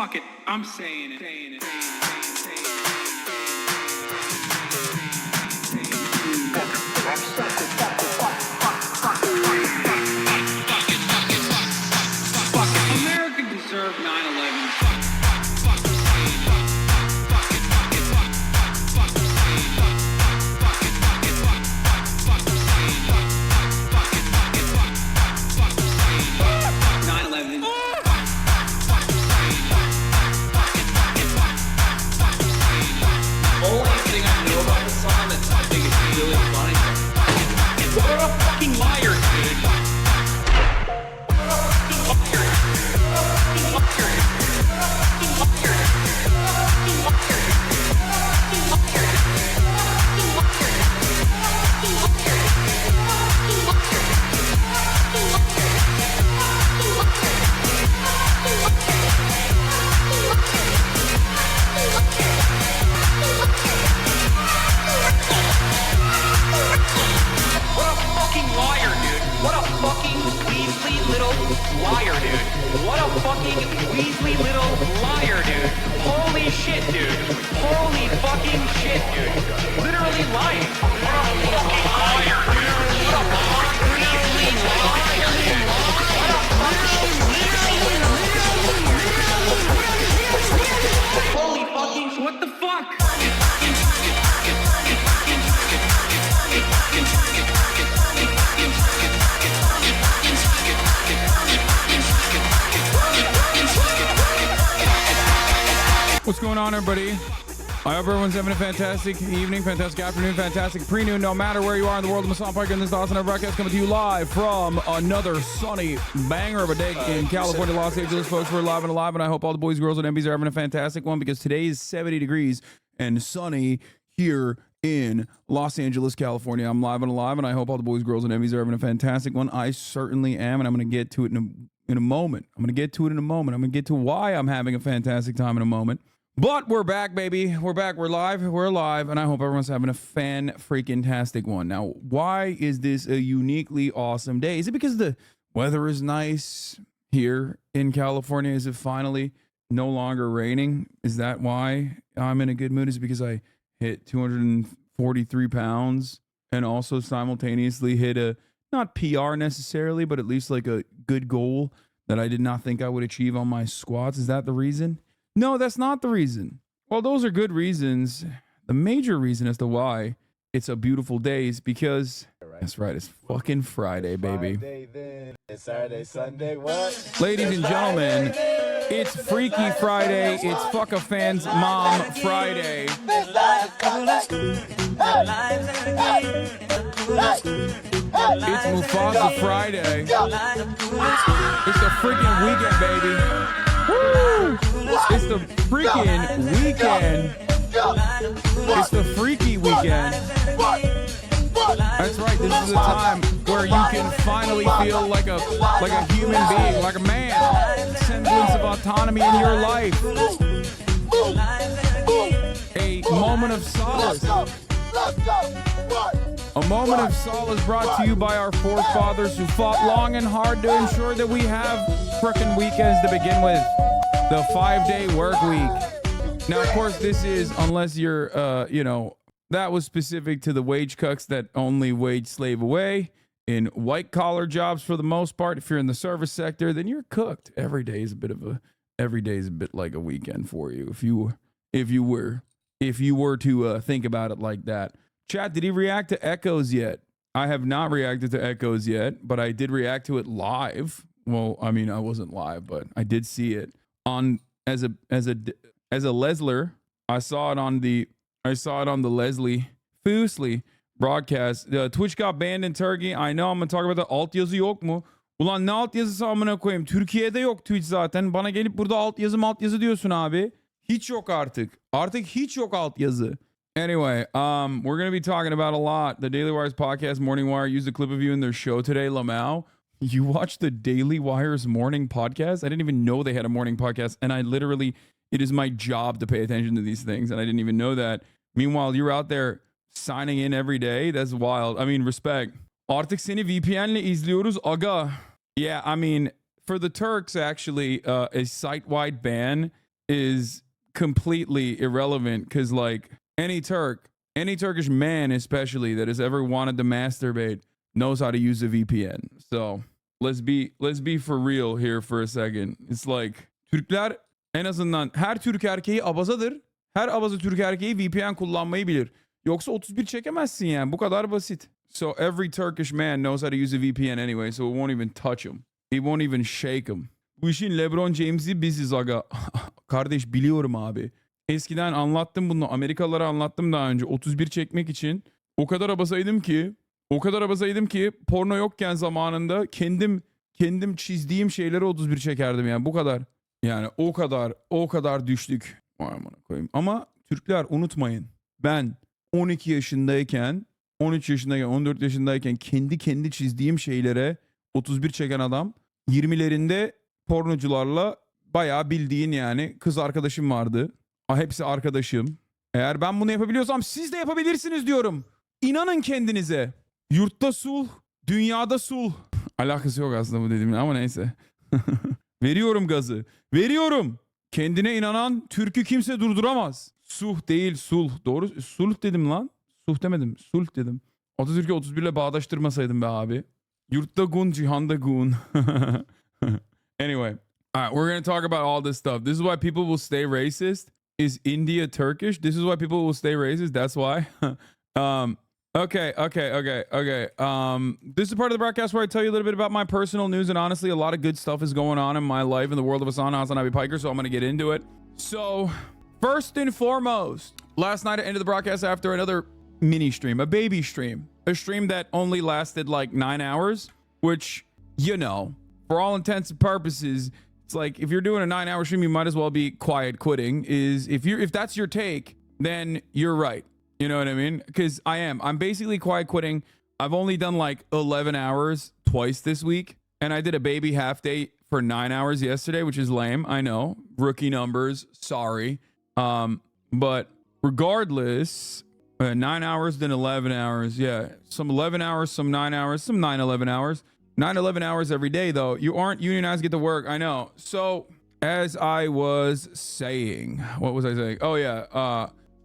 Fuck it, I'm saying it. America deserved 9/11. What's going on, everybody? I hope everyone's having a fantastic evening, fantastic afternoon, fantastic pre-noon, no matter where you are in the world. I'm Hassan Parker, and this is the HasanAbi broadcast coming to you live from another sunny banger of a day in California, Los Angeles, folks. We're live and alive, and I hope all the boys, girls, and MBs are having a fantastic one, because today is 70 degrees and sunny here in Los Angeles, California. I'm live and alive, and I hope all the boys, girls, and MBs are having a fantastic one. I certainly am, and I'm going to get to it in a moment. I'm going to get to why I'm having a fantastic time in a moment. But we're back, baby. We're back. We're live. We're alive. And I hope everyone's having a fan-freaking-tastic one. Now, why is this a uniquely awesome day? Is it because the weather is nice here in California? Is it finally no longer raining? Is that why I'm in a good mood? Is it because I hit 243 pounds and also simultaneously hit a, not PR necessarily, but at least like a good goal that I did not think I would achieve on my squats? Is that the reason? No, that's not the reason. Well, those are good reasons. The major reason as to why it's a beautiful day is because, that's right, it's fucking Friday, baby. It's Saturday, Sunday, what? Ladies and gentlemen, it's Freaky Friday. It's Fuck a Fan's Mom Friday. It's Mufasa Friday. It's the freaking weekend, baby. Woo! It's the freaking weekend. It's the freaky weekend. That's right. This is a time where you can finally feel like a human being, like a man. Semblance of autonomy in your life. A moment of solace. A moment of solace brought to you by our forefathers who fought long and hard to ensure that we have frickin' weekends to begin with. The 5-day work week. Now, of course, this is, unless you're, that was specific to the wage cucks that only wage slave away in white collar jobs for the most part. If you're in the service sector, then you're cooked. Every day is a bit like a weekend for you. If you were to think about it like that. Chat, did he react to Echoes yet? I have not reacted to Echoes yet, but I did react to it live. Well, I mean, I wasn't live, but I did see it on as a Lesler. I saw it on the Leslie Fusli broadcast. Twitch got banned in Turkey. I know, I'm gonna talk about the alt yazı yok mu? Ulan ne alt yazısı amına koyayım? Türkiye'de yok Twitch zaten. Bana gelip burada alt yazı diyorsun abi. Hiç yok artık. Artık hiç yok alt yazı. Anyway, we're going to be talking about a lot. The Daily Wire's podcast, Morning Wire, used a clip of you in their show today, Lamau. You watched the Daily Wire's morning podcast? I didn't even know they had a morning podcast. And it is my job to pay attention to these things. And I didn't even know that. Meanwhile, you're out there signing in every day. That's wild. I mean, respect. Artık seni VPN'le izliyoruz aga. Yeah, I mean, for the Turks, actually, a site-wide ban is completely irrelevant because like any Turkish man especially that has ever wanted to masturbate knows how to use a VPN. So let's be for real here for a second. It's like Türkler en azından her Türk erkeği abazadır. Her abaza Türk erkeği VPN kullanmayı bilir. Yoksa 31 çekemezsin yani. Bu kadar basit. So every Turkish man knows how to use a VPN anyway, so it won't even touch him. It won't even shake him. Bu işin LeBron James'i biziz aga. Kardeş biliyorum abi. Eskiden anlattım bunu. Amerikalılara anlattım daha önce. 31 çekmek için o kadar abasaydım ki porno yokken zamanında kendim çizdiğim şeyleri 31 çekerdim yani bu kadar. Yani o kadar düştük. Vay amına koyayım. Ama Türkler unutmayın. Ben 12 yaşındayken, 13 yaşındayken, 14 yaşındayken kendi çizdiğim şeylere 31 çeken adam 20'lerinde pornocularla bayağı bildiğin yani kız arkadaşım vardı. Hepsi arkadaşım. Eğer ben bunu yapabiliyorsam siz de yapabilirsiniz diyorum. İnanın kendinize. Yurtta sulh, dünyada sulh. Alakası yok aslında bu dediğimle ama neyse. Veriyorum gazı. Veriyorum. Kendine inanan Türk'ü kimse durduramaz. Suh değil sulh. Doğru. Sulh dedim lan. Suh demedim. Sulh dedim. Atatürk'ü 31 ile bağdaştırmasaydım be abi. Yurtta gun, cihanda gun. Anyway. All right, we're going to talk about all this stuff. This is why people will stay racist. Is India Turkish? This is why people will stay racist. That's why. Okay. This is part of the broadcast where I tell you a little bit about my personal news, and honestly, a lot of good stuff is going on in my life in the world of HasanAbi Piker, so I'm going to get into it. So, first and foremost, last night I ended the broadcast after another mini stream, a baby stream, a stream that only lasted like 9 hours, which, you know, for all intents and purposes, it's like if you're doing a 9-hour stream, you might as well be quiet quitting. If that's your take, then you're right. You know what I mean? Because I'm basically quiet quitting. I've only done like 11 hours twice this week, and I did a baby half day for 9 hours yesterday, which is lame. I know, rookie numbers. Sorry, but regardless, 9 hours then 11 hours. Yeah, some 11 hours, some 9 hours, some 11 hours. 11 hours every day, though. You aren't unionized, get to work. I know. So, as I was saying, what was I saying? Oh, yeah.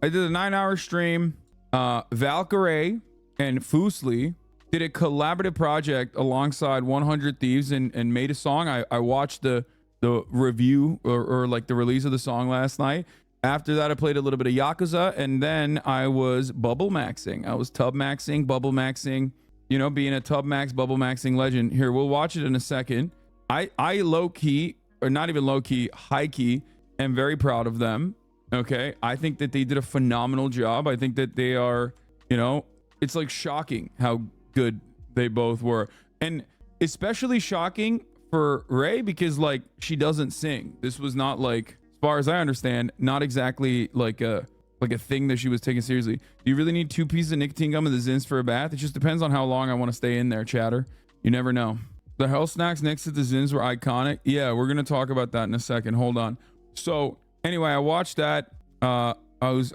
I did a 9-hour stream. Valkyrie and Fusli did a collaborative project alongside 100 Thieves and made a song. I watched the review or like the release of the song last night. After that, I played a little bit of Yakuza, and then I was bubble maxing. I was tub maxing, bubble maxing. You know, being a tub max, bubble maxing legend. Here, we'll watch it in a second. I low key, or not even low key, high key, am very proud of them. Okay, I think that they did a phenomenal job. I think that they are, you know, it's like shocking how good they both were. And especially shocking for Ray because like she doesn't sing. This was not like, as far as I understand, not exactly like a thing that she was taking seriously. Do you really need 2 pieces of nicotine gum and the Zins for a bath? It just depends on how long I want to stay in there, chatter. You never know. The health snacks next to the Zins were iconic. Yeah, we're going to talk about that in a second. Hold on. So anyway, I watched that. I was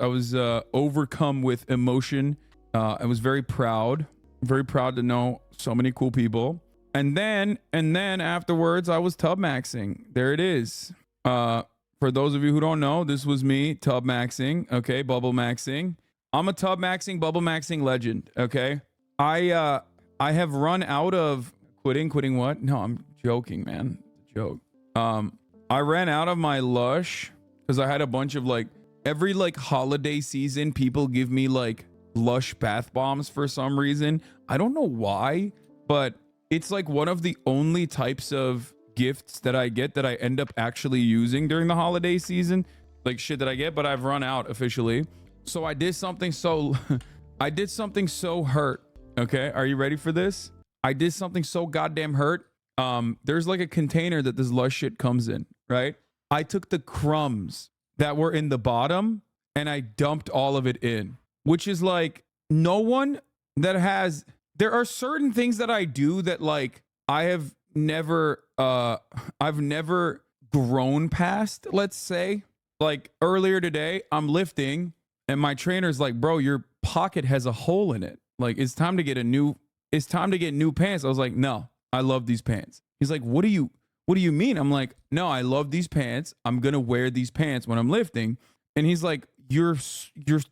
overcome with emotion. I was very proud to know so many cool people. And then afterwards, I was tub maxing. There it is. For those of you who don't know, this was me tub maxing. Okay, bubble maxing. I'm a tub maxing, bubble maxing legend. Okay, I have run out of quitting what? No, I'm joking, man. Joke. I ran out of my Lush because I had a bunch of like every like holiday season, people give me like Lush bath bombs for some reason. I don't know why, but it's like one of the only types of gifts that I get that I end up actually using during the holiday season, like shit that I get, but I've run out officially. So I did something so hurt. Okay, are you ready for this? I did something so goddamn hurt. There's like a container that this Lush shit comes in, right? I took the crumbs that were in the bottom and I dumped all of it in, which is like no one that has, there are certain things that I do that like I've never grown past, let's say. Like earlier today, I'm lifting and my trainer's like, bro, your pocket has a hole in it. Like it's time to get new pants. I was like, no, I love these pants. He's like, what are you what do you mean? I'm like, no, I love these pants. I'm going to wear these pants when I'm lifting. And he's like, you're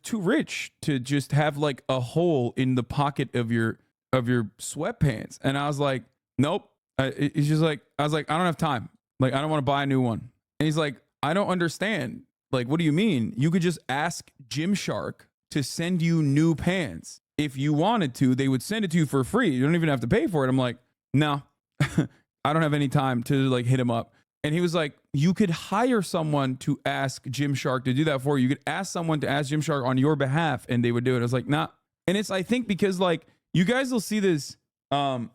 too rich to just have like a hole in the pocket of your sweatpants. And I was like, nope. It's just like, I was like, I don't have time. Like, I don't want to buy a new one. And he's like, I don't understand. Like, what do you mean? You could just ask Gymshark to send you new pants. If you wanted to, they would send it to you for free. You don't even have to pay for it. I'm like, no, I don't have any time to like hit him up. And he was like, you could hire someone to ask Gymshark to do that for you. You could ask someone to ask Gymshark on your behalf and they would do it. I was like, nah. And it's, I think because like you guys will see this.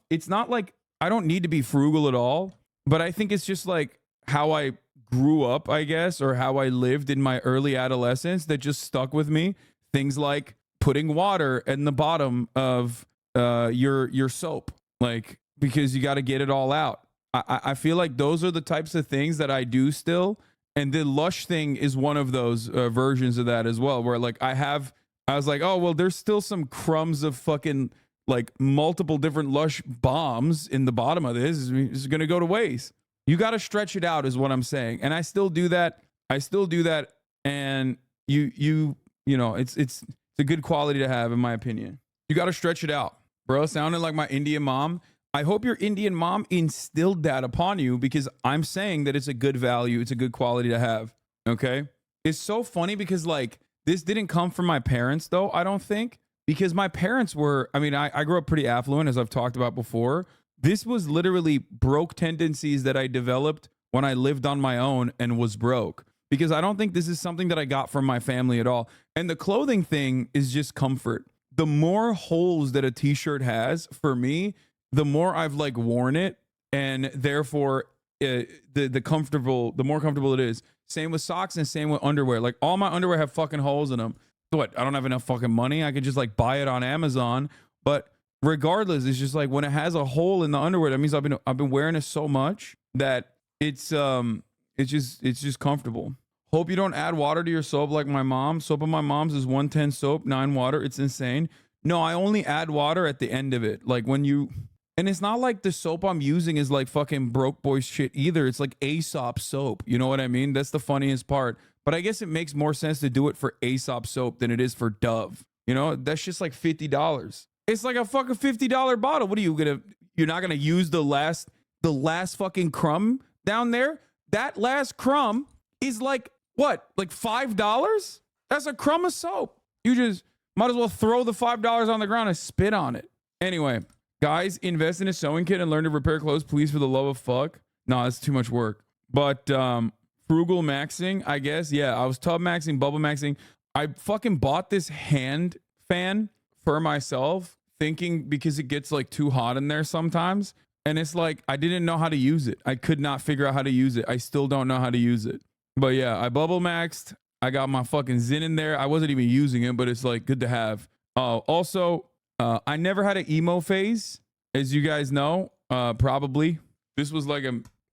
It's not like I don't need to be frugal at all, but I think it's just like how I grew up, I guess, or how I lived in my early adolescence that just stuck with me. Things like putting water in the bottom of your soap, like, because you got to get it all out. I feel like those are the types of things that I do still. And the Lush thing is one of those versions of that as well, where like I was like, oh, well, there's still some crumbs of fucking like multiple different Lush bombs in the bottom of this. It's going to go to waste. You got to stretch it out is what I'm saying. And I still do that. And you know, it's a good quality to have, in my opinion. You got to stretch it out, bro. Sounded like my Indian mom. I hope your Indian mom instilled that upon you, because I'm saying that it's a good value. It's a good quality to have. Okay. It's so funny because like this didn't come from my parents though. I don't think, because my parents were, I mean, I grew up pretty affluent, as I've talked about before. This was literally broke tendencies that I developed when I lived on my own and was broke, because I don't think this is something that I got from my family at all. And the clothing thing is just comfort. The more holes that a t-shirt has, for me, the more I've like worn it, and therefore the more comfortable it is. Same with socks and same with underwear. Like all my underwear have fucking holes in them. What? I don't have enough fucking money. I could just like buy it on Amazon. But regardless, it's just like when it has a hole in the underwear, that means I've been wearing it so much that it's just comfortable. Hope you don't add water to your soap like my mom. Soap of my mom's is 110 soap, 9 water. It's insane. No, I only add water at the end of it. Like when you, and it's not like the soap I'm using is like fucking broke boy shit either. It's like Aesop soap. You know what I mean? That's the funniest part. But I guess it makes more sense to do it for Aesop soap than it is for Dove. You know, that's just like $50. It's like a fucking $50 bottle. What are you're not gonna use the last fucking crumb down there? That last crumb is like what? Like $5? That's a crumb of soap. You just might as well throw the $5 on the ground and spit on it. Anyway, guys, invest in a sewing kit and learn to repair clothes, please, for the love of fuck. No, it's too much work. But frugal maxing, I guess. Yeah, I was tub maxing, bubble maxing. I fucking bought this hand fan for myself, thinking because it gets like too hot in there sometimes. And it's like, I didn't know how to use it. I could not figure out how to use it. I still don't know how to use it. But yeah, I bubble maxed. I got my fucking Zin in there. I wasn't even using it, but it's like good to have. Also, I never had an emo phase, as you guys know, probably. This was like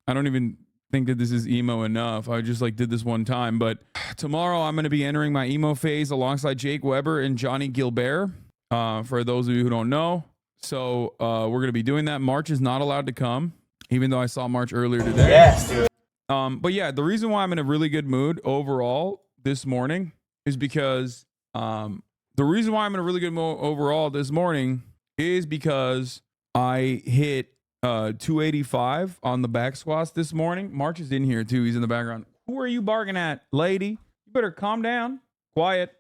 I don't even think that this is emo enough. I just like did this one time. But tomorrow I'm going to be entering my emo phase alongside Jake Weber and Johnny Gilbert, for those of you who don't know. So we're going to be doing that. March is not allowed to come, even though I saw March earlier today. Yes, dude. But yeah, the reason why I'm in a really good mood overall this morning is because I hit 285 on the back squats this morning. March is in here too. He's in the background. Who are you barking at, lady? You better calm down. Quiet.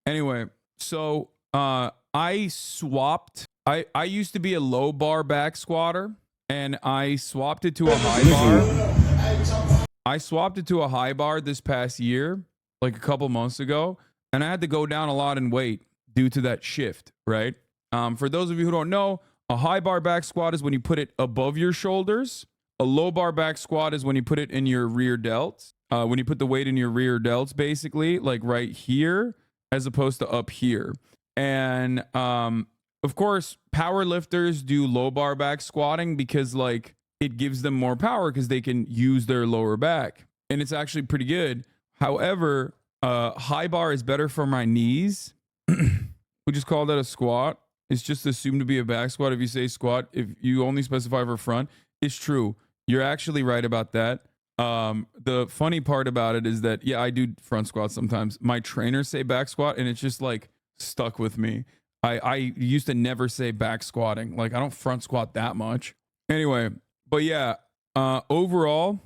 Anyway, so I swapped. I used to be a low bar back squatter, and I swapped it to a high bar. I swapped it to a high bar this past year, like a couple months ago, and I had to go down a lot in weight due to that shift, right? For those of you who don't know, a high bar back squat is when you put it above your shoulders. A low bar back squat is when you put it in your rear delts. When you put the weight in your rear delts, basically, like right here, as opposed to up here. And of course, power lifters do low bar back squatting because like it gives them more power because they can use their lower back. And it's actually pretty good. However, high bar is better for my knees. We just call that a squat. It's just assumed to be a back squat if you say squat. If you only specify for front, It's true. You're actually right about that. The funny part about it is that, yeah, I do front squats sometimes. My trainers say back squat, and it's just like stuck with me. I used to never say back squatting. Like, I don't front squat that much. Anyway, but yeah, overall,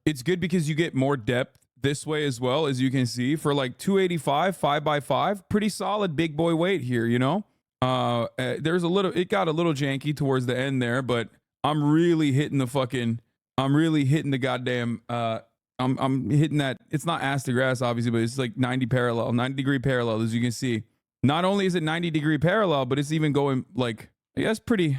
it's good because you get more depth this way as well, as you can see. For like 285, 5x5, pretty solid big boy weight here, you know? There's a little, it got a little janky towards the end there, but I'm really hitting the goddamn, I'm hitting that. It's not ass to grass, obviously, but it's like 90 degree parallel, as you can see. Not only is it 90-degree parallel, but it's even going like, I guess, pretty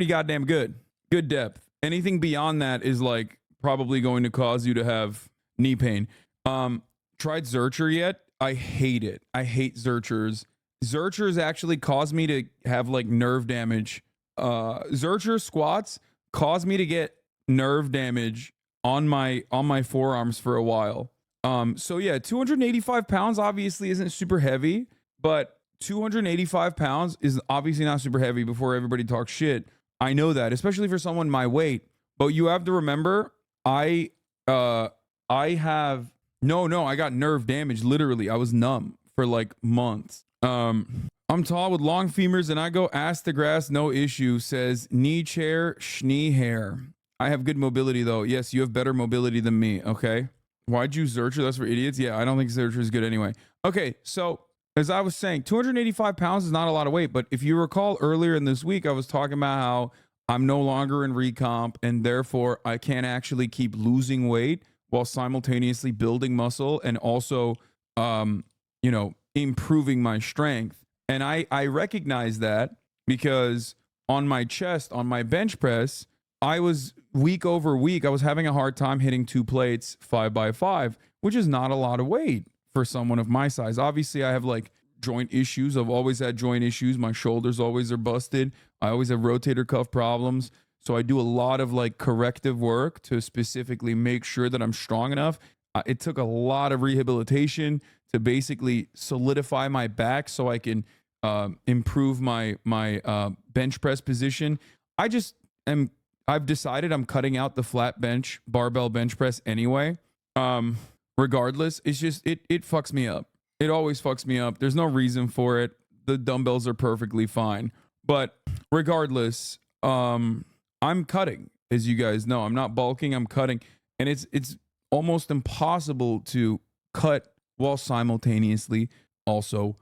goddamn good. Good depth. Anything beyond that is like probably going to cause you to have knee pain. Tried Zercher yet? I hate it. I hate Zerchers. Zerchers actually cause me to have like nerve damage. Zercher squats cause me to get nerve damage on my forearms for a while. So yeah, 285 pounds obviously isn't super heavy, but 285 pounds is obviously not super heavy before everybody talks shit. I know that, especially for someone my weight. But you have to remember, I got nerve damage. Literally, I was numb for like months. I'm tall with long femurs and I go ass to grass, no issue, says knee chair, schnee hair. I have good mobility though. Yes, you have better mobility than me. Okay. Why'd you Zercher? That's for idiots. Yeah, I don't think Zercher is good anyway. Okay, so as I was saying, 285 pounds is not a lot of weight, but if you recall earlier in this week, I was talking about how I'm no longer in recomp and therefore I can't actually keep losing weight while simultaneously building muscle and also, improving my strength. And I recognize that because on my chest, on my bench press, I was week over week, I was having a hard time hitting 2 plates 5x5, which is not a lot of weight for someone of my size. Obviously, I have like joint issues. I've always had joint issues. My shoulders always are busted. I always have rotator cuff problems. So I do a lot of like corrective work to specifically make sure that I'm strong enough. It took a lot of rehabilitation to basically solidify my back so I can improve my bench press position. I've decided I'm cutting out the flat bench barbell bench press anyway. Regardless, it's just it fucks me up. It always fucks me up. There's no reason for it. The dumbbells are perfectly fine. But regardless, I'm cutting, as you guys know. I'm not bulking, I'm cutting. And it's almost impossible to cut while simultaneously also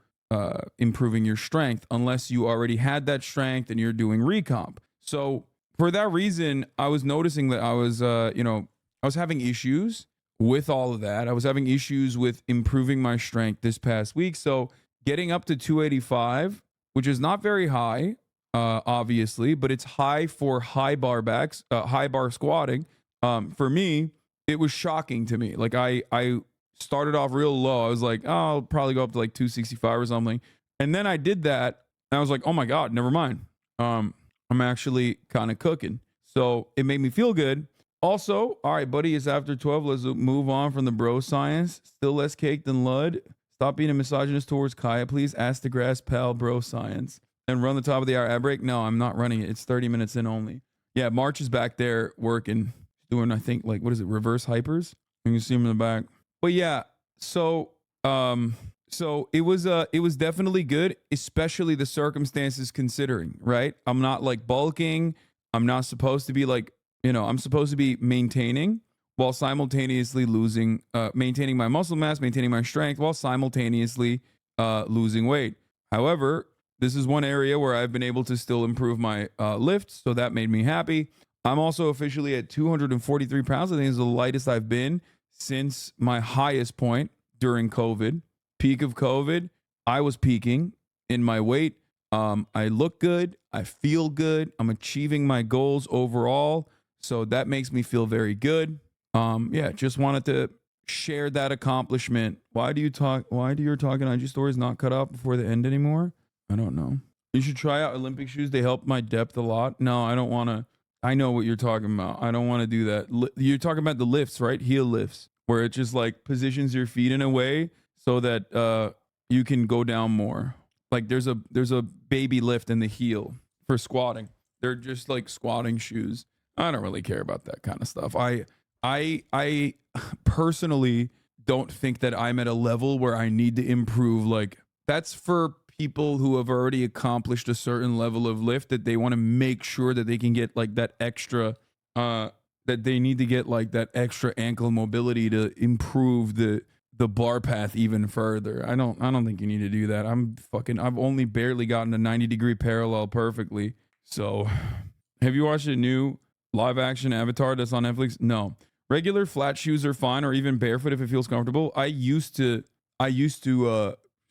improving your strength unless you already had that strength and you're doing recomp. So for that reason, I was noticing that I was having issues with all of that. I was having issues with improving my strength this past week. So getting up to 285, which is not very high, obviously, but it's high for high bar squatting. For me, it was shocking to me. Like I started off real low. I was like, oh, I'll probably go up to like 265 or something. And then I did that and I was like, oh my God, never mind. I'm actually kind of cooking. So it made me feel good. Also, all right, buddy, it's after 12. Let's move on from the bro science. Still less cake than Lud. Stop being a misogynist towards Kaya, please. Ask the grass pal bro science. And run the top of the hour ad break. No, I'm not running it. It's 30 minutes in only. Yeah, March is back there working, doing, I think, like, what is it, reverse hypers? You can see him in the back. But yeah, so it was definitely good, especially the circumstances considering, right? I'm not like bulking. I'm not supposed to be like, I'm supposed to be maintaining while simultaneously maintaining my muscle mass, maintaining my strength while simultaneously losing weight. However, this is one area where I've been able to still improve my lift, so that made me happy. I'm also officially at 243 pounds. I think it's the lightest I've been since my highest point during COVID. Peak of COVID, I was peaking in my weight. I look good. I feel good. I'm achieving my goals overall. So that makes me feel very good. Just wanted to share that accomplishment. Why do your Talking IG stories not cut out before the end anymore? I don't know. You should try out Olympic shoes. They help my depth a lot. No, I don't want to. I know what you're talking about. I don't want to do that. You're talking about the lifts, right? Heel lifts, where it just like positions your feet in a way so that you can go down more. Like there's a baby lift in the heel for squatting. They're just like squatting shoes. I don't really care about that kind of stuff. I personally don't think that I'm at a level where I need to improve. Like, that's for people who have already accomplished a certain level of lift, that they want to make sure that they can get like that extra that they need to get like that extra ankle mobility to improve the bar path even further. I don't think you need to do that. I've only barely gotten a 90-degree parallel perfectly. So, have you watched a new live action Avatar that's on Netflix? No. Regular flat shoes are fine, or even barefoot if it feels comfortable. I used to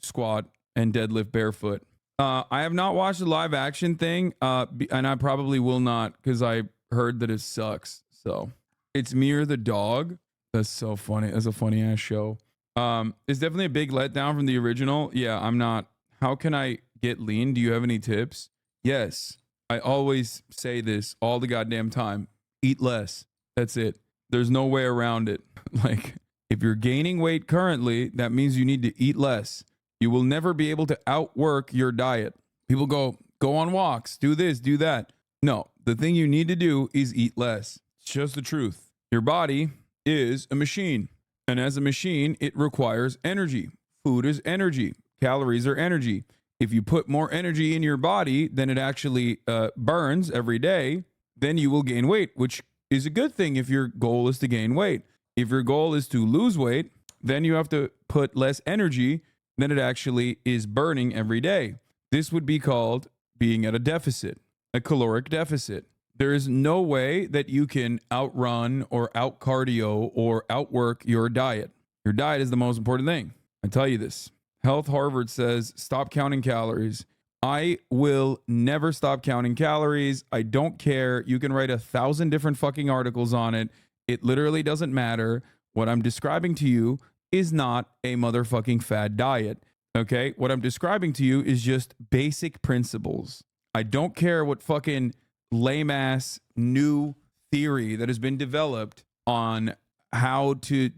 squat and deadlift barefoot. I have not watched the live action thing, and I probably will not, because I heard that it sucks. So it's Mir the dog. That's so funny. That's a funny ass show. It's definitely a big letdown from the original. Yeah, I'm not. How can I get lean? Do you have any tips? Yes. I always say this all the goddamn time. Eat less. That's it. There's no way around it. Like, if you're gaining weight currently, that means you need to eat less. You will never be able to outwork your diet. People go on walks, do this, do that. No, the thing you need to do is eat less. It's just the truth. Your body is a machine. And as a machine, it requires energy. Food is energy. Calories are energy. If you put more energy in your body than it actually burns every day, then you will gain weight, which is a good thing if your goal is to gain weight. If your goal is to lose weight, then you have to put less energy than it actually is burning every day. This would be called being at a deficit, a caloric deficit. There is no way that you can outrun or out cardio or outwork your diet. Your diet is the most important thing. I tell you this. Health Harvard says, stop counting calories. I will never stop counting calories. I don't care. You can write 1,000 different fucking articles on it. It literally doesn't matter. What I'm describing to you is not a motherfucking fad diet. Okay? What I'm describing to you is just basic principles. I don't care what fucking lame ass new theory that has been developed on how to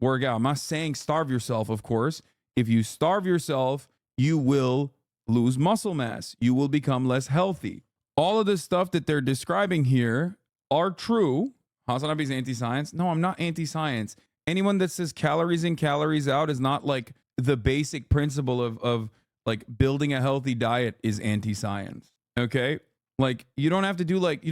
work out. I'm not saying starve yourself, of course. If you starve yourself, you will lose muscle mass. You will become less healthy. All of the stuff that they're describing here are true. HasanAbi's anti-science. No, I'm not anti-science. Anyone that says calories in, calories out is not like the basic principle of like building a healthy diet is anti-science. Okay? Like, you don't have to do like,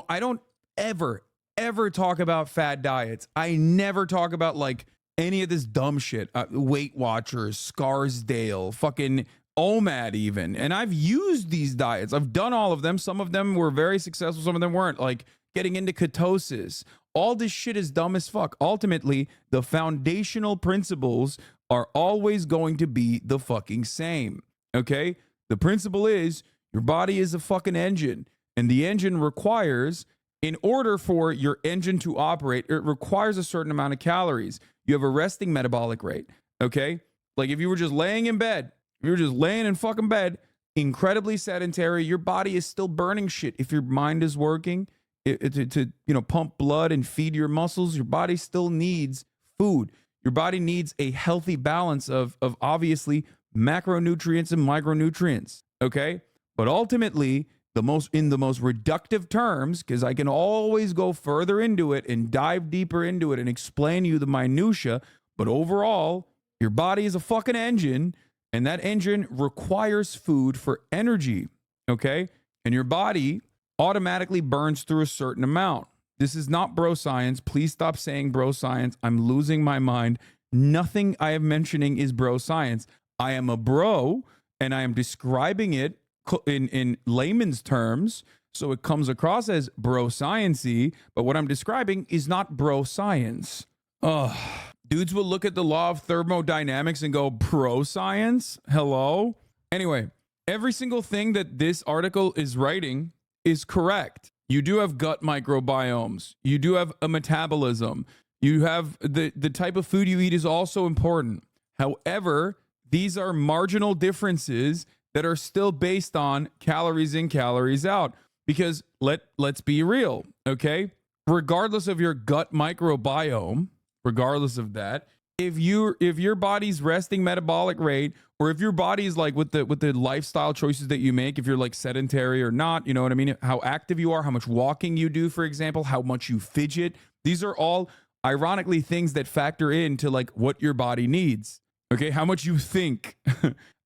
I don't ever talk about fad diets. I never talk about like any of this dumb shit. Weight Watchers, Scarsdale, fucking OMAD even. And I've used these diets. I've done all of them. Some of them were very successful. Some of them weren't. Like getting into ketosis. All this shit is dumb as fuck. Ultimately, the foundational principles are always going to be the fucking same. Okay? The principle is your body is a fucking engine. And the engine requires, in order for your engine to operate, it requires a certain amount of calories. You have a resting metabolic rate. Okay? Like if you were just laying in bed, if you were just laying in fucking bed, incredibly sedentary, your body is still burning shit. If your mind is working to pump blood and feed your muscles, your body still needs food. Your body needs a healthy balance of obviously macronutrients and micronutrients. Okay? But ultimately, in the most reductive terms, because I can always go further into it and dive deeper into it and explain to you the minutia, but overall, your body is a fucking engine, and that engine requires food for energy, okay? And your body automatically burns through a certain amount. This is not bro science. Please stop saying bro science. I'm losing my mind. Nothing I am mentioning is bro science. I am a bro, and I am describing it in layman's terms, so it comes across as bro science-y, but what I'm describing is not bro science. Dudes will look at the law of thermodynamics and go, bro science? Hello? Anyway, every single thing that this article is writing is correct. You do have gut microbiomes. You do have a metabolism. You have the type of food you eat is also important. However, these are marginal differences that are still based on calories in, calories out. Because let's be real, okay? Regardless of your gut microbiome, regardless of that, if your body's resting metabolic rate, or if your body's like with the lifestyle choices that you make, if you're like sedentary or not, you know what I mean? How active you are, how much walking you do, for example, how much you fidget. These are all ironically things that factor into like what your body needs. Okay, how much you think,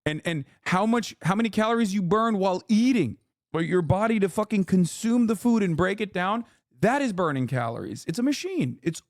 and how many calories you burn while eating. For your body to fucking consume the food and break it down, that is burning calories. It's a machine. It's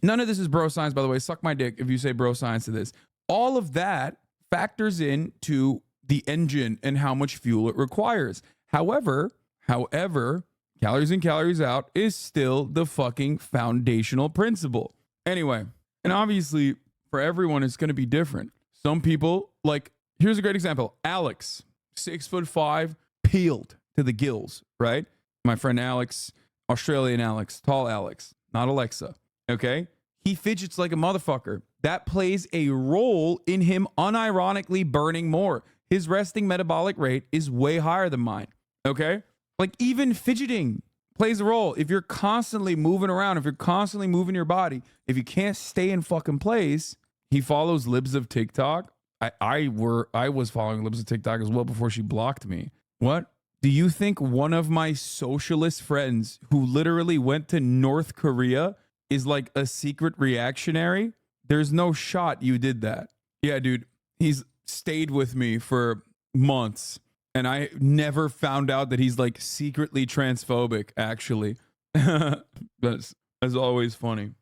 none of this is bro science, by the way. Suck my dick if you say bro science to this. All of that factors into the engine and how much fuel it requires. However, calories in, calories out is still the fucking foundational principle. Anyway, and obviously for everyone, it's going to be different. Some people, like, here's a great example. Alex, 6'5", peeled to the gills, right? My friend Alex, Australian Alex, tall Alex, not Alexa, okay? He fidgets like a motherfucker. That plays a role in him unironically burning more. His resting metabolic rate is way higher than mine, okay? Like, even fidgeting plays a role. If you're constantly moving around, if you're constantly moving your body, if you can't stay in fucking place. He follows Libs of TikTok. I was following Libs of TikTok as well before she blocked me. What? Do you think one of my socialist friends who literally went to North Korea is like a secret reactionary? There's no shot you did that. Yeah, dude. He's stayed with me for months, and I never found out that he's like secretly transphobic, actually. That's always funny.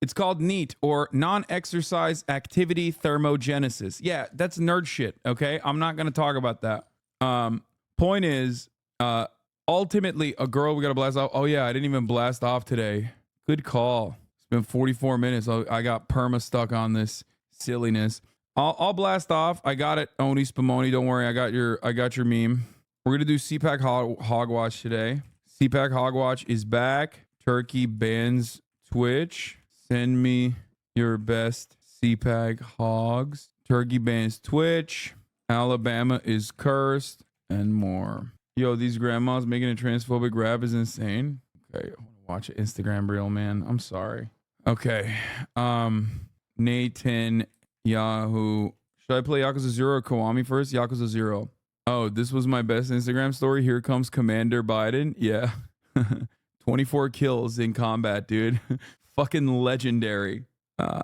It's called NEAT, or non-exercise activity thermogenesis. Yeah, that's nerd shit, okay? I'm not going to talk about that. Point is, ultimately, a girl we got to blast off. Oh, yeah, I didn't even blast off today. Good call. It's been 44 minutes. I got perma stuck on this silliness. I'll blast off. I got it, Oni Spumoni. Don't worry, I got your meme. We're going to do CPAC Hogwatch today. CPAC Hogwatch is back. Turkey bans Twitch. Send me your best CPAC hogs. Turkey bans Twitch. Alabama is cursed. And more. Yo, these grandmas making a transphobic rap is insane. Okay, I want to watch an Instagram reel, man. I'm sorry. Okay. NETENYAHU. Should I play Yakuza 0 or Kiwami first? Yakuza 0. Oh, this was my best Instagram story. Here comes Commander Biden. Yeah. 24 kills in combat, dude. Fucking legendary. I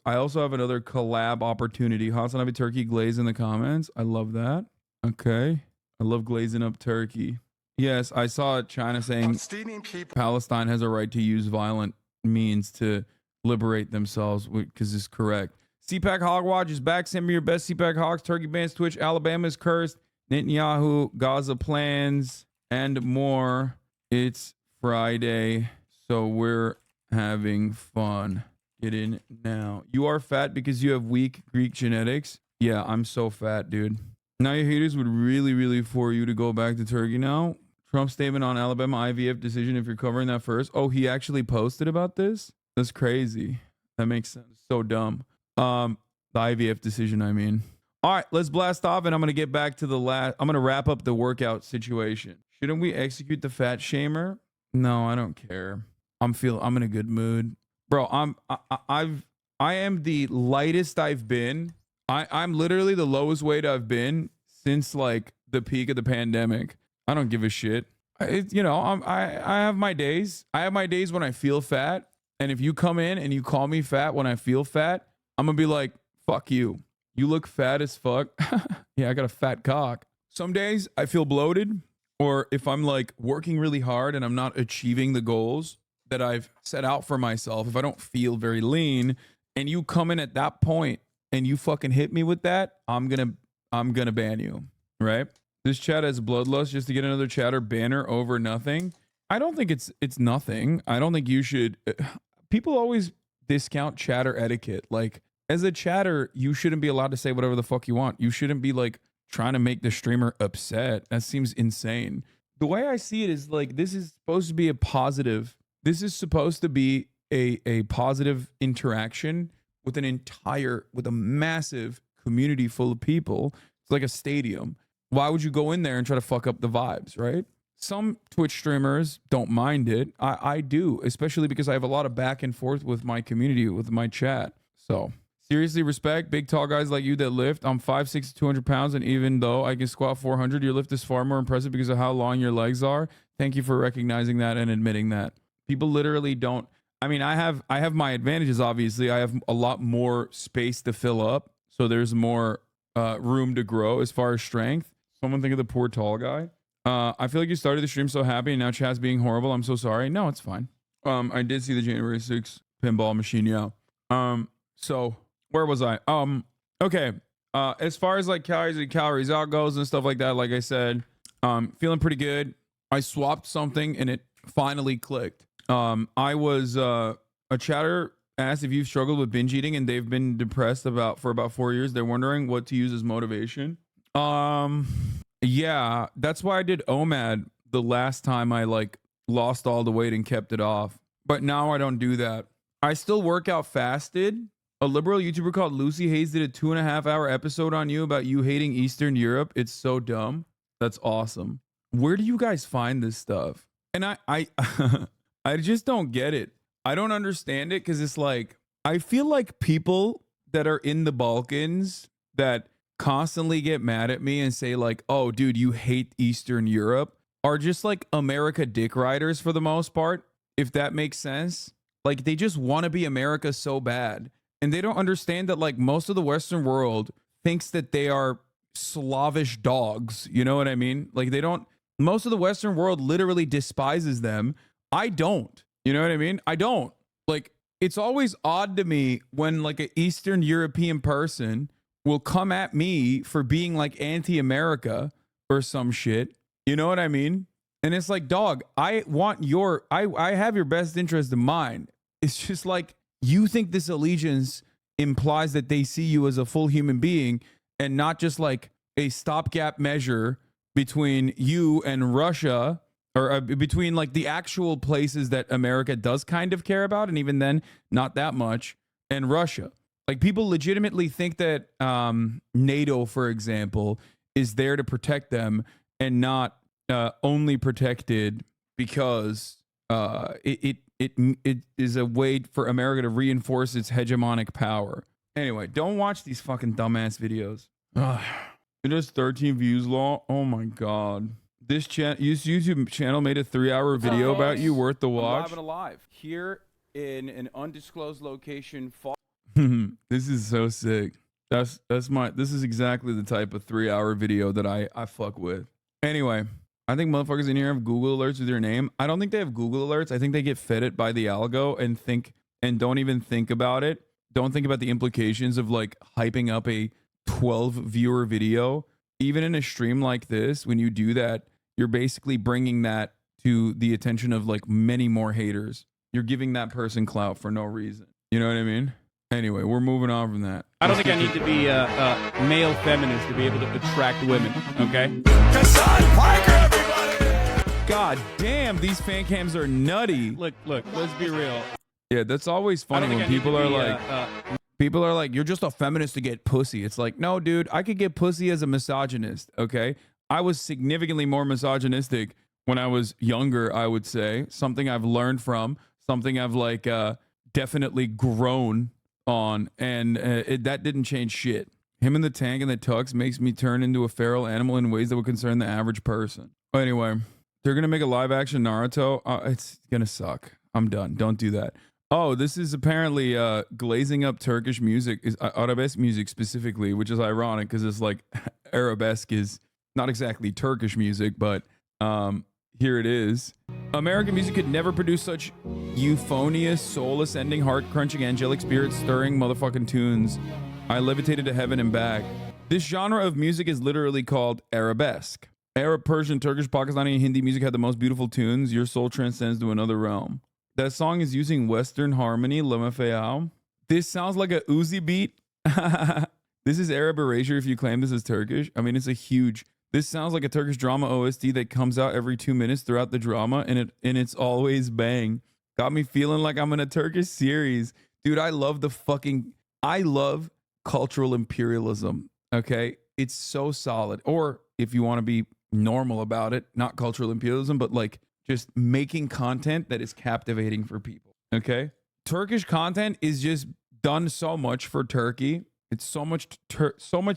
also have another collab opportunity. HasanAbi turkey glaze in the comments. I love that. Okay. I love glazing up turkey. Yes, I saw China saying Palestine has a right to use violent means to liberate themselves, because it's correct. CPAC Hogwatch is back. Send me your best CPAC Hogs. Turkey bans Twitch. Alabama is cursed. NETENYAHU, Gaza plans, and more. It's Friday, so we're having fun. Get in now. You are fat because you have weak Greek genetics. Yeah, I'm so fat, dude. Now your haters would really for you to go back to Turkey now. Trump statement on Alabama IVF decision, if you're covering that first. Oh, he actually posted about this? That's crazy. That makes sense. So dumb. The IVF decision, I mean. All right, let's blast off, and I'm going to get back to the last. I'm going to wrap up the workout situation. Shouldn't we execute the fat shamer? No, I don't care. I'm in a good mood. Bro, I am the lightest I've been. I'm literally the lowest weight I've been since like the peak of the pandemic. I don't give a shit. I have my days. I have my days when I feel fat. And if you come in and you call me fat when I feel fat, I'm going to be like, fuck you. You look fat as fuck. Yeah, I got a fat cock. Some days I feel bloated, or if I'm like working really hard and I'm not achieving the goals that I've set out for myself, if I don't feel very lean and you come in at that point and you fucking hit me with that, I'm gonna ban you, right? This chat has bloodlust just to get another chatter banner over nothing. I don't think it's nothing. I don't think you should. People always discount chatter etiquette. Like, as a chatter, you shouldn't be allowed to say whatever the fuck you want. You shouldn't be like trying to make the streamer upset. That seems insane. The way I see it is like, this is supposed to be a positive. This is supposed to be a positive interaction with with a massive community full of people. It's like a stadium. Why would you go in there and try to fuck up the vibes, right? some Twitch streamers don't mind it. I do, especially because I have a lot of back and forth with my community, with my chat. So seriously, respect big tall guys like you that lift. I'm 5'6", 200 pounds, and even though I can squat 400, your lift is far more impressive because of how long your legs are. Thank you for recognizing that and admitting that. People literally don't. I mean, I have my advantages. Obviously, I have a lot more space to fill up, so there's more room to grow as far as strength. Someone think of the poor tall guy. I feel like you started the stream so happy, and now chat's being horrible. I'm so sorry. No, it's fine. I did see the January 6th pinball machine. Yeah. So where was I? Okay. As far as like calories and calories out goes and stuff like that, like I said, feeling pretty good. I swapped something and it finally clicked. I was a chatter asked if you've struggled with binge eating and they've been depressed for about 4 years. They're wondering what to use as motivation. Yeah, that's why I did OMAD the last time I like lost all the weight and kept it off. But now I don't do that. I still work out fasted. A liberal YouTuber called Lucy Hayes did a 2.5-hour episode on you about you hating Eastern Europe. It's so dumb. That's awesome. Where do you guys find this stuff? And I I just don't get it. I don't understand it because it's like, I feel like people that are in the Balkans that constantly get mad at me and say like, oh, dude, you hate Eastern Europe are just like America dick riders for the most part, if that makes sense. Like they just want to be America so bad. And they don't understand that like most of the Western world thinks that they are Slavish dogs. You know what I mean? Like they don't, most of the Western world literally despises them. I don't. You know what I mean? I don't. Like it's always odd to me when like an Eastern European person will come at me for being like anti-America or some shit. You know what I mean? And it's like, dog, I want I have your best interest in mind. It's just like, you think this allegiance implies that they see you as a full human being and not just like a stopgap measure between you and Russia, or between like the actual places that America does kind of care about, and even then not that much, and Russia. Like people legitimately think that NATO, for example, is there to protect them and not only protected because it is a way for America to reinforce its hegemonic power. Anyway, don't watch these fucking dumbass videos. It has 13 views long. Oh my god. This YouTube channel made a 3-hour video about you worth the watch. Live and alive here in an undisclosed location. This is so sick. This is exactly the type of 3-hour video that I fuck with. Anyway, I think motherfuckers in here have Google alerts with your name. I don't think they have Google alerts. I think they get fed it by the algo and don't even think about it. Don't think about the implications of like hyping up a 12 viewer video. Even in a stream like this, when you do that, you're basically bringing that to the attention of like many more haters. You're giving that person clout for no reason. You know what I mean? Anyway, we're moving on from that. I don't think I need to be a male feminist to be able to attract women, okay? God damn, these fan cams are nutty. Look, let's be real. Yeah, that's always funny when people are like, you're just a feminist to get pussy. It's like, no, dude, I could get pussy as a misogynist, okay? I was significantly more misogynistic when I was younger, I would say. Something I've learned from, something I've like definitely grown on, and that didn't change shit. Him in the tank and the tux makes me turn into a feral animal in ways that would concern the average person. Anyway, they're going to make a live action Naruto. It's going to suck. I'm done. Don't do that. Oh, this is apparently glazing up Turkish music, is arabesque music specifically, which is ironic because it's like arabesque is not exactly Turkish music, but here it is. American music could never produce such euphonious, soul-ascending, heart-crunching, angelic, spirit-stirring motherfucking tunes. I levitated to heaven and back. This genre of music is literally called arabesque. Arab, Persian, Turkish, Pakistani, and Hindi music had the most beautiful tunes. Your soul transcends to another realm. That song is using Western harmony, Lama Fayal. This sounds like a Uzi beat. This is Arab erasure if you claim this is Turkish. I mean, it's a huge... This sounds like a Turkish drama OST that comes out every 2 minutes throughout the drama, and it's always bang. Got me feeling like I'm in a Turkish series. Dude, I love cultural imperialism, okay? It's so solid. Or if you want to be normal about it, not cultural imperialism, but like just making content that is captivating for people. Okay. Turkish content is just done so much for Turkey. It's so much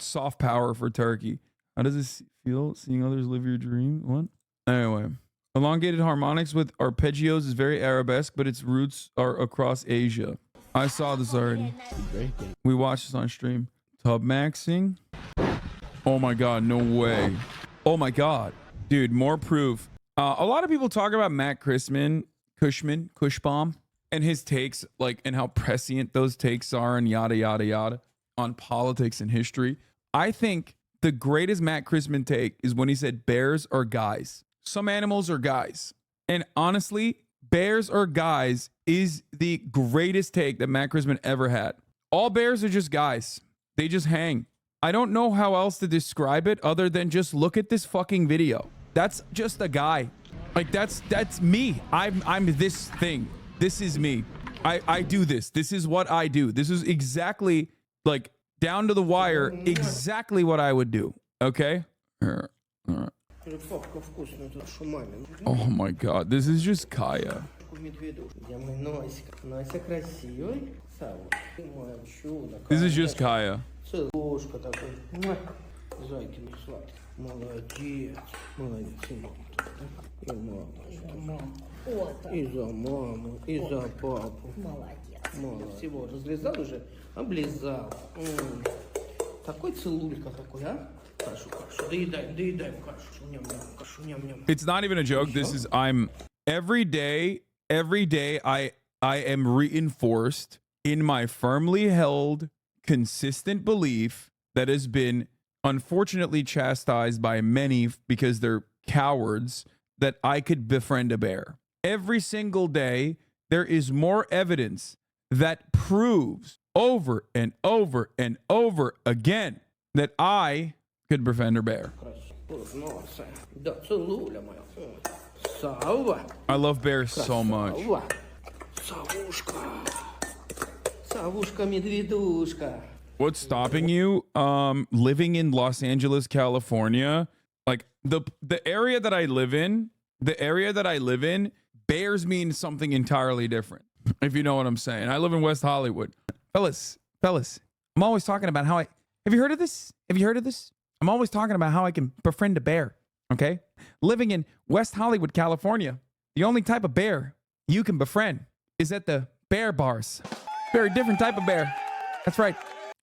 soft power for Turkey. How does this feel? Seeing others live your dream? What? Anyway, elongated harmonics with arpeggios is very arabesque, but its roots are across Asia. I saw this already. We watched this on stream. Tub maxing. Oh my God, no way. Oh my God. Dude, more proof. A lot of people talk about Matt Cushman, and his takes, like, and how prescient those takes are and yada, yada, yada on politics and history. I think the greatest Matt Cushman take is when he said bears are guys. Some animals are guys. And honestly, bears are guys is the greatest take that Matt Cushman ever had. All bears are just guys. They just hang. I don't know how else to describe it other than just look at this fucking video. That's just a guy. Like that's me. I'm this thing. This is me. I do this. This is what I do. This is exactly, like, down to the wire, exactly what I would do. Okay? All right. Oh my God, this is just Kaya. This is just Kaya. И за маму, и за папу. Молодец. Всего разлезал уже, облизал. Такой целулька такой, а? Кашу. Доедаем кашу. Ням-ням. It's not even a joke. This is, every day I am reinforced in my firmly held, consistent belief that has been unfortunately chastised by many because they're cowards, that I could befriend a bear. Every single day, there is more evidence that proves over and over and over again that I could befriend a bear. I love bears so much. What's stopping you? Living in Los Angeles, California, like the area that I live in, bears mean something entirely different. If you know what I'm saying. I live in West Hollywood. Fellas, I'm always talking about how have you heard of this? I'm always talking about how I can befriend a bear. Okay? Living in West Hollywood, California, the only type of bear you can befriend is at the bear bars. Very different type of bear. That's right.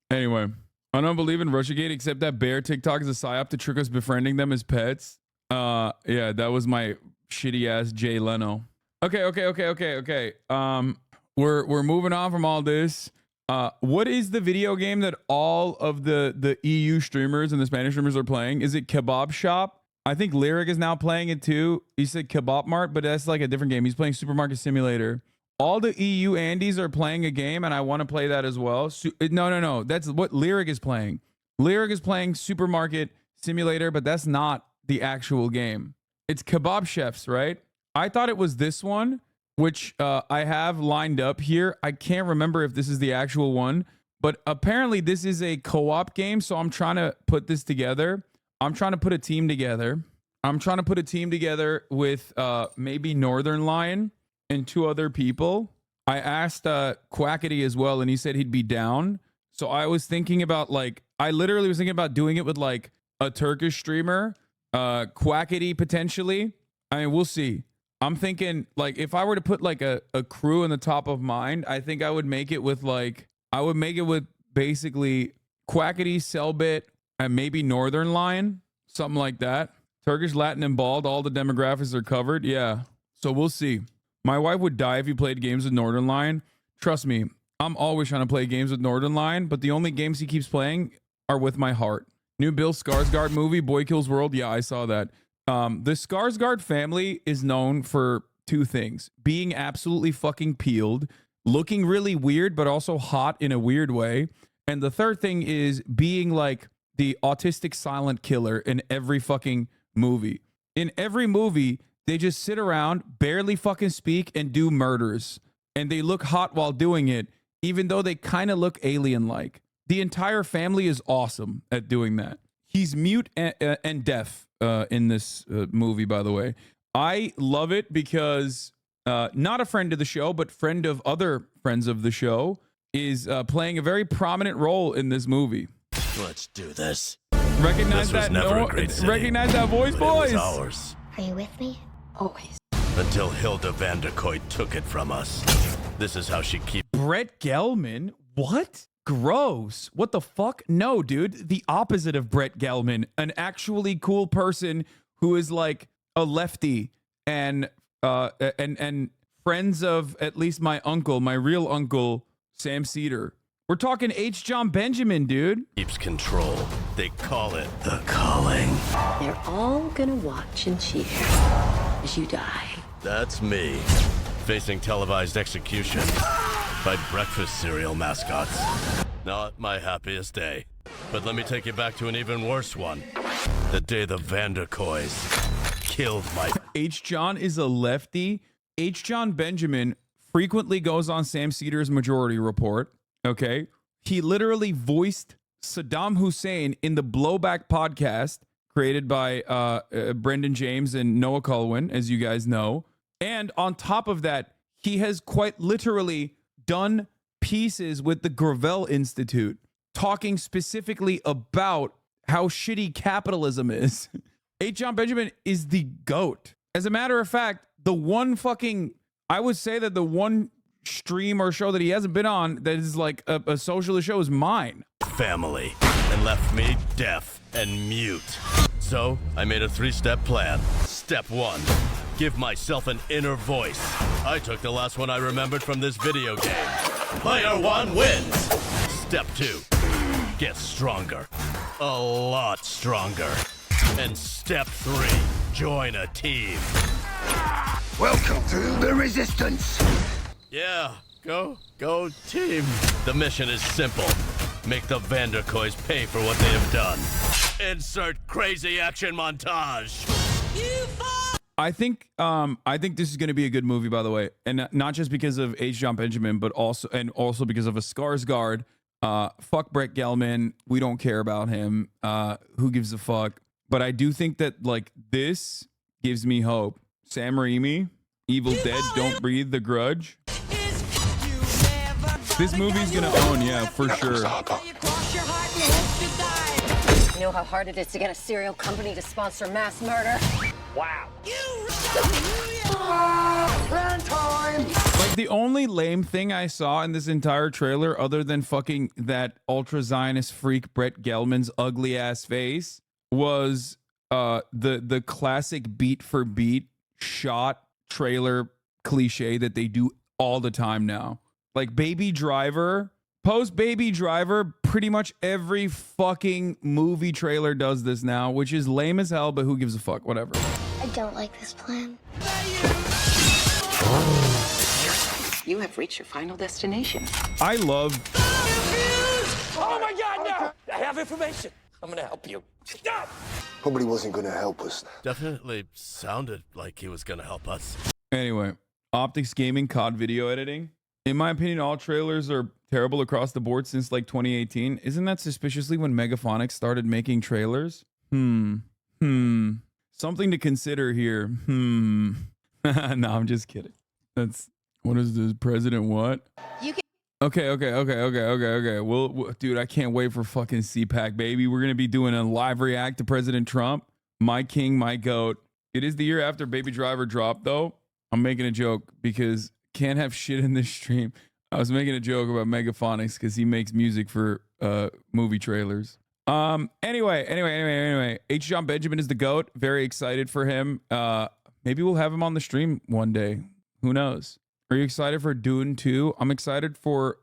Anyway, I don't believe in Russiagate except that bear TikTok is a psyop to trick us befriending them as pets. Yeah, that was my shitty ass Jay Leno. Okay. We're moving on from all this. What is the video game that all of the EU streamers and the Spanish streamers are playing? Is it Kebab Shop? I think Lyric is now playing it too. He said Kebab Mart, but that's like a different game. He's playing Supermarket Simulator. All the EU Andes are playing a game, and I want to play that as well. No. That's what Lyric is playing. Lyric is playing Supermarket Simulator, but that's not the actual game. It's Kebab Chefs, right? I thought it was this one, which I have lined up here. I can't remember if this is the actual one, but apparently this is a co-op game, so I'm trying to put this together. I'm trying to put a team together. With maybe Northern Lion and 2 other people. I asked Quackity as well, and he said he'd be down. So I was thinking about, like, I literally was thinking about doing it with like a Turkish streamer, Quackity potentially. I mean, we'll see. I'm thinking, like, if I were to put like a crew in the top of mind, I think I would make it with basically Quackity, Selbit, and maybe Northern Lion, something like that. Turkish, Latin, and bald, all the demographics are covered. Yeah. So we'll see. My wife would die if you played games with Northern Lion. Trust me, I'm always trying to play games with Northern Lion, but the only games he keeps playing are with my heart. New Bill Skarsgård movie, Boy Kills World. Yeah, I saw that. The Skarsgård family is known for 2 things: being absolutely fucking peeled, looking really weird, but also hot in a weird way. And the third thing is being like the autistic silent killer in every fucking movie. In every movie, they just sit around, barely fucking speak, and do murders. And they look hot while doing it, even though they kind of look alien-like. The entire family is awesome at doing that. He's mute and deaf in this movie, by the way. I love it because not a friend of the show, but friend of other friends of the show is playing a very prominent role in this movie. Let's do this. Recognize This was that? never a great city, recognize that voice, but it was boys. ours. Are you with me? Always. Until Hilda van der Kooi took it from us. This is how she keeps. Brett Gelman? What? Gross. What the fuck? No, dude. The opposite of Brett Gelman. An actually cool person who is like a lefty and friends of at least my uncle, my real uncle, Sam Cedar. We're talking H. John Benjamin, dude. Keeps control. They call it the calling. They're all gonna watch and cheer as you die. That's me, facing televised execution by breakfast cereal mascots. Not my happiest day, but let me take you back to an even worse one. The day the van der Koois killed my... H. John is a lefty. H. John Benjamin frequently goes on Sam Cedar's Majority Report. Okay. He literally voiced Saddam Hussein in the Blowback podcast created by Brendan James and Noah Colwyn, as you guys know. And on top of that, he has quite literally done pieces with the Gravel Institute talking specifically about how shitty capitalism is. H. John Benjamin is the GOAT. As a matter of fact, I would say that the one stream or show that he hasn't been on that is like a socialist show is mine. Family, and left me deaf and mute. So I made a 3-step plan. Step 1, give myself an inner voice. I took the last one I remembered from this video game. Player 1 wins. Step 2, get stronger. A lot stronger. And step 3, join a team. Welcome to the Resistance. Yeah, go team. The mission is simple. Make the van der Koois pay for what they have done. Insert crazy action montage. I think this is going to be a good movie, by the way, and not just because of H. John Benjamin, but also because of a Skarsgård. Fuck Brett Gelman. We don't care about him. Who gives a fuck? But I do think that like this gives me hope. Sam Raimi, Evil Dead, Don't Breathe, The Grudge. This movie's gonna own, yeah, for sure. You know how hard it is to get a serial company to sponsor mass murder? Wow. Like the only lame thing I saw in this entire trailer, other than fucking that ultra Zionist freak Brett Gelman's ugly ass face, was the classic beat for beat shot trailer cliche that they do all the time now. Like Baby Driver, post Baby Driver, pretty much every fucking movie trailer does this now, which is lame as hell, but who gives a fuck? Whatever. I don't like this plan. You have reached your final destination. I love... Oh my God, no! I have information. I'm gonna help you. Stop! Nobody wasn't gonna help us. Definitely sounded like he was gonna help us. Anyway, Optics Gaming, COD video editing. In my opinion, all trailers are terrible across the board since like 2018. Isn't that suspiciously when Megaphonics started making trailers? Something to consider here. No, I'm just kidding. What is this? President what? Okay. Well, dude, I can't wait for fucking CPAC, baby. We're going to be doing a live react to President Trump. My king, my goat. It is the year after Baby Driver dropped, though. I'm making a joke because can't have shit in this stream. I was making a joke about Megaphonics because he makes music for movie trailers. Anyway. H. John Benjamin is the GOAT. Very excited for him. Maybe we'll have him on the stream one day. Who knows? Are you excited for Dune 2? I'm excited for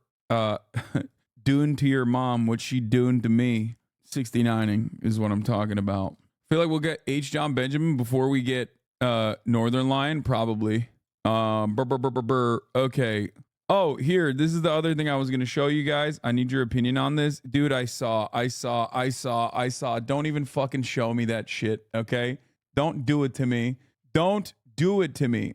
Dune to your mom, what she doing to me. 69ing is what I'm talking about. I feel like we'll get H. John Benjamin before we get Northern Line, probably. Okay. Oh, here. This is the other thing I was going to show you guys. I need your opinion on this. Dude, I saw. Don't even fucking show me that shit, okay? Don't do it to me. Don't do it to me.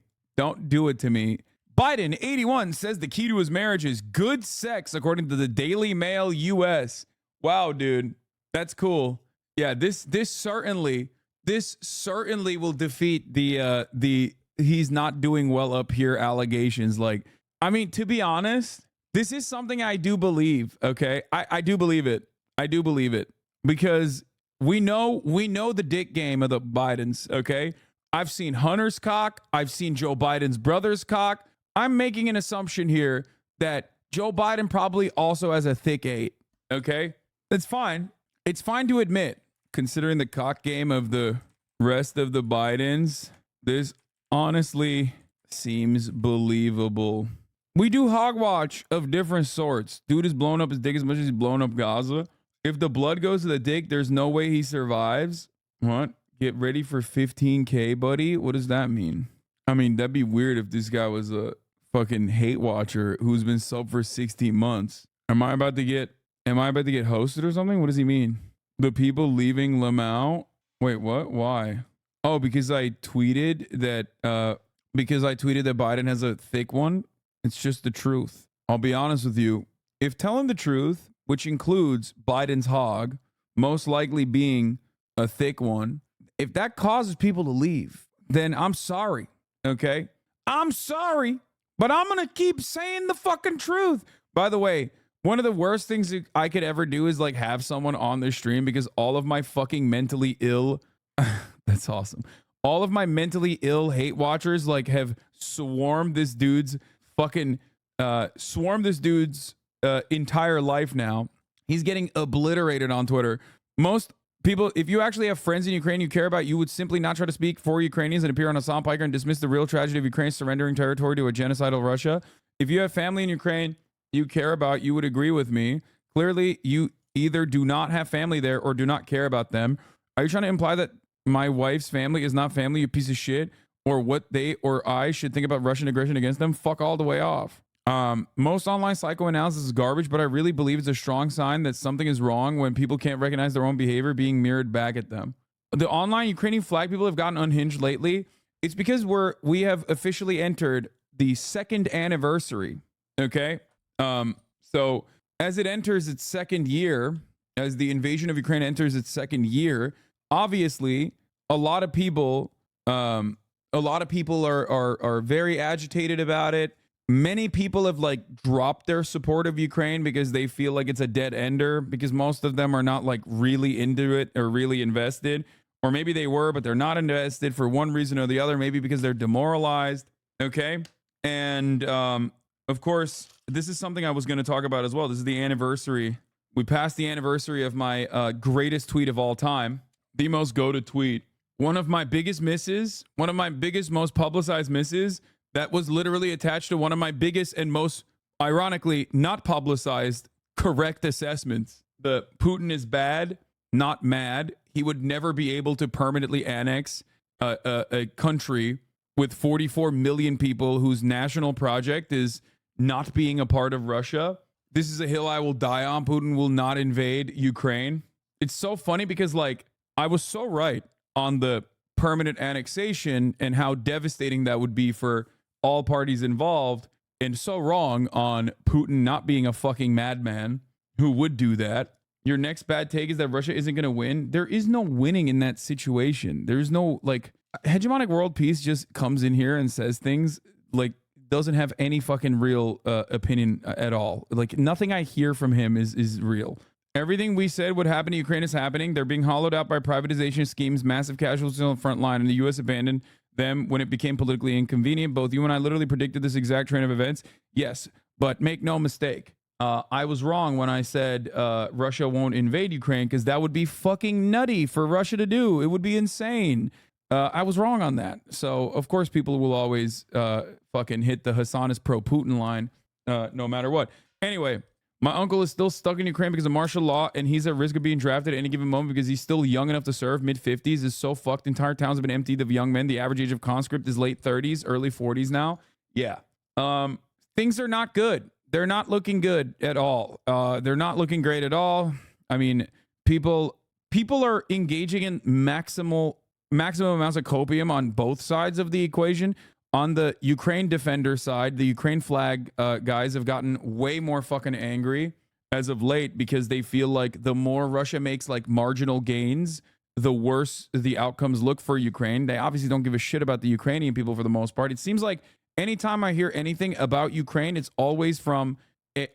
Biden, 81, says the key to his marriage is good sex, according to the Daily Mail US. Wow, dude. That's cool. Yeah, this certainly will defeat the he's not doing well up here allegations. Like, I mean, to be honest, this is something I do believe. Okay, I do believe it. I do believe it because we know the dick game of the Bidens. Okay, I've seen Hunter's cock. I've seen Joe Biden's brother's cock. I'm making an assumption here that Joe Biden probably also has a thick 8. Okay, that's fine. It's fine to admit, considering the cock game of the rest of the Bidens, this honestly seems believable. We do Hogwatch of different sorts. Dude is blowing up his dick as much as he's blowing up Gaza. If the blood goes to the dick, there's no way he survives. What? Get ready for 15K, buddy? What does that mean? I mean, that'd be weird if this guy was a fucking hate watcher who's been sub for 16 months. Am I about to get hosted or something? What does he mean? The people leaving Lamau? Wait, what? Why? Oh, because I tweeted that Biden has a thick one. It's just the truth. I'll be honest with you. If telling the truth, which includes Biden's hog, most likely being a thick one, if that causes people to leave, then I'm sorry. Okay? I'm sorry, but I'm going to keep saying the fucking truth. By the way, one of the worst things I could ever do is like have someone on the stream because all of my fucking mentally ill, that's awesome. All of my mentally ill hate watchers like have swarmed this dude's entire life now. He's getting obliterated on Twitter. Most people, if you actually have friends in Ukraine you care about, you would simply not try to speak for Ukrainians and appear on Hassan Piker and dismiss the real tragedy of Ukraine surrendering territory to a genocidal Russia. If you have family in Ukraine you care about, you would agree with me. Clearly, you either do not have family there or do not care about them. Are you trying to imply that my wife's family is not family, you piece of shit, or what they or I should think about Russian aggression against them? Fuck all the way off. Most online psychoanalysis is garbage, but I really believe it's a strong sign that something is wrong when people can't recognize their own behavior being mirrored back at them. The online Ukrainian flag people have gotten unhinged lately. It's because we have officially entered the 2nd anniversary. Okay. So as it enters its 2nd year, as the invasion of Ukraine enters its 2nd year, obviously a lot of people are very agitated about it. Many people have like dropped their support of Ukraine because they feel like it's a dead ender, because most of them are not like really into it or really invested, or maybe they were, but they're not invested for one reason or the other, maybe because they're demoralized. Okay. And, of course, this is something I was going to talk about as well. This is the anniversary. We passed the anniversary of my greatest tweet of all time, the most goated tweet. One of my biggest misses, one of my biggest, most publicized misses, that was literally attached to one of my biggest and most, ironically, not publicized correct assessments. The Putin is bad, not mad. He would never be able to permanently annex a country with 44 million people whose national project is not being a part of Russia. This is a hill I will die on. Putin will not invade Ukraine. It's so funny because like I was so right on the permanent annexation and how devastating that would be for all parties involved, and so wrong on Putin not being a fucking madman who would do that. Your next bad take is that Russia isn't going to win. There is no winning in that situation. There's no like hegemonic world peace just comes in here and says things like doesn't have any fucking real opinion at all. Like nothing I hear from him is real. Everything we said would happen to Ukraine is happening. They're being hollowed out by privatization schemes, massive casualties on the front line, and the U.S. abandoned them when it became politically inconvenient. Both you and I literally predicted this exact train of events. Yes, but make no mistake. I was wrong when I said Russia won't invade Ukraine, because that would be fucking nutty for Russia to do. It would be insane. I was wrong on that. So, of course, people will always fucking hit the Hassan is pro-Putin line no matter what. Anyway, my uncle is still stuck in Ukraine because of martial law, and he's at risk of being drafted at any given moment because he's still young enough to serve. Mid-50s is so fucked. Entire towns have been emptied of young men. The average age of conscript is late 30s, early 40s now. Yeah. Things are not good. They're not looking good at all. They're not looking great at all. I mean, people are engaging in maximum amounts of copium on both sides of the equation. On the Ukraine defender side, the Ukraine flag guys have gotten way more fucking angry. as of late because they feel like the more Russia makes like marginal gains, the worse the outcomes look for Ukraine. They obviously don't give a shit about the Ukrainian people for the most part. It seems like anytime I hear anything about Ukraine, it's always from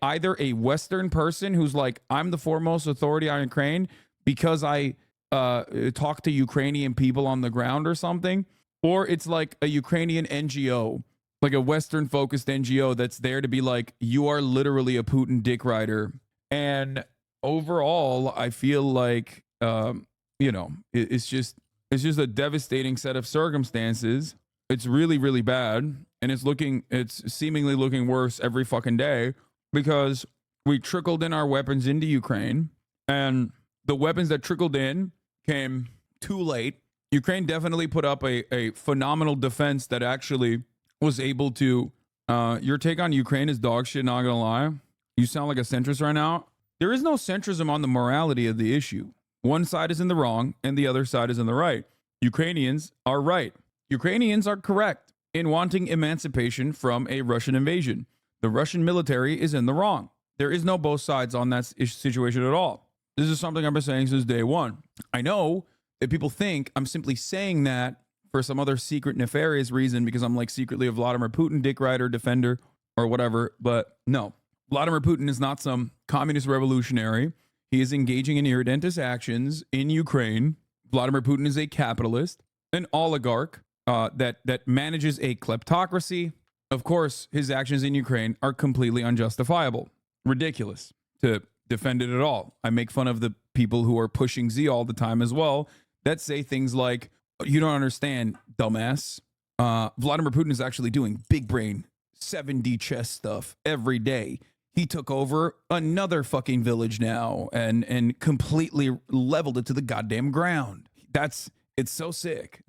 either a Western person who's like, I'm the foremost authority on Ukraine because I talk to Ukrainian people on the ground or something, or it's like a Ukrainian NGO, like a Western focused NGO that's there to be like, you are literally a Putin dick rider. And overall, I feel like, you know, it's just a devastating set of circumstances. It's really, really bad. And it's seemingly looking worse every fucking day because we trickled in our weapons into Ukraine, and the weapons that trickled in came too late. Ukraine definitely put up a phenomenal defense that actually was able to, your take on Ukraine is dog shit, not gonna lie. You sound like a centrist right now. There is no centrism on the morality of the issue. One side is in the wrong and the other side is in the right. Ukrainians are right. Ukrainians are correct in wanting emancipation from a Russian invasion. The Russian military is in the wrong. There is no both sides on that situation at all. This is something I've been saying since day one. I know that people think I'm simply saying that for some other secret nefarious reason because I'm like secretly a Vladimir Putin dick rider defender or whatever, but no. Vladimir Putin is not some communist revolutionary. He is engaging in irredentist actions in Ukraine. Vladimir Putin is a capitalist, an oligarch that manages a kleptocracy. Of course, his actions in Ukraine are completely unjustifiable. Ridiculous to defend it at all. I make fun of the people who are pushing Z all the time as well that say things like, you don't understand, dumbass. Vladimir Putin is actually doing big brain 7D chess stuff every day. He took over another fucking village now and completely leveled it to the goddamn ground. It's so sick.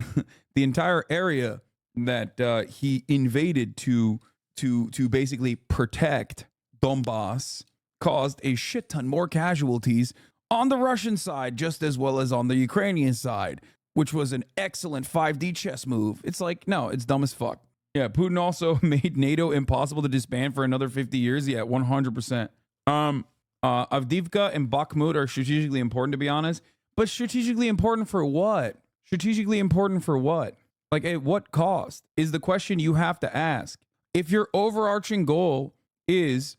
The entire area that he invaded to basically protect Donbass caused a shit ton more casualties on the Russian side just as well as on the Ukrainian side, which was an excellent 5D chess move. It's like, no, it's dumb as fuck. Yeah, Putin also made NATO impossible to disband for another 50 years. Yeah, 100%. Avdiivka and Bakhmut are strategically important, to be honest. But strategically important for what? Strategically important for what? Like, at what cost is the question you have to ask. If your overarching goal is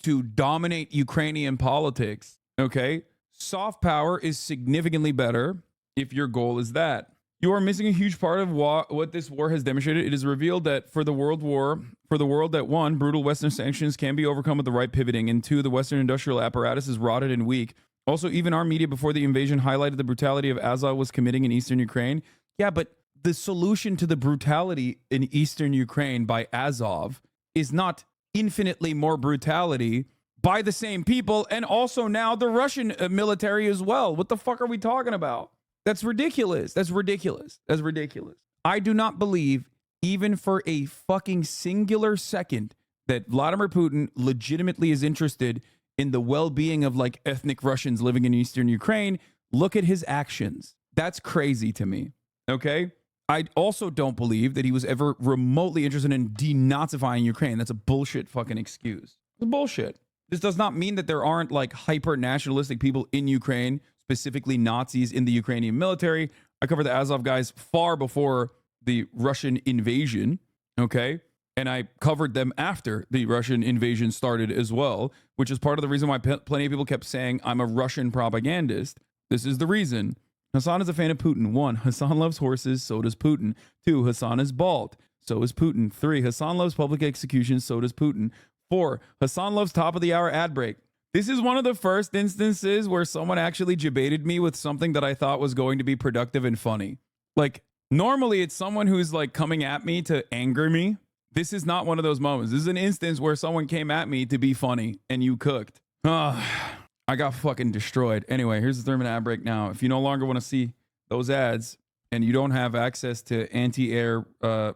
to dominate Ukrainian politics, okay, soft power is significantly better if your goal is that. You are missing a huge part of what this war has demonstrated. It is revealed that for the world, that one, brutal Western sanctions can be overcome with the right pivoting, and two, the Western industrial apparatus is rotted and weak. Also, even our media before the invasion highlighted the brutality of Azov was committing in eastern Ukraine. Yeah, but the solution to the brutality in eastern Ukraine by Azov is not infinitely more brutality by the same people, and also now the Russian military as well. What the fuck are we talking about? That's ridiculous. That's ridiculous. That's ridiculous. I do not believe, even for a fucking singular second, that Vladimir Putin legitimately is interested in the well-being of like ethnic Russians living in eastern Ukraine. Look at his actions. That's crazy to me. Okay? I also don't believe that he was ever remotely interested in denazifying Ukraine. That's a bullshit fucking excuse. It's bullshit. This does not mean that there aren't like hyper-nationalistic people in Ukraine, specifically Nazis in the Ukrainian military. I covered the Azov guys far before the Russian invasion, okay? And I covered them after the Russian invasion started as well, which is part of the reason why plenty of people kept saying I'm a Russian propagandist. This is the reason. Hasan is a fan of Putin. 1, Hasan loves horses, so does Putin. 2, Hasan is bald, so is Putin. 3, Hasan loves public executions, so does Putin. 4, Hasan loves top of the hour ad break. This is one of the first instances where someone actually debated me with something that I thought was going to be productive and funny. Like, normally it's someone who's like coming at me to anger me. This is not one of those moments. This is an instance where someone came at me to be funny and you cooked. I got fucking destroyed. Anyway, here's the 3-minute ad break now. If you no longer want to see those ads and you don't have access to anti-air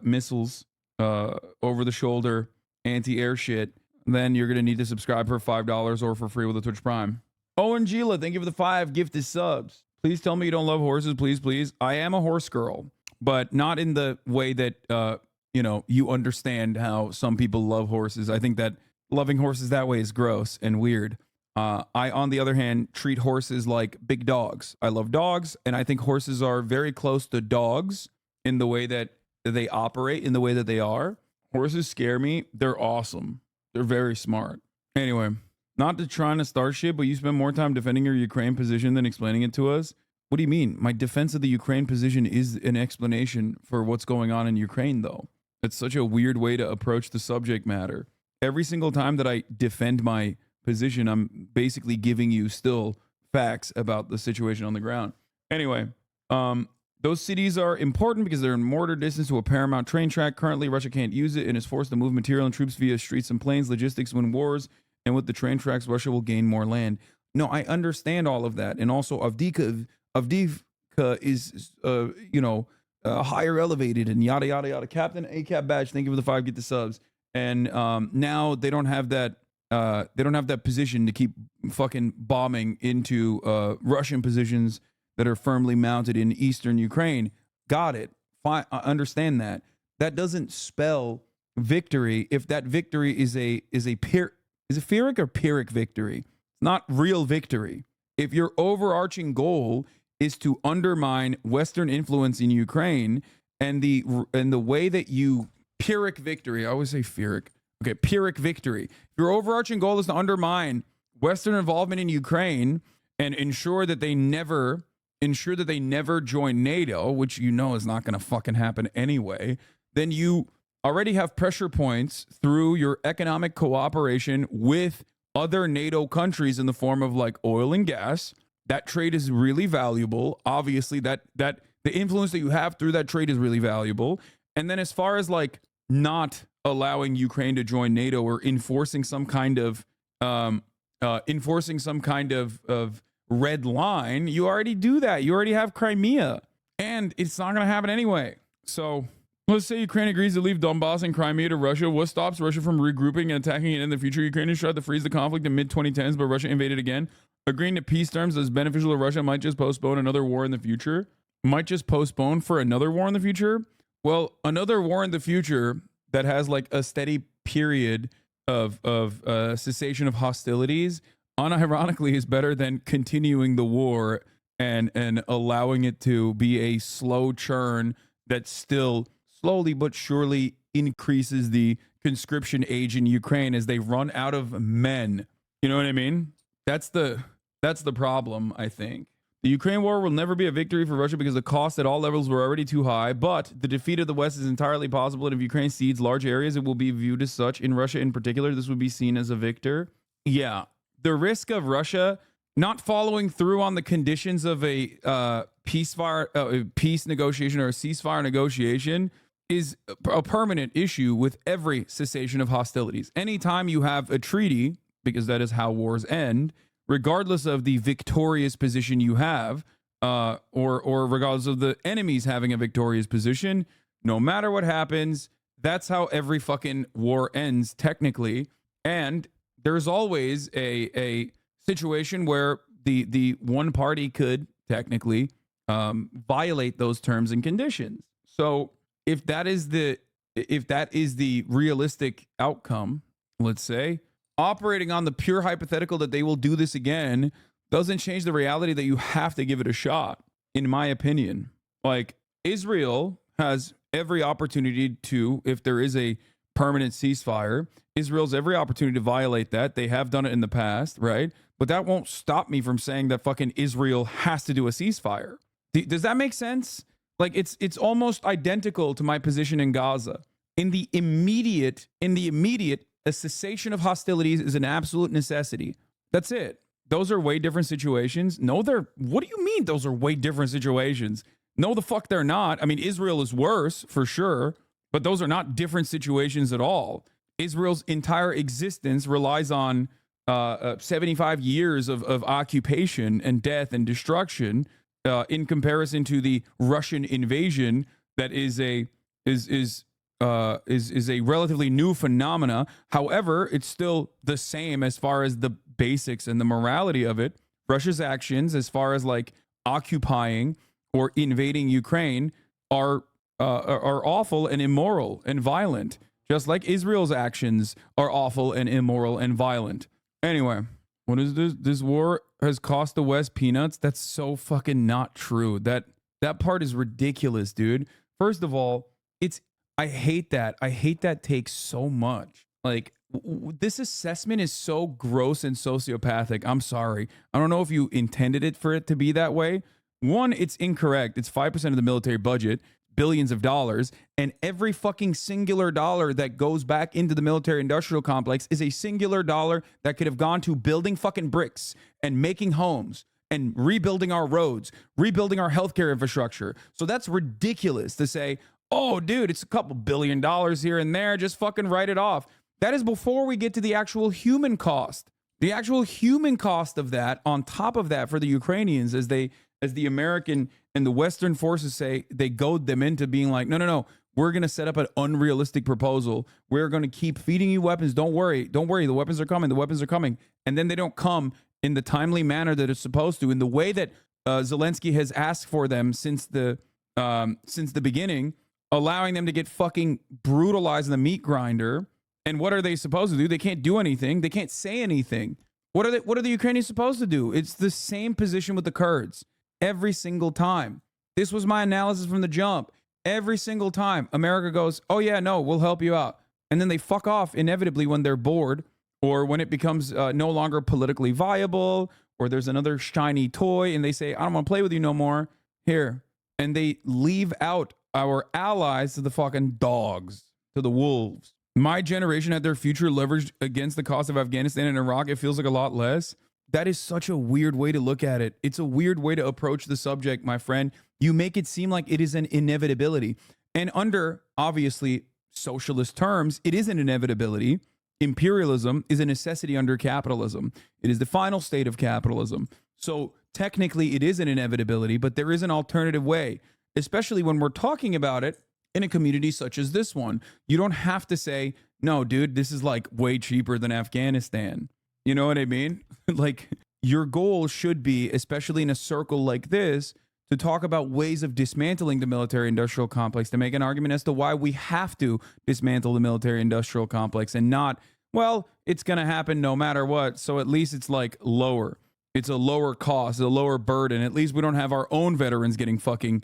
missiles, over the shoulder, anti-air shit, then you're going to need to subscribe for $5 or for free with a Twitch Prime. Owen Gila, thank you for the 5 gifted subs. Please tell me you don't love horses, please, please. I am a horse girl, but not in the way that, you understand how some people love horses. I think that loving horses that way is gross and weird. I, on the other hand, treat horses like big dogs. I love dogs, and I think horses are very close to dogs in the way that they operate, in the way that they are. Horses scare me. They're awesome. They're very smart. Anyway, not to try to start shit, but you spend more time defending your Ukraine position than explaining it to us. What do you mean? My defense of the Ukraine position is an explanation for what's going on in Ukraine, though. It's such a weird way to approach the subject matter. Every single time that I defend my position, I'm basically giving you still facts about the situation on the ground. Anyway, those cities are important because they're in mortar distance to a paramount train track. Currently, Russia can't use it and is forced to move material and troops via streets and planes. Logistics win wars, and with the train tracks, Russia will gain more land. No, I understand all of that, and also Avdiivka is, higher elevated and yada yada yada. Captain ACAP badge, thank you for the 5. Get the subs. And now they don't have that. They don't have that position to keep fucking bombing into Russian positions that are firmly mounted in eastern Ukraine. Got it. Fine. I understand that. That doesn't spell victory if that victory is a Pyrrhic or Pyrrhic victory. It's not real victory. If your overarching goal is to undermine Western influence in Ukraine and the way that you Pyrrhic victory, I always say Pyrrhic. Okay, Pyrrhic victory. If your overarching goal is to undermine Western involvement in Ukraine and ensure that they never join NATO, which you know is not going to fucking happen anyway, then you already have pressure points through your economic cooperation with other NATO countries in the form of like oil and gas. That trade is really valuable. Obviously, that the influence that you have through that trade is really valuable. And then as far as like not allowing Ukraine to join NATO or enforcing some kind of red line, you already do that. You already have Crimea, and it's not going to happen anyway. So let's say Ukraine agrees to leave Donbass and Crimea to Russia. What stops Russia from regrouping and attacking it in the future? Ukraine has tried to freeze the conflict in mid-2010s, but Russia invaded again. Agreeing to peace terms as beneficial to Russia might just postpone another war in the future. Might just postpone for another war in the future? Well, another war in the future that has like a steady period of cessation of hostilities, unironically, is better than continuing the war and allowing it to be a slow churn that still slowly but surely increases the conscription age in Ukraine as they run out of men. You know what I mean? That's the problem, I think. The Ukraine war will never be a victory for Russia because the costs at all levels were already too high, but the defeat of the West is entirely possible, and if Ukraine cedes large areas, it will be viewed as such. In Russia in particular, this would be seen as a victor. Yeah, the risk of Russia not following through on the conditions of a peace negotiation or a ceasefire negotiation is a permanent issue with every cessation of hostilities. Anytime you have a treaty, because that is how wars end, regardless of the victorious position you have, or regardless of the enemies having a victorious position, no matter what happens, that's how every fucking war ends, technically. And there's always a situation where the one party could technically violate those terms and conditions. So if that is the realistic outcome, let's say, operating on the pure hypothetical that they will do this again doesn't change the reality that you have to give it a shot, in my opinion. Like, Israel has every opportunity to, if there is a permanent ceasefire, Israel's every opportunity to violate that. They have done it in the past, right? But that won't stop me from saying that fucking Israel has to do a ceasefire. Does that make sense? Like, it's almost identical to my position in Gaza. In the immediate, a cessation of hostilities is an absolute necessity. That's it. Those are way different situations. No, what do you mean those are way different situations? No, the fuck they're not. I mean, Israel is worse for sure, but those are not different situations at all. Israel's entire existence relies on 75 years of occupation and death and destruction in comparison to the Russian invasion that is a relatively new phenomena. However, it's still the same as far as the basics and the morality of it. Russia's actions, as far as like occupying or invading Ukraine, are awful and immoral and violent. just like Israel's actions are awful and immoral and violent. Anyway, what is this? This war has cost the West peanuts? That's so fucking not true. That part is ridiculous, dude. First of all, I hate that. I hate that take so much. Like, this assessment is so gross and sociopathic. I'm sorry. I don't know if you intended it for it to be that way. One, it's incorrect. It's 5% of the military budget, billions of dollars, and every fucking singular dollar that goes back into the military industrial complex is a singular dollar that could have gone to building fucking bricks and making homes and rebuilding our roads, rebuilding our healthcare infrastructure. So that's ridiculous to say, oh, dude, it's a couple $1 billion here and there. Just fucking write it off. That is before we get to the actual human cost. The actual human cost of that, on top of that, for the Ukrainians, as the American and the Western forces say, they goad them into being like, no, we're going to set up an unrealistic proposal. We're going to keep feeding you weapons. Don't worry. The weapons are coming. And then they don't come in the timely manner that it's supposed to, in the way that Zelensky has asked for them since the beginning, allowing them to get fucking brutalized in the meat grinder. And what are they supposed to do? They can't do anything. They can't say anything. What are the Ukrainians supposed to do? It's the same position with the Kurds every single time. This was my analysis from the jump. Every single time America goes, oh yeah, no, we'll help you out. And then they fuck off inevitably when they're bored, or when it becomes no longer politically viable, or there's another shiny toy and they say, I don't want to play with you no more. Here. And they leave out our allies to the fucking dogs, to the wolves. My generation had their future leveraged against the cost of Afghanistan and Iraq. It feels like a lot less. That is such a weird way to look at it. It's a weird way to approach the subject, my friend. You make it seem like it is an inevitability. And under, obviously, socialist terms, it is an inevitability. Imperialism is a necessity under capitalism. It is the final state of capitalism. So technically, it is an inevitability, but there is an alternative way, especially when we're talking about it in a community such as this one. You don't have to say, no, dude, this is like way cheaper than Afghanistan. You know what I mean? Like, your goal should be, especially in a circle like this, to talk about ways of dismantling the military industrial complex, to make an argument as to why we have to dismantle the military industrial complex, and not, well, it's going to happen no matter what. So at least it's like lower. It's a lower cost, a lower burden. At least we don't have our own veterans getting fucking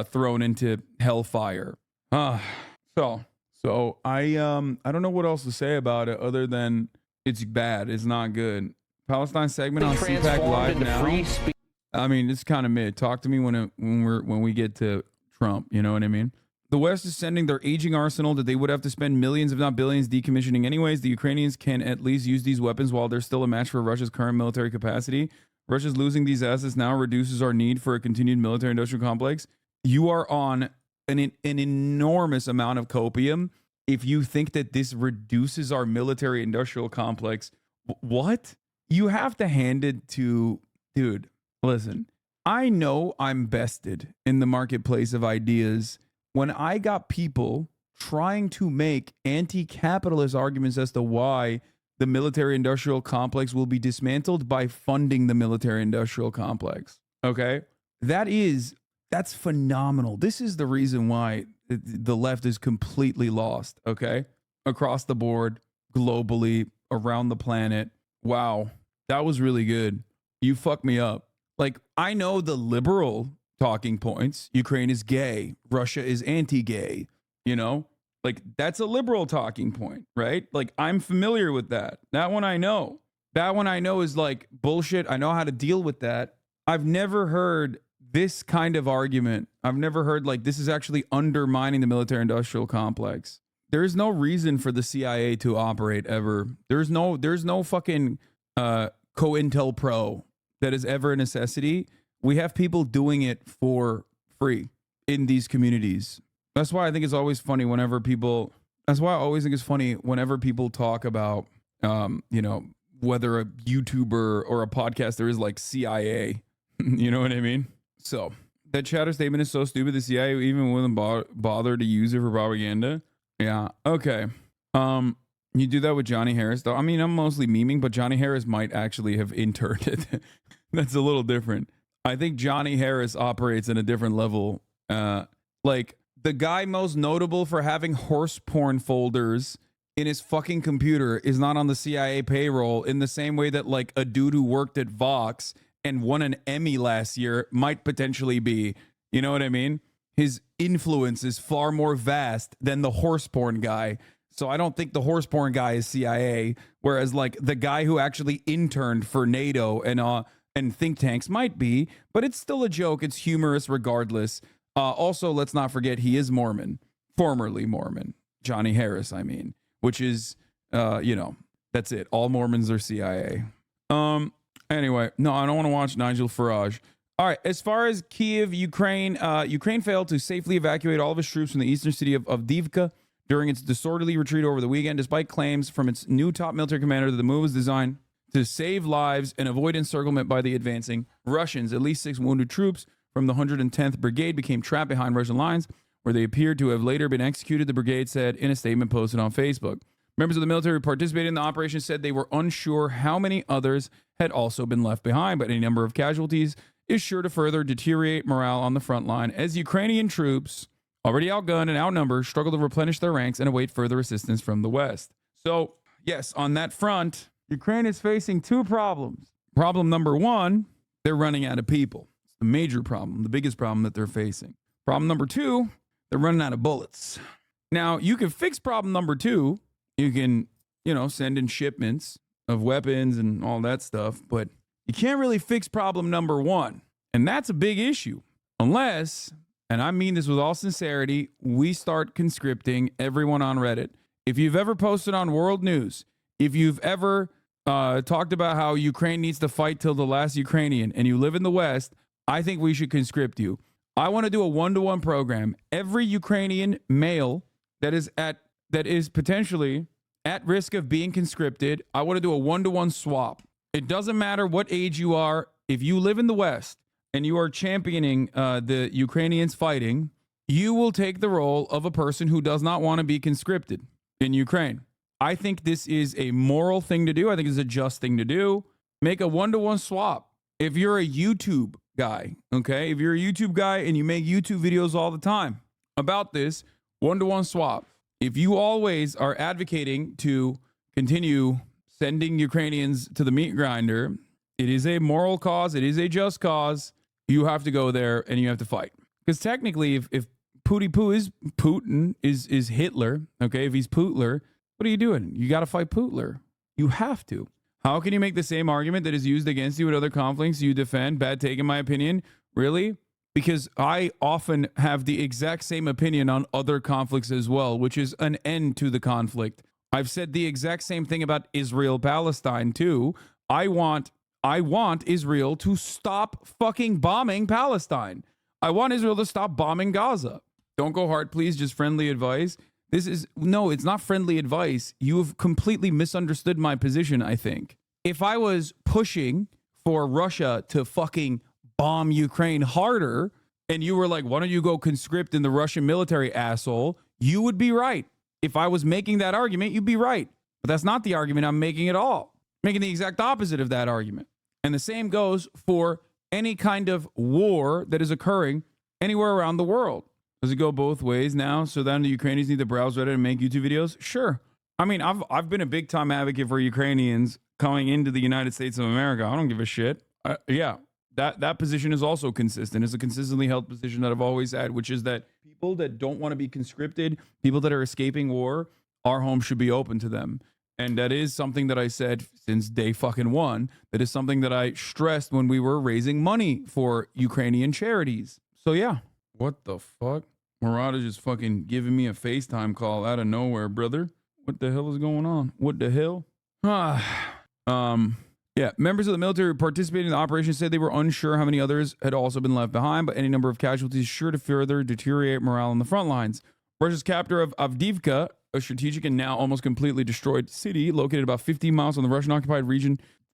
thrown into hellfire. So I don't know what else to say about it other than it's bad. It's not good. Palestine segment on CPAC live now. I mean, it's kind of mid. Talk to me when we get to Trump. You know what I mean? The West is sending their aging arsenal that they would have to spend millions, if not billions, decommissioning anyways. The Ukrainians can at least use these weapons while they're still a match for Russia's current military capacity. Russia's losing these assets now reduces our need for a continued military-industrial complex. You are on an enormous amount of copium if you think that this reduces our military-industrial complex. What? You have to hand it to... Dude, listen. I know I'm bested in the marketplace of ideas when I got people trying to make anti-capitalist arguments as to why the military-industrial complex will be dismantled by funding the military-industrial complex. Okay? That's phenomenal. This is the reason why the left is completely lost, okay? Across the board, globally, around the planet. Wow, that was really good. You fucked me up. Like, I know the liberal talking points. Ukraine is gay. Russia is anti-gay. You know? Like, that's a liberal talking point, right? Like, I'm familiar with that. That one I know. That one I know is like bullshit. I know how to deal with that. I've never heard this kind of argument. I've never heard like this is actually undermining the military-industrial complex. There's no reason for the CIA to operate ever. There's no fucking COINTELPRO that is ever a necessity. We have people doing it for free in these communities. That's why I think it's always funny whenever people. That's why I always think it's funny whenever people talk about, whether a YouTuber or a podcaster is like CIA. You know what I mean? So that chatter statement is so stupid. The CIA even wouldn't bother to use it for propaganda. Yeah. Okay. You do that with Johnny Harris though. I mean, I'm mostly memeing, but Johnny Harris might actually have interned it. That's a little different. I think Johnny Harris operates in a different level. Like the guy most notable for having horse porn folders in his fucking computer is not on the CIA payroll in the same way that like a dude who worked at Vox and won an Emmy last year might potentially be. You know what I mean? His influence is far more vast than the horse porn guy. So I don't think the horse porn guy is CIA, whereas like the guy who actually interned for NATO and think tanks might be, but it's still a joke. It's humorous regardless. Also, let's not forget he is Mormon, formerly Mormon, Johnny Harris, I mean, which is, that's it. All Mormons are CIA. Anyway, no, I don't want to watch Nigel Farage. All right, as far as Kiev, Ukraine, Ukraine failed to safely evacuate all of its troops from the eastern city of Avdiivka during its disorderly retreat over the weekend, despite claims from its new top military commander that the move was designed to save lives and avoid encirclement by the advancing Russians. At least 6 wounded troops from the 110th Brigade became trapped behind Russian lines, where they appeared to have later been executed, the brigade said in a statement posted on Facebook. Members of the military who participated in the operation said they were unsure how many others had also been left behind, but any number of casualties is sure to further deteriorate morale on the front line as Ukrainian troops, already outgunned and outnumbered, struggle to replenish their ranks and await further assistance from the West. So, yes, on that front, Ukraine is facing 2 problems. Problem number 1, they're running out of people. It's the major problem, the biggest problem that they're facing. Problem number 2, they're running out of bullets. Now, you can fix problem number 2. You can, send in shipments of weapons and all that stuff, but you can't really fix problem number 1. And that's a big issue. Unless, and I mean this with all sincerity, we start conscripting everyone on Reddit. If you've ever posted on World News, if you've ever talked about how Ukraine needs to fight till the last Ukrainian and you live in the West, I think we should conscript you. I want to do a 1-to-1 program. Every Ukrainian male that is potentially at risk of being conscripted, I want to do a 1-to-1 swap. It doesn't matter what age you are. If you live in the West and you are championing the Ukrainians fighting, you will take the role of a person who does not want to be conscripted in Ukraine. I think this is a moral thing to do. I think it's a just thing to do. Make a 1-to-1 swap. If you're a YouTube guy, okay? If you're a YouTube guy and you make YouTube videos all the time about this, 1-to-1 swap. If you always are advocating to continue sending Ukrainians to the meat grinder, it is a moral cause. It is a just cause. You have to go there and you have to fight. Because technically, if Putin is Hitler, okay, if he's Putler, what are you doing? You got to fight Putler. You have to. How can you make the same argument that is used against you in other conflicts you defend? Bad take, in my opinion. Really? Because I often have the exact same opinion on other conflicts as well, which is an end to the conflict. I've said the exact same thing about Israel-Palestine too. I want Israel to stop fucking bombing Palestine. I want Israel to stop bombing Gaza. Don't go hard, please. Just friendly advice. No, it's not friendly advice. You have completely misunderstood my position, I think. If I was pushing for Russia to fucking bomb Ukraine harder, and you were like, why don't you go conscript in the Russian military, asshole? You would be right. If I was making that argument, you'd be right. But that's not the argument I'm making at all. I'm making the exact opposite of that argument. And the same goes for any kind of war that is occurring anywhere around the world. Does it go both ways now? So then the Ukrainians need to browse Reddit and make YouTube videos? Sure. I mean, I've been a big time advocate for Ukrainians coming into the United States of America. I don't give a shit. Yeah, that position is also consistent. It's a consistently held position that I've always had, which is that people that don't want to be conscripted, people that are escaping war, our home should be open to them. And that is something that I said since day fucking one. That is something that I stressed when we were raising money for Ukrainian charities. So yeah. What the fuck? Murad is just fucking giving me a FaceTime call out of nowhere, brother. What the hell is going on? What the hell? Yeah, members of the military who participated in the operation said they were unsure how many others had also been left behind, but any number of casualties sure to further deteriorate morale on the front lines. Russia's capture of Avdiivka, a strategic and now almost completely destroyed city located about 15 miles on the Russian-occupied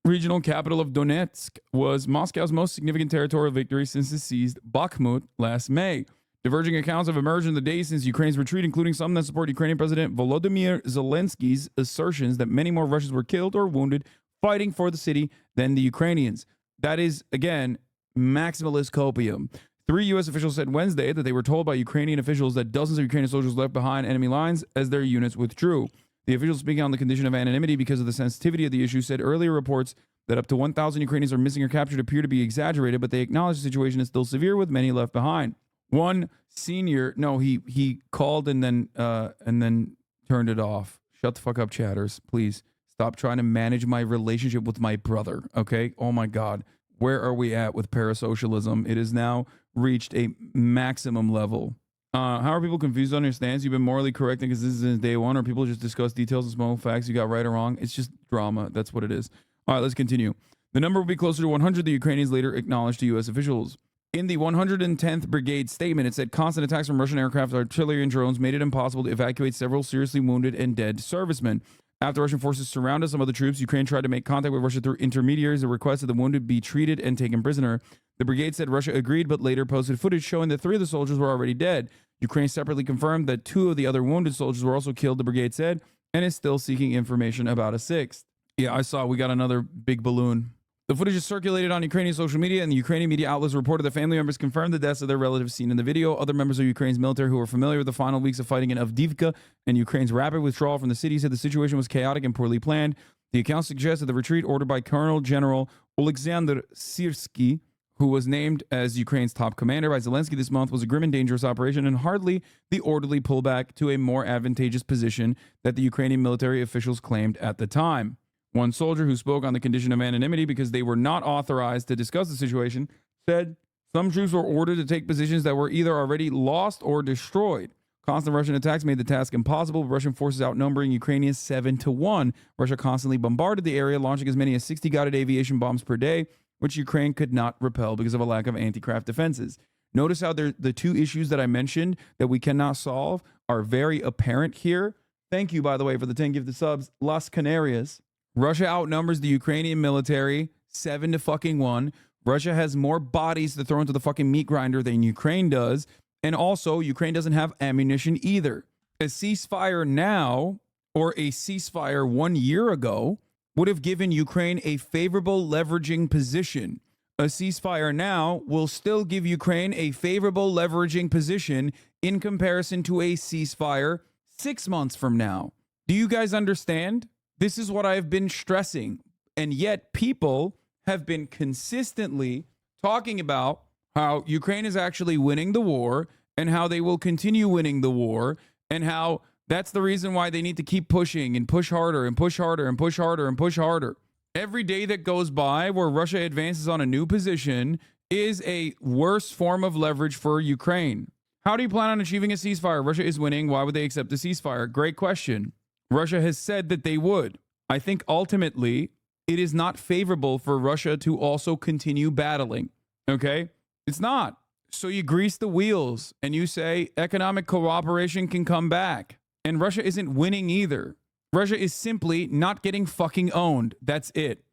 regional capital of Donetsk, was Moscow's most significant territorial victory since it seized Bakhmut last May. Diverging accounts have emerged in the days since Ukraine's retreat, including some that support Ukrainian President Volodymyr Zelensky's assertions that many more Russians were killed or wounded fighting for the city than the Ukrainians. That is, again, maximalist copium. 3 U.S. officials said Wednesday that they were told by Ukrainian officials that dozens of Ukrainian soldiers left behind enemy lines as their units withdrew. The officials, speaking on the condition of anonymity because of the sensitivity of the issue, said earlier reports that up to 1,000 Ukrainians are missing or captured appear to be exaggerated, but they acknowledge the situation is still severe with many left behind. One senior, no, he called and then turned it off. Shut the fuck up, chatters. Please stop trying to manage my relationship with my brother, okay? Oh my God. Where are we at with parasocialism? It has now reached a maximum level. How are people confused on your stance? You've been morally correcting because this is day one, or people just discuss details and small facts you got right or wrong? It's just drama. That's what it is. All right, let's continue. The number will be closer to 100, the Ukrainians later acknowledged to U.S. officials. In the 110th Brigade statement, it said constant attacks from Russian aircraft, artillery, and drones made it impossible to evacuate several seriously wounded and dead servicemen. After Russian forces surrounded some of the troops, Ukraine tried to make contact with Russia through intermediaries and requested the wounded be treated and taken prisoner. The brigade said Russia agreed, but later posted footage showing that 3 of the soldiers were already dead. Ukraine separately confirmed that 2 of the other wounded soldiers were also killed, the brigade said, and is still seeking information about a 6th. Yeah, I saw we got another big balloon. The footage is circulated on Ukrainian social media, and the Ukrainian media outlets reported that family members confirmed the deaths of their relatives seen in the video. Other members of Ukraine's military who were familiar with the final weeks of fighting in Avdiivka and Ukraine's rapid withdrawal from the city said the situation was chaotic and poorly planned. The account suggests that the retreat ordered by Colonel General Oleksandr Syrsky, who was named as Ukraine's top commander by Zelensky this month, was a grim and dangerous operation and hardly the orderly pullback to a more advantageous position that the Ukrainian military officials claimed at the time. One soldier who spoke on the condition of anonymity because they were not authorized to discuss the situation said some troops were ordered to take positions that were either already lost or destroyed. Constant Russian attacks made the task impossible, Russian forces outnumbering Ukrainians 7-1. Russia constantly bombarded the area, launching as many as 60 guided aviation bombs per day, which Ukraine could not repel because of a lack of anti-craft defenses. Notice how the 2 issues that I mentioned that we cannot solve are very apparent here. Thank you, by the way, for the 10 gifted subs. Las Canarias. Russia outnumbers the Ukrainian military 7-1. Russia has more bodies to throw into the fucking meat grinder than Ukraine does. And also, Ukraine doesn't have ammunition either. A ceasefire now, or a ceasefire 1 year ago, would have given Ukraine a favorable leveraging position. A ceasefire now will still give Ukraine a favorable leveraging position in comparison to a ceasefire 6 months from now. Do you guys understand? This is what I've been stressing. And yet people have been consistently talking about how Ukraine is actually winning the war and how they will continue winning the war and how that's the reason why they need to keep pushing and push harder and push harder and push harder and push harder. Every day that goes by where Russia advances on a new position is a worse form of leverage for Ukraine. How do you plan on achieving a ceasefire? Russia is winning. Why would they accept a ceasefire? Great question. Russia has said that they would. I think ultimately it is not favorable for Russia to also continue battling. Okay? It's not. So you grease the wheels and you say economic cooperation can come back. And Russia isn't winning either. Russia is simply not getting fucking owned. That's it.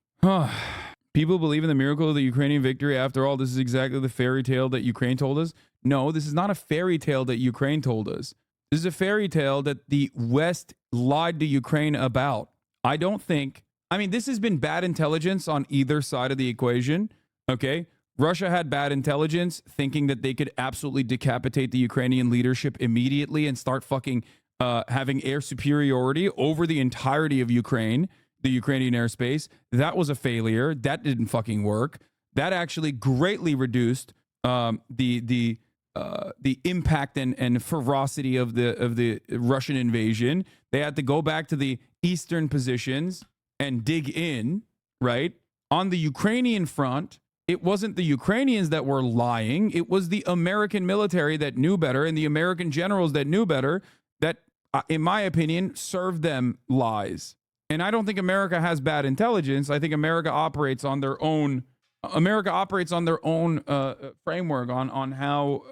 People believe in the miracle of the Ukrainian victory. After all, this is exactly the fairy tale that Ukraine told us. No, this is not a fairy tale that Ukraine told us. This is a fairy tale that the West lied to Ukraine about. I don't think, I mean, this has been bad intelligence on either side of the equation. Okay. Russia had bad intelligence thinking that they could absolutely decapitate the Ukrainian leadership immediately and start fucking having air superiority over the entirety of Ukraine, the Ukrainian airspace. That was a failure. That didn't fucking work. That actually greatly reduced the impact and ferocity of the Russian invasion. They had to go back to the eastern positions and dig in, right? On the Ukrainian front, it wasn't the Ukrainians that were lying. It was the American military that knew better and the American generals that knew better that, in my opinion, served them lies. And I don't think America has bad intelligence. I think America operates on their own. Framework on how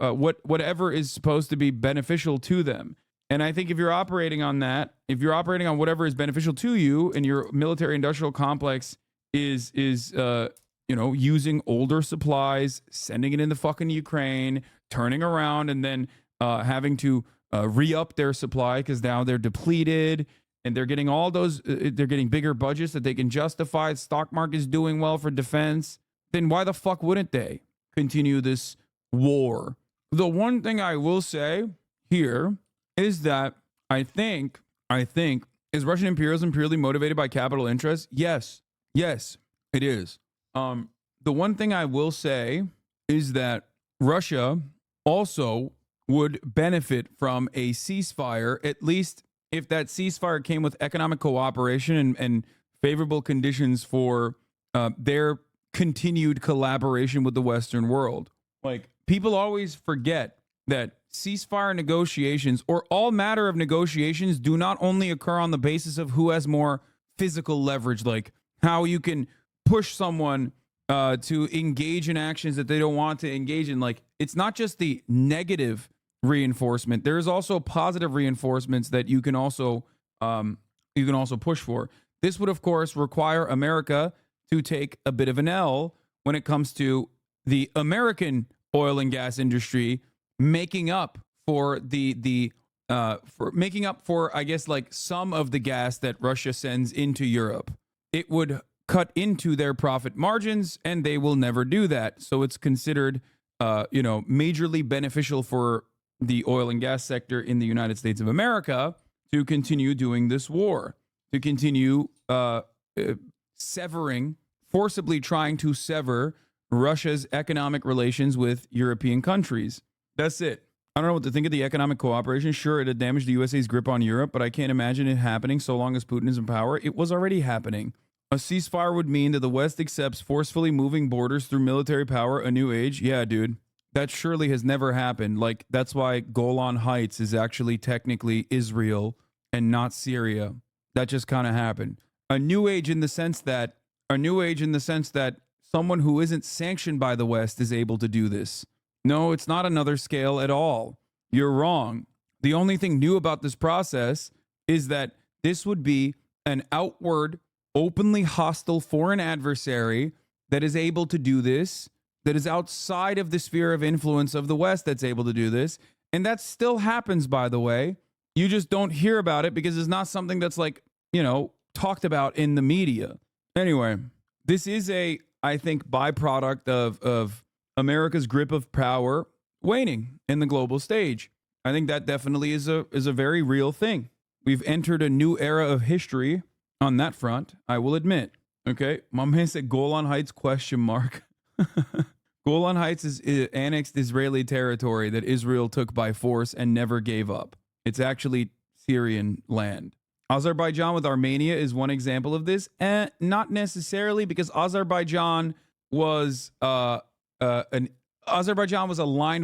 whatever is supposed to be beneficial to them. And I think if you're operating on that, if you're operating on whatever is beneficial to you, and your military industrial complex is using older supplies, sending it into fucking Ukraine, turning around, and then having to re-up their supply because now they're depleted. And they're getting all those, they're getting bigger budgets that they can justify. The stock market is doing well for defense. Then why the fuck wouldn't they continue this war. The one thing I will say here is that I think, is Russian imperialism purely motivated by capital interests? Yes, it is. The one thing I will say is that Russia also would benefit from a ceasefire, at least if that ceasefire came with economic cooperation and favorable conditions for their continued collaboration with the Western world. Like, people always forget that ceasefire negotiations, or all matter of negotiations, do not only occur on the basis of who has more physical leverage, like how you can push someone to engage in actions that they don't want to engage in. Like, it's not just the negative reinforcement. There's also positive reinforcements that you can also push for. This would, of course, require America to take a bit of an L when it comes to the American oil and gas industry making up for I guess, like, some of the gas that Russia sends into Europe. It would cut into their profit margins, and they will never do that. So it's considered majorly beneficial for the oil and gas sector in the United States of America to continue doing this war, to continue forcibly trying to sever Russia's economic relations with European countries. That's it. I don't know what to think of the economic cooperation. Sure, it had damaged the USA's grip on Europe, but I can't imagine it happening so long as Putin is in power. It was already happening. A ceasefire would mean that the West accepts forcefully moving borders through military power, a new age. Yeah, dude. That surely has never happened. Like, that's why Golan Heights is actually technically Israel and not Syria. That just kind of happened. A new age in the sense that someone who isn't sanctioned by the West is able to do this. No, it's not another scale at all. You're wrong. The only thing new about this process is that this would be an outward, openly hostile foreign adversary that is able to do this, that is outside of the sphere of influence of the West that's able to do this. And that still happens, by the way. You just don't hear about it because it's not something that's, like, talked about in the media. Anyway, this is I think, byproduct of America's grip of power waning in the global stage. I think that definitely is a very real thing. We've entered a new era of history on that front, I will admit. Okay, my man said Golan Heights ? Golan Heights is annexed Israeli territory that Israel took by force and never gave up. It's actually Syrian land. Azerbaijan with Armenia is one example of this. Not necessarily, because Azerbaijan was aligned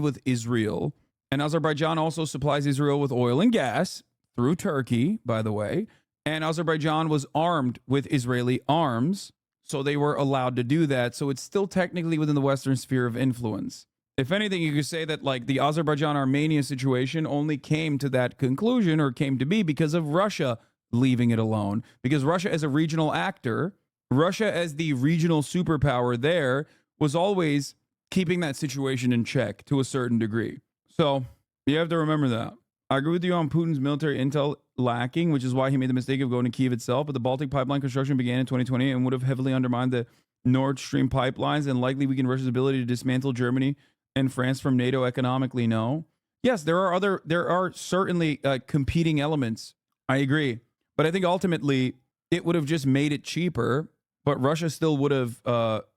with Israel, and Azerbaijan also supplies Israel with oil and gas through Turkey, by the way. And Azerbaijan was armed with Israeli arms, so they were allowed to do that. So it's still technically within the Western sphere of influence. If anything, you could say that, like, the Azerbaijan-Armenia situation only came to that conclusion, or came to be, because of Russia leaving it alone. Because Russia as a regional actor, Russia as the regional superpower there, was always keeping that situation in check to a certain degree. So you have to remember that. I agree with you on Putin's military intel lacking, which is why he made the mistake of going to Kyiv itself. But the Baltic pipeline construction began in 2020 and would have heavily undermined the Nord Stream pipelines and likely weakened Russia's ability to dismantle Germany and France from NATO economically. No. Yes, there are certainly competing elements. I agree. But I think ultimately it would have just made it cheaper, but Russia still would have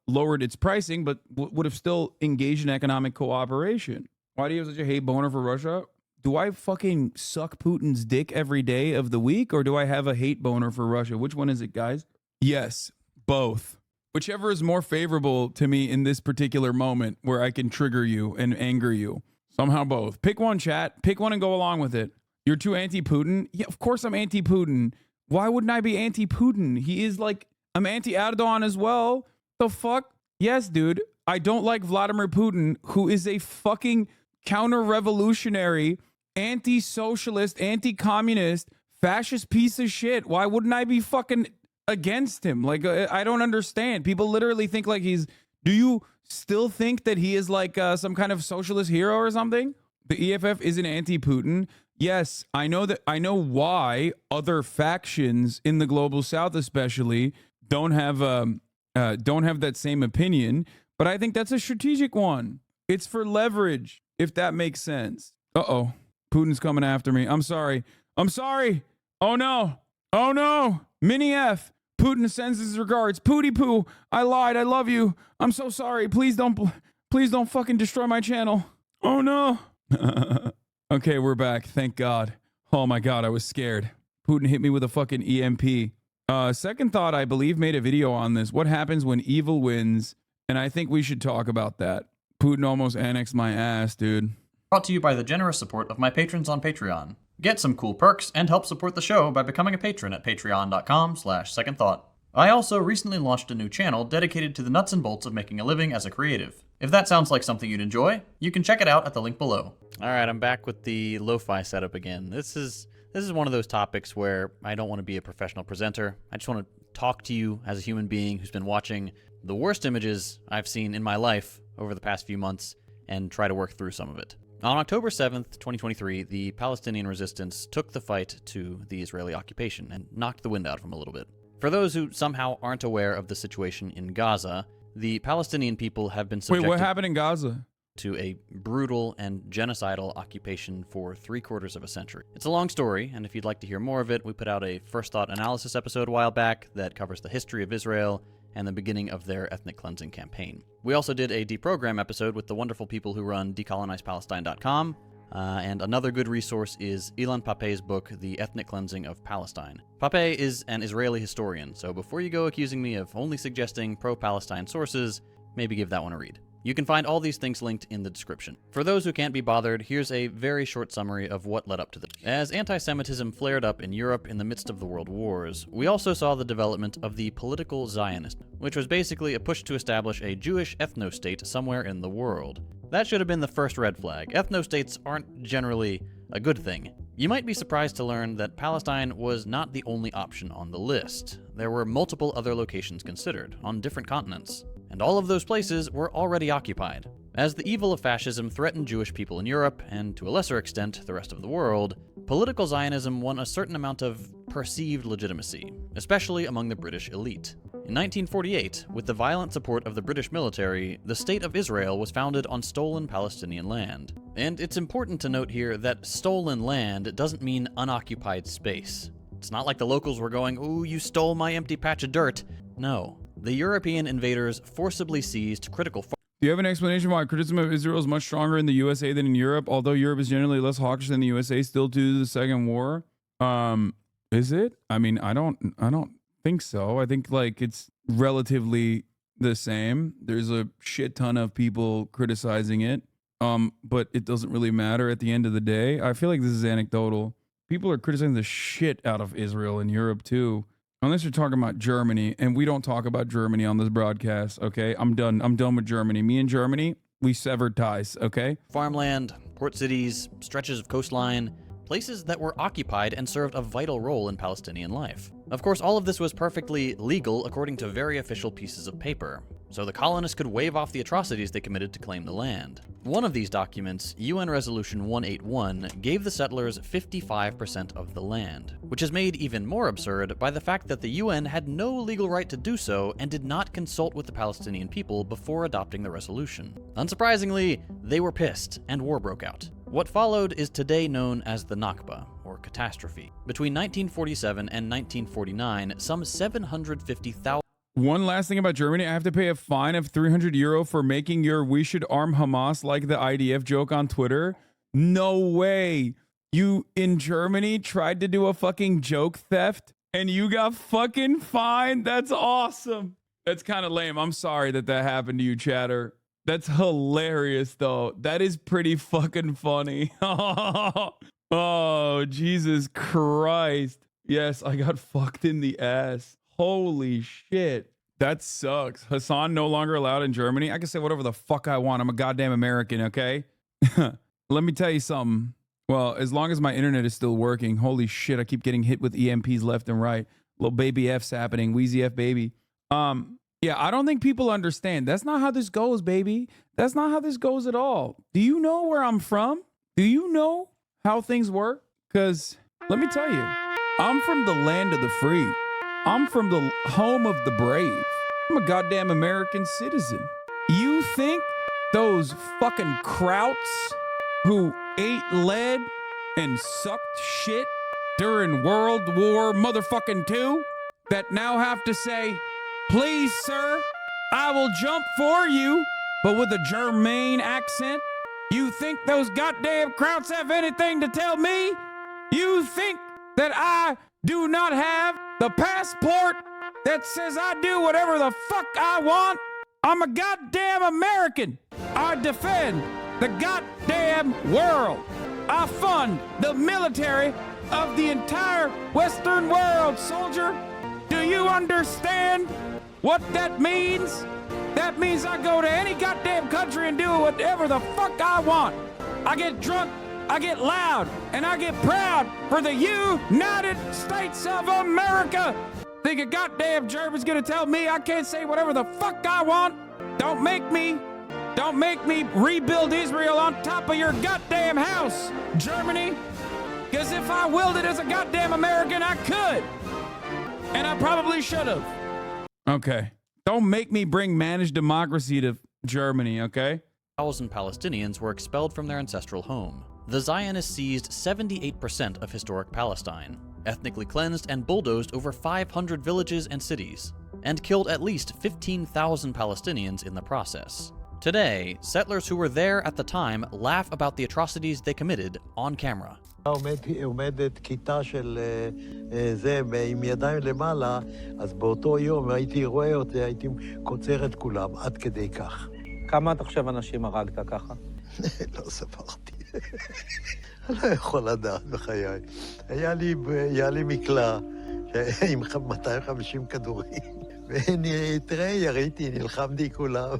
lowered its pricing, but would have still engaged in economic cooperation. Why do you have such a hate boner for Russia? Do I fucking suck Putin's dick every day of the week, or do I have a hate boner for Russia? Which one is it, guys? Yes, both. Whichever is more favorable to me in this particular moment where I can trigger you and anger you. Somehow both. Pick one, chat. Pick one and go along with it. You're too anti-Putin? Yeah, of course I'm anti-Putin. Why wouldn't I be anti-Putin? He is like, I'm anti-Erdogan as well. The fuck? Yes, dude. I don't like Vladimir Putin, who is a fucking counter-revolutionary, anti-socialist, anti-communist, fascist piece of shit. Why wouldn't I be fucking against him? Like, I don't understand. People literally think like do you still think that he is like some kind of socialist hero or something? The EFF isn't anti-Putin. Yes, I know why other factions in the global south especially don't have that same opinion, but I think that's a strategic one. It's for leverage, if that makes sense. Uh-oh. Putin's coming after me. I'm sorry. I'm sorry. Oh, no. Oh, no. Mini F. Putin sends his regards. Pootie poo. I lied. I love you. I'm so sorry. Please don't fucking destroy my channel. Oh, no. Okay, we're back. Thank God. Oh, my God. I was scared. Putin hit me with a fucking EMP. Second Thought, I believe, made a video on this. What happens when evil wins? And I think we should talk about that. Putin almost annexed my ass, dude. Brought to you by the generous support of my patrons on Patreon. Get some cool perks and help support the show by becoming a patron at patreon.com/secondthought. I also recently launched a new channel dedicated to the nuts and bolts of making a living as a creative. If that sounds like something you'd enjoy, you can check it out at the link below. All right, I'm back with the lo-fi setup again. This is one of those topics where I don't want to be a professional presenter. I just want to talk to you as a human being who's been watching the worst images I've seen in my life over the past few months and try to work through some of it. On October 7th, 2023, the Palestinian resistance took the fight to the Israeli occupation and knocked the wind out of them a little bit. For those who somehow aren't aware of the situation in Gaza, the Palestinian people have been subjected... Wait, what happened in Gaza? ...to a brutal and genocidal occupation for 3/4 of a century. It's a long story, and if you'd like to hear more of it, we put out a First Thought analysis episode a while back that covers the history of Israel and the beginning of their ethnic cleansing campaign. We also did a deprogram episode with the wonderful people who run decolonizepalestine.com, and another good resource is Ilan Pappé's book, The Ethnic Cleansing of Palestine. Pappé is an Israeli historian, so before you go accusing me of only suggesting pro-Palestine sources, maybe give that one a read. You can find all these things linked in the description. For those who can't be bothered, here's a very short summary of what led up to this. As anti-Semitism flared up in Europe in the midst of the world wars, we also saw the development of the political Zionist, which was basically a push to establish a Jewish ethno-state somewhere in the world. That should have been the first red flag. Ethno-states aren't generally a good thing. You might be surprised to learn that Palestine was not the only option on the list. There were multiple other locations considered, on different continents. And all of those places were already occupied. As the evil of fascism threatened Jewish people in Europe, and to a lesser extent, the rest of the world, political Zionism won a certain amount of perceived legitimacy, especially among the British elite. In 1948, with the violent support of the British military, the State of Israel was founded on stolen Palestinian land. And it's important to note here that stolen land doesn't mean unoccupied space. It's not like the locals were going, "Ooh, you stole my empty patch of dirt." No. The European invaders forcibly seized critical... Do you have an explanation why criticism of Israel is much stronger in the USA than in Europe? Although Europe is generally less hawkish than the USA, still due to the Second War. Is it? I mean, I don't think so. I think like it's relatively the same. There's a shit ton of people criticizing it. But it doesn't really matter at the end of the day. I feel like this is anecdotal. People are criticizing the shit out of Israel in Europe too. Unless you're talking about Germany, and we don't talk about Germany on this broadcast, okay? I'm done with Germany. Me and Germany, we severed ties, okay? Farmland, port cities, stretches of coastline, places that were occupied and served a vital role in Palestinian life. Of course, all of this was perfectly legal according to very official pieces of paper, so the colonists could wave off the atrocities they committed to claim the land. One of these documents, UN Resolution 181, gave the settlers 55% of the land, which is made even more absurd by the fact that the UN had no legal right to do so and did not consult with the Palestinian people before adopting the resolution. Unsurprisingly, they were pissed, and war broke out. What followed is today known as the Nakba, or catastrophe. Between 1947 and 1949, some 750,000... One last thing about Germany, I have to pay a fine of €300 for making your "we should arm Hamas like the IDF" joke on Twitter. No way. You in Germany tried to do a fucking joke theft and you got fucking fined? That's awesome. That's kind of lame. I'm sorry that happened to you, chatter. That's hilarious though. That is pretty fucking funny. Oh, Jesus Christ. Yes, I got fucked in the ass. Holy shit. That sucks. Hasan no longer allowed in Germany. I can say whatever the fuck I want. I'm a goddamn American, okay? Let me tell you something. Well, as long as my internet is still working, holy shit, I keep getting hit with EMPs left and right. Little baby F's happening. Wheezy F baby. Yeah, I don't think people understand. That's not how this goes, baby. That's not how this goes at all. Do you know where I'm from? Do you know how things work? Because let me tell you, I'm from the land of the free. I'm from the home of the brave. I'm a goddamn American citizen. You think those fucking krauts who ate lead and sucked shit during World War motherfucking II that now have to say, please, sir, I will jump for you, but with a German accent? You think those goddamn krauts have anything to tell me? You think that I do not have the passport that says I do whatever the fuck I want? I'm a goddamn American. I defend the goddamn world. I fund the military of the entire Western world, soldier. Do you understand what that means? That means I go to any goddamn country and do whatever the fuck I want. I get drunk, I get loud, and I get proud for the United States of America. Think a goddamn German's gonna tell me I can't say whatever the fuck I want? Don't make me rebuild Israel on top of your goddamn house, Germany. Because if I willed it as a goddamn American, I could. And I probably should have. Okay. Don't make me bring managed democracy to Germany, okay? 1,000 Palestinians were expelled from their ancestral home. The Zionists seized 78% of historic Palestine, ethnically cleansed and bulldozed over 500 villages and cities, and killed at least 15,000 Palestinians in the process. Today, settlers who were there at the time laugh about the atrocities they committed on camera. עומדת כיתה של זה עם ידיים למעלה, אז באותו יום הייתי רואה אותי, הייתי קוצר את כולם, עד כדי כך. כמה אתה חושב אנשים הרגת ככה? לא ספרתי. אני לא יכול לדעת בחיי. היה לי מקלע עם 250 כדורים. ותראה, יריתי, נלחמתי כולם.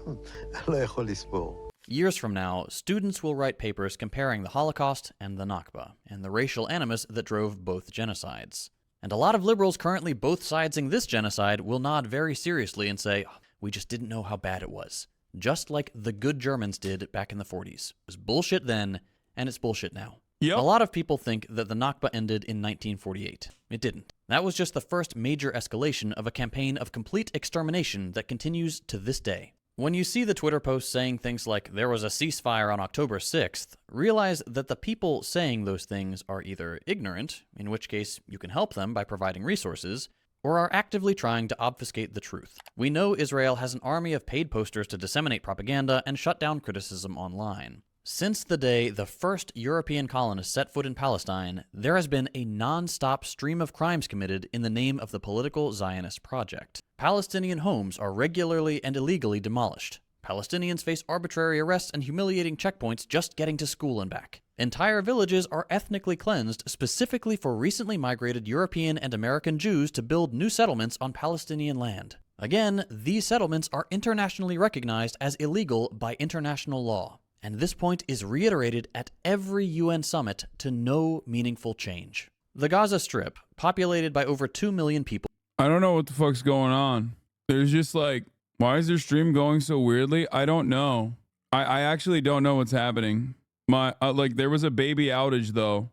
אני לא יכול לספור. Years from now, students will write papers comparing the Holocaust and the Nakba, and the racial animus that drove both genocides. And a lot of liberals currently both siding this genocide will nod very seriously and say, oh, we just didn't know how bad it was. Just like the good Germans did back in the 40s. It was bullshit then, and it's bullshit now. Yep. A lot of people think that the Nakba ended in 1948. It didn't. That was just the first major escalation of a campaign of complete extermination that continues to this day. When you see the Twitter posts saying things like, there was a ceasefire on October 6th, realize that the people saying those things are either ignorant, in which case you can help them by providing resources, or are actively trying to obfuscate the truth. We know Israel has an army of paid posters to disseminate propaganda and shut down criticism online. Since the day the first European colonists set foot in Palestine, there has been a non-stop stream of crimes committed in the name of the political Zionist project. Palestinian homes are regularly and illegally demolished. Palestinians face arbitrary arrests and humiliating checkpoints just getting to school and back. Entire villages are ethnically cleansed specifically for recently migrated European and American Jews to build new settlements on Palestinian land. Again, these settlements are internationally recognized as illegal by international law. And this point is reiterated at every UN summit to no meaningful change. The Gaza Strip, populated by over 2 million people. I don't know what the fuck's going on. There's just like, why is their stream going so weirdly? I don't know. I actually don't know what's happening. There was a baby outage though.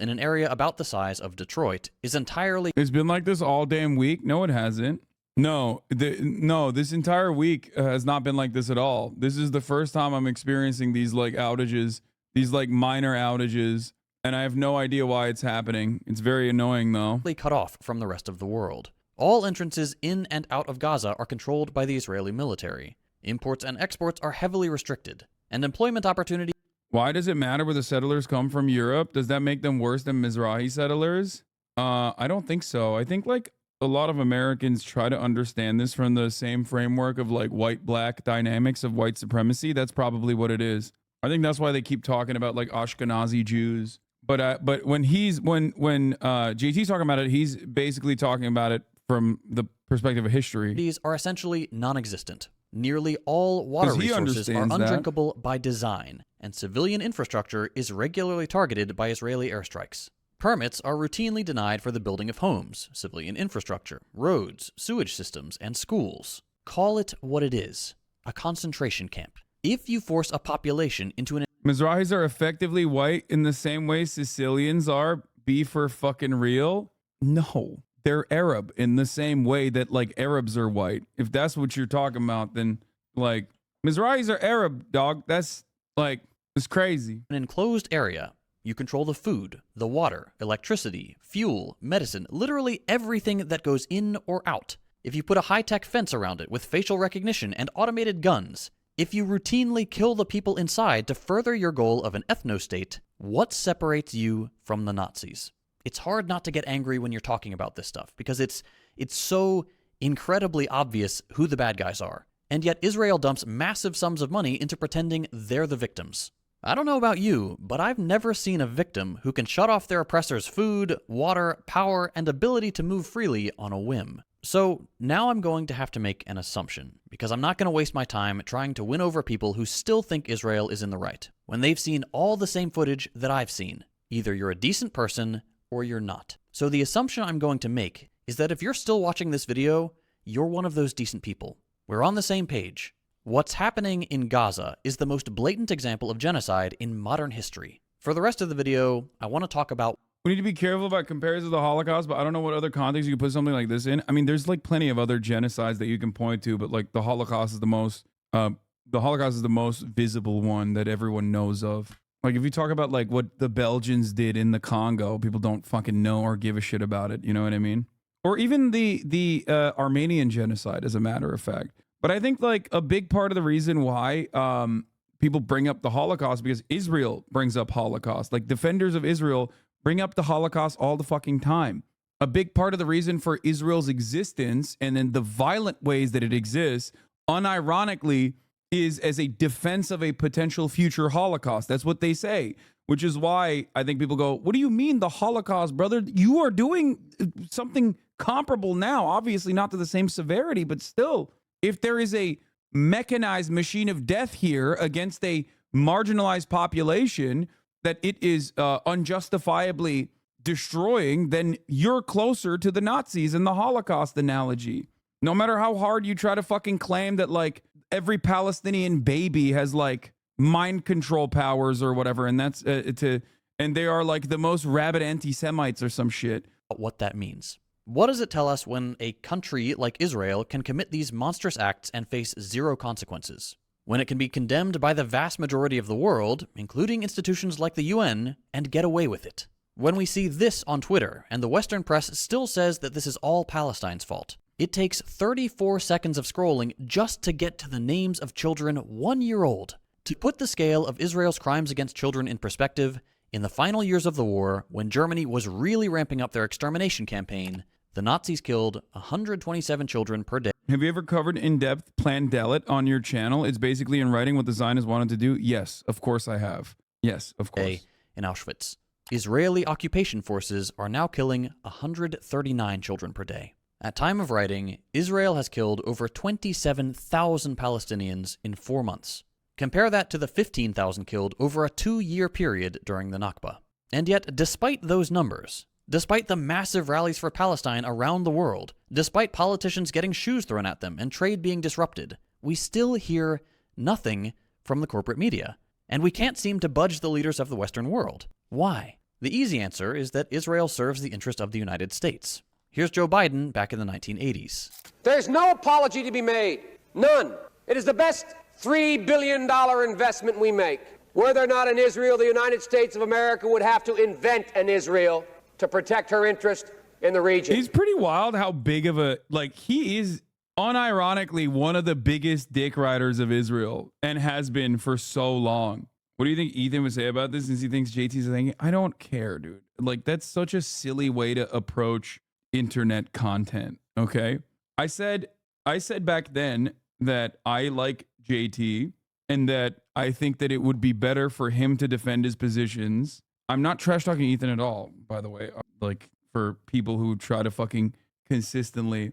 In an area about the size of Detroit is entirely. It's been like this all damn week. No, it hasn't. No, this entire week has not been like this at all. This is the first time I'm experiencing these like outages, these like minor outages, and I have no idea why it's happening. It's very annoying though. Cut off from the rest of the world. All entrances in and out of Gaza are controlled by the Israeli military. Imports and exports are heavily restricted, and employment opportunities. Why does it matter where the settlers come from Europe? Does that make them worse than Mizrahi settlers? I don't think so. I think like a lot of Americans try to understand this from the same framework of like white-black dynamics of white supremacy. That's probably what it is. I think that's why they keep talking about like Ashkenazi Jews. But when JT's talking about it, he's basically talking about it from the perspective of history. These are essentially non-existent. Nearly all water resources are undrinkable by design, and civilian infrastructure is regularly targeted by Israeli airstrikes. Permits are routinely denied for the building of homes, civilian infrastructure, roads, sewage systems, and schools. Call it what it is, a concentration camp. If you force a population into an... Mizrahis are effectively white in the same way Sicilians are. Be for fucking real? No, they're Arab in the same way that like Arabs are white. If that's what you're talking about, then like Mizrahis are Arab, dog. That's like, it's crazy. An enclosed area. You control the food, the water, electricity, fuel, medicine, literally everything that goes in or out. If you put a high-tech fence around it with facial recognition and automated guns, if you routinely kill the people inside to further your goal of an ethno-state, what separates you from the Nazis? It's hard not to get angry when you're talking about this stuff because it's so incredibly obvious who the bad guys are. And yet Israel dumps massive sums of money into pretending they're the victims. I don't know about you, but I've never seen a victim who can shut off their oppressor's food, water, power, and ability to move freely on a whim. So now I'm going to have to make an assumption, because I'm not going to waste my time trying to win over people who still think Israel is in the right, when they've seen all the same footage that I've seen. Either you're a decent person, or you're not. So the assumption I'm going to make is that if you're still watching this video, you're one of those decent people. We're on the same page. What's happening in Gaza is the most blatant example of genocide in modern history. For the rest of the video, I want to talk about... We need to be careful about comparisons to the Holocaust, but I don't know what other context you could put something like this in. I mean, there's like plenty of other genocides that you can point to, but like the Holocaust is the most visible one that everyone knows of. Like if you talk about like what the Belgians did in the Congo, people don't fucking know or give a shit about it. You know what I mean? Or even the Armenian genocide, as a matter of fact. But I think like a big part of the reason why people bring up the Holocaust because Israel brings up Holocaust. Like defenders of Israel bring up the Holocaust all the fucking time. A big part of the reason for Israel's existence and then the violent ways that it exists, unironically, is as a defense of a potential future Holocaust. That's what they say, which is why I think people go, what do you mean the Holocaust, brother? You are doing something comparable now, obviously not to the same severity, but still, if there is a mechanized machine of death here against a marginalized population that it is unjustifiably destroying, then you're closer to the Nazis in the Holocaust analogy. No matter how hard you try to fucking claim that like every Palestinian baby has like mind control powers or whatever, and that's and they are like the most rabid anti-Semites or some shit. What that means. What does it tell us when a country like Israel can commit these monstrous acts and face zero consequences? When it can be condemned by the vast majority of the world, including institutions like the UN, and get away with it? When we see this on Twitter, and the Western press still says that this is all Palestine's fault. It takes 34 seconds of scrolling just to get to the names of children 1 year old. To put the scale of Israel's crimes against children in perspective, in the final years of the war, when Germany was really ramping up their extermination campaign, the Nazis killed 127 children per day. Have you ever covered in-depth Plandalet on your channel? It's basically in writing what the Zionists wanted to do. Yes, of course I have. Yes, of course. In Auschwitz. Israeli occupation forces are now killing 139 children per day. At time of writing, Israel has killed over 27,000 Palestinians in 4 months. Compare that to the 15,000 killed over a 2-year period during the Nakba. And yet, despite those numbers, despite the massive rallies for Palestine around the world, despite politicians getting shoes thrown at them and trade being disrupted, we still hear nothing from the corporate media. And we can't seem to budge the leaders of the Western world. Why? The easy answer is that Israel serves the interest of the United States. Here's Joe Biden back in the 1980s. There's no apology to be made. None. It is the best $3 billion investment we make. Were there not an Israel, the United States of America would have to invent an Israel to protect her interest in the region. He's pretty wild how big of a, like, he is unironically one of the biggest dick riders of Israel and has been for so long. What do you think Ethan would say about this? Since he thinks JT's thinking, I don't care, dude. Like, that's such a silly way to approach internet content. Okay. I said back then that I like JT and that I think that it would be better for him to defend his positions. I'm not trash talking Ethan at all, by the way. Like, for people who try to fucking consistently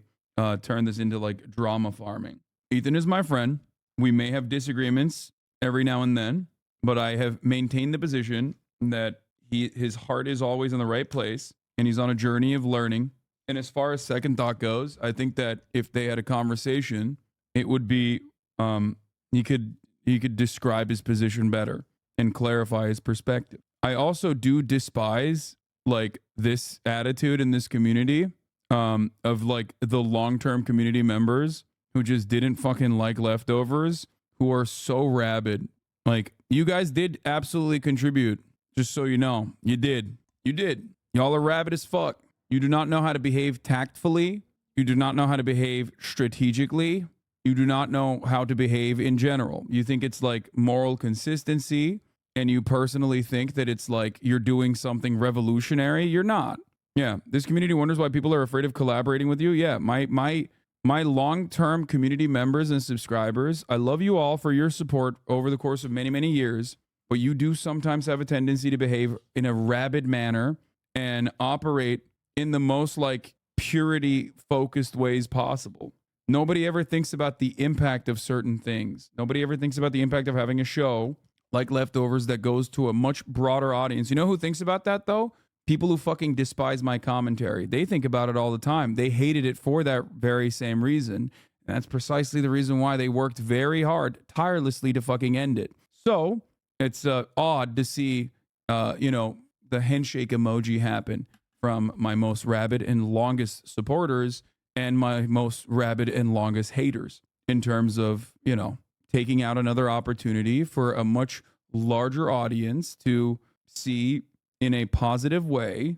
turn this into like drama farming. Ethan is my friend. We may have disagreements every now and then, but I have maintained the position that his heart is always in the right place and he's on a journey of learning. And as far as second thought goes, I think that if they had a conversation, it would be he could describe his position better and clarify his perspective. I also do despise like this attitude in this community of like the long-term community members who just didn't fucking like leftovers, who are so rabid. Like, you guys did absolutely contribute. Just so you know, you did. You did. Y'all are rabid as fuck. You do not know how to behave tactfully. You do not know how to behave strategically. You do not know how to behave in general. You think it's like moral consistency, and you personally think that it's like you're doing something revolutionary. You're not. Yeah, this community wonders why people are afraid of collaborating with you. Yeah, my long-term community members and subscribers, I love you all for your support over the course of many, many years, but you do sometimes have a tendency to behave in a rabid manner and operate in the most like purity-focused ways possible. Nobody ever thinks about the impact of certain things. Nobody ever thinks about the impact of having a show like Leftovers that goes to a much broader audience. You know who thinks about that, though? People who fucking despise my commentary. They think about it all the time. They hated it for that very same reason. And that's precisely the reason why they worked very hard, tirelessly to fucking end it. So it's odd to see, the handshake emoji happen from my most rabid and longest supporters and my most rabid and longest haters in terms of, taking out another opportunity for a much larger audience to see in a positive way,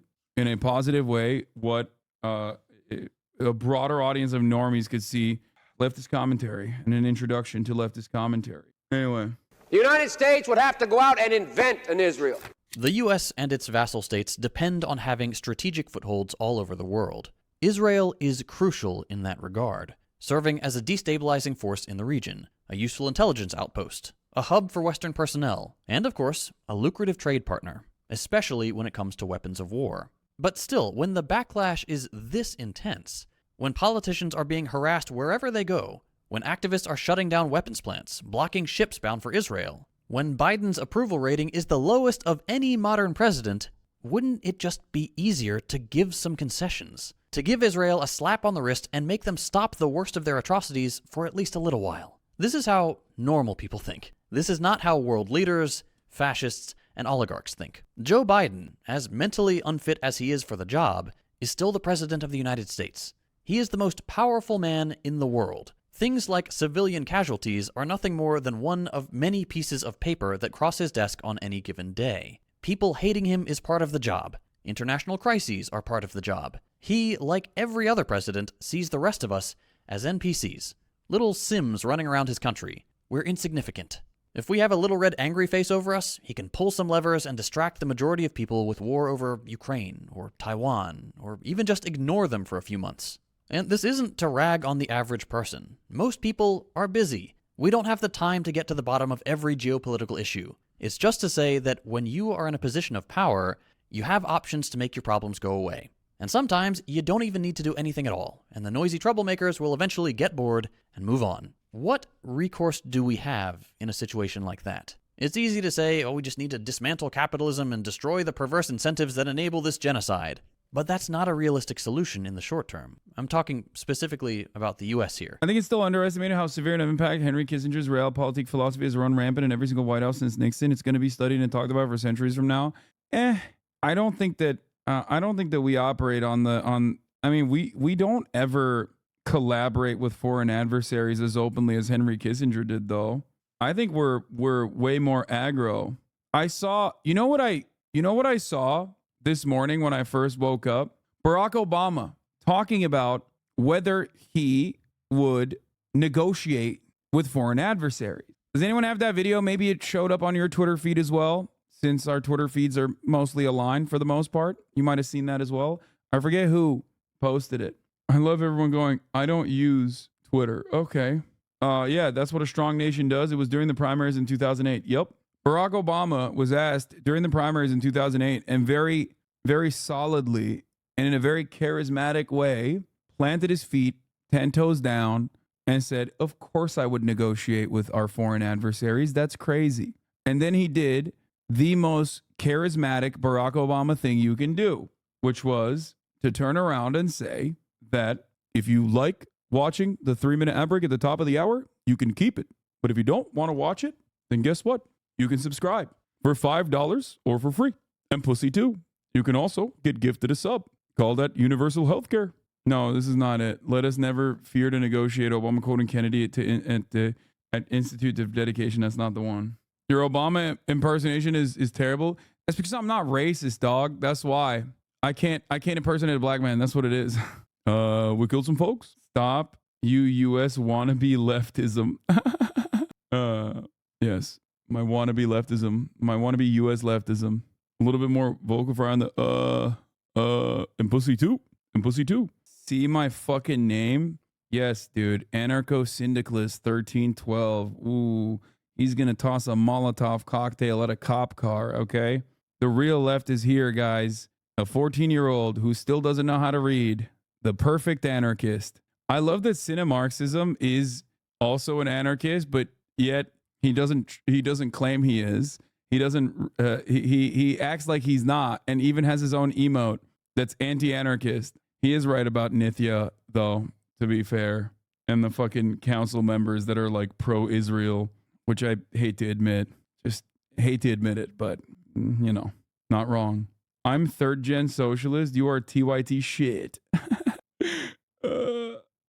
what a broader audience of normies could see leftist commentary and an introduction to leftist commentary. Anyway. The United States would have to go out and invent an Israel. The US and its vassal states depend on having strategic footholds all over the world. Israel is crucial in that regard, serving as a destabilizing force in the region, a useful intelligence outpost, a hub for Western personnel, and of course, a lucrative trade partner, especially when it comes to weapons of war. But still, when the backlash is this intense, when politicians are being harassed wherever they go, when activists are shutting down weapons plants, blocking ships bound for Israel, when Biden's approval rating is the lowest of any modern president, wouldn't it just be easier to give some concessions? To give Israel a slap on the wrist and make them stop the worst of their atrocities for at least a little while? This is how normal people think. This is not how world leaders, fascists, and oligarchs think. Joe Biden, as mentally unfit as he is for the job, is still the president of the United States. He is the most powerful man in the world. Things like civilian casualties are nothing more than one of many pieces of paper that cross his desk on any given day. People hating him is part of the job. International crises are part of the job. He, like every other president, sees the rest of us as NPCs. Little Sims running around his country. We're insignificant. If we have a little red angry face over us, he can pull some levers and distract the majority of people with war over Ukraine or Taiwan, or even just ignore them for a few months. And this isn't to rag on the average person. Most people are busy. We don't have the time to get to the bottom of every geopolitical issue. It's just to say that when you are in a position of power, you have options to make your problems go away. And sometimes you don't even need to do anything at all, and the noisy troublemakers will eventually get bored and move on. What recourse do we have in a situation like that? It's easy to say, we just need to dismantle capitalism and destroy the perverse incentives that enable this genocide. But that's not a realistic solution in the short term. I'm talking specifically about the US here. I think it's still underestimated how severe an impact Henry Kissinger's realpolitik philosophy has run rampant in every single White House since Nixon. It's going to be studied and talked about for centuries from now. I don't think that we operate we don't ever collaborate with foreign adversaries as openly as Henry Kissinger did, though. I think we're way more aggro. You know what I saw this morning when I first woke up? Barack Obama talking about whether he would negotiate with foreign adversaries. Does anyone have that video? Maybe it showed up on your Twitter feed as well, since our Twitter feeds are mostly aligned for the most part. You might have seen that as well. I forget who posted it. I love everyone going, I don't use Twitter. Okay. Yeah, that's what a strong nation does. It was during the primaries in 2008. Yep. Barack Obama was asked during the primaries in 2008 and very, very solidly and in a very charismatic way, planted his feet 10 toes down and said, of course I would negotiate with our foreign adversaries. That's crazy. And then he did the most charismatic Barack Obama thing you can do, which was to turn around and say that if you like watching the 3-minute ad break at the top of the hour, you can keep it. But if you don't want to watch it, then guess what? You can subscribe for $5 or for free. And pussy too. You can also get gifted a sub. Call that universal healthcare. No, this is not it. Let us never fear to negotiate. Obama quoting Kennedy to At Institute of Dedication, that's not the one. Your Obama impersonation is terrible. That's because I'm not racist, dog. That's why. I can't impersonate a black man. That's what it is. We killed some folks. Stop you US wannabe leftism. Yes. My wannabe leftism. My wannabe US leftism. A little bit more vocal for on the and pussy too. And pussy too. See my fucking name? Yes, dude. Anarcho-syndicalist 1312. Ooh. He's gonna toss a Molotov cocktail at a cop car, okay? The real left is here, guys. A 14-year-old who still doesn't know how to read. The perfect anarchist. I love that Cinemarxism is also an anarchist, but yet he doesn't claim he is. He doesn't he acts like he's not, and even has his own emote that's anti-anarchist. He is right about Nithya, though, to be fair. And the fucking council members that are like pro-Israel, which I hate to admit. Just hate to admit it, but you know, not wrong. I'm third gen socialist. You are TYT shit.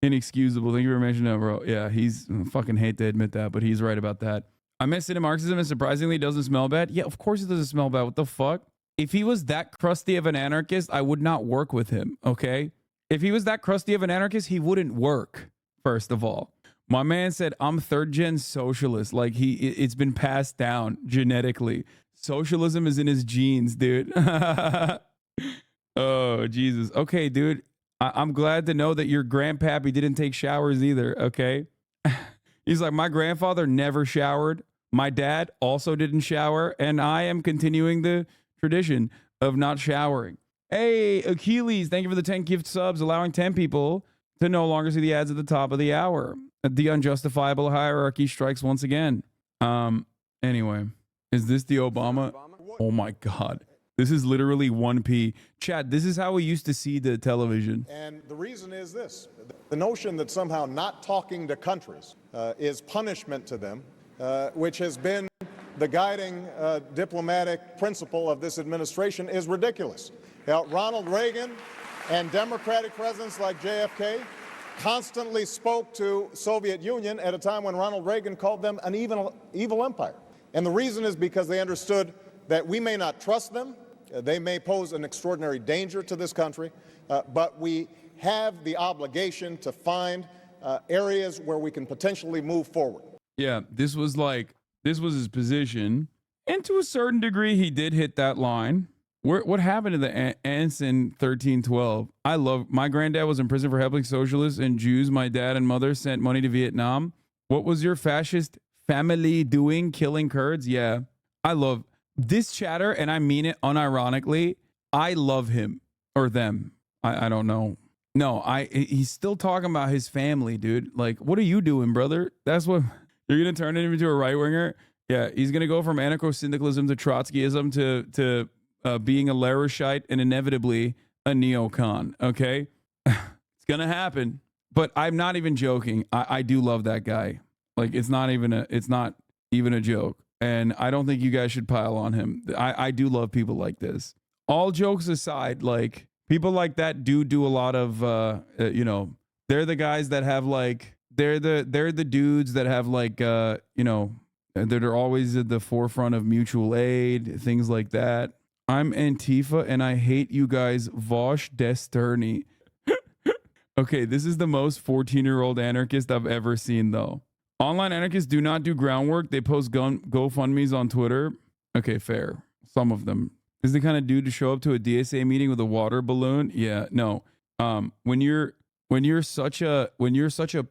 Inexcusable. Thank you for mentioning that, bro. Yeah, he's fucking hate to admit that, but he's right about that. I met Cinemarxism and surprisingly doesn't smell bad. Yeah, of course it doesn't smell bad. What the fuck? If he was that crusty of an anarchist, I would not work with him, okay? If he was that crusty of an anarchist, he wouldn't work, first of all. My man said, I'm third gen socialist. Like it's been passed down genetically. Socialism is in his genes, dude. Oh, Jesus. Okay, dude. I'm glad to know that your grandpappy didn't take showers either, okay? He's like, my grandfather never showered. My dad also didn't shower, and I am continuing the tradition of not showering. Hey, Achilles, thank you for the 10 gift subs, allowing 10 people to no longer see the ads at the top of the hour. The unjustifiable hierarchy strikes once again. Anyway, is this the Obama? Oh my God. This is literally 1p. Chad, this is how we used to see the television. And the reason is this. The notion that somehow not talking to countries is punishment to them, which has been the guiding diplomatic principle of this administration, is ridiculous. Now, Ronald Reagan and Democratic presidents like JFK constantly spoke to Soviet Union at a time when Ronald Reagan called them an evil empire. And the reason is because they understood that we may not trust them, they may pose an extraordinary danger to this country, but we have the obligation to find areas where we can potentially move forward. Yeah, this was his position. And to a certain degree, he did hit that line. What happened to the Anson 1312? I love, my granddad was in prison for helping socialists and Jews. My dad and mother sent money to Vietnam. What was your fascist family doing? Killing Kurds? Yeah, I love this chatter, and I mean it unironically. I love him or them. I don't know. No, he's still talking about his family, dude. Like, what are you doing, brother? That's what you're gonna turn him into a right winger. Yeah, he's gonna go from anarcho-syndicalism to Trotskyism to being a Laroshite and inevitably a neocon. Okay, it's gonna happen. But I'm not even joking. I do love that guy. Like, it's not even a joke. And I don't think you guys should pile on him. I do love people like this. All jokes aside, like, people like that do a lot of, you know, they're the guys that have like, they're the dudes that have like, you know, that are always at the forefront of mutual aid, things like that. I'm Antifa and I hate you guys. Vosh Desterny. Okay, this is the most 14-year-old anarchist I've ever seen, though. Online anarchists do not do groundwork. They post GoFundMes on Twitter. Okay, fair. Some of them. Is the kind of dude to show up to a DSA meeting with a water balloon? Yeah, no. When you're such a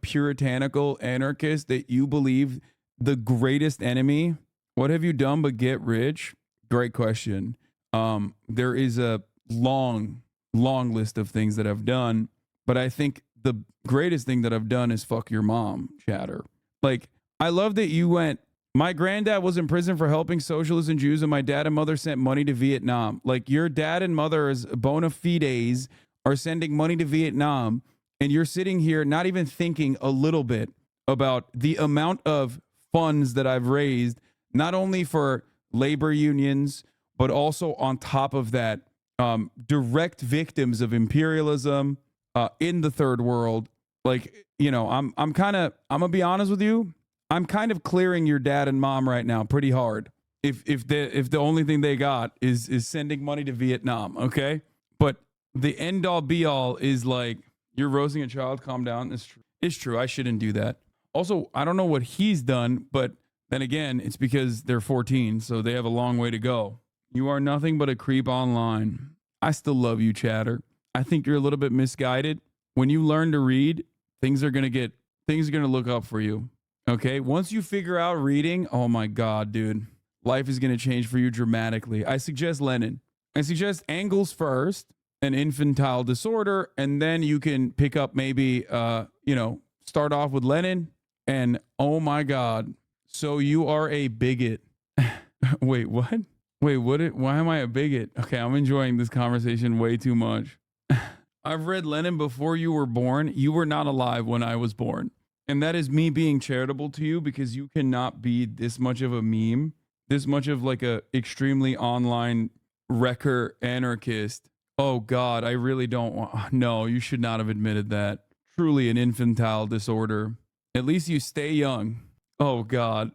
puritanical anarchist that you believe the greatest enemy, what have you done but get rich? Great question. There is a long list of things that I've done, but I think the greatest thing that I've done is fuck your mom, chatter. Like, I love that you went, my granddad was in prison for helping socialists and Jews, and my dad and mother sent money to Vietnam. Like, your dad and mother as bona fides are sending money to Vietnam, and you're sitting here not even thinking a little bit about the amount of funds that I've raised, not only for labor unions, but also on top of that, direct victims of imperialism in the third world. Like, you know, I'm gonna be honest with you. I'm kind of clearing your dad and mom right now pretty hard. If the only thing they got is sending money to Vietnam, okay? But the end all be all is like, you're roasting a child, calm down. It's true. I shouldn't do that. Also, I don't know what he's done, but then again, it's because they're 14, so they have a long way to go. You are nothing but a creep online. I still love you, chatter. I think you're a little bit misguided. When you learn to read, things are going to look up for you. Okay? Once you figure out reading, oh my God, dude. Life is going to change for you dramatically. I suggest Lenin. I suggest Engels first, an infantile disorder, and then you can pick up maybe, start off with Lenin, and oh my God, so you are a bigot. Wait, what? Wait, why am I a bigot? Okay, I'm enjoying this conversation way too much. I've read Lenin before you were born. You were not alive when I was born. And that is me being charitable to you because you cannot be this much of a meme, this much of like a extremely online wrecker anarchist. Oh God, I really don't want, no, you should not have admitted that. Truly an infantile disorder. At least you stay young. Oh God.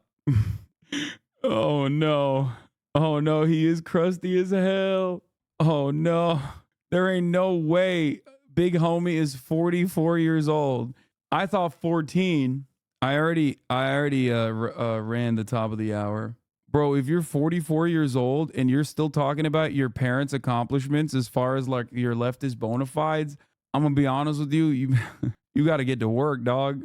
Oh no. Oh no, he is crusty as hell. Oh no. There ain't no way big homie is 44 years old. I thought 14. I already ran the top of the hour. Bro, if you're 44 years old and you're still talking about your parents' accomplishments as far as like your leftist bona fides, I'm gonna be honest with you, you got to get to work, dog.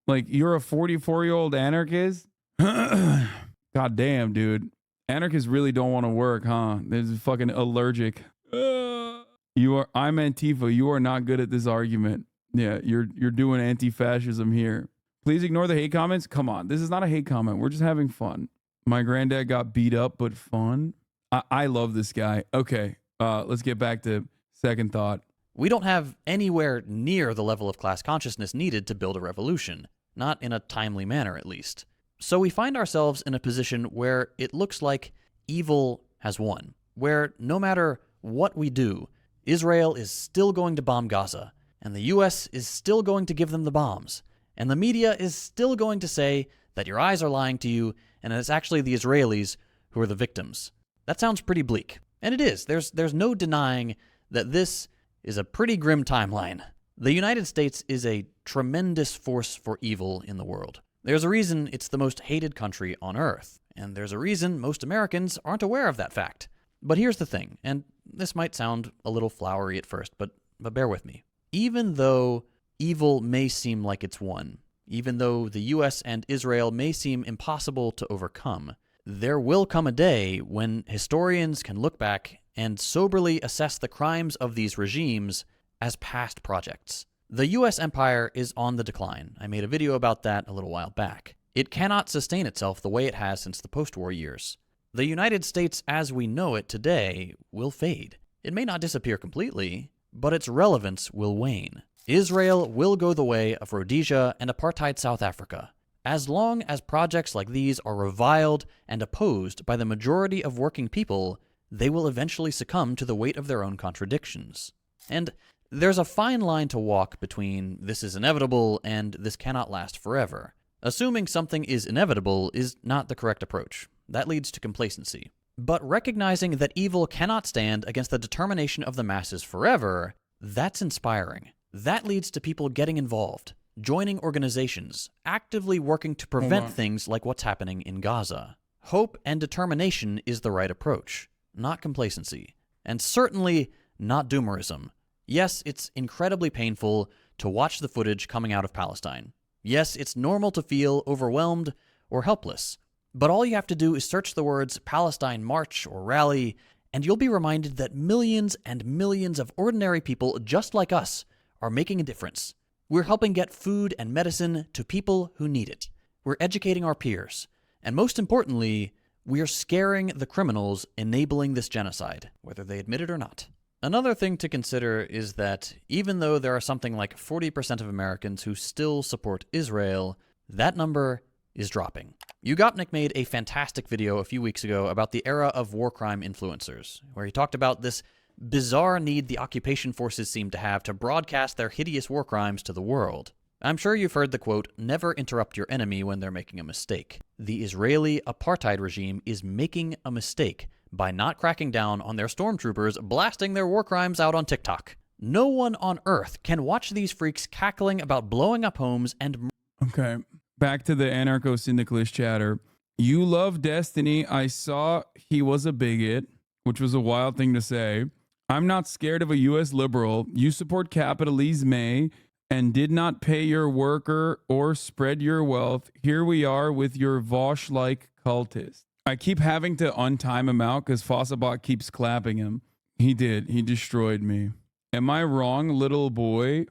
Like, you're a 44-year-old anarchist? God damn, dude. Anarchists really don't want to work, huh? They're fucking allergic. I'm Antifa. You are not good at this argument. Yeah, you're doing anti-fascism here. Please ignore the hate comments. Come on, this is not a hate comment. We're just having fun. My granddad got beat up, but fun. I love this guy. Okay, let's get back to second thought. We don't have anywhere near the level of class consciousness needed to build a revolution. Not in a timely manner, at least. So we find ourselves in a position where it looks like evil has won. Where no matter what we do, Israel is still going to bomb Gaza, and the US is still going to give them the bombs, and the media is still going to say that your eyes are lying to you, and it's actually the Israelis who are the victims. That sounds pretty bleak. And it is. There's no denying that this is a pretty grim timeline. The United States is a tremendous force for evil in the world. There's a reason it's the most hated country on Earth, and there's a reason most Americans aren't aware of that fact. But here's the thing, and this might sound a little flowery at first, but bear with me. Even though evil may seem like it's won, even though the US and Israel may seem impossible to overcome, there will come a day when historians can look back and soberly assess the crimes of these regimes as past projects. The US empire is on the decline. I made a video about that a little while back. It cannot sustain itself the way it has since the post-war years. The United States as we know it today will fade. It may not disappear completely, but its relevance will wane. Israel will go the way of Rhodesia and apartheid South Africa. As long as projects like these are reviled and opposed by the majority of working people, they will eventually succumb to the weight of their own contradictions. And there's a fine line to walk between this is inevitable and this cannot last forever. Assuming something is inevitable is not the correct approach. That leads to complacency. But recognizing that evil cannot stand against the determination of the masses forever, that's inspiring. That leads to people getting involved, joining organizations, actively working to prevent things like what's happening in Gaza. Hope and determination is the right approach, not complacency, and certainly not doomerism. Yes, it's incredibly painful to watch the footage coming out of Palestine. Yes, it's normal to feel overwhelmed or helpless. But all you have to do is search the words Palestine March or Rally, and you'll be reminded that millions and millions of ordinary people just like us are making a difference. We're helping get food and medicine to people who need it. We're educating our peers. And most importantly, we're scaring the criminals enabling this genocide, whether they admit it or not. Another thing to consider is that even though there are something like 40% of Americans who still support Israel, that number is dropping. Ugopnik made a fantastic video a few weeks ago about the era of war crime influencers, where he talked about this bizarre need the occupation forces seem to have to broadcast their hideous war crimes to the world. I'm sure you've heard the quote, never interrupt your enemy when they're making a mistake. The Israeli apartheid regime is making a mistake by not cracking down on their stormtroopers blasting their war crimes out on TikTok. No one on earth can watch these freaks cackling about blowing up homes and... Okay, back to the anarcho-syndicalist chatter. You love Destiny. I saw he was a bigot, which was a wild thing to say. I'm not scared of a U.S. liberal. You support capitalisme and did not pay your worker or spread your wealth. Here we are with your Vosh-like cultist. I keep having to untime him out because Fossabot keeps clapping him. He did. He destroyed me. Am I wrong, little boy?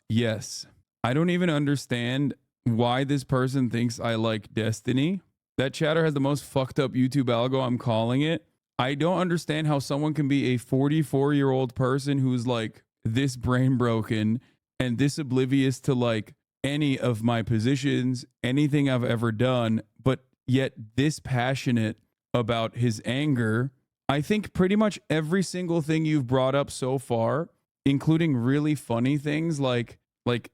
Yes. I don't even understand why this person thinks I like Destiny. That chatter has the most fucked up YouTube algo, I'm calling it. I don't understand how someone can be a 44-year-old person who's like this brain broken and this oblivious to like any of my positions, anything I've ever done, but yet this passionate about his anger. I think pretty much every single thing you've brought up so far, including really funny things like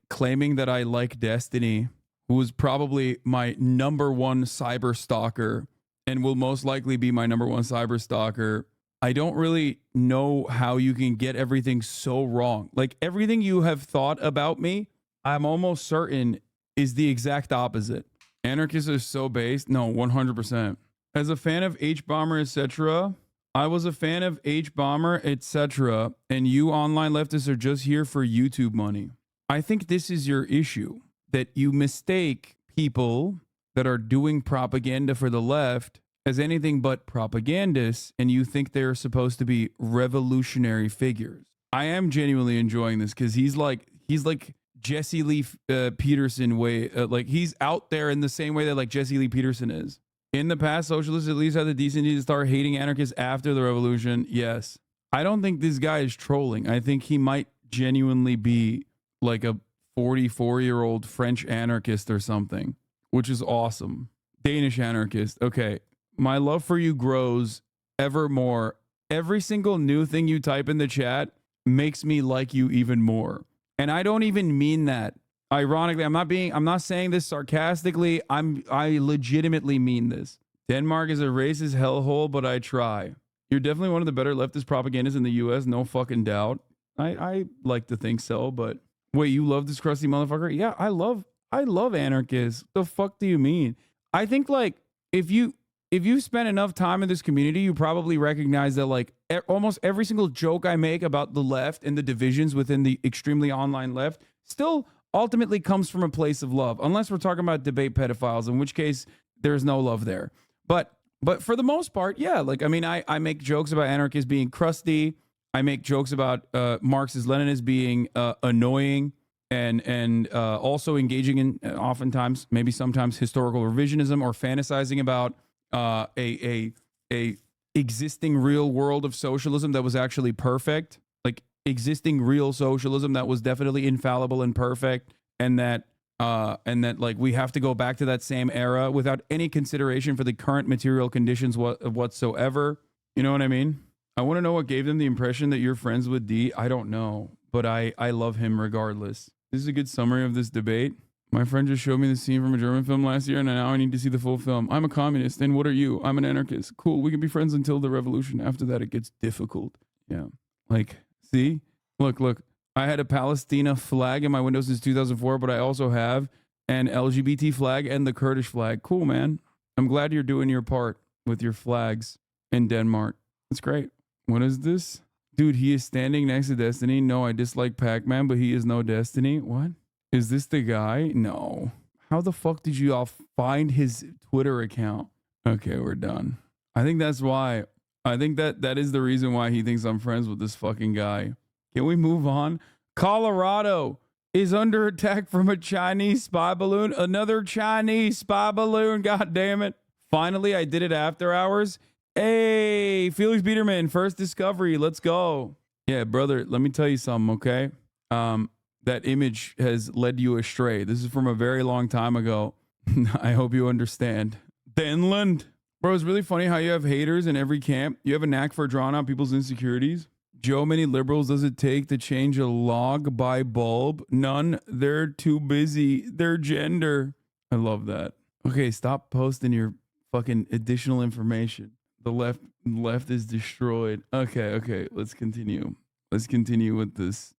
claiming that I like Destiny, who was probably my number one cyber stalker and will most likely be my number one cyber stalker. I don't really know how you can get everything so wrong. Like everything you have thought about me, I'm almost certain is the exact opposite. Anarchists are so based. No, 100%. As a fan of H-Bomber, etc., I was a fan of H-Bomber, etc., and you online leftists are just here for YouTube money. I think this is your issue, that you mistake people that are doing propaganda for the left as anything but propagandists, and you think they're supposed to be revolutionary figures. I am genuinely enjoying this because he's like Jesse Lee Peterson way, like he's out there in the same way that like Jesse Lee Peterson is. In the past, socialists at least had the decency to start hating anarchists after the revolution. Yes. I don't think this guy is trolling. I think he might genuinely be like a 44-year-old French anarchist or something, which is awesome. Danish anarchist. Okay. My love for you grows ever more. Every single new thing you type in the chat makes me like you even more. And I don't even mean that. Ironically, I'm not saying this sarcastically. I legitimately mean this. Denmark is a racist hellhole, but I try. You're definitely one of the better leftist propagandists in the US, no fucking doubt. I like to think so, but wait, you love this crusty motherfucker? Yeah, I love anarchists. The fuck do you mean? I think like if you spend enough time in this community, you probably recognize that like almost every single joke I make about the left and the divisions within the extremely online left still ultimately comes from a place of love, unless we're talking about debate pedophiles, in which case there's no love there. But for the most part, yeah, like, I mean, I make jokes about anarchists being crusty. I make jokes about Marxist Leninists being annoying and also engaging in oftentimes, maybe sometimes historical revisionism or fantasizing about a existing real world of socialism that was actually perfect, like existing real socialism that was definitely infallible and perfect, and that like we have to go back to that same era without any consideration for the current material conditions whatsoever. You know what I mean? I want to know what gave them the impression that you're friends with D. I don't know, but I love him regardless. This is a good summary of this debate. My friend just showed me the scene from a German film last year, and now I need to see the full film. I'm a communist, and what are you? I'm an anarchist. Cool, we can be friends until the revolution. After that, it gets difficult. Yeah. Like, see? Look. I had a Palestina flag in my window since 2004, but I also have an LGBT flag and the Kurdish flag. Cool, man. I'm glad you're doing your part with your flags in Denmark. That's great. What is this? Dude, he is standing next to Destiny. No, I dislike Pac-Man, but he is no Destiny. What? Is this the guy? No. How the fuck did you all find his Twitter account? Okay, we're done. I think that's why. I think that is the reason why he thinks I'm friends with this fucking guy. Can we move on? Colorado is under attack from a Chinese spy balloon. Another Chinese spy balloon. God damn it. Finally, I did it after hours. Hey, Felix Biederman, first discovery. Let's go. Yeah, brother, let me tell you something, okay? That image has led you astray. This is from a very long time ago. I hope you understand. Denland. Bro, it's really funny how you have haters in every camp. You have a knack for drawing out people's insecurities. Joe, many liberals does it take to change a log by bulb? None. They're too busy. Their gender. I love that. Okay, stop posting your fucking additional information. The left is destroyed. Okay, let's continue. Let's continue with this.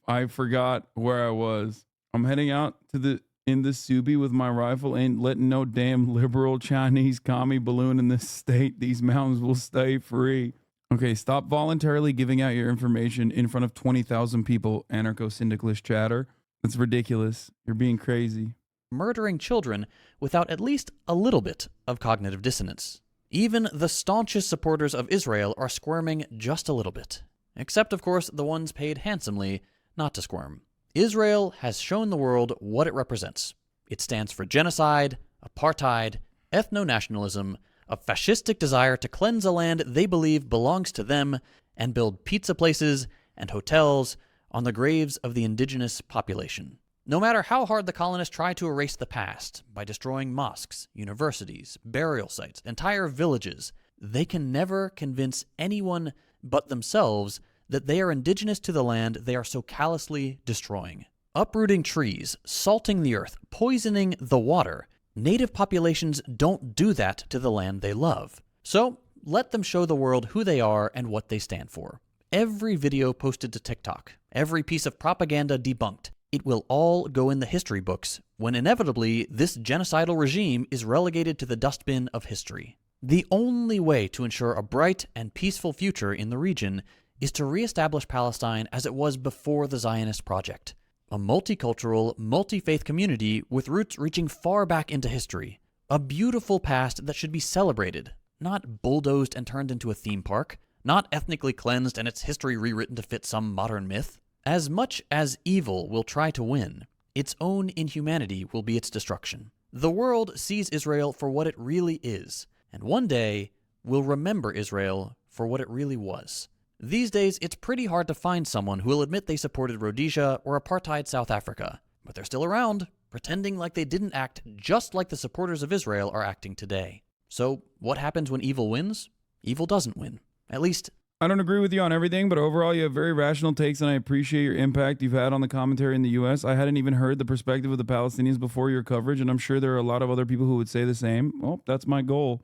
I forgot where I was. I'm heading out to in the Subi with my rifle. Ain't letting no damn liberal Chinese commie balloon in this state. These mountains will stay free. Okay, stop voluntarily giving out your information in front of 20,000 people, anarcho-syndicalist chatter. That's ridiculous. You're being crazy. Murdering children without at least a little bit of cognitive dissonance. Even the staunchest supporters of Israel are squirming just a little bit. Except, of course, the ones paid handsomely not to squirm. Israel has shown the world what it represents. It stands for genocide, apartheid, ethno-nationalism, a fascistic desire to cleanse a land they believe belongs to them and build pizza places and hotels on the graves of the indigenous population. No matter how hard the colonists try to erase the past by destroying mosques, universities, burial sites, entire villages, they can never convince anyone but themselves that they are indigenous to the land they are so callously destroying. Uprooting trees, salting the earth, poisoning the water. Native populations don't do that to the land they love. So let them show the world who they are and what they stand for. Every video posted to TikTok, every piece of propaganda debunked. It will all go in the history books when inevitably this genocidal regime is relegated to the dustbin of history. The only way to ensure a bright and peaceful future in the region is to reestablish Palestine as it was before the Zionist project. A multicultural, multi-faith community with roots reaching far back into history. A beautiful past that should be celebrated, not bulldozed and turned into a theme park, not ethnically cleansed and its history rewritten to fit some modern myth. As much as evil will try to win, its own inhumanity will be its destruction. The world sees Israel for what it really is, and one day will remember Israel for what it really was. These days, it's pretty hard to find someone who will admit they supported Rhodesia or apartheid South Africa, but they're still around, pretending like they didn't act just like the supporters of Israel are acting today. So, what happens when evil wins? Evil doesn't win. At least, I don't agree with you on everything, but overall you have very rational takes, and I appreciate your impact you've had on the commentary in the U.S. I hadn't even heard the perspective of the Palestinians before your coverage, and I'm sure there are a lot of other people who would say the same. Well, that's my goal.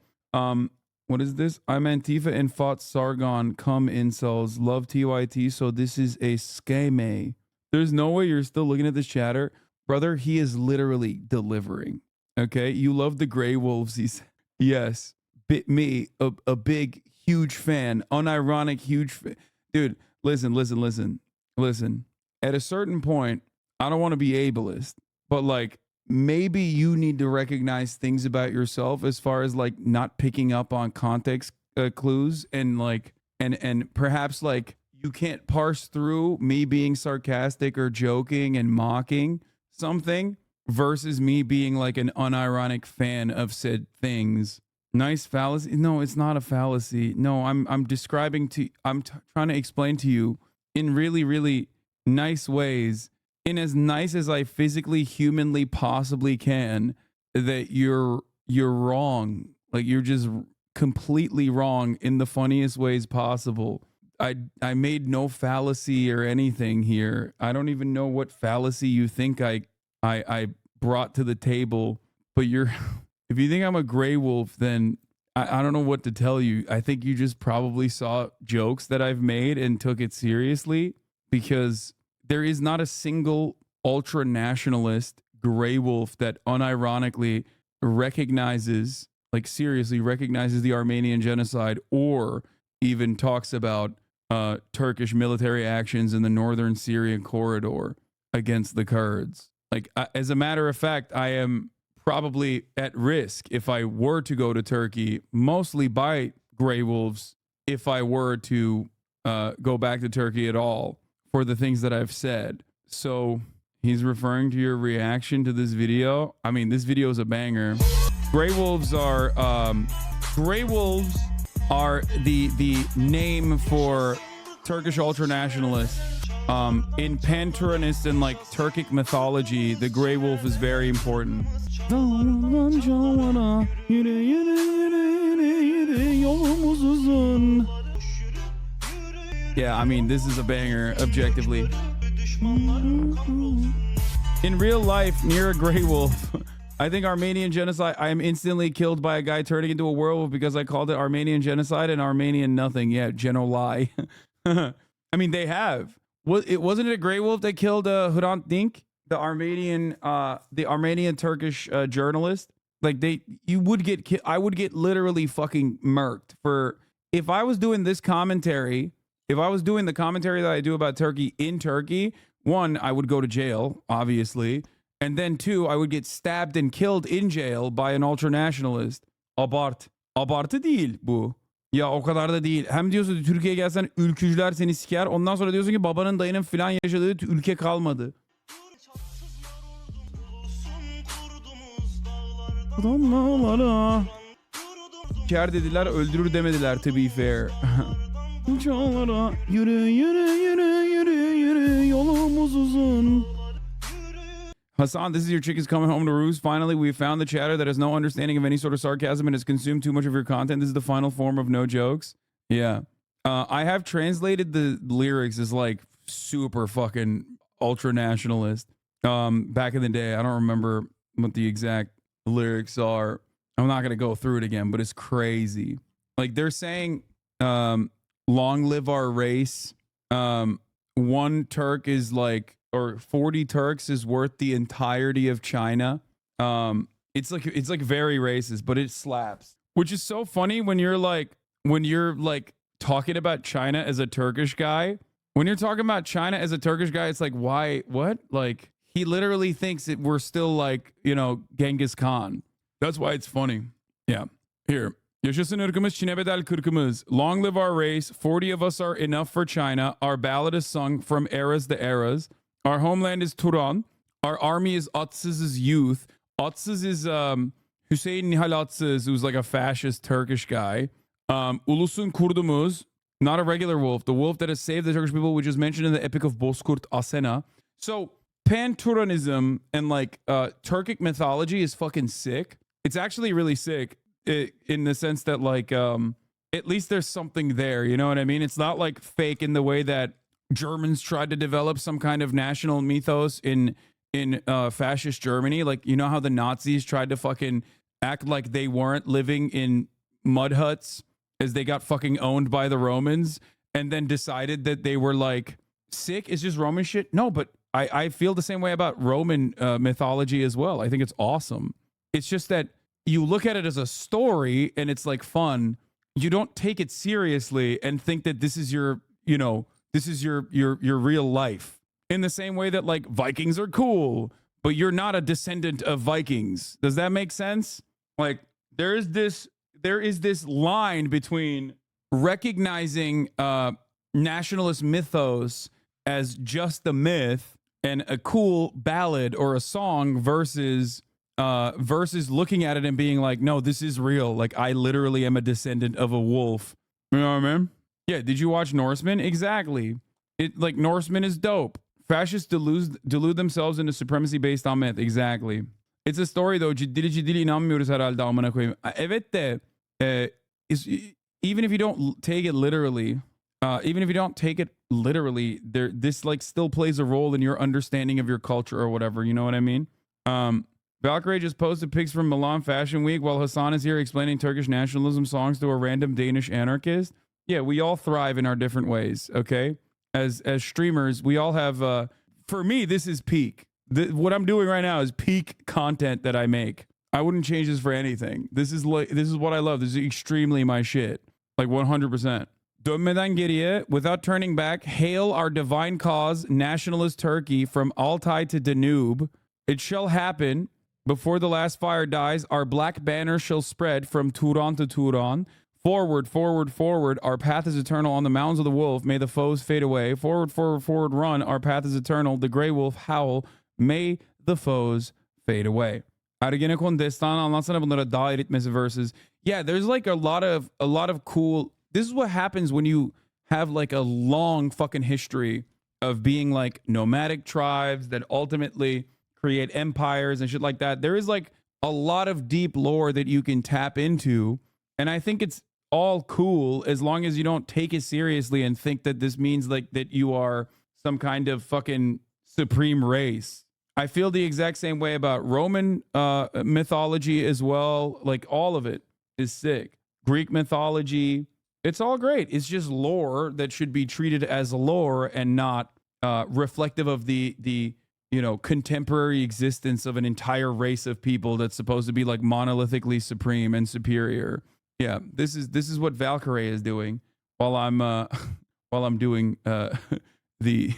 What is this? I'm Antifa and fought Sargon. Come incels. Love TYT, so this is a scheme. There's no way you're still looking at this chatter. Brother, he is literally delivering. Okay? You love the Grey Wolves. He's, yes. Me, a big, huge fan. Unironic, huge fan. Dude, listen. At a certain point, I don't want to be ableist, but like, maybe you need to recognize things about yourself as far as like not picking up on context clues and like, and perhaps like you can't parse through me being sarcastic or joking and mocking something versus me being like an unironic fan of said things. Nice fallacy. No, it's not a fallacy. No, I'm describing to, I'm trying to explain to you in really, really nice ways, in as nice as I physically, humanly possibly can, that you're wrong. Like, you're just completely wrong in the funniest ways possible. I made no fallacy or anything here. I don't even know what fallacy you think I brought to the table. But you're, if you think I'm a gray wolf, then I don't know what to tell you. I think you just probably saw jokes that I've made and took it seriously, because there is not a single ultra-nationalist gray wolf that unironically recognizes, like seriously recognizes the Armenian genocide, or even talks about Turkish military actions in the northern Syrian corridor against the Kurds. Like, as a matter of fact, I am probably at risk if I were to go to Turkey, mostly by gray wolves, if I were to go back to Turkey at all, for the things that I've said. So he's referring to your reaction to this video. I mean, this video is a banger. Gray wolves are the name for Turkish ultranationalists. In Panturanist and like Turkic mythology, the gray wolf is very important. Yeah, I mean, this is a banger, objectively. In real life, near a gray wolf, I think Armenian genocide, I am instantly killed by a guy turning into a werewolf because I called it Armenian genocide and Armenian nothing. Yeah, general lie. I mean, they have. Wasn't it a gray wolf that killed Hrant Dink, the Armenian Turkish journalist? Like I would get literally fucking murked for, if I was doing this commentary, if I was doing the commentary that I do about Turkey in Turkey, one, I would go to jail, obviously. And then two, I would get stabbed and killed in jail by an ultranationalist. Abartı değil bu. Ya o kadar da değil. Hem diyorsun Türkiye'ye gelsen ülkücüler seni siker. Ondan sonra diyorsun ki babanın dayının filan yaşadığı ülke kalmadı. Siker dediler, öldürür demediler, to be fair. Çağlara yürü yürü yürü yürü yürü yolumuz uzun. Hasan, this is your chickens coming home to roost. Finally, we found the chatter that has no understanding of any sort of sarcasm and has consumed too much of your content. This is the final form of no jokes. Yeah. I have translated the lyrics as like super fucking ultra nationalist. Back in the day, I don't remember what the exact lyrics are. I'm not going to go through it again, but it's crazy. Like they're saying, long live our race. One Turk is like, or 40 Turks is worth the entirety of China. It's like very racist, but it slaps. Which is so funny when you're like talking about China as a Turkish guy. When you're talking about China as a Turkish guy, it's like, why? What? Like he literally thinks that we're still like, you know, Genghis Khan. That's why it's funny. Yeah. Here. Yaşasın ırkımız, Çin'e bedel kırkımız. Long live our race. 40 of us are enough for China. Our ballad is sung from eras to eras. Our homeland is Turan. Our army is Atsız's youth. Atsız is Hüseyin Nihal Atsız, who's like a fascist Turkish guy. Ulusun kurdumuz, not a regular wolf, the wolf that has saved the Turkish people, which is mentioned in the Epic of Bozkurt Asena. So Pan-Turanism and like Turkic mythology is fucking sick. It's actually really sick in the sense that like at least there's something there, you know what I mean? It's not like fake in the way that Germans tried to develop some kind of national mythos in fascist Germany. Like, you know how the Nazis tried to fucking act like they weren't living in mud huts as they got fucking owned by the Romans and then decided that they were like, sick is just Roman shit. No, but I feel the same way about Roman mythology as well. I think it's awesome. It's just that you look at it as a story and it's like fun. You don't take it seriously and think that this is your, you know, this is your real life. In the same way that like Vikings are cool, but you're not a descendant of Vikings. Does that make sense? Like there is this line between recognizing nationalist mythos as just a myth and a cool ballad or a song versus looking at it and being like, no, this is real. Like I literally am a descendant of a wolf. You know what I mean? Yeah, did you watch Norseman? Exactly. It like Norseman is dope. Fascists delude themselves into supremacy based on myth. Exactly. It's a story though. Ciddi inanmıyoruz herhalde amına koyayım. Evet de even if you don't take it literally, this like still plays a role in your understanding of your culture or whatever. You know what I mean? Valkyrie just posted pics from Milan Fashion Week while Hasan is here explaining Turkish nationalism songs to a random Danish anarchist. Yeah, we all thrive in our different ways, okay? As streamers, we all have, for me, this is peak. What I'm doing right now is peak content that I make. I wouldn't change this for anything. This is what I love. This is extremely my shit. Like 100%. Dönmeden geriye, without turning back, hail our divine cause, nationalist Turkey, from Altai to Danube. It shall happen. Before the last fire dies, our black banner shall spread from Turan to Turan. Forward, forward, forward, our path is eternal on the mountains of the wolf. May the foes fade away. Forward, forward, forward, run, our path is eternal. The gray wolf howl. May the foes fade away. Ergenekon destan anlatsana bunlara dair etmesi verses. Yeah, there's like a lot of cool. This is what happens when you have like a long fucking history of being like nomadic tribes that ultimately create empires and shit like that. There is like a lot of deep lore that you can tap into. And I think it's all cool as long as you don't take it seriously and think that this means like that you are some kind of fucking supreme race. I feel the exact same way about Roman mythology as well. Like all of it is sick. Greek mythology, it's all great. It's just lore that should be treated as lore and not reflective of the you know, contemporary existence of an entire race of people that's supposed to be like monolithically supreme and superior. Yeah, this is what Valkyrie is doing while I'm doing the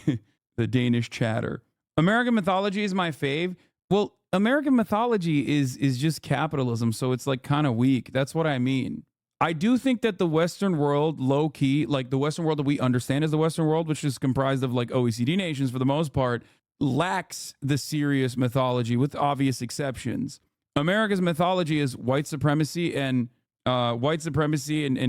Danish chatter. American mythology is my fave. Well, American mythology is just capitalism, so it's like kind of weak. That's what I mean. I do think that the Western world, low key, like the Western world that we understand as the Western world, which is comprised of like OECD nations for the most part, lacks the serious mythology with obvious exceptions. America's mythology is white supremacy and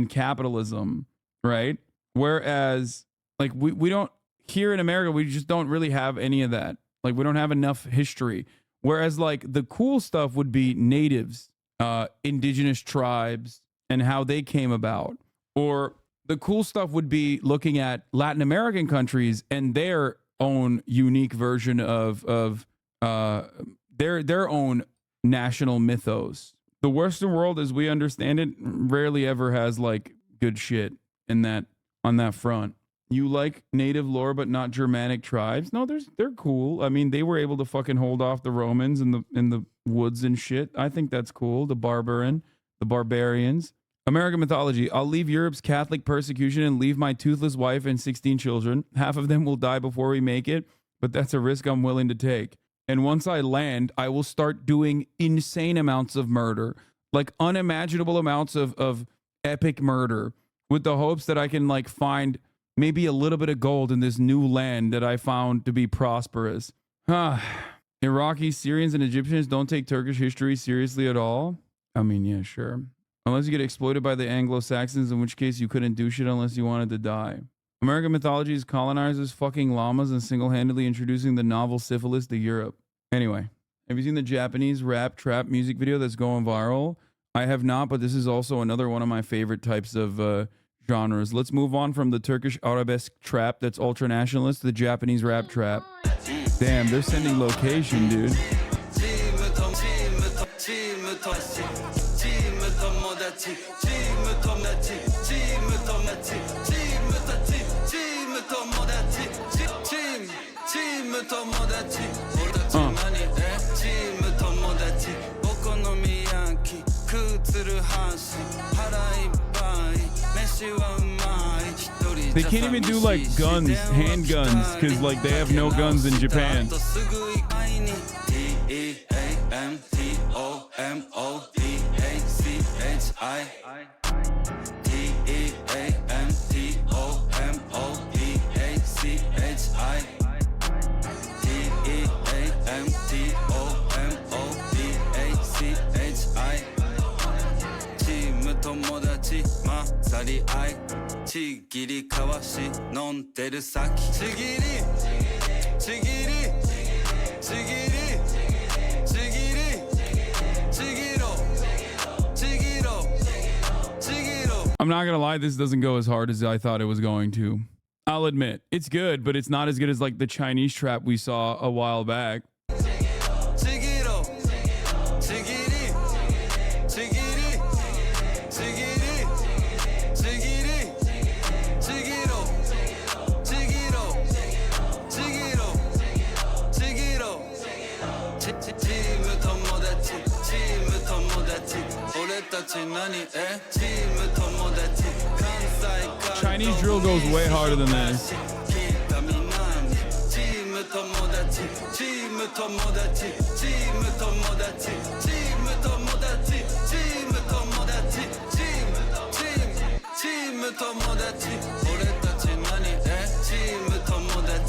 capitalism, right? Whereas like we don't, here in America, we just don't really have any of that. Like we don't have enough history. Whereas like the cool stuff would be natives, indigenous tribes and how they came about. Or the cool stuff would be looking at Latin American countries and their own unique version of their own national mythos. The Western world, as we understand it, rarely ever has like good shit in that on that front. You like native lore, but not Germanic tribes? No, they're cool. I mean, they were able to fucking hold off the Romans in the woods and shit. I think that's cool. The barbarians. American mythology. I'll leave Europe's Catholic persecution and leave my toothless wife and 16 children. Half of them will die before we make it, but that's a risk I'm willing to take. And once I land, I will start doing insane amounts of murder, like unimaginable amounts of epic murder, with the hopes that I can like find maybe a little bit of gold in this new land that I found to be prosperous. Iraqis, Syrians, and Egyptians don't take Turkish history seriously at all. I mean, yeah, sure. Unless you get exploited by the Anglo-Saxons, in which case you couldn't do shit unless you wanted to die. American mythology is colonizers fucking llamas and single-handedly introducing the novel syphilis to Europe. Anyway, have you seen the Japanese rap trap music video that's going viral? I have not, but this is also another one of my favorite types of genres. Let's move on from the Turkish arabesque trap that's ultra-nationalist to the Japanese rap trap. Damn, they're sending location, dude. They can't even do like guns, handguns, because like they have no guns in Japan. I'm not gonna lie, this doesn't go as hard as I thought it was going to. I'll admit, it's good, but it's not as good as like the Chinese trap we saw a while back. Chinese drill goes way harder than this.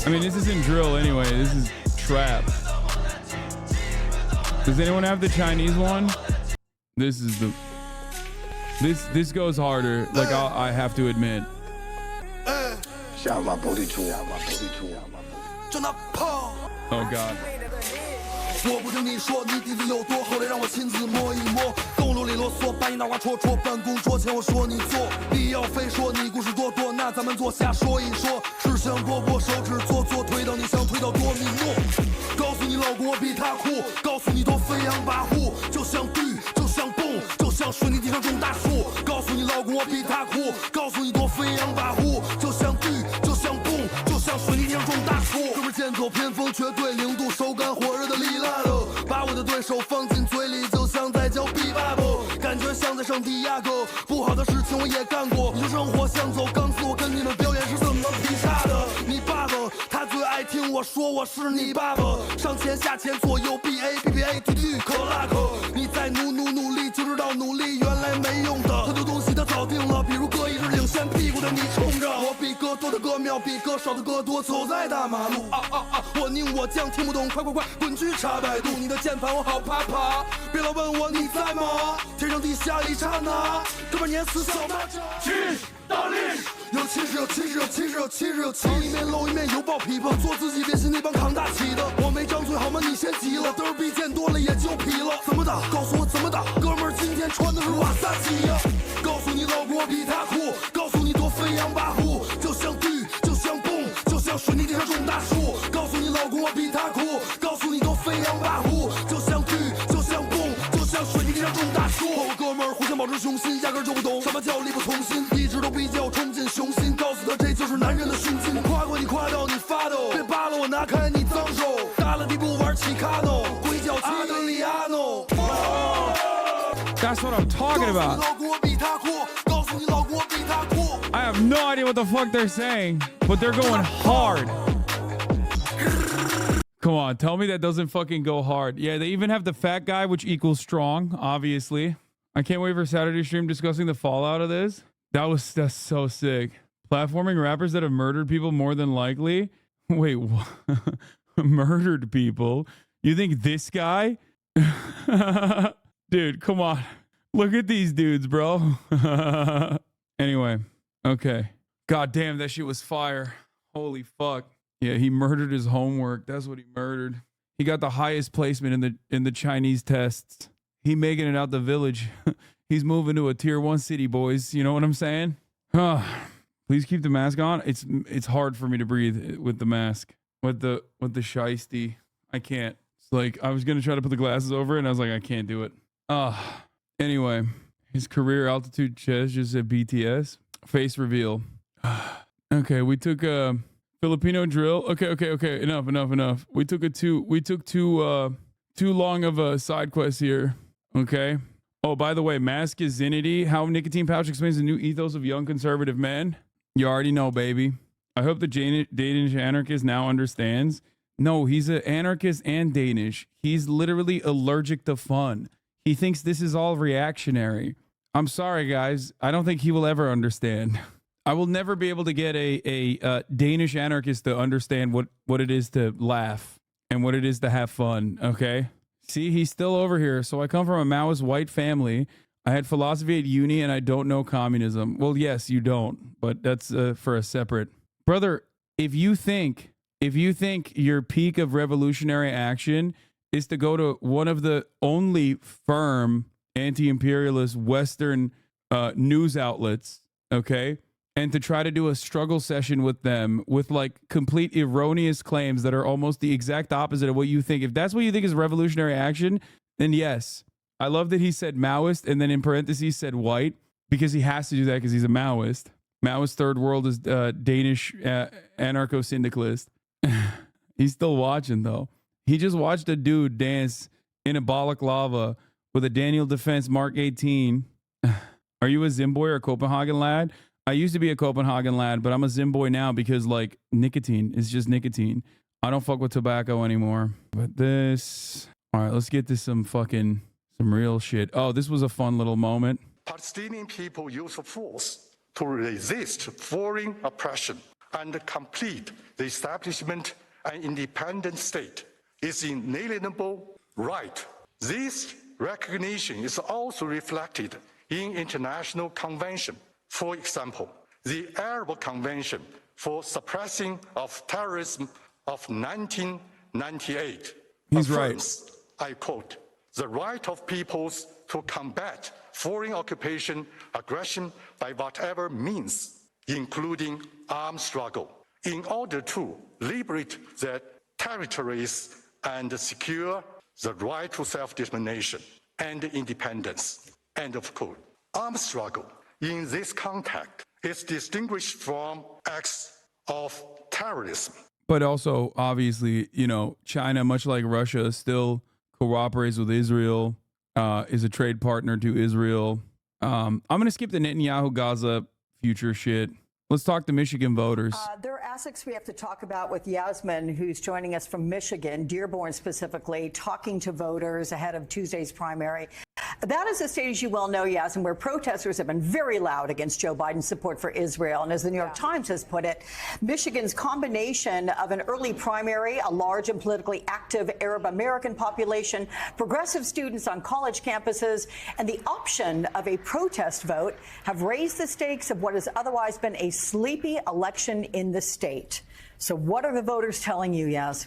I mean, this isn't drill anyway. This is trap. Does anyone have the Chinese one? This is the... This goes harder, like I have to admit. Oh God. 我不听你说你底子有多厚，来让我亲自摸一摸。公路里啰嗦，把你脑瓜戳戳，办公桌前我说你做，你要非说你故事多多，那咱们坐下说一说。吃香饽饽，手指做做，推到你想推到多米诺。告诉你老公我比他酷，告诉你多飞扬跋扈，就像绿，就像蹦，就像水泥地上种大树。告诉你老公我比他酷，告诉你多飞扬跋扈，就像绿，就像蹦，就像水泥地上种大树。哥们剑走偏锋，绝对0度手感火热的利拉德，把我的对手放进嘴里，就像在嚼比巴卜，感觉像在圣地亚哥。不好的事情我也干过，你说生活像走钢丝，我跟你们表演是怎么劈叉的。你爸爸他最爱听我说我是你爸爸，上前下前左右 BA BBA 嘟嘟克拉克，你再努力就知道努力原来没用的，很多东西他早定了，比如哥一直领先屁股的你冲着我，比哥多的哥秒比哥少的哥多，走在大马路我宁我将听不懂，快滚去查百度，你的键盘我好怕，别老问我你在吗？天上地下一刹那，哥们碾死小蚂蚱，气大力，有气势有气势有气势有气势有气，一面露一面油爆琵琶，做自己别信那帮扛大旗的，我没张嘴好吗？你先急了，嘚儿逼见多了也就皮了，怎么打？告诉我怎么打？哥们儿今天穿的是瓦萨奇呀，告诉你老公我比他酷，告诉你多飞扬跋扈，就像绿，就像蹦，就像水泥地上种大树，告诉你老公我比他酷，告诉你多飞扬跋扈，就像绿，就像蹦，就像水泥地上种大树。我哥们儿互相保持雄心，压根儿就不懂什么叫力不从心，一直都比较冲进雄心，告诉他这就是男人的胸襟。我夸过你夸到你发抖，别扒了我拿开你脏手，大了地不玩起卡诺，鬼脚阿德里亚诺。That's what I'm talking about. I have no idea what the fuck they're saying, but they're going hard. Come on, tell me that doesn't fucking go hard. Yeah, they even have the fat guy, which equals strong, obviously. I can't wait for Saturday stream discussing the fallout of this. That's so sick. Platforming rappers that have murdered people more than likely. Wait, what? Murdered people? You think this guy? Dude, come on. Look at these dudes, bro. Anyway, okay. God damn, that shit was fire. Holy fuck. Yeah, he murdered his homework. That's what he murdered. He got the highest placement in the Chinese tests. He making it out the village. He's moving to a tier 1 city, boys. You know what I'm saying? Please keep the mask on. It's hard for me to breathe with the mask. With the shiesty. I can't. It's like I was gonna try to put the glasses over it and I was like, I can't do it. Anyway, his career altitude chest just said BTS. Face reveal. Okay, we took a Filipino drill. Okay. Enough. We took too long of a side quest here. Okay. Oh, by the way, masculinity. How nicotine pouch explains the new ethos of young conservative men. You already know, baby. I hope the Danish anarchist now understands. No, he's an anarchist and Danish. He's literally allergic to fun. He thinks this is all reactionary. I'm sorry, guys. I don't think he will ever understand. I will never be able to get a Danish anarchist to understand what it is to laugh and what it is to have fun, okay? See, he's still over here. So I come from a Maoist white family. I had philosophy at uni and I don't know communism. Well, yes, you don't, but that's for a separate. Brother, if you think your peak of revolutionary action is to go to one of the only firm anti-imperialist Western news outlets, okay, and to try to do a struggle session with them with like complete erroneous claims that are almost the exact opposite of what you think. If that's what you think is revolutionary action, then yes. I love that he said Maoist and then in parentheses said white because he has to do that because he's a Maoist. Maoist third world is Danish anarcho-syndicalist. He's still watching though. He just watched a dude dance in a balaclava with a Daniel Defense Mark 18. Are you a Zimboy or a Copenhagen lad? I used to be a Copenhagen lad, but I'm a Zimboy now because like nicotine is just nicotine. I don't fuck with tobacco anymore. But this, all right, let's get to some real shit. Oh, this was a fun little moment. Palestinian people use force to resist foreign oppression and complete the establishment an independent state is inalienable right. This recognition is also reflected in international convention. For example, the Arab Convention for Suppressing of Terrorism of 1998 He's affirms I quote, the right of peoples to combat foreign occupation, aggression by whatever means, including armed struggle, in order to liberate their territories and secure the right to self-determination and independence. End of quote. Armed struggle in this context is distinguished from acts of terrorism. But also, obviously, you know, China, much like Russia, still cooperates with Israel, is a trade partner to Israel. I'm going to skip the Netanyahu Gaza future shit. Let's talk to Michigan voters. There are aspects we have to talk about with Yasmin, who's joining us from Michigan, Dearborn specifically, talking to voters ahead of Tuesday's primary. That is a state, as you well know, Yasmin, where protesters have been very loud against Joe Biden's support for Israel. And as the New York Times has put it, Michigan's combination of an early primary, a large and politically active Arab American population, progressive students on college campuses, and the option of a protest vote have raised the stakes of what has otherwise been a sleepy election in the state. So what are the voters telling you, Yas?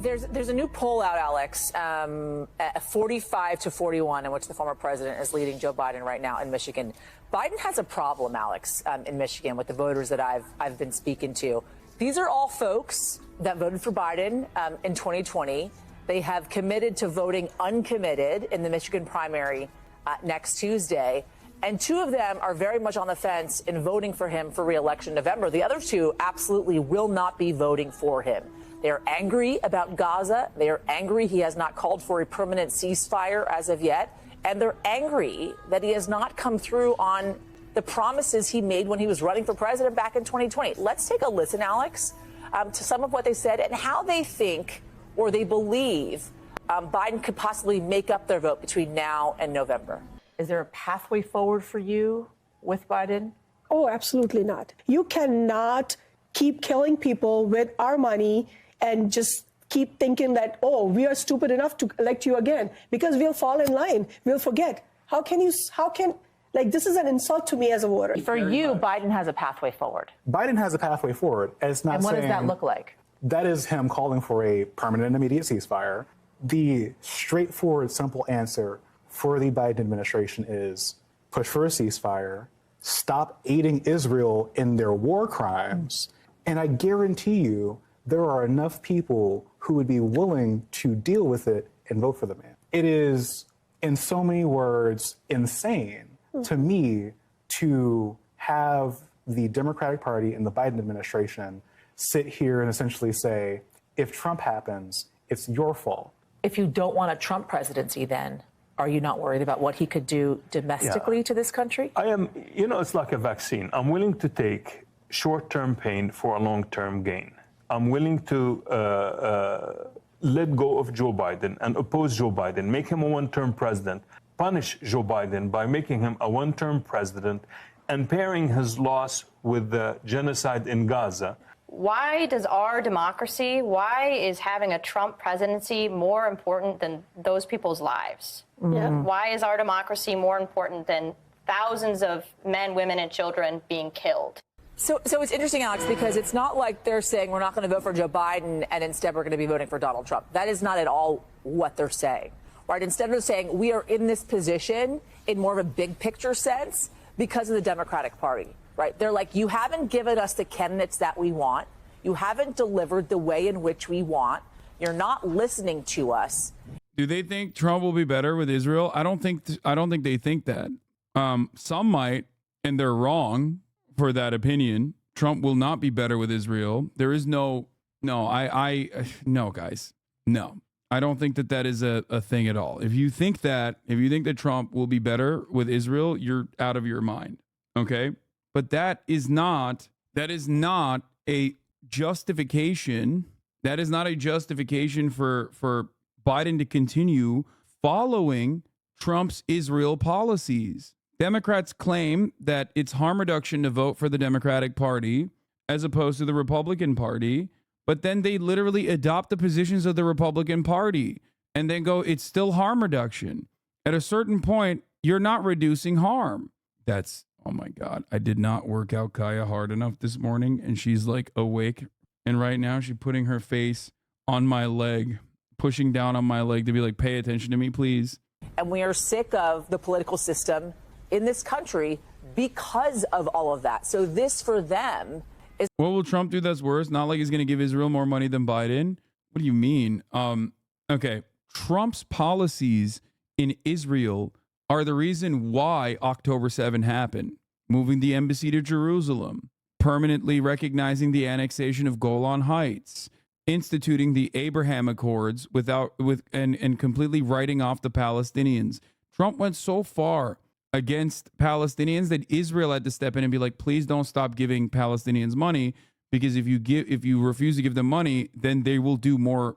There's a new poll out, Alex, 45 to 41, in which the former president is leading Joe Biden right now in Michigan. Biden has a problem, Alex, in Michigan with the voters that I've been speaking to. These are all folks that voted for Biden in 2020. They have committed to voting uncommitted in the Michigan primary next Tuesday. And two of them are very much on the fence in voting for him for re-election in November. The other two absolutely will not be voting for him. They are angry about Gaza. They are angry he has not called for a permanent ceasefire as of yet. And they're angry that he has not come through on the promises he made when he was running for president back in 2020. Let's take a listen, Alex, to some of what they said and how they think or they believe Biden could possibly make up their vote between now and November. Is there a pathway forward for you with Biden? Oh, absolutely not. You cannot keep killing people with our money and just keep thinking that, oh, we are stupid enough to elect you again, because we'll fall in line. We'll forget. This is an insult to me as a voter. For you, Biden has a pathway forward. Biden has a pathway forward. It's not and what saying, does that look like? That is him calling for a permanent and immediate ceasefire. The straightforward, simple answer for the Biden administration is push for a ceasefire, stop aiding Israel in their war crimes, and I guarantee you there are enough people who would be willing to deal with it and vote for the man. It is, in so many words, insane to me to have the Democratic Party and the Biden administration sit here and essentially say, if Trump happens, it's your fault. If you don't want a Trump presidency, then are you not worried about what he could do domestically to this country? I am, it's like a vaccine. I'm willing to take short-term pain for a long-term gain. I'm willing to let go of Joe Biden and oppose Joe Biden, make him a one-term president, punish Joe Biden by making him a one-term president and pairing his loss with the genocide in Gaza. Why does our democracy, why is having a Trump presidency more important than those people's lives? Yeah. Why is our democracy more important than thousands of men, women, and children being killed? So it's interesting, Alex, because it's not like they're saying we're not going to vote for Joe Biden and instead we're going to be voting for Donald Trump. That is not at all what they're saying, right? Instead of saying we are in this position in more of a big picture sense because of the Democratic Party, right? They're like, you haven't given us the candidates that we want. You haven't delivered the way in which we want. You're not listening to us. Do they think Trump will be better with Israel? I don't think they think that. Some might, and they're wrong for that opinion. Trump will not be better with Israel. There is no, guys, no. I don't think that is a thing at all. If you think that Trump will be better with Israel, you're out of your mind. Okay? But that is not a justification. That is not a justification for Biden to continue following Trump's Israel policies. Democrats claim that it's harm reduction to vote for the Democratic Party as opposed to the Republican Party, but then they literally adopt the positions of the Republican Party and then go, it's still harm reduction. At a certain point, you're not reducing harm. Oh my God, I did not work out Kaya hard enough this morning, and she's like awake. And right now she's putting her face on my leg, pushing down on my leg to be like, pay attention to me, please. And we are sick of the political system in this country because of all of that. So this for them is. What will Trump do that's worse? Not like he's going to give Israel more money than Biden. What do you mean? Okay. Trump's policies in Israel are the reason why October 7 happened. Moving the embassy to Jerusalem, permanently recognizing the annexation of Golan Heights, instituting the Abraham Accords and completely writing off the Palestinians. Trump went so far against Palestinians that Israel had to step in and be like, please don't stop giving Palestinians money, because if you refuse to give them money, then they will do more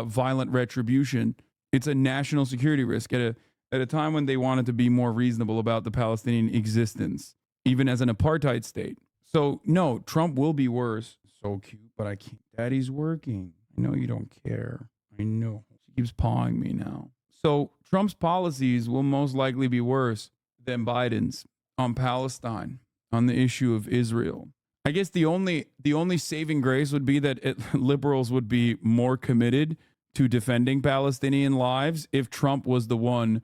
violent retribution. It's a national security risk at a time when they wanted to be more reasonable about the Palestinian existence, even as an apartheid state. So no, Trump will be worse. So cute, but I can't. Daddy's working. I know you don't care. I know. She keeps pawing me now. So Trump's policies will most likely be worse than Biden's on Palestine, on the issue of Israel. I guess the only saving grace would be that liberals would be more committed to defending Palestinian lives if Trump was the one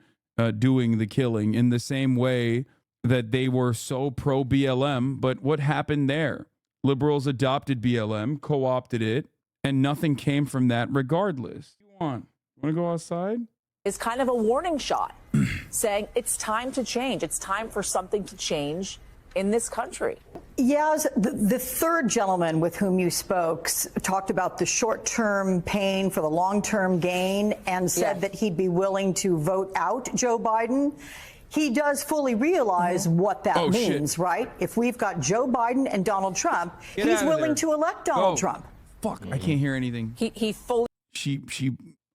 doing the killing, in the same way that they were so pro BLM. But what happened there? Liberals adopted BLM, co-opted it, and nothing came from that regardless. What do you want? Want to go outside? Is kind of a warning shot saying it's time to change. It's time for something to change in this country. Yes, the third gentleman with whom you spoke talked about the short-term pain for the long-term gain and said that he'd be willing to vote out Joe Biden. He does fully realize what that means, right? If we've got Joe Biden and Donald Trump, he's willing to elect Donald Trump. Fuck, I can't hear anything. He fully. She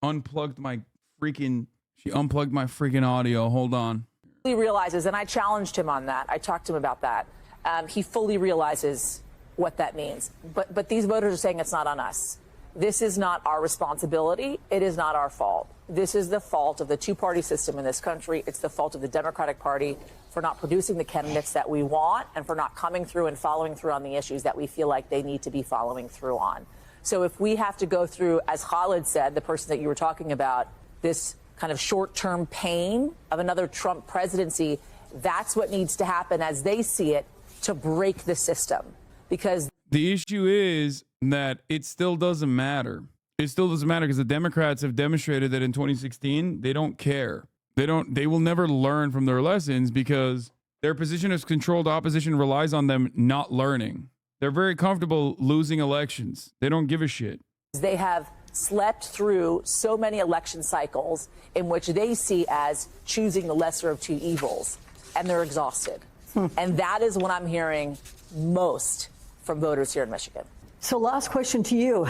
unplugged my freaking audio. Hold on. He realizes, and I challenged him on that. I talked to him about that. He fully realizes what that means. But these voters are saying it's not on us. This is not our responsibility. It is not our fault. This is the fault of the two-party system in this country. It's the fault of the Democratic Party for not producing the candidates that we want and for not coming through and following through on the issues that we feel like they need to be following through on. So if we have to go through, as Khalid said, the person that you were talking about, this kind of short-term pain of another Trump presidency, that's what needs to happen as they see it to break the system. Because the issue is that it still doesn't matter. It still doesn't matter because the Democrats have demonstrated that in 2016, they don't care. They will never learn from their lessons because their position as controlled opposition relies on them not learning. They're very comfortable losing elections. They don't give a shit. they have slept through so many election cycles in which they see as choosing the lesser of two evils, and they're exhausted. And that is what I'm hearing most from voters here in Michigan. So last question to you.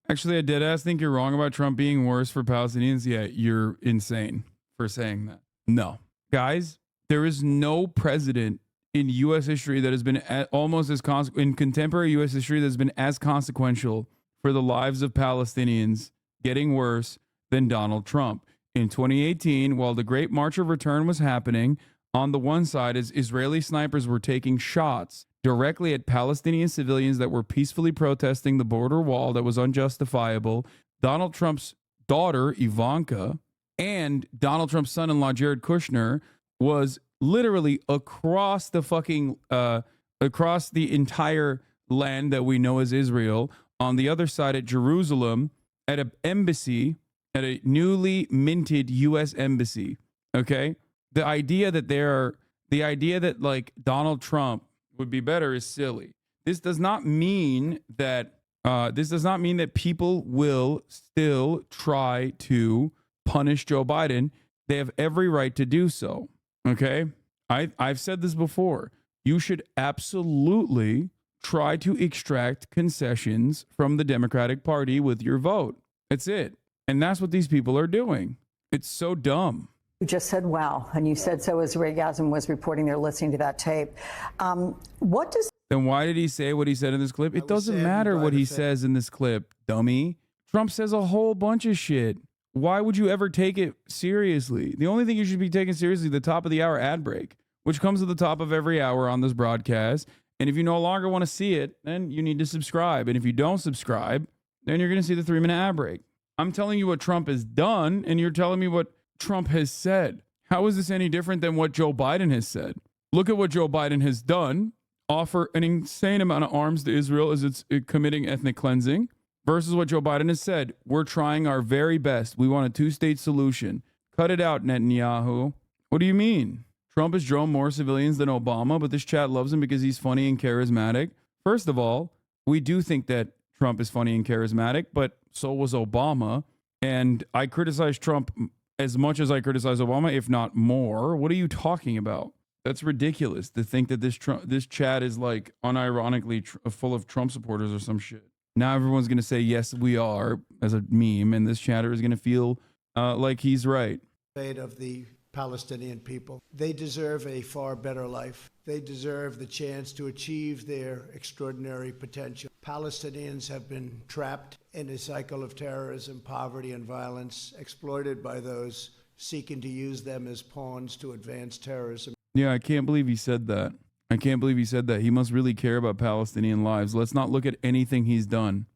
Actually, I deadass think you're wrong about Trump being worse for Palestinians. Yeah, you're insane for saying that. No. Guys, there is no president in U.S. history that has been almost as in contemporary U.S. history that has been as consequential for the lives of Palestinians getting worse than Donald Trump. In 2018, while the Great March of Return was happening, on the one side, as Israeli snipers were taking shots directly at Palestinian civilians that were peacefully protesting the border wall that was unjustifiable, Donald Trump's daughter, Ivanka, and Donald Trump's son-in-law, Jared Kushner, was literally across the across the entire land that we know as Israel, on the other side at Jerusalem, at an embassy, at a newly minted U.S. embassy. Okay, the idea that like Donald Trump would be better is silly. This does not mean that people will still try to punish Joe Biden. They have every right to do so. Okay, I've said this before. You should absolutely try to extract concessions from the Democratic Party with your vote. That's it. And that's what these people are doing. It's so dumb. You just said, wow. And you said so as Reagan was reporting they're listening to that tape. What does... Then why did he say what he said in this clip? It doesn't matter what he says in this clip, dummy. Trump says a whole bunch of shit. Why would you ever take it seriously? The only thing you should be taking seriously is the top of the hour ad break, which comes at the top of every hour on this broadcast. And if you no longer want to see it, then you need to subscribe. And if you don't subscribe, then you're going to see the 3-minute ad break. I'm telling you what Trump has done, and you're telling me what Trump has said. How is this any different than what Joe Biden has said? Look at what Joe Biden has done. Offer an insane amount of arms to Israel as it's committing ethnic cleansing, versus what Joe Biden has said. We're trying our very best. We want a 2-state solution. Cut it out, Netanyahu. What do you mean? Trump has drawn more civilians than Obama, but this chat loves him because he's funny and charismatic. First of all, we do think that Trump is funny and charismatic, but so was Obama. And I criticize Trump as much as I criticize Obama, if not more. What are you talking about? That's ridiculous to think that this chat is like unironically full of Trump supporters or some shit. Now everyone's going to say, yes, we are, as a meme, and this chatter is going to feel like he's right. Of the Palestinian people. They deserve a far better life. They deserve the chance to achieve their extraordinary potential. Palestinians have been trapped in a cycle of terrorism, poverty, and violence, exploited by those seeking to use them as pawns to advance terrorism. Yeah, I can't believe he said that. I can't believe he said that. He must really care about Palestinian lives. Let's not look at anything he's done.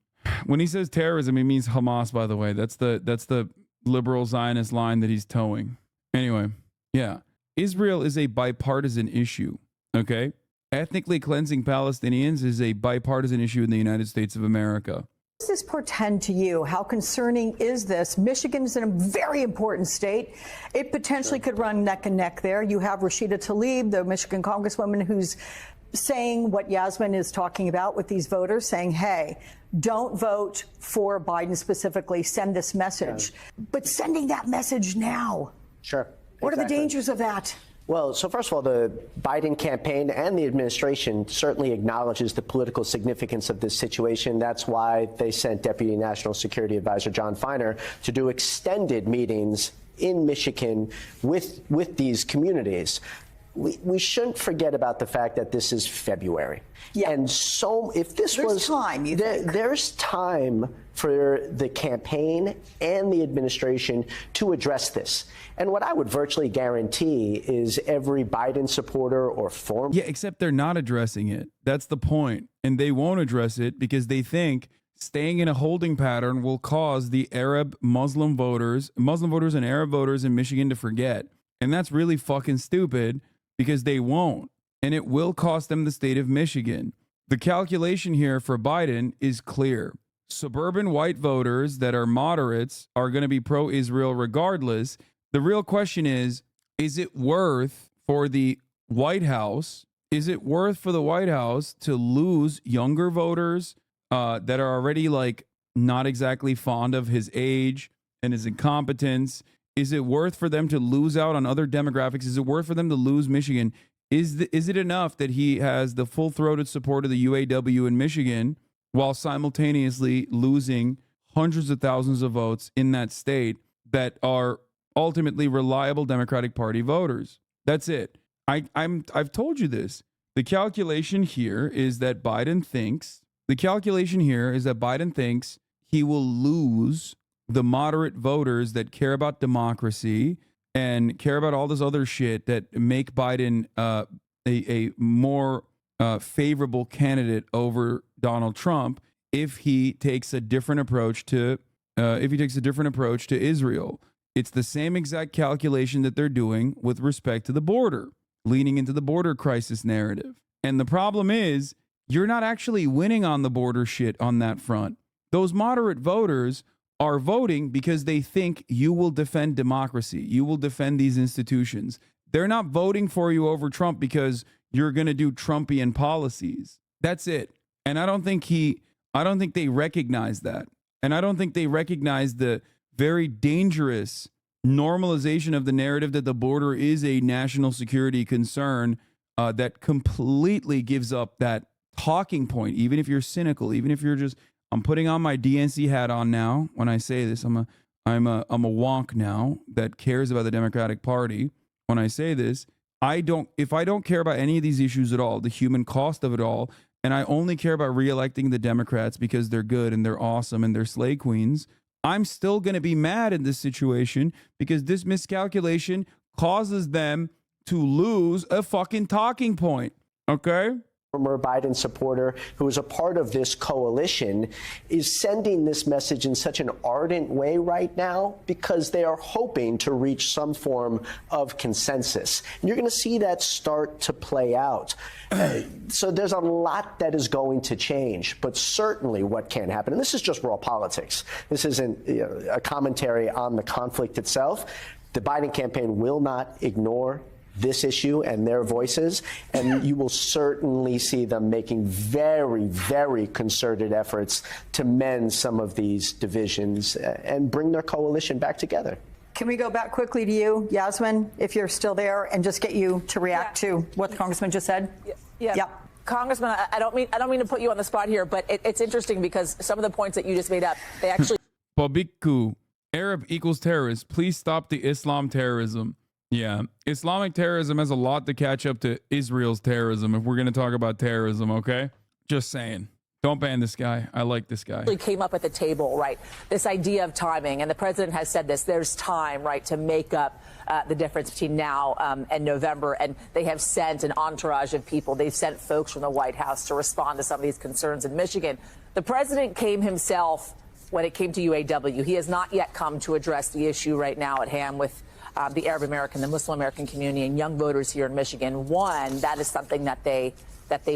When he says terrorism, he means Hamas, by the way. That's the liberal Zionist line that he's towing. Anyway, yeah. Israel is a bipartisan issue, okay? Ethnically cleansing Palestinians is a bipartisan issue in the United States of America. What does this portend to you? How concerning is this? Michigan is in a very important state. It potentially could run neck and neck there. You have Rashida Tlaib, the Michigan congresswoman, who's saying what Yasmin is talking about with these voters, saying, hey, don't vote for Biden specifically, send this message. Yeah. But sending that message now. Sure. What are the dangers of that? Well, so first of all, the Biden campaign and the administration certainly acknowledges the political significance of this situation. That's why they sent Deputy National Security Advisor John Feiner to do extended meetings in Michigan with these communities. We shouldn't forget about the fact that this is February. Yeah. And so if this was time, there's time for the campaign and the administration to address this. And what I would virtually guarantee is every Biden supporter or former. Yeah, except they're not addressing it. That's the point. And they won't address it because they think staying in a holding pattern will cause the Muslim voters and Arab voters in Michigan to forget. And that's really fucking stupid because they won't. And it will cost them the state of Michigan. The calculation here for Biden is clear. Suburban white voters that are moderates are going to be pro-Israel regardless. The real question is it worth for the White House? Is it worth for the White House to lose younger voters that are already like not exactly fond of his age and his incompetence? Is it worth for them to lose out on other demographics? Is it worth for them to lose Michigan? Is it enough that he has the full-throated support of the UAW in Michigan while simultaneously losing hundreds of thousands of votes in that state that are ultimately reliable Democratic Party voters? That's it. I've told you this. The calculation here is that Biden thinks he will lose the moderate voters that care about democracy and care about all this other shit that make Biden a more favorable candidate over Donald Trump if he takes a different approach to Israel. It's the same exact calculation that they're doing with respect to the border, leaning into the border crisis narrative. And the problem is you're not actually winning on the border shit on that front. Those moderate voters are voting because they think you will defend democracy. You will defend these institutions. They're not voting for you over Trump because you're going to do Trumpian policies. That's it. And I don't think they recognize that. And I don't think they recognize the very dangerous normalization of the narrative that the border is a national security concern that completely gives up that talking point. Even if you're cynical, even if you're just, I'm putting on my DNC hat on now. When I say this, I'm a wonk now that cares about the Democratic Party. When I say this, if I don't care about any of these issues at all, the human cost of it all, and I only care about reelecting the Democrats because they're good and they're awesome and they're slay queens, I'm still going to be mad in this situation because this miscalculation causes them to lose a fucking talking point. Okay? former Biden supporter who is a part of this coalition, is sending this message in such an ardent way right now because they are hoping to reach some form of consensus. And you're going to see that start to play out. So there's a lot that is going to change, but certainly what can happen, and this is just raw politics. This isn't a commentary on the conflict itself. The Biden campaign will not ignore this issue and their voices, and you will certainly see them making very, very concerted efforts to mend some of these divisions and bring their coalition back together. Can we go back quickly to you, Yasmin, if you're still there, and just get you to react to what the Congressman just said? Yeah. Yep. Congressman, I don't mean to put you on the spot here, but it's interesting because some of the points that you just made up, they actually... Babiku, Arab equals terrorist. Please stop the Islam terrorism. Yeah, Islamic terrorism has a lot to catch up to Israel's terrorism if we're going to talk about terrorism, okay? Just saying. Don't ban this guy. I like this guy. Came up at the table, right? This idea of timing, and the president has said this, there's time, right, to make up the difference between now and November, and they have sent an entourage of people. They've sent folks from the White House to respond to some of these concerns in Michigan. The president came himself when it came to UAW. He has not yet come to address the issue right now at hand with the Arab American, the Muslim American community, and young voters here in Michigan. One, that is something that they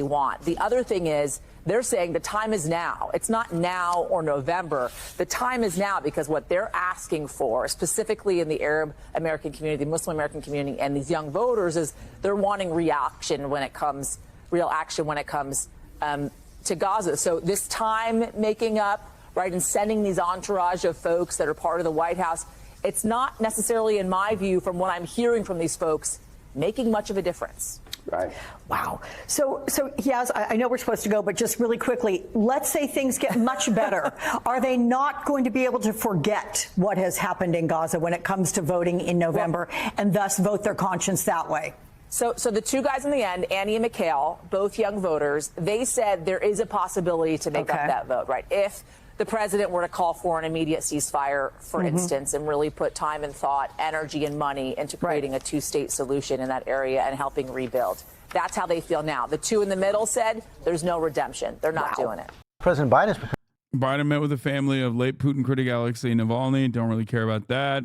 want. The other thing is they're saying the time is now. It's not now or November. The time is now because what they're asking for, specifically in the Arab American community, the Muslim American community, and these young voters, is they're wanting real action when it comes to Gaza. So this time making up, right, and sending these entourage of folks that are part of the White House, it's not necessarily, in my view, from what I'm hearing from these folks, making much of a difference. Right. Wow. So Yaz, I know we're supposed to go, but just really quickly, let's say things get much better. Are they not going to be able to forget what has happened in Gaza when it comes to voting in November and thus vote their conscience that way? So the two guys in the end, Annie and Mikhail, both young voters, they said there is a possibility to make up that vote, right? If the president were to call for an immediate ceasefire, for instance, and really put time and thought, energy and money into creating a two-state solution in that area and helping rebuild. That's how they feel now. The two in the middle said there's no redemption. They're not doing it. President Biden met with the family of late Putin critic Alexei Navalny. Don't really care about that.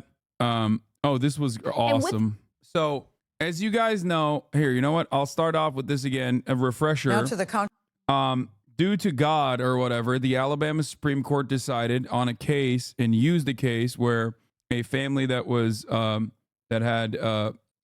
This was awesome. So, as you guys know, here, you know what? I'll start off with this again, a refresher. Now to the due to God or whatever, the Alabama Supreme Court decided on a case and used a case where a family that was that had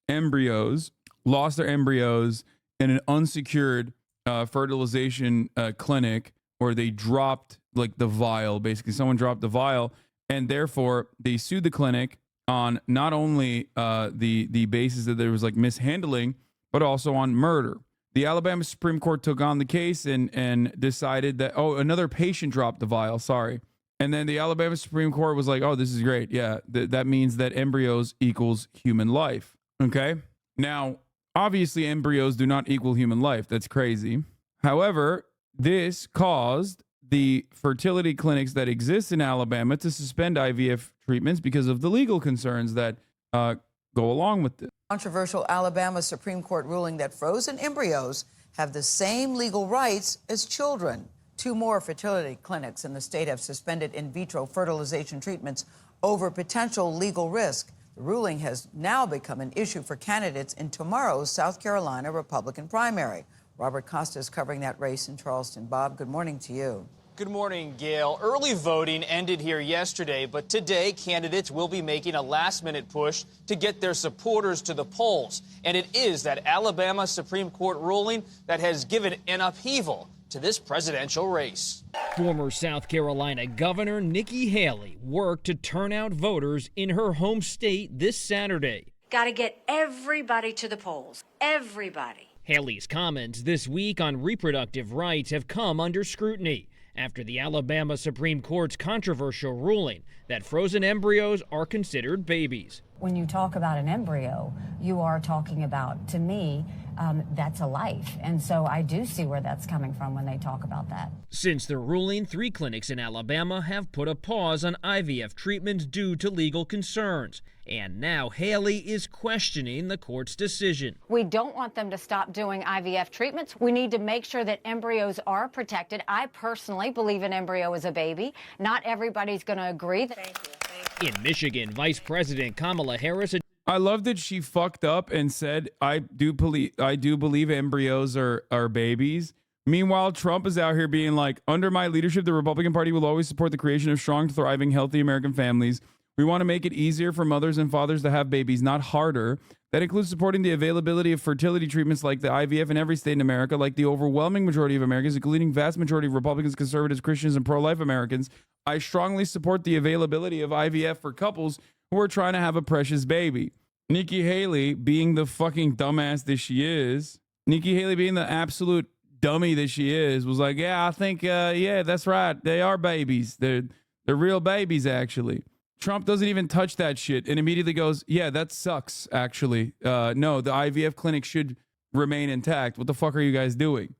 embryos lost their embryos in an unsecured fertilization clinic, or they dropped like the vial. Basically, someone dropped the vial, and therefore they sued the clinic on not only the basis that there was like mishandling, but also on murder. The Alabama Supreme Court took on the case and decided that, another patient dropped the vial, sorry. And then the Alabama Supreme Court was like, this is great. Yeah, that means that embryos equals human life. Okay? Now, obviously embryos do not equal human life. That's crazy. However, this caused the fertility clinics that exist in Alabama to suspend IVF treatments because of the legal concerns that go along with this. Controversial Alabama Supreme Court ruling that frozen embryos have the same legal rights as children. Two more fertility clinics in the state have suspended in vitro fertilization treatments over potential legal risk. The ruling has now become an issue for candidates in tomorrow's South Carolina Republican primary. Robert Costa is covering that race in Charleston. Bob, good morning to you. Good morning, Gail. Early voting ended here yesterday, but today candidates will be making a last-minute push to get their supporters to the polls. And it is that Alabama Supreme Court ruling that has given an upheaval to this presidential race. Former South Carolina Governor Nikki Haley worked to turn out voters in her home state this Saturday. Got to get everybody to the polls. Everybody. Haley's comments this week on reproductive rights have come under scrutiny after the Alabama Supreme Court's controversial ruling that frozen embryos are considered babies. When you talk about an embryo, you are talking about, to me, that's a life. And so I do see where that's coming from when they talk about that. Since the ruling, 3 clinics in Alabama have put a pause on IVF treatments due to legal concerns. And now Haley is questioning the court's decision. We don't want them to stop doing IVF treatments. We need to make sure that embryos are protected. I personally believe an embryo is a baby. Not everybody's going to agree. In Michigan, Vice President Kamala Harris. I love that she fucked up and said, I do believe embryos are babies. Meanwhile, Trump is out here being like, under my leadership, the Republican Party will always support the creation of strong, thriving, healthy American families. We want to make it easier for mothers and fathers to have babies, not harder. That includes supporting the availability of fertility treatments like the IVF in every state in America, like the overwhelming majority of Americans, including vast majority of Republicans, conservatives, Christians, and pro-life Americans. I strongly support the availability of IVF for couples who are trying to have a precious baby. Nikki Haley, being the fucking dumbass that she is, Nikki Haley being the absolute dummy that she is, was like, yeah, I think, yeah, that's right. They are babies. They're real babies, actually. Trump doesn't even touch that shit and immediately goes, yeah, that sucks, actually. No, the IVF clinic should remain intact. What the fuck are you guys doing?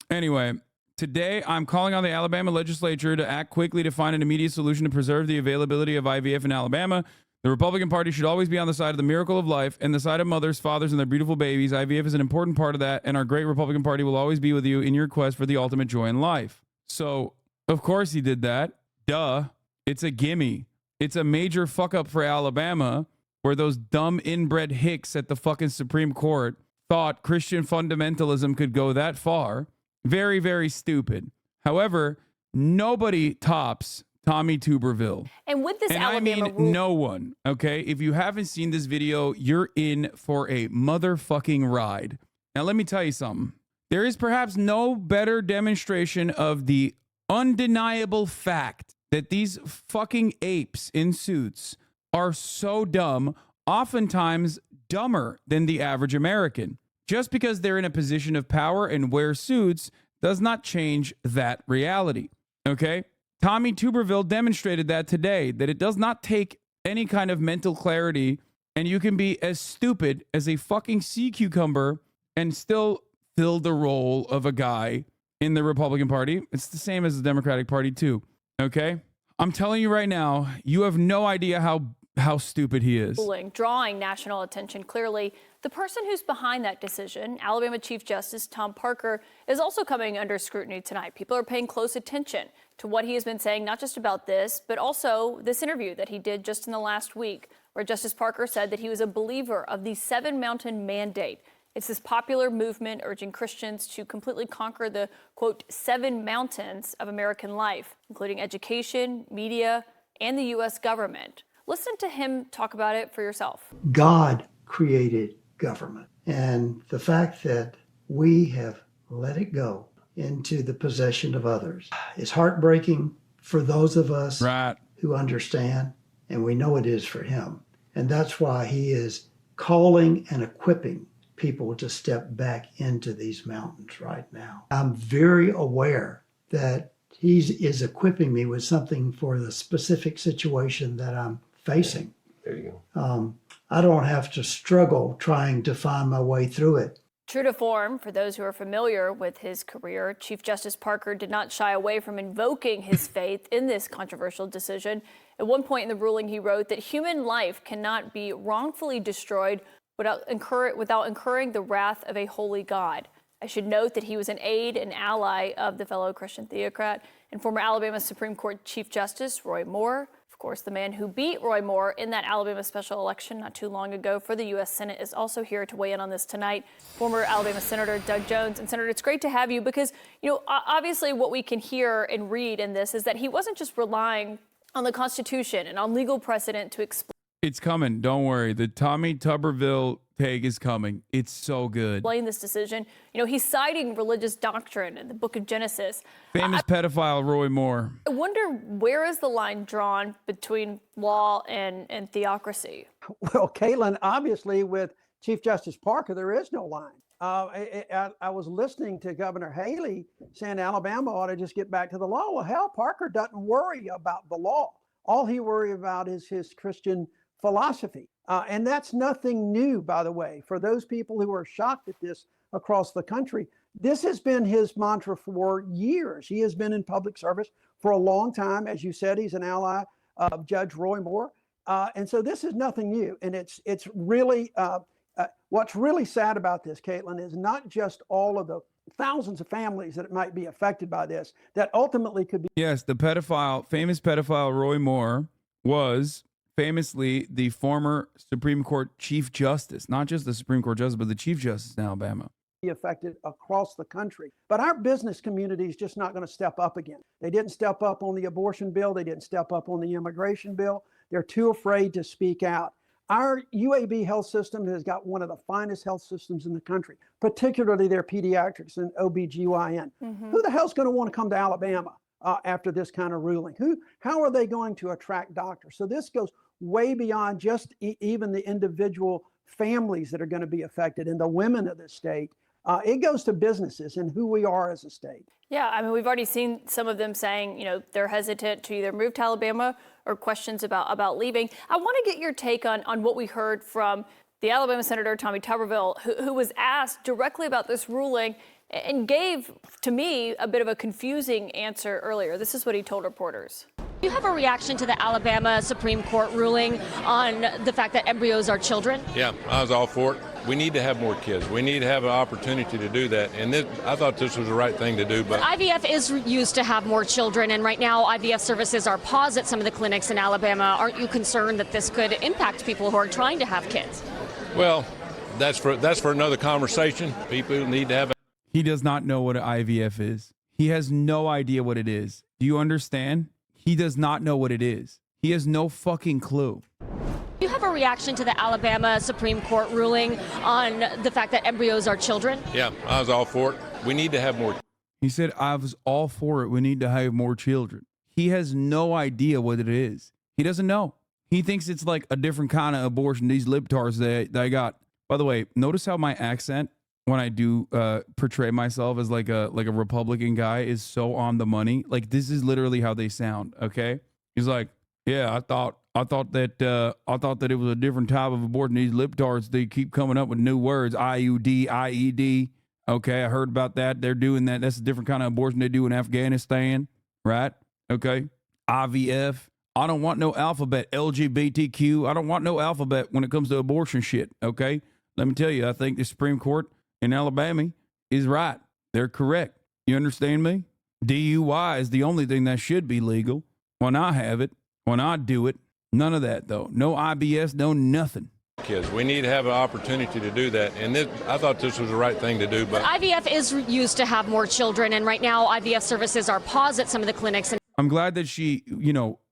Anyway, today I'm calling on the Alabama legislature to act quickly to find an immediate solution to preserve the availability of IVF in Alabama. The Republican Party should always be on the side of the miracle of life and the side of mothers, fathers, and their beautiful babies. IVF is an important part of that, and our great Republican Party will always be with you in your quest for the ultimate joy in life. So, of course he did that. Duh. It's a gimme. It's a major fuck up for Alabama, where those dumb inbred hicks at the fucking Supreme Court thought Christian fundamentalism could go that far. Very, very stupid. However, nobody tops Tommy Tuberville. And with this Alabama rule, no one, okay? If you haven't seen this video, you're in for a motherfucking ride. Now, let me tell you something. There is perhaps no better demonstration of the undeniable fact that these fucking apes in suits are so dumb, oftentimes dumber than the average American. Just because they're in a position of power and wear suits does not change that reality, okay? Tommy Tuberville demonstrated that today, that it does not take any kind of mental clarity, and you can be as stupid as a fucking sea cucumber and still fill the role of a guy in the Republican Party. It's the same as the Democratic Party too, okay? I'm telling you right now, you have no idea how stupid he is. Drawing national attention. Clearly, the person who's behind that decision, Alabama Chief Justice Tom Parker, is also coming under scrutiny tonight. People are paying close attention to what he has been saying, not just about this, but also this interview that he did just in the last week, where Justice Parker said that he was a believer of the 7 Mountain Mandate. It's this popular movement urging Christians to completely conquer the, quote, 7 mountains of American life, including education, media, and the U.S. government. Listen to him talk about it for yourself. God created government. And the fact that we have let it go into the possession of others is heartbreaking for those of us who understand, and we know it is for him. And that's why he is calling and equipping people to step back into these mountains right now. I'm very aware that he is equipping me with something for the specific situation that I'm facing. There you go. I don't have to struggle trying to find my way through it. True to form, for those who are familiar with his career, Chief Justice Parker did not shy away from invoking his faith in this controversial decision. At one point in the ruling, he wrote that human life cannot be wrongfully destroyed without incurring the wrath of a holy God. I should note that he was an aide and ally of the fellow Christian theocrat and former Alabama Supreme Court Chief Justice Roy Moore. Of course, the man who beat Roy Moore in that Alabama special election not too long ago for the U.S. Senate is also here to weigh in on this tonight. Former Alabama Senator Doug Jones. And Senator, it's great to have you because, you know, obviously what we can hear and read in this is that he wasn't just relying on the Constitution and on legal precedent to explain. It's coming. Don't worry. The Tommy Tuberville take is coming. It's so good. Explain this decision. You know, he's citing religious doctrine in the book of Genesis. Famous pedophile Roy Moore. I wonder, where is the line drawn between law and theocracy? Well, Caitlin, obviously with Chief Justice Parker, there is no line. I was listening to Governor Haley saying Alabama ought to just get back to the law. Well, hell, Parker doesn't worry about the law. All he worries about is his Christian philosophy. And that's nothing new, by the way, for those people who are shocked at this across the country. This has been his mantra for years. He has been in public service for a long time. As you said, he's an ally of Judge Roy Moore. And so this is nothing new. And it's really, what's really sad about this, Caitlin, is not just all of the thousands of families that might be affected by this, that ultimately could be. Yes, the famous pedophile Roy Moore was famously the former Supreme Court Chief Justice, not just the Supreme Court Justice, but the Chief Justice in Alabama. Affected across the country. But our business community is just not going to step up again. They didn't step up on the abortion bill. They didn't step up on the immigration bill. They're too afraid to speak out. Our UAB health system has got one of the finest health systems in the country, particularly their pediatrics and OBGYN. Who the hell's going to want to come to Alabama after this kind of ruling? How are they going to attract doctors? So this goes way beyond just even the individual families that are going to be affected and the women of the state. It goes to businesses and who we are as a state. Yeah, I mean, we've already seen some of them saying, they're hesitant to either move to Alabama or questions about leaving. I want to get your take on what we heard from the Alabama Senator Tommy Tuberville, who was asked directly about this ruling and gave, to me, a bit of a confusing answer earlier. This is what he told reporters. Do you have a reaction to the Alabama Supreme Court ruling on the fact that embryos are children? Yeah, I was all for it. We need to have more kids. We need to have an opportunity to do that. And I thought this was the right thing to do. But IVF is used to have more children, and right now IVF services are paused at some of the clinics in Alabama. Aren't you concerned that this could impact people who are trying to have kids? Well, that's for another conversation. People need to have. He does not know what an IVF is. He has no idea what it is. Do you understand? He does not know what it is. He has no fucking clue. Do you have a reaction to the Alabama Supreme Court ruling on the fact that embryos are children? Yeah, I was all for it. We need to have more. He said, I was all for it. We need to have more children. He has no idea what it is. He doesn't know. He thinks it's like a different kind of abortion, these libtards that I got. By the way, notice how my accent, when I do portray myself as like a Republican guy, is so on the money. Like, this is literally how they sound, okay? He's like, yeah, I thought that it was a different type of abortion. These libtards, they keep coming up with new words, IUD, IED. Okay, I heard about that. They're doing that. That's a different kind of abortion they do in Afghanistan, right? Okay, IVF. I don't want no alphabet. LGBTQ. I don't want no alphabet when it comes to abortion shit, okay? Let me tell you, I think the Supreme Court in Alabama is right. They're correct. You understand me? DUI is the only thing that should be legal. When I have it, when I do it, none of that, though. No IBS, no nothing. Kids, we need to have an opportunity to do that. And I thought this was the right thing to do. But IVF is used to have more children, and right now IVF services are paused at some of the clinics. I'm glad that she,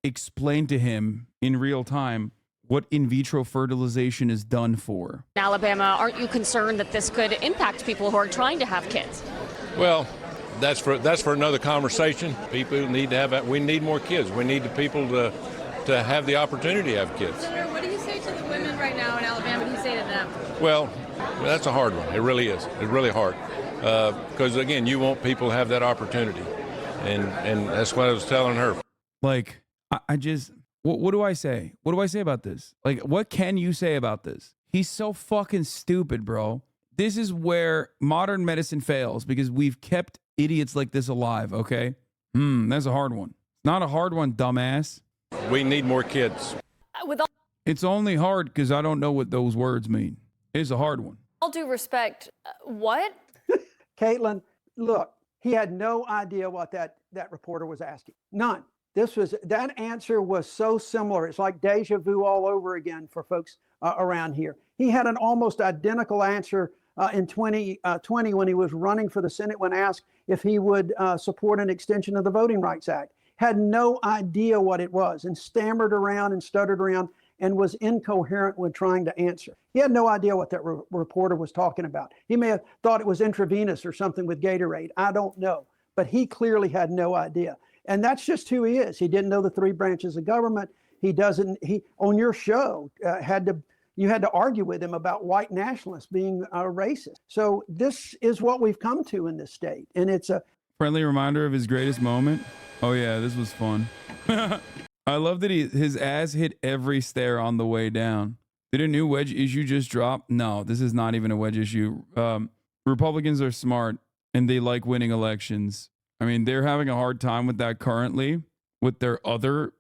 explained to him in real time what in vitro fertilization is done for. In Alabama, aren't you concerned that this could impact people who are trying to have kids? Well, that's for another conversation. People need to have. We need more kids. We need the people to have the opportunity to have kids. Senator, what do you say to the women right now in Alabama? What do you say to them? Well, that's a hard one. It really is. It's really hard. Because, again, you want people to have that opportunity. And that's what I was telling her. Like, I just, what do I say? What do I say about this? Like, what can you say about this? He's so fucking stupid, bro. This is where modern medicine fails because we've kept idiots like this alive, okay? That's a hard one. Not a hard one, dumbass. We need more kids. It's only hard because I don't know what those words mean. It's a hard one. All due respect, what? Caitlin, look, he had no idea what that reporter was asking. None. That answer was so similar. It's like deja vu all over again for folks around here. He had an almost identical answer in 2020 when he was running for the Senate when asked if he would support an extension of the Voting Rights Act. Had no idea what it was and stammered around and stuttered around and was incoherent when trying to answer. He had no idea what that reporter was talking about. He may have thought it was intravenous or something with Gatorade. I don't know. But he clearly had no idea. And that's just who he is. He didn't know the three branches of government. He on your show, you had to argue with him about white nationalists being racist. So this is what we've come to in this state. And it's a friendly reminder of his greatest moment. Oh, yeah, this was fun. I love that his ass hit every stair on the way down. Did a new wedge issue just drop? No, this is not even a wedge issue. Republicans are smart and they like winning elections. I mean, they're having a hard time with that currently with their other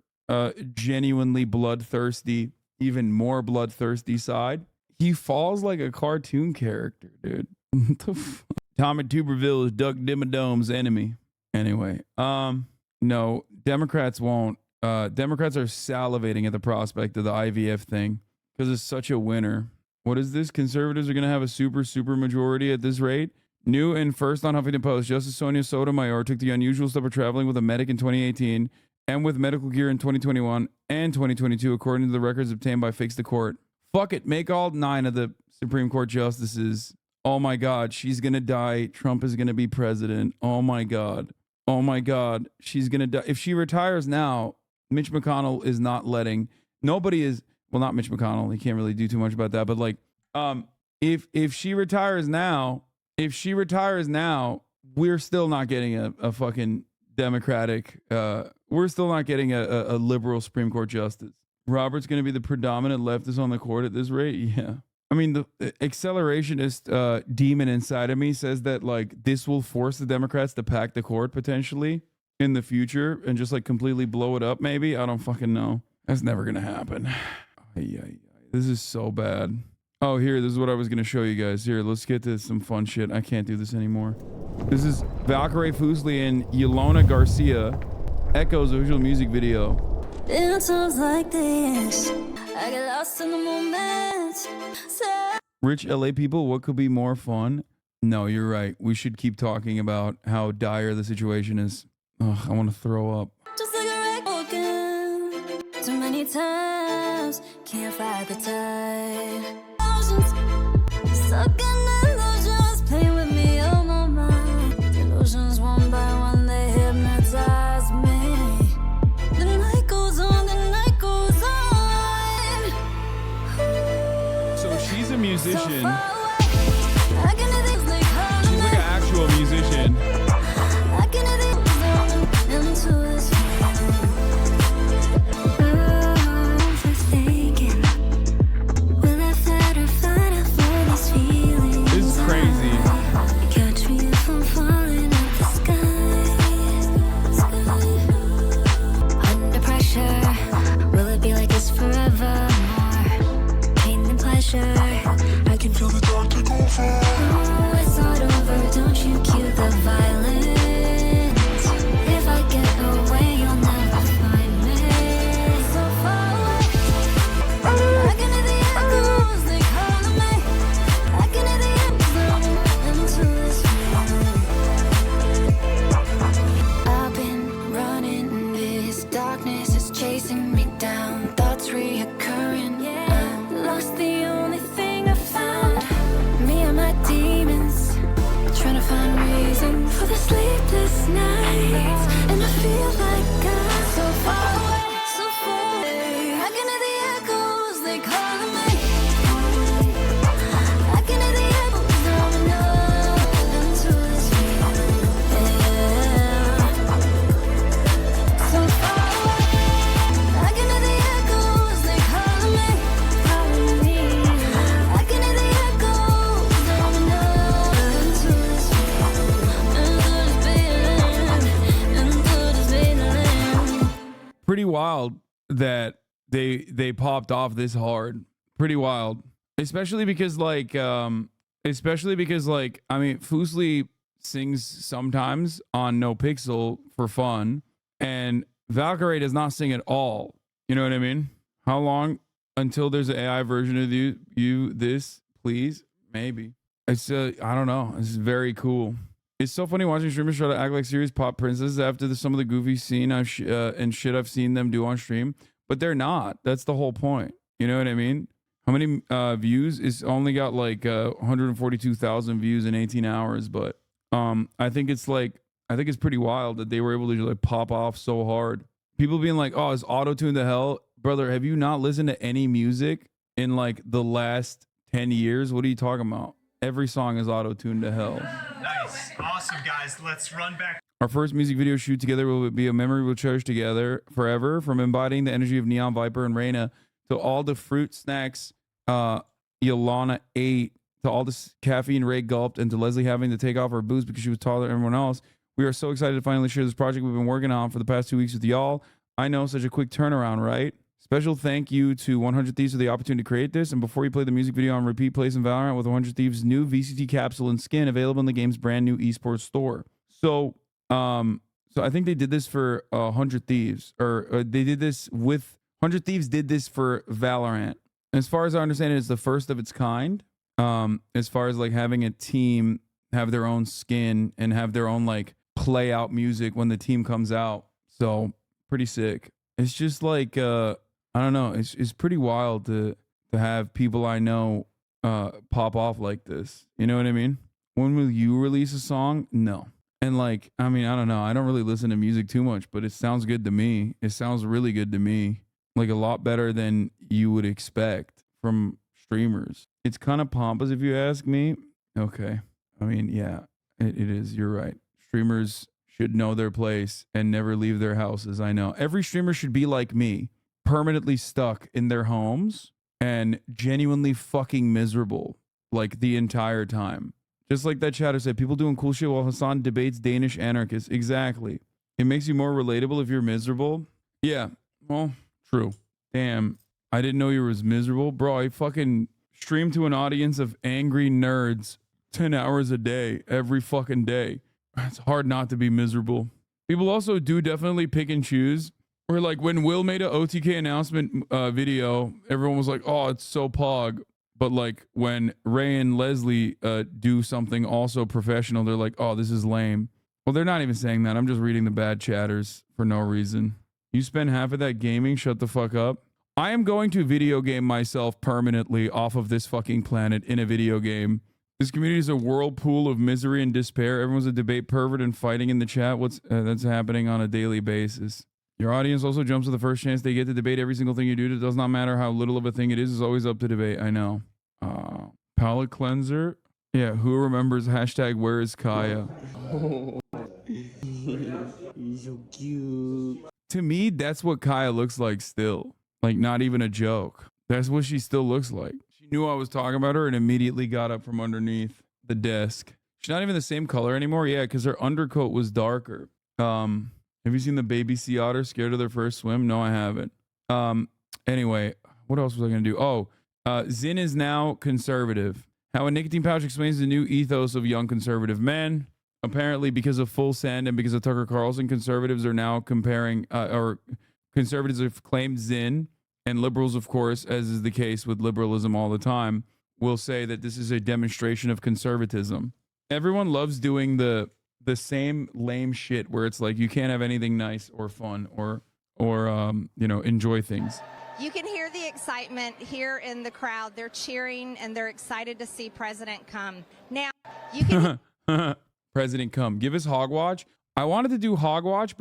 genuinely bloodthirsty, even more bloodthirsty side. He falls like a cartoon character, dude. What the fuck? Tom at Tuberville is Duck Dimmadome's enemy. Anyway, no, Democrats won't. Democrats are salivating at the prospect of the IVF thing because it's such a winner. What is this? Conservatives are going to have a super majority at this rate. New and first on Huffington Post, Justice Sonia Sotomayor took the unusual step of traveling with a medic in 2018 and with medical gear in 2021 and 2022, according to the records obtained by Fix the Court. Fuck it. Make all 9 of the Supreme Court justices. Oh my God, she's going to die. Trump is going to be president. Oh my God. Oh my God, she's going to die. If she retires now, Mitch McConnell is not letting, nobody is, well, not Mitch McConnell. He can't really do too much about that. But like, if she retires now, we're still not getting a fucking Democratic, we're still not getting a liberal Supreme Court justice. Robert's going to be the predominant leftist on the court at this rate. Yeah. I mean, the accelerationist demon inside of me says that like this will force the Democrats to pack the court potentially in the future and just like completely blow it up. Maybe. I don't fucking know. That's never going to happen. This is so bad. Oh, here, this is what I was going to show you guys. Here, let's get to some fun shit. I can't do this anymore. This is Valkyrie Fuseli and Yelona Garcia, Echo's official music video. In times like this, I get lost in the moment. Rich LA people, what could be more fun? No, you're right. We should keep talking about how dire the situation is. Ugh, I want to throw up. Just like a wreck again. Too many times, can't fight the tide. Stuck in illusions, play with me on my mind. Delusions one by one, they hypnotize me. The night goes on, the night goes on. So she's a musician. She's like an actual musician. I can into this This is crazy. Catch me if I'm falling out the sky. Under pressure, will it be like this forever? More pain than pleasure. I can feel the dark take over. Oh, it's not over. Don't you cue the violence. If I get away, you'll never find me. So far away. I can hear the echoes, they calling me. I can hear the echoes into this feeling. I've been running, this darkness is chasing me down. Thoughts reoccurring, I lost the only thing I found. Me and my demons, trying to find reason for the sleepless nights. And I feel like I'm so far away, so far away. I can hear the echoes, they calling me. I can hear the echoes coming up into this feeling. So far away. I can hear the echoes, they calling me. I can hear the echoes coming up into this feeling. Pretty wild that they popped off this hard. Pretty wild. Especially because like I mean, Fuseli sings sometimes on No Pixel for fun, and Valkyrie does not sing at all. You know what I mean? How long until there's an AI version of you this, please? Maybe. It's I don't know. It's very cool. It's so funny watching streamers try to act like serious pop princesses after some of the goofy scene and shit I've seen them do on stream, but they're not. That's the whole point. You know what I mean? How many views? It's only got like 142,000 views in 18 hours, but I think it's pretty wild that they were able to like pop off so hard. People being like, "Oh, is auto-tune to hell?" Brother, have you not listened to any music in like the last 10 years? What are you talking about? Every song is auto-tuned to hell. Nice. Awesome, guys. Let's run back. Our first music video shoot together will be a memory we'll cherish together forever, from embodying the energy of Neon Viper and Reina to all the fruit snacks Yolana ate, to all the caffeine Ray gulped, and to Leslie having to take off her boots because she was taller than everyone else. We are so excited to finally share this project we've been working on for the past 2 weeks with y'all. I know, such a quick turnaround, right? Special thank you to 100 Thieves for the opportunity to create this. And before you play the music video on repeat, play some Valorant with 100 Thieves' new VCT capsule and skin available in the game's brand new esports store. So I think they did this for 100 Thieves, or they did this with 100 Thieves did this for Valorant. As far as I understand it, it's the first of its kind. As far as like having a team have their own skin and have their own like play out music when the team comes out. So pretty sick. It's just like I don't know. It's pretty wild to have people I know pop off like this. You know what I mean? When will you release a song? No. And like, I mean, I don't know. I don't really listen to music too much, but it sounds good to me. It sounds really good to me. Like a lot better than you would expect from streamers. It's kind of pompous if you ask me. Okay. I mean, yeah, it is. You're right. Streamers should know their place and never leave their houses. I know. Every streamer should be like me, permanently stuck in their homes and genuinely fucking miserable like the entire time. Just like that chatter said, people doing cool shit while Hasan debates Danish anarchists. Exactly. It makes you more relatable if you're miserable. Yeah. Well, true. Damn. I didn't know you was miserable. Bro, I fucking stream to an audience of angry nerds 10 hours a day, every fucking day. It's hard not to be miserable. People also do definitely pick and choose. Or like when Will made a OTK announcement video, everyone was like, oh, it's so pog. But like when Ray and Leslie do something also professional, they're like, oh, this is lame. Well, they're not even saying that. I'm just reading the bad chatters for no reason. You spend half of that gaming, shut the fuck up. I am going to video game myself permanently off of this fucking planet in a video game. This community is a whirlpool of misery and despair. Everyone's a debate pervert and fighting in the chat. That's happening on a daily basis. Your audience also jumps at the first chance they get to debate every single thing you do. It does not matter how little of a thing it is. It's always up to debate. I know. Palette cleanser. Yeah, who remembers hashtag where is Kaya? He's so cute. To me, that's what Kaya looks like still. Like, not even a joke. That's what she still looks like. She knew I was talking about her and immediately got up from underneath the desk. She's not even the same color anymore. Yeah, because her undercoat was darker. Have you seen the baby sea otter scared of their first swim? No, I haven't. Anyway, what else was I going to do? Oh, Zin is now conservative. How a nicotine pouch explains the new ethos of young conservative men. Apparently, because of Full Send and because of Tucker Carlson, conservatives are now comparing, or conservatives have claimed Zin, and liberals, of course, as is the case with liberalism all the time, will say that this is a demonstration of conservatism. Everyone loves doing the same lame shit where it's like you can't have anything nice or fun or you know, enjoy things. You can hear the excitement here in the crowd. They're cheering and they're excited to see President come. Now, you can President come. Give us Hogwatch. I wanted to do Hogwatch,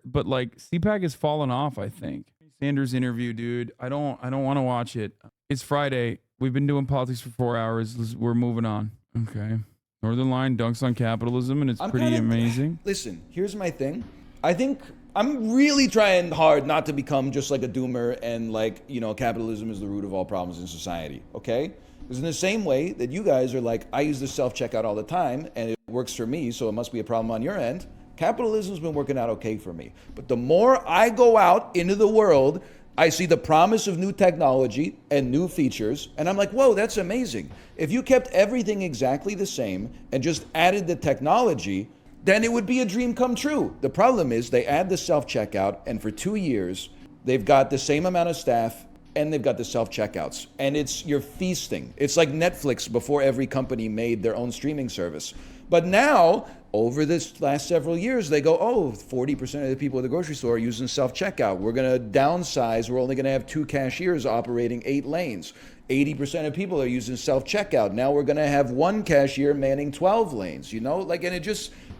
but like CPAC has fallen off, I think. Sanders interview, dude. I don't want to watch it. It's Friday. We've been doing politics for 4 hours. We're moving on. Okay. Northern Line dunks on capitalism, and it's pretty amazing. Listen, here's my thing. I think I'm really trying hard not to become just like a doomer and like, you know, capitalism is the root of all problems in society, okay? Because in the same way that you guys are like, I use this self-checkout all the time and it works for me, so it must be a problem on your end. Capitalism's been working out okay for me. But the more I go out into the world, I see the promise of new technology and new features, and I'm like, whoa, that's amazing. If you kept everything exactly the same and just added the technology, then it would be a dream come true. The problem is they add the self-checkout, and for 2 years, they've got the same amount of staff, and they've got the self-checkouts. And you're feasting. It's like Netflix before every company made their own streaming service. But now, over this last several years, they go, oh, 40% of the people at the grocery store are using self-checkout. We're going to downsize. We're only going to have 2 cashiers operating 8 lanes. 80% of people are using self-checkout. Now we're going to have 1 cashier manning 12 lanes, you know? Like, and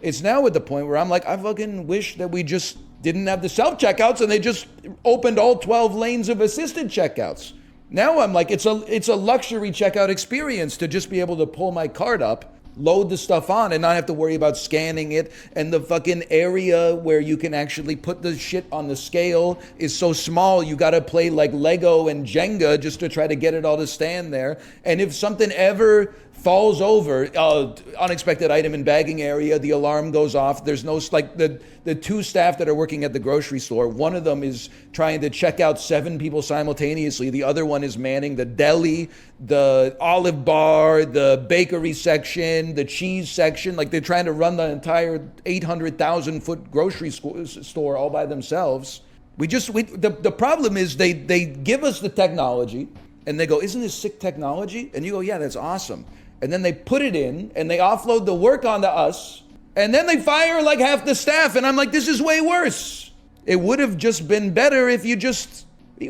it's now at the point where I'm like, I fucking wish that we just didn't have the self-checkouts and they just opened all 12 lanes of assisted checkouts. Now I'm like, it's a luxury checkout experience to just be able to pull my cart up load the stuff on and not have to worry about scanning it. And the fucking area where you can actually put the shit on the scale is so small, you gotta play like Lego and Jenga just to try to get it all to stand there. And if something ever falls over, unexpected item in bagging area, the alarm goes off. There's no, like the two staff that are working at the grocery store, one of them is trying to check out 7 people simultaneously. The other one is manning the deli, the olive bar, the bakery section, the cheese section. Like they're trying to run the entire 800,000 foot grocery store all by themselves. The problem is they give us the technology and they go, isn't this sick technology? And you go, yeah, that's awesome. And then they put it in and they offload the work onto us. And then they fire like half the staff. And I'm like, this is way worse. It would have just been better if you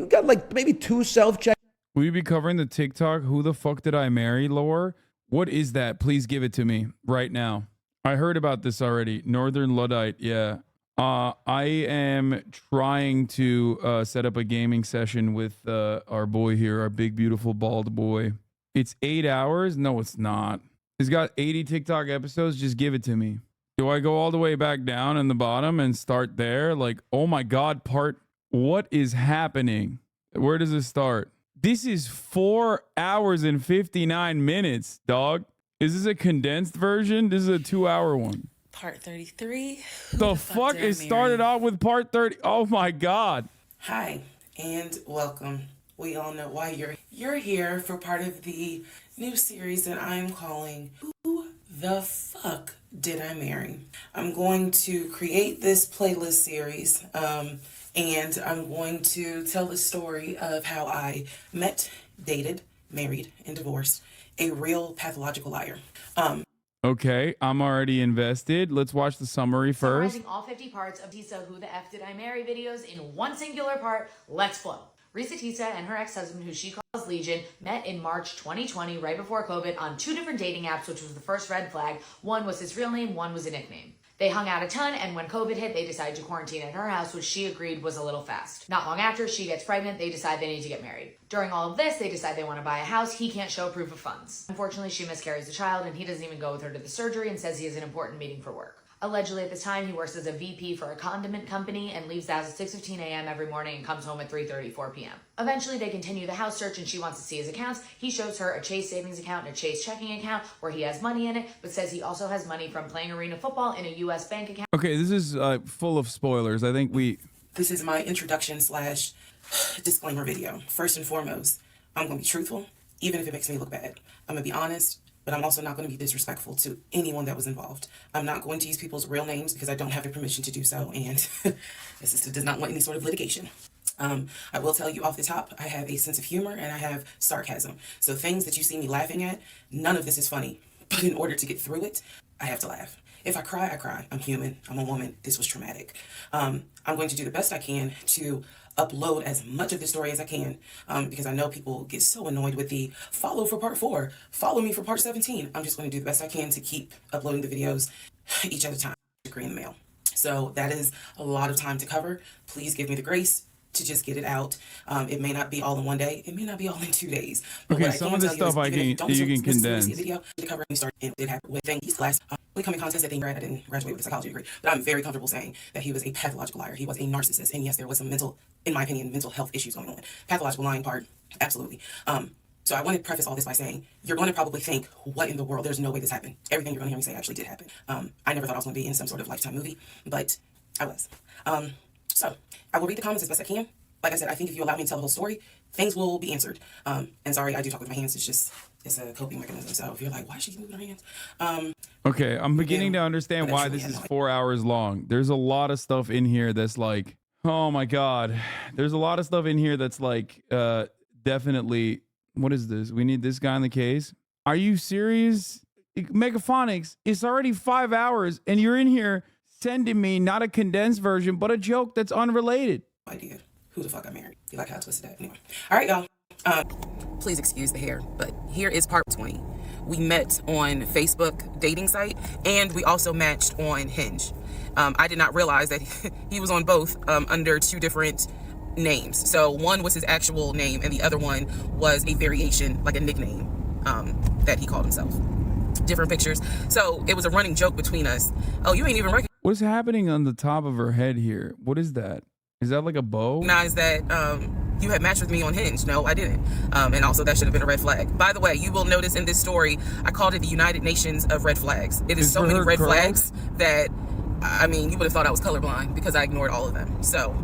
got like maybe 2 self-check. Will you be covering the TikTok "Who the fuck did I marry" lore? What is that? Please give it to me right now. I heard about this already. Northern Luddite, yeah. I am trying to set up a gaming session with our boy here, our big, beautiful, bald boy. It's 8 hours? No, it's not. He's got 80 TikTok episodes. Just give it to me. Do I go all the way back down in the bottom and start there? Like, oh my God, what is happening? Where does it start? This is 4 hours and 59 minutes, dog. Is this a condensed version? This is a 2-hour one. Part 33. The fuck? It started off with part 30. Oh my God. Hi, and welcome. We all know why you're here for part of the new series that I'm calling Who the Fuck Did I Marry? I'm going to create this playlist series, and I'm going to tell the story of how I met, dated, married, and divorced a real pathological liar. Okay, I'm already invested. Let's watch the summary first. Summarizing all 50 parts of Tisa Who the F Did I Marry videos in one singular part. Let's flow. Risa Tisa and her ex-husband, who she calls Legion, met in March 2020, right before COVID, on 2 different dating apps, which was the first red flag. One was his real name, one was a nickname. They hung out a ton, and when COVID hit, they decided to quarantine at her house, which she agreed was a little fast. Not long after, she gets pregnant, they decide they need to get married. During all of this, they decide they want to buy a house. He can't show proof of funds. Unfortunately, she miscarries the child, and he doesn't even go with her to the surgery and says he has an important meeting for work. Allegedly, at this time, he works as a VP for a condiment company and leaves the house at 6:15 a.m. every morning and comes home at 3:34 p.m. Eventually, they continue the house search and she wants to see his accounts. He shows her a Chase savings account and a Chase checking account where he has money in it, but says he also has money from playing arena football in a U.S. bank account. Okay, this is full of spoilers. I think This is my introduction / disclaimer video. First and foremost, I'm going to be truthful, even if it makes me look bad. I'm going to be honest, but I'm also not going to be disrespectful to anyone that was involved. I'm not going to use people's real names because I don't have the permission to do so, and this sister does not want any sort of litigation. I will tell you off the top, I have a sense of humor and I have sarcasm. So things that you see me laughing at, none of this is funny. But in order to get through it, I have to laugh. If I cry, I cry. I'm human. I'm a woman. This was traumatic. I'm going to do the best I can to upload as much of the story as I can, because I know people get so annoyed with the follow for part 4, follow me for part 17. I'm just going to do the best I can to keep uploading the videos each at a time. Degree in the mail. So that is a lot of time to cover. Please give me the grace to just get it out. It may not be all in one day. It may not be all in 2 days. But okay, some of the stuff you can condense. Video to cover and start and it happened with things class. Coming contest at the grad. I didn't graduate with a psychology degree, but I'm very comfortable saying that he was a pathological liar. He was a narcissist, and yes, there was some in my opinion, mental health issues going on. Pathological lying part, absolutely. So I want to preface all this by saying you're going to probably think, what in the world? There's no way this happened. Everything you're going to hear me say actually did happen. I never thought I was going to be in some sort of Lifetime movie, but I was. So I will read the comments as best I can. Like I said, I think if you allow me to tell the whole story, things will be answered. And sorry, I do talk with my hands. It's a coping mechanism. So if you're like, why is she moving her hands? Okay, I'm beginning to understand why this is 4 hours long. There's a lot of stuff in here that's like, oh my God. There's a lot of stuff in here that's like, definitely, what is this? We need this guy in the case. Are you serious? Megaphonics, it's already 5 hours and you're in here sending me not a condensed version, but a joke that's unrelated. Idea. Who the fuck I married? You like how I twisted that? Anyway. All right, y'all. Please excuse the hair, but here is part 20. We met on Facebook dating site, and we also matched on Hinge. I did not realize that he was on both under 2 different names. So one was his actual name, and the other one was a variation, like a nickname, that he called himself. different pictures. So it was a running joke between us. Oh, you ain't even What's happening on the top of her head here? What is that? Is that like a bow? recognize that you had matched with me on Hinge. No, I didn't. And also that should have been a red flag. By the way, you will notice in this story, I called it the United Nations of red flags. It is so many red flags that, I mean, you would have thought I was colorblind because I ignored all of them. So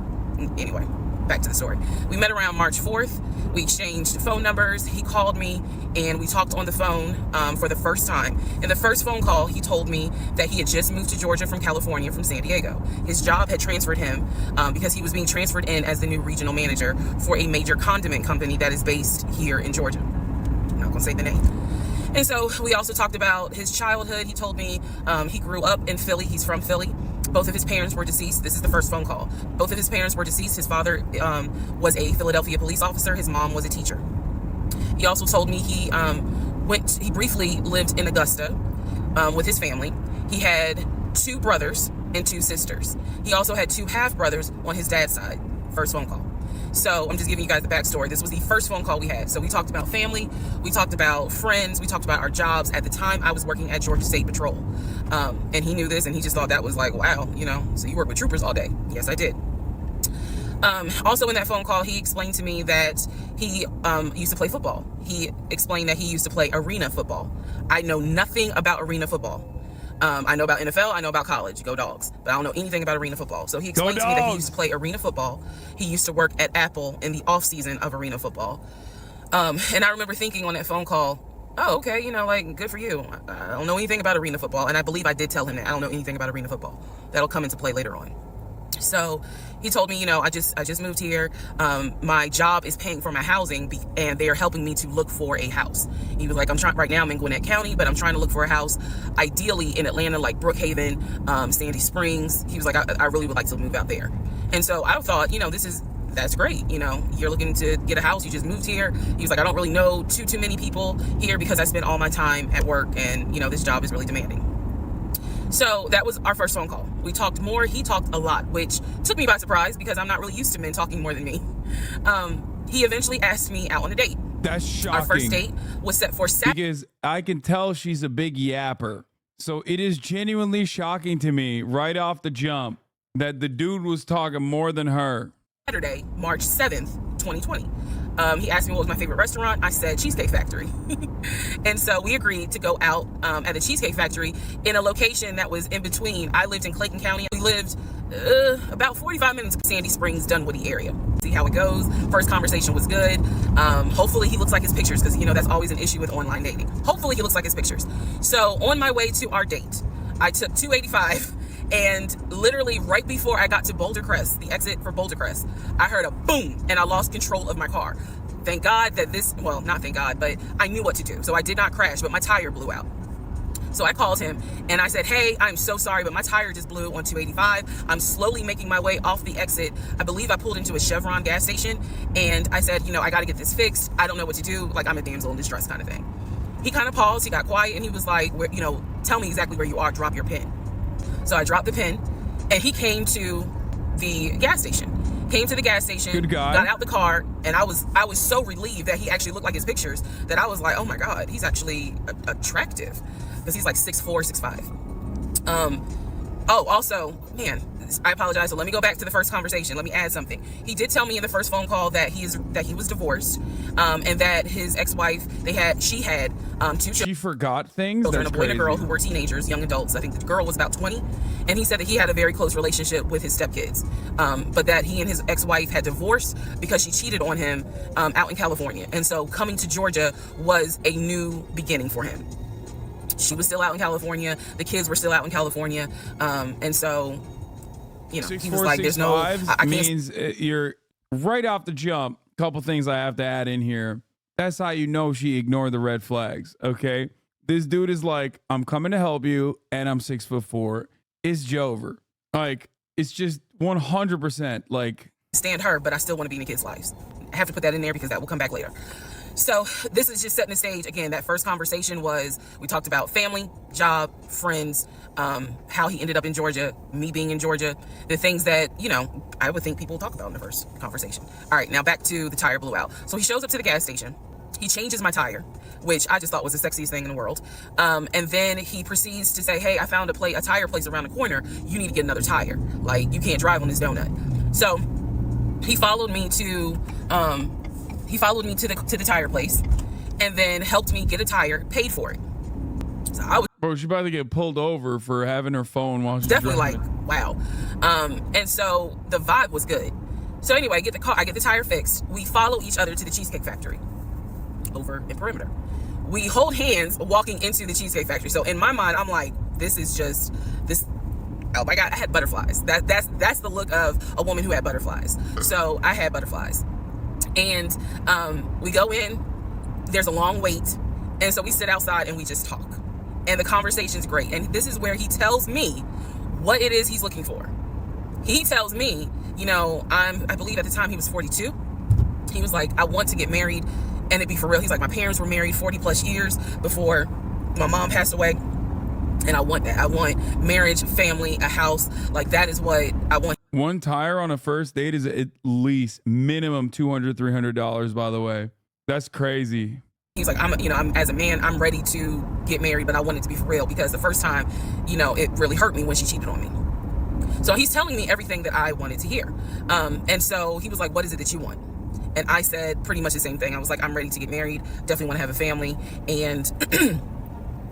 anyway, back to the story. We met around March 4th. We exchanged phone numbers. He called me and we talked on the phone for the first time. In the first phone call, he told me that he had just moved to Georgia from California from San Diego. His job had transferred him because he was being transferred in as the new regional manager for a major condiment company that is based here in Georgia. I'm not gonna say the name. And so we also talked about his childhood. He told me he grew up in Philly. He's from Philly. Both of his parents were deceased. This is the first phone call. Both of his parents were deceased. His father was a Philadelphia police officer. His mom was a teacher. He also told me he briefly lived in Augusta with his family. He had 2 brothers and 2 sisters. He also had 2 half-brothers on his dad's side. First phone call. So I'm just giving you guys the backstory. This was the first phone call we had. So we talked about family, we talked about friends, we talked about our jobs. At the time, I was working at Georgia State Patrol. And he knew this and he just thought that was like, wow, you know, so you work with troopers all day. Yes, I did. Also in that phone call, he explained to me that he used to play football. He explained that he used to play arena football. I know nothing about arena football. I know about NFL, I know about college, go Dogs, but I don't know anything about arena football. So he explained to me that he used to play arena football. He used to work at Apple in the off season of arena football. And I remember thinking on that phone call, oh, okay, you know, like, good for you. I don't know anything about arena football. And I believe I did tell him that I don't know anything about arena football. That'll come into play later on. So he told me, you know, I just moved here. My job is paying for my housing and they are helping me to look for a house. He was like, right now I'm in Gwinnett County, but I'm trying to look for a house, ideally in Atlanta, like Brookhaven, Sandy Springs. He was like, I really would like to move out there. And so I thought, you know, that's great. You know, you're looking to get a house. You just moved here. He was like, I don't really know too many people here because I spend all my time at work and, you know, this job is really demanding. So that was our first phone call. We talked more. He talked a lot, which took me by surprise because I'm not really used to men talking more than me. He eventually asked me out on a date. That's shocking. Our first date was set for Saturday. Because I can tell she's a big yapper. So it is genuinely shocking to me right off the jump that the dude was talking more than her. Saturday, March 7th, 2020. He asked me what was my favorite restaurant. I said Cheesecake Factory. And so we agreed to go out at the Cheesecake Factory in a location that was in between. I lived in Clayton County. We lived about 45 minutes from Sandy Springs, Dunwoody area. See how it goes. First conversation was good. Hopefully he looks like his pictures because, you know, that's always an issue with online dating. Hopefully he looks like his pictures. So on my way to our date, I took 285. And literally right before I got to Boulder Crest, the exit for Boulder Crest, I heard a boom and I lost control of my car. Thank God that not thank God, but I knew what to do. So I did not crash, but my tire blew out. So I called him and I said, hey, I'm so sorry, but my tire just blew on 285. I'm slowly making my way off the exit. I believe I pulled into a Chevron gas station and I said, you know, I got to get this fixed. I don't know what to do. Like, I'm a damsel in distress kind of thing. He kind of paused, he got quiet and he was like, you know, tell me exactly where you are, drop your pin. So I dropped the pin and he came to the gas station. Good guy. Got out the car, and I was so relieved that he actually looked like his pictures that I was like, oh my God, he's actually attractive because he's like 6'4", 6'5". Oh, also, man, I apologize. So let me go back to the first conversation. Let me add something. He did tell me in the first phone call that he was divorced, and that his ex-wife, she had 2 children. She forgot things. Children, a boy and a girl who were teenagers, young adults. I think the girl was about 20, and he said that he had a very close relationship with his stepkids, but that he and his ex-wife had divorced because she cheated on him out in California, and so coming to Georgia was a new beginning for him. She was still out in California. The kids were still out in California, and so. You know, 6'4", he was like, there's no, I means you're right off the jump. Couple things I have to add in here. That's how you know she ignored the red flags. Okay. This dude is like, I'm coming to help you. And I'm 6'4". It's Jover. Like, it's just 100% like. Stand her, but I still want to be in the kids' lives. I have to put that in there because that will come back later. So this is just setting the stage. Again, that first conversation we talked about family, job, friends, how he ended up in Georgia, me being in Georgia, the things that, you know, I would think people talk about in the first conversation. All right, now back to the tire blew out. So he shows up to the gas station. He changes my tire, which I just thought was the sexiest thing in the world. And then he proceeds to say, hey, I found a tire place around the corner. You need to get another tire. Like, you can't drive on this donut. So he followed me to the tire place, and then helped me get a tire, paid for it. So I was she's about to get pulled over for having her phone while she's definitely driving. like, wow. And so the vibe was good. So anyway, I get the tire fixed. We follow each other to the Cheesecake Factory over in Perimeter. We hold hands walking into the Cheesecake Factory. So in my mind, I'm like, this is just this. Oh my God, I had butterflies. That's the look of a woman who had butterflies. So I had butterflies. And we go in, there's a long wait. And so we sit outside and we just talk. And the conversation's great. And this is where he tells me what it is he's looking for. He tells me, you know, I believe at the time he was 42. He was like, I want to get married and it'd be for real. He's like, my parents were married 40 plus years before my mom passed away. And I want that. I want marriage, family, a house. Like, that is what I want. One tire on a first date is at least minimum $200, $300, by the way. That's crazy. He's like, I'm as a man, I'm ready to get married, but I want it to be for real, because the first time, you know, it really hurt me when she cheated on me. So he's telling me everything that I wanted to hear. And so he was like, what is it that you want? And I said pretty much the same thing. I was like, I'm ready to get married, definitely want to have a family, and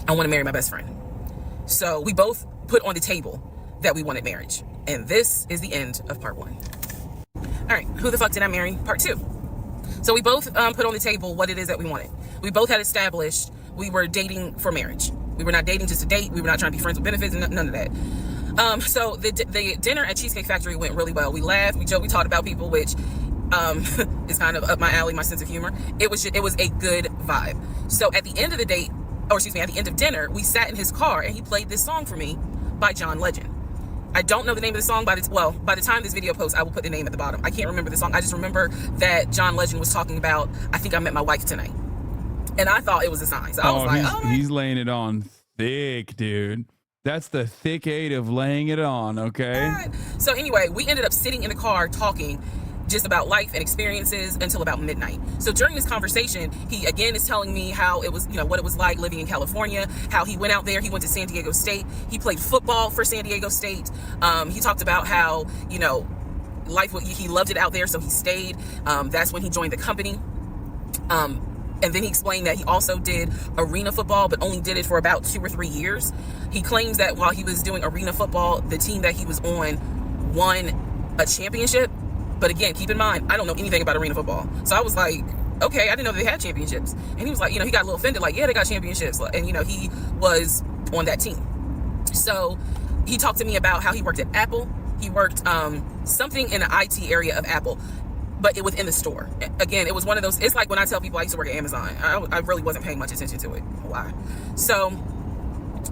I want to marry my best friend. So we both put on the table that we wanted marriage. And this is the end of part 1. All right, who the fuck did I marry? Part 2. So we both put on the table what it is that we wanted. We both had established we were dating for marriage. We were not dating just to date. We were not trying to be friends with benefits, none of that. So the dinner at Cheesecake Factory went really well. We laughed, we joked, we talked about people, which is kind of up my alley, my sense of humor. It was a good vibe. So at the end of the date, at the end of dinner, we sat in his car and he played this song for me by John Legend. I don't know the name of the song, by the time this video posts, I will put the name at the bottom. I can't remember the song. I just remember that John Legend was talking about, I think I met my wife tonight. And I thought it was a sign. So I was like, he's laying it on thick, dude. That's the thick 8 of laying it on, okay? So anyway, we ended up sitting in the car talking just about life and experiences until about midnight. So during this conversation, he again is telling me how it was, you know, what it was like living in California, how he went out there, he went to San Diego State, he played football for San Diego State. He talked about how, you know, he loved it out there, so he stayed. That's when he joined the company. And then he explained that he also did arena football, but only did it for about 2 or 3 years. He claims that while he was doing arena football, the team that he was on won a championship. But again, keep in mind, I don't know anything about arena football. So I was like, okay, I didn't know they had championships. And he was like, you know, he got a little offended, like, yeah, they got championships. And, you know, he was on that team. So he talked to me about how he worked at Apple. He worked something in the IT area of Apple, but it was in the store. Again, it was one of those, it's like when I tell people I used to work at Amazon. I really wasn't paying much attention to it. Why? So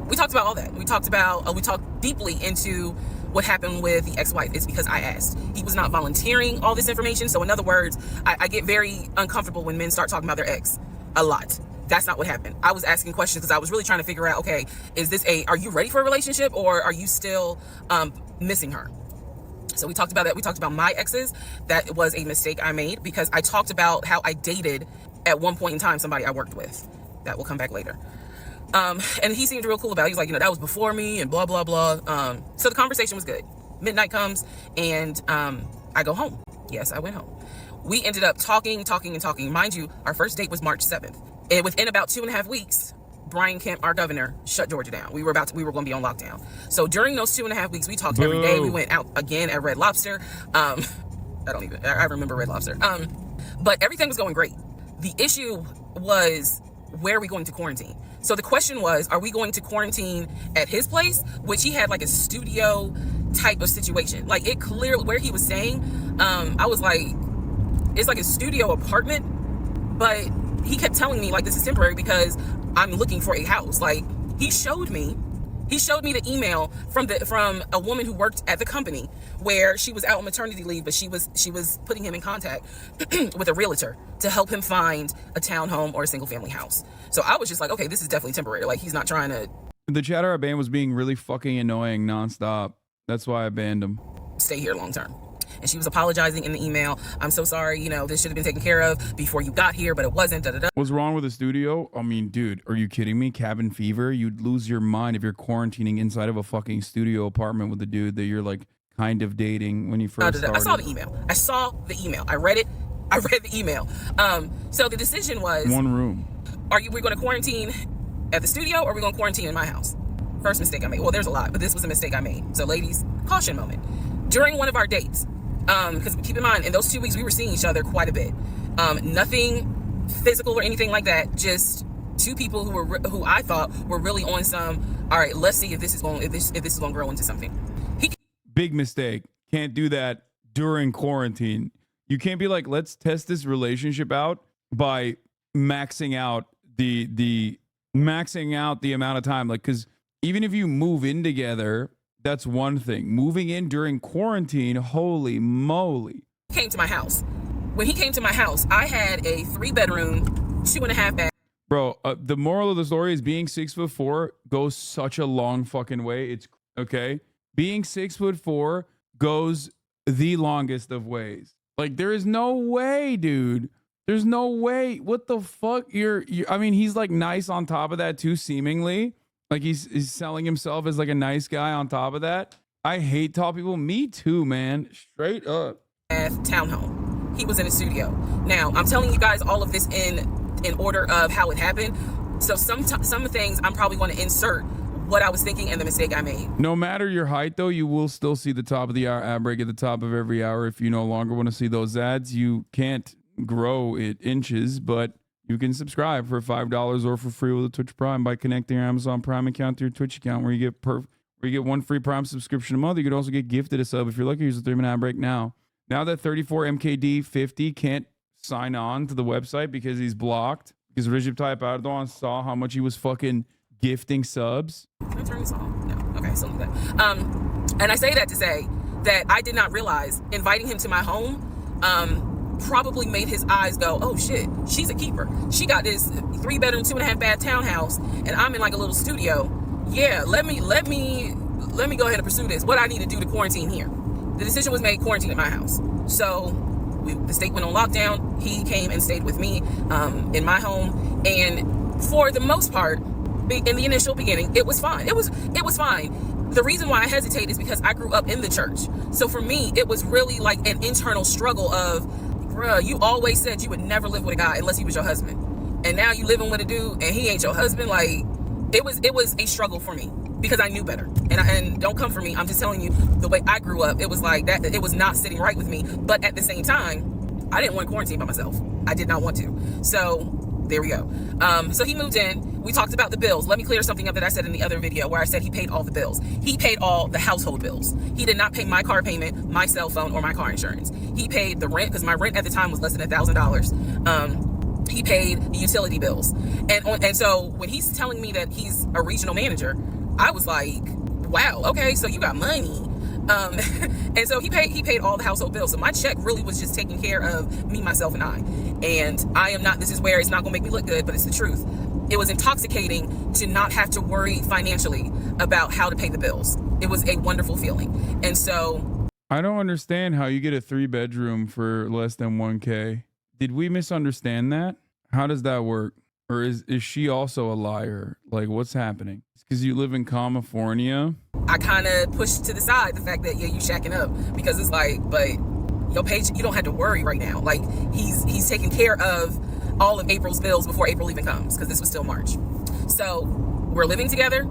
we talked about all that. We talked deeply into what happened with the ex-wife. It's because I asked. He was not volunteering all this information. So in other words, I get very uncomfortable when men start talking about their ex a lot. That's not what happened. I was asking questions because I was really trying to figure out, okay, are you ready for a relationship, or are you still missing her? So we talked about that. We talked about my exes. That was a mistake I made because I talked about how I dated at one point in time somebody I worked with. That will come back later. And he seemed real cool about it. He was like, you know, that was before me and blah, blah, blah. So the conversation was good. Midnight comes and I go home. Yes, I went home. We ended up talking. Mind you, our first date was March 7th. And within about 2.5 weeks, Brian Kemp, our governor, shut Georgia down. We were going to be on lockdown. So during those 2.5 weeks, we talked every day. We went out again at Red Lobster. I remember Red Lobster. But everything was going great. The issue was, where are we going to quarantine? So the question was, are we going to quarantine at his place, which he had like a studio type of situation. Like, it clearly, where he was saying, I was like, it's like a studio apartment, but he kept telling me like, this is temporary because I'm looking for a house. Like, he showed me the email from a woman who worked at the company where she was out on maternity leave, but she was putting him in contact with a realtor to help him find a townhome or a single family house. So I was just like, okay, this is definitely temporary. Like, he's not trying to. The chatter I banned was being really fucking annoying nonstop. That's why I banned him. Stay here long term. and she was apologizing in the email. I'm so sorry, you know, this should have been taken care of before you got here, but it wasn't. Da, da, da. What's wrong with the studio? I mean, dude, are you kidding me? Cabin fever? You'd lose your mind if you're quarantining inside of a fucking studio apartment with a dude that you're like kind of dating when you first started. I saw the email. I read it. I read the email. So the decision was one room. We're going to quarantine at the studio, or are we going to quarantine in my house? First mistake I made. Well, there's a lot, but this was a mistake I made. So ladies, caution moment. During one of our dates, because keep in mind, in those 2 weeks, we were seeing each other quite a bit. Nothing physical or anything like that. Just two people who I thought were really on some, all right, let's see if this is going to grow into something. Big mistake. Can't do that during quarantine. You can't be like, let's test this relationship out by maxing out the amount of time. Like, because even if you move in together, that's one thing. Moving in during quarantine, holy moly. Came to my house. When he came to my house, I had a 3-bedroom, 2.5 bath. Bro, the moral of the story is being 6'4" goes such a long fucking way. It's okay. Being 6'4" goes the longest of ways. Like, there is no way, dude. There's no way. What the fuck? I mean, he's like nice on top of that too, seemingly. Like he's selling himself as like a nice guy on top of that. I hate tall people. Me too, man. Straight up. Townhome. He was in the studio. Now, I'm telling you guys all of this in order of how it happened. So some things I'm probably going to insert what I was thinking and the mistake I made. No matter your height, though, you will still see the top of the hour ad break at the top of every hour. If you no longer want to see those ads, you can't grow it inches, but you can subscribe for $5 or for free with a Twitch Prime by connecting your Amazon Prime account to your Twitch account, where you get one free Prime subscription a month. You could also get gifted a sub if you're lucky. Here's a 3-minute ad break now. Now that 34MKD50 can't sign on to the website because he's blocked, because Recep Tayyip Erdogan saw how much he was fucking gifting subs. Can I turn this off? No. Okay, so that. And I say that to say that I did not realize inviting him to my home probably made his eyes go, oh shit, she's a keeper. She got this 3-bedroom, 2.5 bath townhouse, and I'm in like a little studio. Yeah, let me go ahead and pursue this. What I need to do to quarantine here. The decision was made, quarantine at my house. So the state went on lockdown. He came and stayed with me in my home, and for the most part, in the initial beginning, it was fine. It was fine. The reason why I hesitate is because I grew up in the church. So for me, it was really like an internal struggle of, bruh, you always said you would never live with a guy unless he was your husband. And now you living with a dude and he ain't your husband. Like, it was a struggle for me because I knew better. And don't come for me. I'm just telling you the way I grew up. It was like that. It was not sitting right with me. But at the same time, I didn't want to quarantine by myself. I did not want to. So there we go. So he moved in. We talked about the bills. Let me clear something up that I said in the other video where I said he paid all the bills. He paid all the household bills. He did not pay my car payment, my cell phone, or my car insurance. He paid the rent, because my rent at the time was less than $1,000. He paid the utility bills. And so when he's telling me that he's a regional manager, I was like, wow, okay, so you got money. And so he paid all the household bills. So my check really was just taking care of me, myself, and I. And I am not, this is where it's not gonna make me look good, but it's the truth. It was intoxicating to not have to worry financially about how to pay the bills. It was a wonderful feeling. And so I don't understand how you get a 3-bedroom for less than $1K. Did we misunderstand that? How does that work? Or is she also a liar? Like, what's happening? It's because you live in California. I kind of pushed to the side the fact that, yeah, you shacking up, because it's like, but your page, you don't have to worry right now. Like, he's taking care of all of April's bills before April even comes, because this was still March. So we're living together,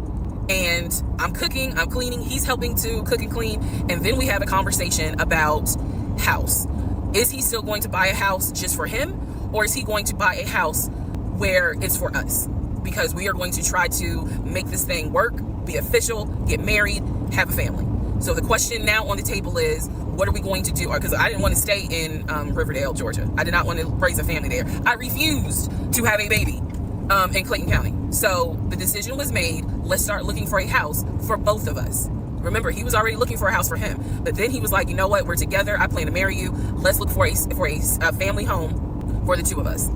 and I'm cooking, I'm cleaning, he's helping to cook and clean, and then we have a conversation about house. Is he still going to buy a house just for him, or is he going to buy a house where it's for us? Because we are going to try to make this thing work, be official, get married, have a family. So the question now on the table is, what are we going to do? Because I didn't want to stay in Riverdale, Georgia. I did not want to raise a family there. I refused to have a baby in Clayton County. So the decision was made, let's start looking for a house for both of us. Remember, he was already looking for a house for him. But then he was like, you know what? We're together. I plan to marry you. Let's look for a family home for the two of us.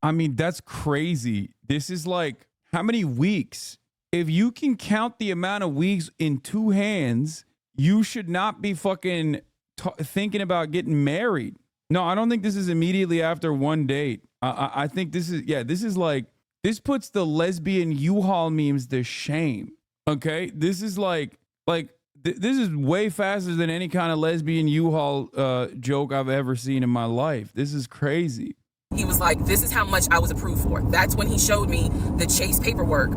I mean, that's crazy. This is like, how many weeks? If you can count the amount of weeks in 2 hands, you should not be fucking thinking about getting married. No, I don't think this is immediately after one date. I think this is like, this puts the lesbian U-Haul memes to shame. Okay, this is this is way faster than any kind of lesbian U-Haul joke I've ever seen in my life. This is crazy. He was like, this is how much I was approved for. That's when he showed me the Chase paperwork.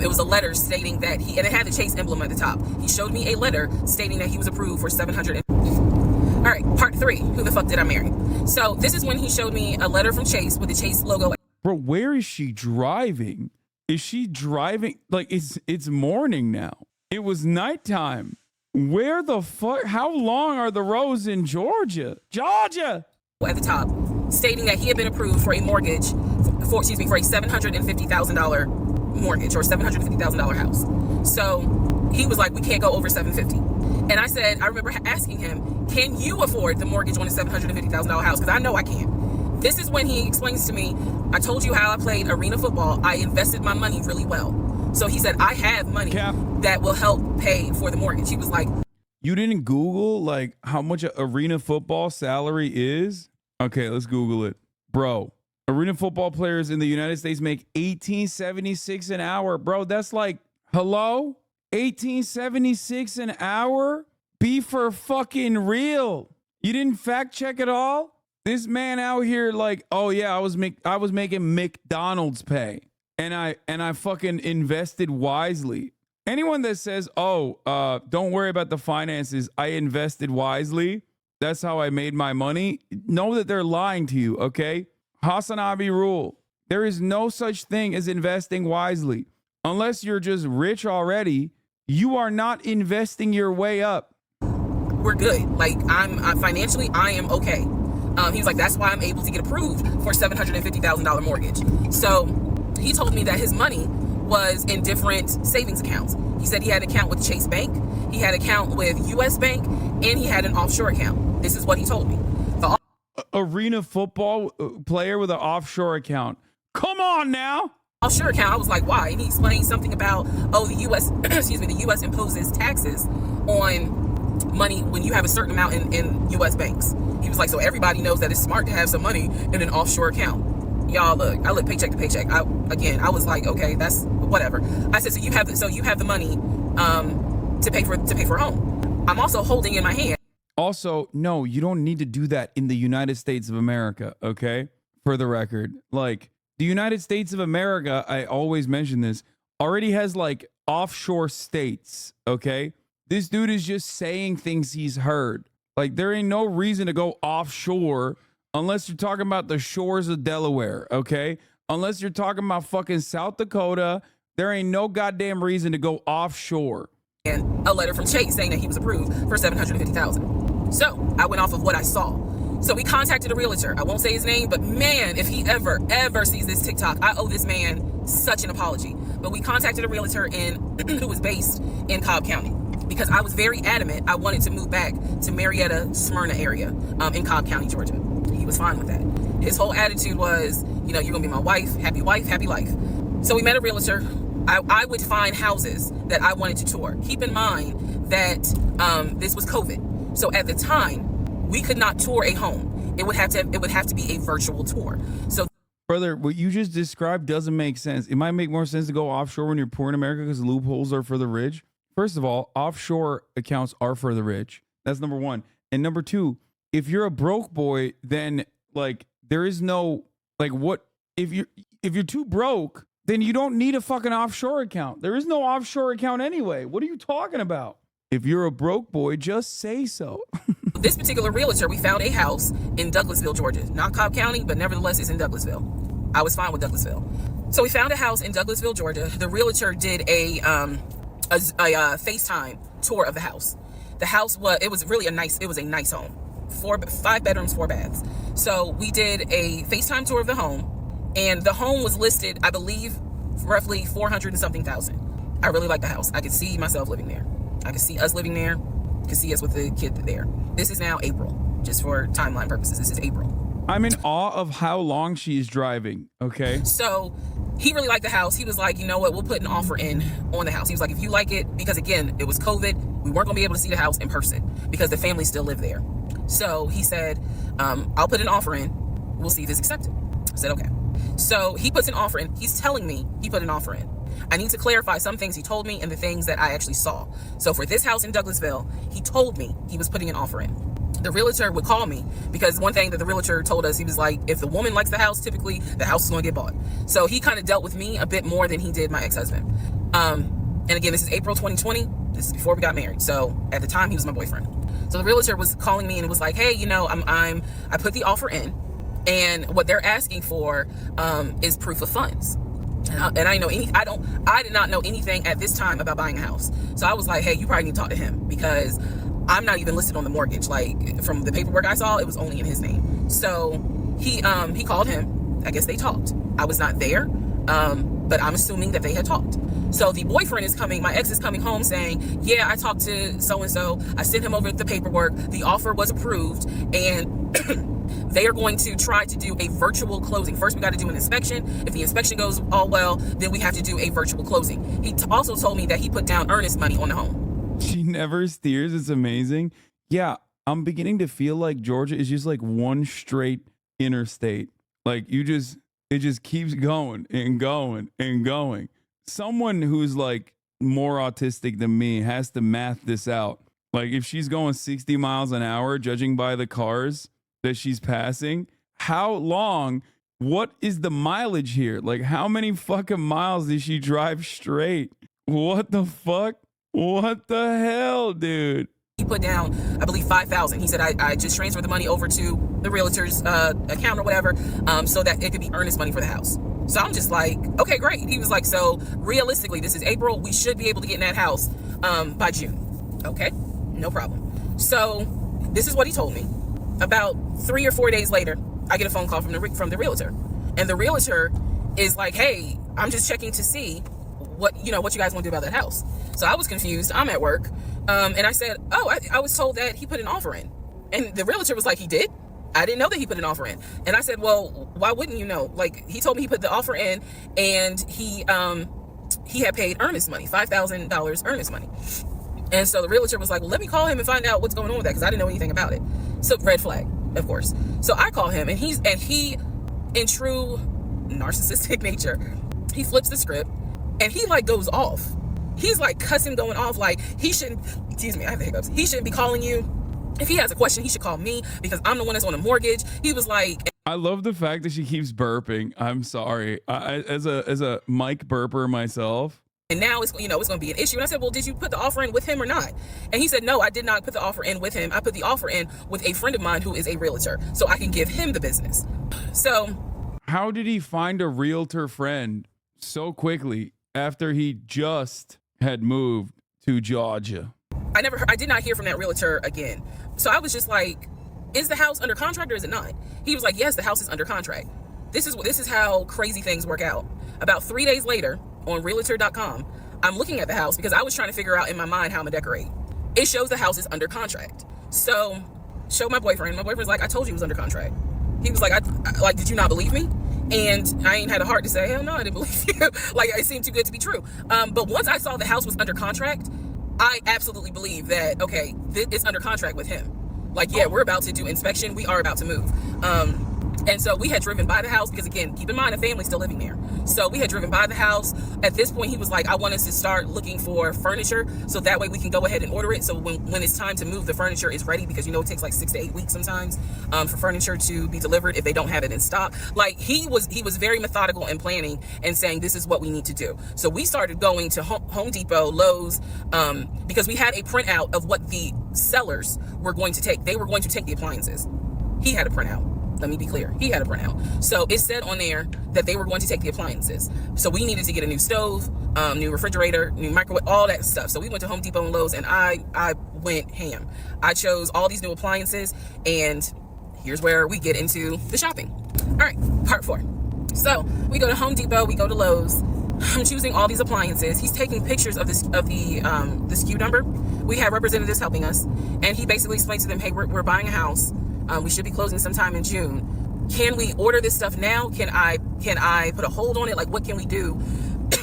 It was a letter stating that and it had the Chase emblem at the top. He showed me a letter stating that he was approved for $700. All right, part 3, who the fuck did I marry? So this is when he showed me a letter from Chase with the Chase logo. Bro, where is she driving? Is she driving? Like, it's morning now. It was nighttime. Where the fuck? How long are the roads in Georgia? Georgia! At the top, stating that he had been approved for a mortgage, for a $750,000 mortgage or $750,000 house. So he was like, we can't go over $750,000. And I said, I remember asking him, can you afford the mortgage on a $750,000 house? Because I know I can't. This is when he explains to me, I told you how I played arena football. I invested my money really well. So he said, I have money that will help pay for the mortgage. He was like, you didn't Google like how much an arena football salary is? Okay, let's Google it. Bro, arena football players in the United States make $18.76 an hour. Bro, that's like, hello? $18.76 an hour? Be for fucking real. You didn't fact check it all? This man out here like, oh yeah, I was making McDonald's pay. And I fucking invested wisely. Anyone that says, oh, don't worry about the finances, I invested wisely, that's how I made my money, know that they're lying to you, okay? HasanAbi rule. There is no such thing as investing wisely. Unless you're just rich already, you are not investing your way up. We're good. Like, I'm financially, I am okay. He was like, that's why I'm able to get approved for $750,000 mortgage. So he told me that his money was in different savings accounts. He said he had an account with Chase Bank, he had an account with US Bank, and he had an offshore account. This is what he told me. Arena football player with an offshore account. Come on now. Offshore account, I was like, why? And he explained something about, oh, the US, the US imposes taxes on money when you have a certain amount in US banks. He was like, so everybody knows that it's smart to have some money in an offshore account. Y'all, look, I live paycheck to paycheck. I was like, okay, that's whatever. I said, so you have the money to pay for a home. I'm also holding in my hand. Also, no, you don't need to do that in the United States of America, okay? For the record, like the United States of America, I always mention this, already has like offshore states, okay? This dude is just saying things he's heard. Like there ain't no reason to go offshore unless you're talking about the shores of Delaware, okay? Unless you're talking about fucking South Dakota, there ain't no goddamn reason to go offshore. And a letter from Chase saying that he was approved for $750,000. So I went off of what I saw. So we contacted a realtor. I won't say his name, but man, if he ever sees this TikTok, I owe this man such an apology. But we contacted a realtor who was based in Cobb County because I was very adamant. I wanted to move back to Marietta, Smyrna area in Cobb County, Georgia. He was fine with that. His whole attitude was, you're gonna be my wife, happy life. So we met a realtor. I would find houses that I wanted to tour. Keep in mind that this was COVID. So at the time, we could not tour a home. It would have to be a virtual tour. So brother, what you just described doesn't make sense. It might make more sense to go offshore when you're poor in America because loopholes are for the rich. First of all, offshore accounts are for the rich. That's number one. And number two, if you're a broke boy, then like there is no like what if you're too broke, then you don't need a fucking offshore account. There is no offshore account anyway. What are you talking about? If you're a broke boy, just say so. This particular realtor, we found a house in Douglasville, Georgia. Not Cobb County, but nevertheless, it's in Douglasville. I was fine with Douglasville. So we found a house in Douglasville, Georgia. The realtor did a FaceTime tour of the house. The house was really a nice home. 5 bedrooms, 4 baths. So we did a FaceTime tour of the home, and the home was listed, I believe, roughly 400 and something thousand. I really like the house. I could see myself living there. I could see us living there. I could see us with the kid there. This is now April, just for timeline purposes. This is April. I'm in awe of how long she's driving, okay? So he really liked the house. He was like, you know what, we'll put an offer in on the house. He was like, if you like it, because again, it was COVID, we weren't gonna be able to see the house in person because the family still lived there. So he said, I'll put an offer in. We'll see if it's accepted. I said, okay. So he puts an offer in. He's telling me he put an offer in. I need to clarify some things he told me and the things that I actually saw. So for this house in Douglasville, he told me he was putting an offer in. The realtor would call me because one thing that the realtor told us, he was like, if the woman likes the house, typically the house is going to get bought. So he kind of dealt with me a bit more than he did my ex-husband. And again, this is April 2020. This is before we got married. So at the time, he was my boyfriend. So the realtor was calling me and it was like, hey, you know, I put the offer in, and what they're asking for is proof of funds. And I did not know anything at this time about buying a house. So I was like, hey, you probably need to talk to him because I'm not even listed on the mortgage. Like, from the paperwork I saw, it was only in his name. So he called him. I guess they talked. I was not there, but I'm assuming that they had talked. So the boyfriend is coming, my ex is coming home saying, yeah, I talked to so-and-so. I sent him over the paperwork. The offer was approved, and they are going to try to do a virtual closing. First, we got to do an inspection. If the inspection goes all well, then we have to do a virtual closing. He also told me that he put down earnest money on the home. She never steers. It's amazing. Yeah, I'm beginning to feel like Georgia is just like one straight interstate. Like it just keeps going and going and going. Someone who's like more autistic than me has to math this out. Like if she's going 60 miles an hour, judging by the cars that she's passing, how long, what is the mileage here? Like how many fucking miles does she drive straight? What the fuck? What the hell, dude? He put down, I believe, $5,000. He said, I just transferred the money over to the realtor's account or whatever, so that it could be earnest money for the house. So I'm just like, okay, great. He was like, so realistically, this is April. We should be able to get in that house by June. Okay, no problem. So this is what he told me. About 3 or 4 days later, I get a phone call from the realtor. And the realtor is like, hey, I'm just checking to see what you guys want to do about that house. So I was confused. I'm at work. And I said, oh, I was told that he put an offer in. And the realtor was like, he did? I didn't know that he put an offer in. And I said, well, why wouldn't you know? Like, he told me he put the offer in, and he had paid earnest money, $5,000 earnest money. And so the realtor was like, well, let me call him and find out what's going on with that, because I didn't know anything about it. So red flag, of course. So I call him, and he, in true narcissistic nature, he flips the script, and he like goes off. He's like cussing, going off, like he shouldn't, excuse me, I have the hiccups. He shouldn't be calling you. If he has a question, he should call me because I'm the one that's on a mortgage. He was like, I love the fact that she keeps burping. I'm sorry. As a mic burper myself. and now it's going to be an issue. And I said, well, did you put the offer in with him or not? And he said, no, I did not put the offer in with him. I put the offer in with a friend of mine who is a realtor, so I can give him the business. So how did he find a realtor friend so quickly after he just had moved to Georgia? I did not hear from that realtor again. So I was just like, is the house under contract or is it not? He was like, yes, the house is under contract. This is how crazy things work out. About 3 days later on realtor.com, I'm looking at the house because I was trying to figure out in my mind how I'm gonna decorate. It shows the house is under contract. So show my boyfriend. My boyfriend's like, I told you it was under contract. He was like, I did you not believe me? And I ain't had a heart to say, hell no, I didn't believe you. Like, it seemed too good to be true. But once I saw the house was under contract, I absolutely believe that, okay, it's under contract with him. Like, yeah, we're about to do inspection. We are about to move. And so we had driven by the house because, again, keep in mind, the family's still living there. So we had driven by the house. At this point, he was like, I want us to start looking for furniture so that way we can go ahead and order it. So when it's time to move, the furniture is ready because, it takes like 6 to 8 weeks sometimes for furniture to be delivered if they don't have it in stock. Like, he was very methodical in planning and saying, this is what we need to do. So we started going to Home Depot, Lowe's, because we had a printout of what the sellers were going to take. They were going to take the appliances. He had a printout. Let me be clear. He had a printout. So it said on there that they were going to take the appliances. So we needed to get a new stove, new refrigerator, new microwave, all that stuff. So we went to Home Depot and Lowe's and I went ham. I chose all these new appliances, and here's where we get into the shopping. All right, part 4. So we go to Home Depot, we go to Lowe's. I'm choosing all these appliances. He's taking pictures of the SKU number. We have representatives helping us, and he basically explained to them, hey, we're buying a house. We should be closing sometime in June. Can we order this stuff now? Can I put a hold on it? Like, what can we do?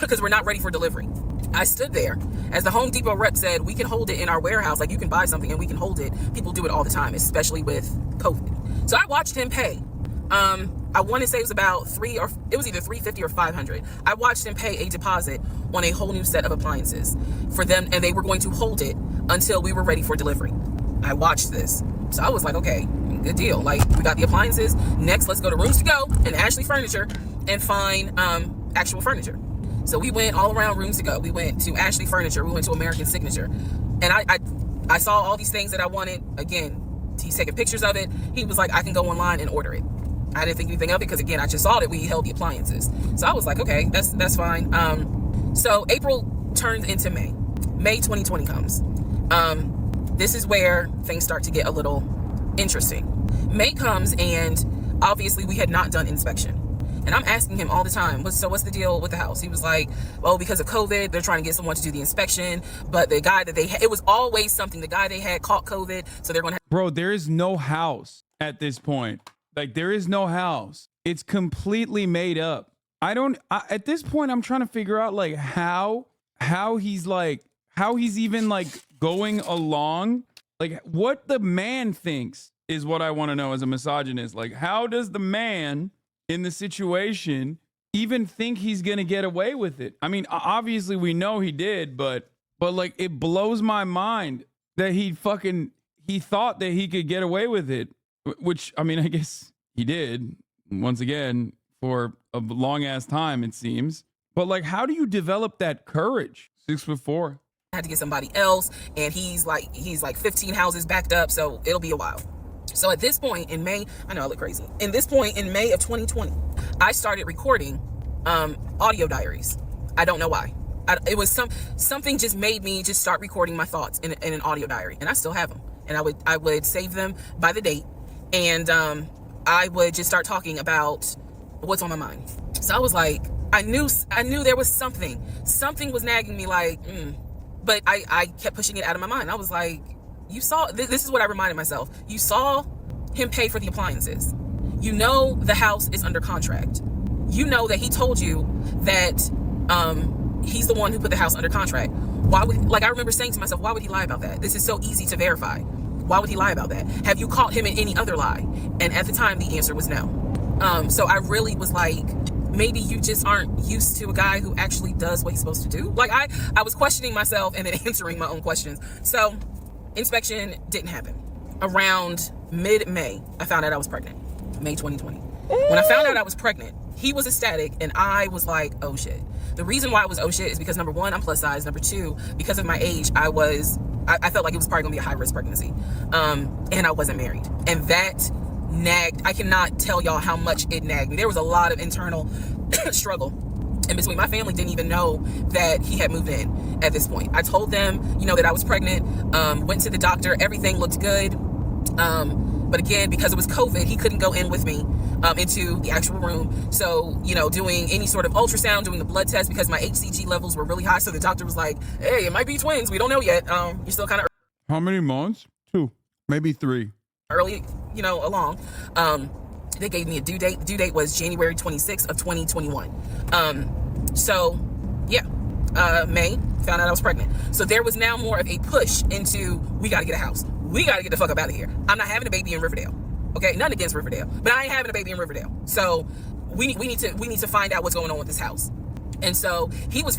Because we're not ready for delivery. I stood there As the Home Depot rep said, we can hold it in our warehouse. Like, you can buy something and we can hold it. People do it all the time, especially with COVID. So I watched him pay. I want to say it was about it was either $350 or $500. I watched him pay a deposit on a whole new set of appliances for them, and they were going to hold it until we were ready for delivery. I watched this. So I was like, okay, good deal. Like, we got the appliances. Next, let's go to Rooms to Go and Ashley Furniture and find actual furniture. So we went all around Rooms to Go. We went to Ashley Furniture. We went to American Signature. And I saw all these things that I wanted. Again, he's taking pictures of it. He was like, I can go online and order it. I didn't think anything of it because, again, I just saw that we held the appliances. So I was like, okay, that's fine. So April turns into May. May 2020 comes. This is where things start to get a little interesting. May comes, and obviously we had not done inspection. And I'm asking him all the time, so what's the deal with the house? He was like, oh, because of COVID, they're trying to get someone to do the inspection. But the guy that they had, it was always something. The guy they had caught COVID, so they're going to... Bro, there is no house at this point. Like, there is no house. It's completely made up. At this point, I'm trying to figure out, like, how he's even, like, going along. Like, what the man thinks is what I want to know as a misogynist. Like, how does the man in the situation even think he's going to get away with it? I mean, obviously we know he did, but like, it blows my mind that he thought that he could get away with it, which, I mean, I guess he did, once again, for a long ass time, it seems. But like, how do you develop that courage? 6'4". I had to get somebody else, and he's like 15 houses backed up, so it'll be a while. So at this point in May, I know I look crazy. In this point in May of 2020, I started recording audio diaries. I don't know why. It was something just made me just start recording my thoughts in an audio diary, and I still have them. And I would save them by the date, and I would just start talking about what's on my mind. So I was like, I knew there was something was nagging me, like, but I kept pushing it out of my mind. I was like, you saw, this is what I reminded myself. You saw him pay for the appliances. You know the house is under contract. You know that he told you that he's the one who put the house under contract. Why would, like, I remember saying to myself, why would he lie about that? This is so easy to verify. Why would he lie about that? Have you caught him in any other lie? And at the time, the answer was no. So I really was like, maybe you just aren't used to a guy who actually does what he's supposed to do. Like, I was questioning myself and then answering my own questions. So inspection didn't happen. Around mid-May, I found out I was pregnant. May 2020. When I found out I was pregnant, he was ecstatic, and I was like, oh shit. The reason why I was oh shit is because, number one, I'm plus size. Number two, because of my age, I felt like it was probably gonna be a high-risk pregnancy. And I wasn't married. And that nagged. I cannot tell y'all how much it nagged me. There was a lot of internal struggle in between. My family didn't even know that he had moved in at this point. I told them, that I was pregnant, went to the doctor, everything looked good. But again, because it was COVID, he couldn't go in with me into the actual room. So, doing any sort of ultrasound, doing the blood test, because my HCG levels were really high. So the doctor was like, hey, it might be twins. We don't know yet. You're still kind of... How many months? 2, maybe 3. Early, along. They gave me a due date. The due date was January 26th of 2021. So, yeah, May, found out I was pregnant. So there was now more of a push into, we got to get a house. We got to get the fuck up out of here. I'm not having a baby in Riverdale. Okay, nothing against Riverdale, but I ain't having a baby in Riverdale. So we need to find out what's going on with this house. And so he was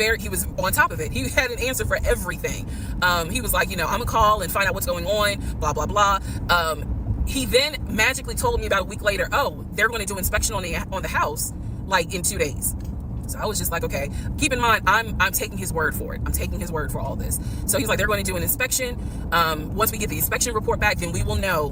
on top of it. He had an answer for everything. He was like, I'm gonna call and find out what's going on, blah, blah, blah. He then magically told me about a week later, oh, they're going to do inspection on the house, like in 2 days. So I was just like, okay, keep in mind, I'm taking his word for it. I'm taking his word for all this. So he's like, they're going to do an inspection. Once we get the inspection report back, then we will know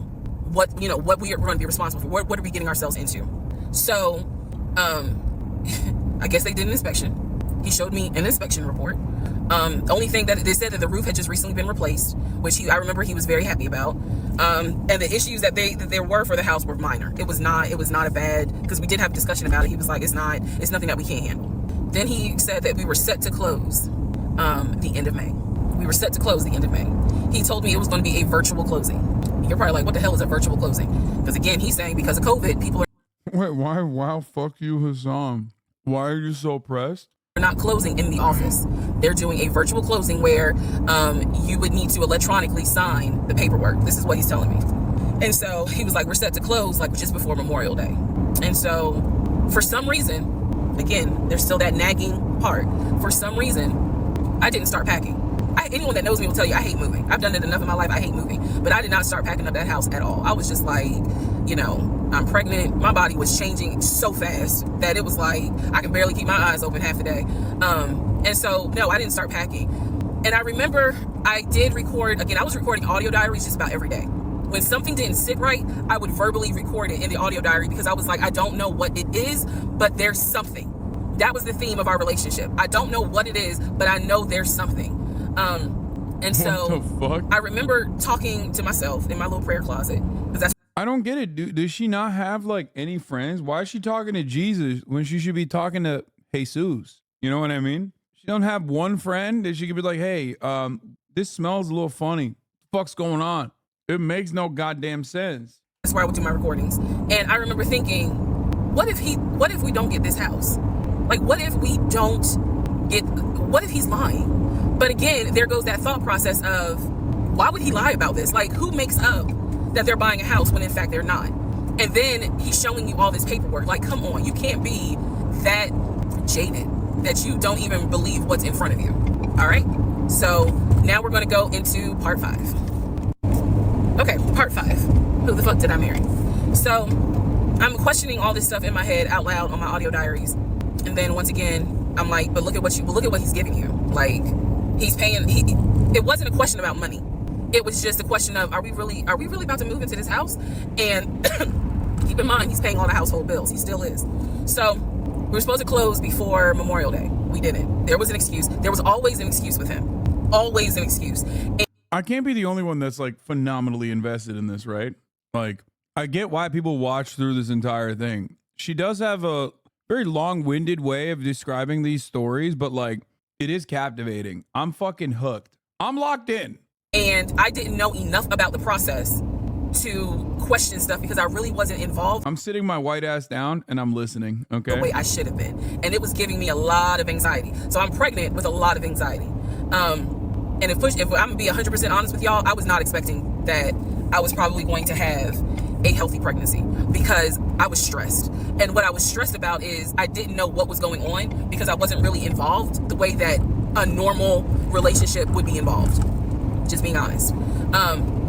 what we are going to be responsible for. What are we getting ourselves into? So, I guess they did an inspection. He showed me an inspection report. The only thing that they said that the roof had just recently been replaced, which I remember he was very happy about. And the issues that there were for the house were minor. It was not a bad, because we did have a discussion about it. He was like, it's nothing that we can't handle. Then he said that we were set to close the end of May. We were set to close the end of May. He told me it was going to be a virtual closing. You're probably like, what the hell is a virtual closing? Because again, he's saying because of COVID, people are... Wait, why? Wow, fuck you, Hasan. Why are you so pressed? not closing in the office. They're doing a virtual closing where you would need to electronically sign the paperwork. This is what he's telling me. And so he was like, we're set to close like just before Memorial Day. And so for some reason, again, there's still that nagging part. For some reason, I didn't start packing. Anyone that knows me will tell you I hate moving. I've done it enough in my life. I hate moving. But I did not start packing up that house at all. I was just like, you know, I'm pregnant. My body was changing so fast that it was like I can barely keep my eyes open half the day. And so, no, I didn't start packing. And I remember I did record, again, I was recording audio diaries just about every day. When something didn't sit right, I would verbally record it in the audio diary because I was like, I don't know what it is, but there's something. That was the theme of our relationship. I don't know what it is, but I know there's something. And so I remember talking to myself in my little prayer closet. I don't get it. Does she not have like any friends? Why is she talking to Jesus when she should be talking to Jesus? You know what I mean? She don't have one friend that she could be like, hey, this smells a little funny. What the fuck's going on? It makes no goddamn sense. That's where I would do my recordings. And I remember thinking, what if we don't get this house? Like, what if he's lying? But again, there goes that thought process of, why would he lie about this? Like, who makes up that they're buying a house when in fact they're not? And then he's showing you all this paperwork. Like, come on, you can't be that jaded that you don't even believe what's in front of you. All right? So now we're going to go into part 5. Okay, part 5. Who the fuck did I marry? So I'm questioning all this stuff in my head out loud on my audio diaries. And then once again, I'm like, but look at what he's giving you. Like, he's paying. It wasn't a question about money. It was just a question of, are we really about to move into this house? And keep in mind, he's paying all the household bills. He still is. So we were supposed to close before Memorial Day. We didn't. There was an excuse. There was always an excuse with him. Always an excuse. And I can't be the only one that's like phenomenally invested in this, right? Like, I get why people watch through this entire thing. She does have a very long-winded way of describing these stories, but like, it is captivating. I'm fucking hooked. I'm locked in. And I didn't know enough about the process to question stuff because I really wasn't involved. I'm sitting my white ass down and I'm listening, okay? The way I should have been. And it was giving me a lot of anxiety. So I'm pregnant with a lot of anxiety. And if I'm gonna be 100% honest with y'all, I was not expecting that I was probably going to have a healthy pregnancy because I was stressed. And what I was stressed about is I didn't know what was going on because I wasn't really involved the way that a normal relationship would be involved. Just being honest.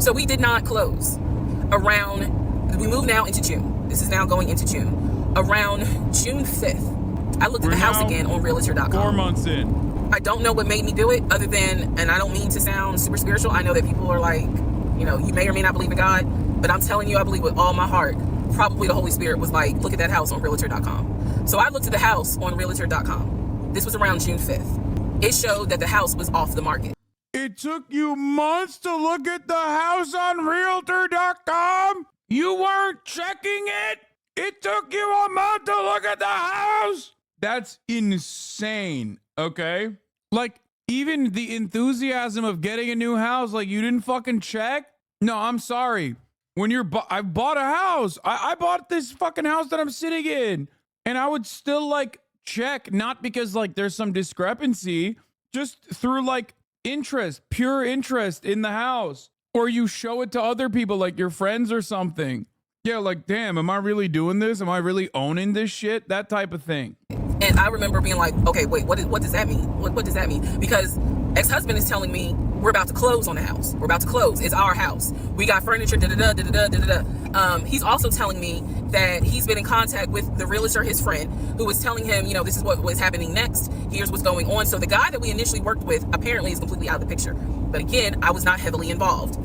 So we did not close. We moved now into June. This is now going into June. Around June 5th, I looked at the house again on Realtor.com. 4 months in. I don't know what made me do it other than, and I don't mean to sound super spiritual. I know that people are like, you know, you may or may not believe in God, but I'm telling you, I believe with all my heart, probably the Holy Spirit was like, look at that house on Realtor.com. So I looked at the house on Realtor.com. This was around June 5th. It showed that the house was off the market. It took you months to look at the house on Realtor.com? You weren't checking it? It took you a month to look at the house? That's insane, okay? Like, even the enthusiasm of getting a new house, like, you didn't fucking check? No, I'm sorry. When I bought a house. I bought this fucking house that I'm sitting in. And I would still, like, check, not because, like, there's some discrepancy, just through, like, interest, pure interest in the house. Or you show it to other people, like your friends or something. Yeah, like, damn, am I really doing this? Am I really owning this shit? That type of thing. And I remember being like, okay, wait, what does that mean? What does that mean? Because ex-husband is telling me we're about to close on the house. We're about to close. It's our house. We got furniture, da-da-da, da-da-da, da-da-da. He's also telling me that he's been in contact with the realtor, his friend, who was telling him, you know, this is what was happening next. Here's what's going on. So the guy that we initially worked with apparently is completely out of the picture. But again, I was not heavily involved.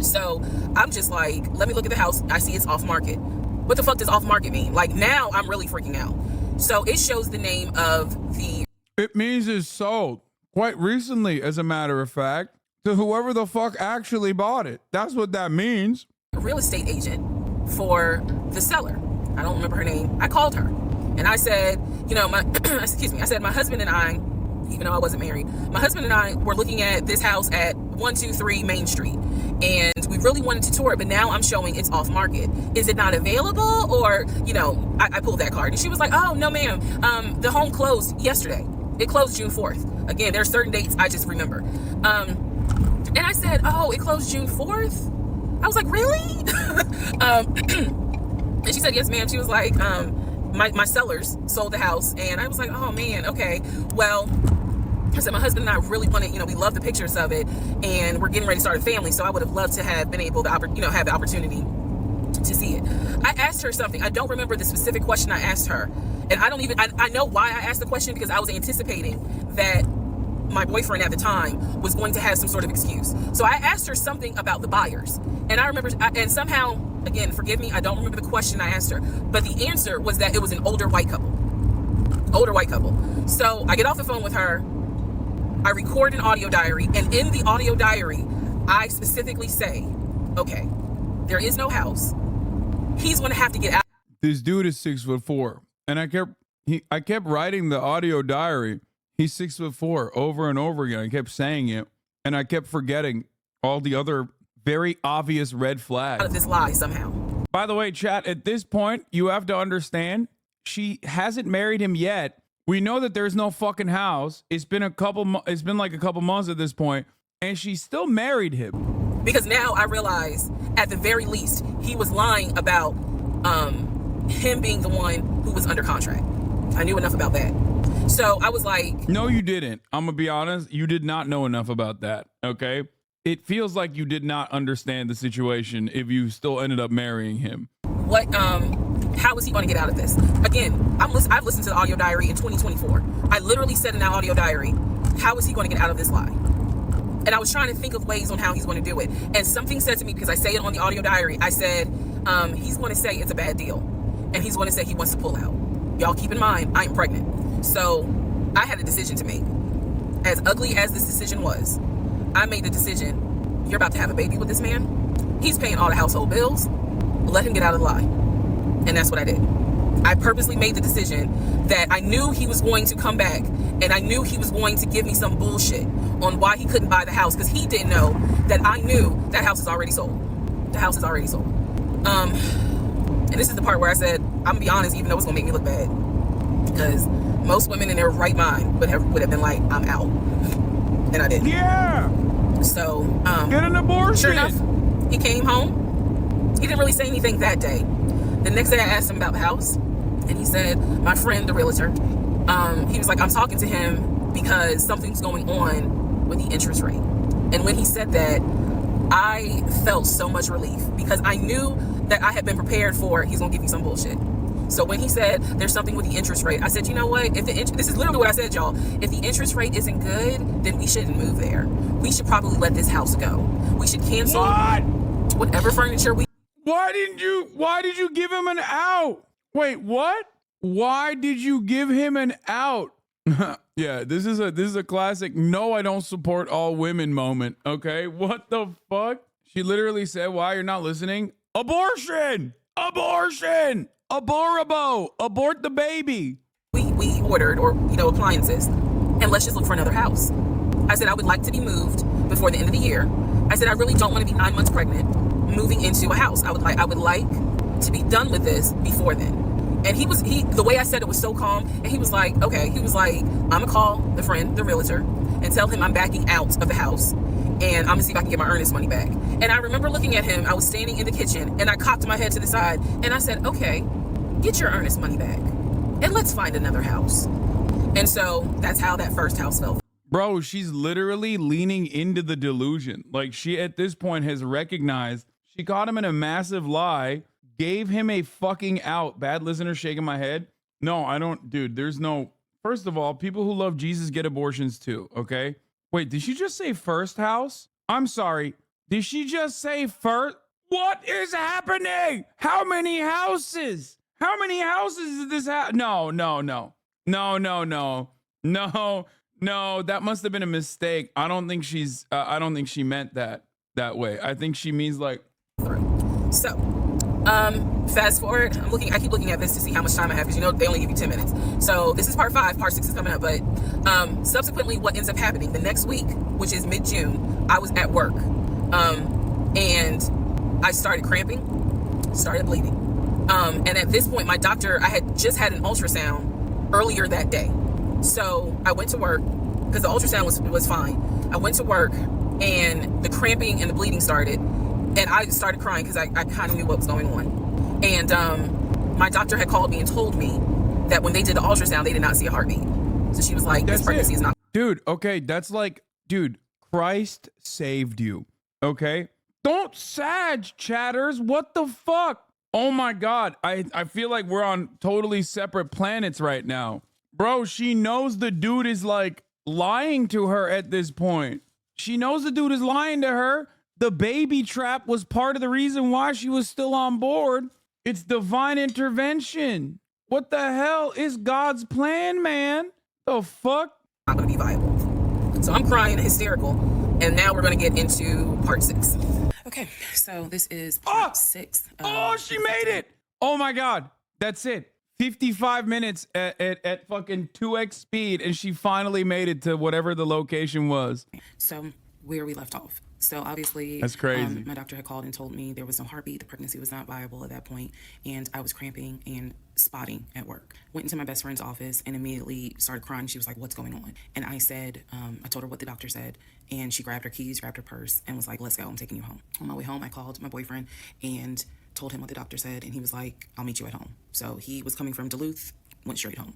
So I'm just like, let me look at the house. I see it's off market. What the fuck does off market mean? Like, now I'm really freaking out. So it shows the name of the... It means it's sold quite recently, as a matter of fact, to whoever the fuck actually bought it. That's what that means. Real estate agent for the seller. I don't remember her name. I called her and I said, you know, I said, my husband and I, even though I wasn't married, my husband and I were looking at this house at 123 Main Street. And we really wanted to tour it, but now I'm showing it's off market. Is it not available? Or, you know, I pulled that card and she was like, oh, no, ma'am. The home closed yesterday. it closed June 4th. Again, there are certain dates I just remember. And I said, oh, it closed June 4th? I was like, really? And she said, yes, ma'am. She was like, my sellers sold the house. And I was like, oh, man, okay. Well, I said, my husband and I really wanted, we love the pictures of it. And we're getting ready to start a family. So I would have loved to have been able to, have the opportunity to see it. I asked her something. I don't remember the specific question I asked her. And I know why I asked the question, because I was anticipating that my boyfriend at the time was going to have some sort of excuse. So I asked her something about the buyers. And I remember, and somehow, again, forgive me, I don't remember the question I asked her, but the answer was that it was an older white couple. So I get off the phone with her, I record an audio diary, and in the audio diary, I specifically say, okay, there is no house. He's going to have to get out. This dude is 6'4", and I kept writing the audio diary. He's 6'4" over and over again. I kept saying it, and I kept forgetting all the other very obvious red flags. Out of this lie somehow. By the way, chat, at this point, you have to understand, she hasn't married him yet. We know that there's no fucking house. It's been like a couple months at this point, and she still married him. Because now I realize, at the very least, he was lying about him being the one who was under contract. I knew enough about that. So I was like... No, you didn't. I'm going to be honest. You did not know enough about that, okay? It feels like you did not understand the situation if you still ended up marrying him. How is he going to get out of this? Again, I've listened to the audio diary in 2024. I literally said in that audio diary, how is he going to get out of this lie? And I was trying to think of ways on how he's going to do it. And something said to me, because I say it on the audio diary, I said, he's going to say it's a bad deal. And he's going to say he wants to pull out. Y'all keep in mind, I'm pregnant. So I had a decision to make. As ugly as this decision was, I made the decision, you're about to have a baby with this man. He's paying all the household bills. Let him get out of the lie. And that's what I did. I purposely made the decision that I knew he was going to come back, and I knew he was going to give me some bullshit on why he couldn't buy the house, because he didn't know that I knew that house is already sold. The house is already sold. And this is the part where I said, I'm gonna be honest, even though it's gonna make me look bad, because most women in their right mind would have been like, I'm out. And I didn't. Yeah. So, get an abortion. Sure enough, he came home. He didn't really say anything that day. The next day I asked him about the house, and he said, my friend, the realtor, he was like, I'm talking to him because something's going on with the interest rate. And when he said that, I felt so much relief, because I knew that I had been prepared for, he's gonna give you some bullshit. So when he said there's something with the interest rate, I said, you know what? This is literally what I said, y'all. If the interest rate isn't good, then we shouldn't move there. We should probably let this house go. We should cancel whatever furniture we... Why did you give him an out? Wait, what? Why did you give him an out? Yeah, this is a classic no, I don't support all women moment, okay? What the fuck? She literally said, why you're not listening? Abortion! Abortion! Aborabo! Abort the baby! We ordered, or, appliances, and let's just look for another house. I said I would like to be moved before the end of the year. I said I really don't want to be 9 months pregnant moving into a house. I would like to be done with this before then. And the way I said it was so calm, and he was like, okay. He was like, I'm gonna call the friend, the realtor, and tell him I'm backing out of the house, and I'm gonna see if I can get my earnest money back. And I remember looking at him, I was standing in the kitchen, and I cocked my head to the side, and I said, okay, get your earnest money back, and let's find another house. And so that's how that first house felt. Bro, she's literally leaning into the delusion. Like, she at this point has recognized she caught him in a massive lie, gave him a fucking out. Bad listener shaking my head. No, I don't, dude, there's no, first of all, people who love Jesus get abortions too, okay? Wait, did she just say first house? I'm sorry. Did she just say first? What is happening? How many houses? How many houses is this house? No, that must have been a mistake. I don't think she meant that way. I think she means like. So, fast forward, I keep looking at this to see how much time I have, because they only give you 10 minutes. So this is part 5, part 6 is coming up, but subsequently what ends up happening the next week, which is mid-June, I was at work, and I started cramping, started bleeding. And at this point, my doctor, I had just had an ultrasound earlier that day. So I went to work because the ultrasound was fine. I went to work and the cramping and the bleeding started, and I started crying because I kind of knew what was going on. And my doctor had called me and told me that when they did the ultrasound, they did not see a heartbeat. So she was like, this pregnancy is not. Dude, okay, that's like, dude, Christ saved you, okay? Don't sag, chatters. What the fuck? Oh my God. I feel like we're on totally separate planets right now. Bro, she knows the dude is like lying to her at this point. She knows the dude is lying to her. The baby trap was part of the reason why she was still on board. It's divine intervention. What the hell is God's plan, man? The fuck? Not going to be viable. So I'm crying, hysterical. And now we're going to get into part 6. Okay, so this is part 6. Oh, she made it. Oh my God. That's it. 55 minutes at fucking 2x speed, and she finally made it to whatever the location was. So where we left off. So obviously, that's crazy. My doctor had called and told me there was no heartbeat. The pregnancy was not viable at that point, and I was cramping and spotting at work. Went into my best friend's office and immediately started crying. She was like, "What's going on?" And I said, I told her what the doctor said, and she grabbed her keys, grabbed her purse, and was like, "Let's go. I'm taking you home." On my way home, I called my boyfriend and told him what the doctor said, and he was like, "I'll meet you at home." So he was coming from Duluth, went straight home.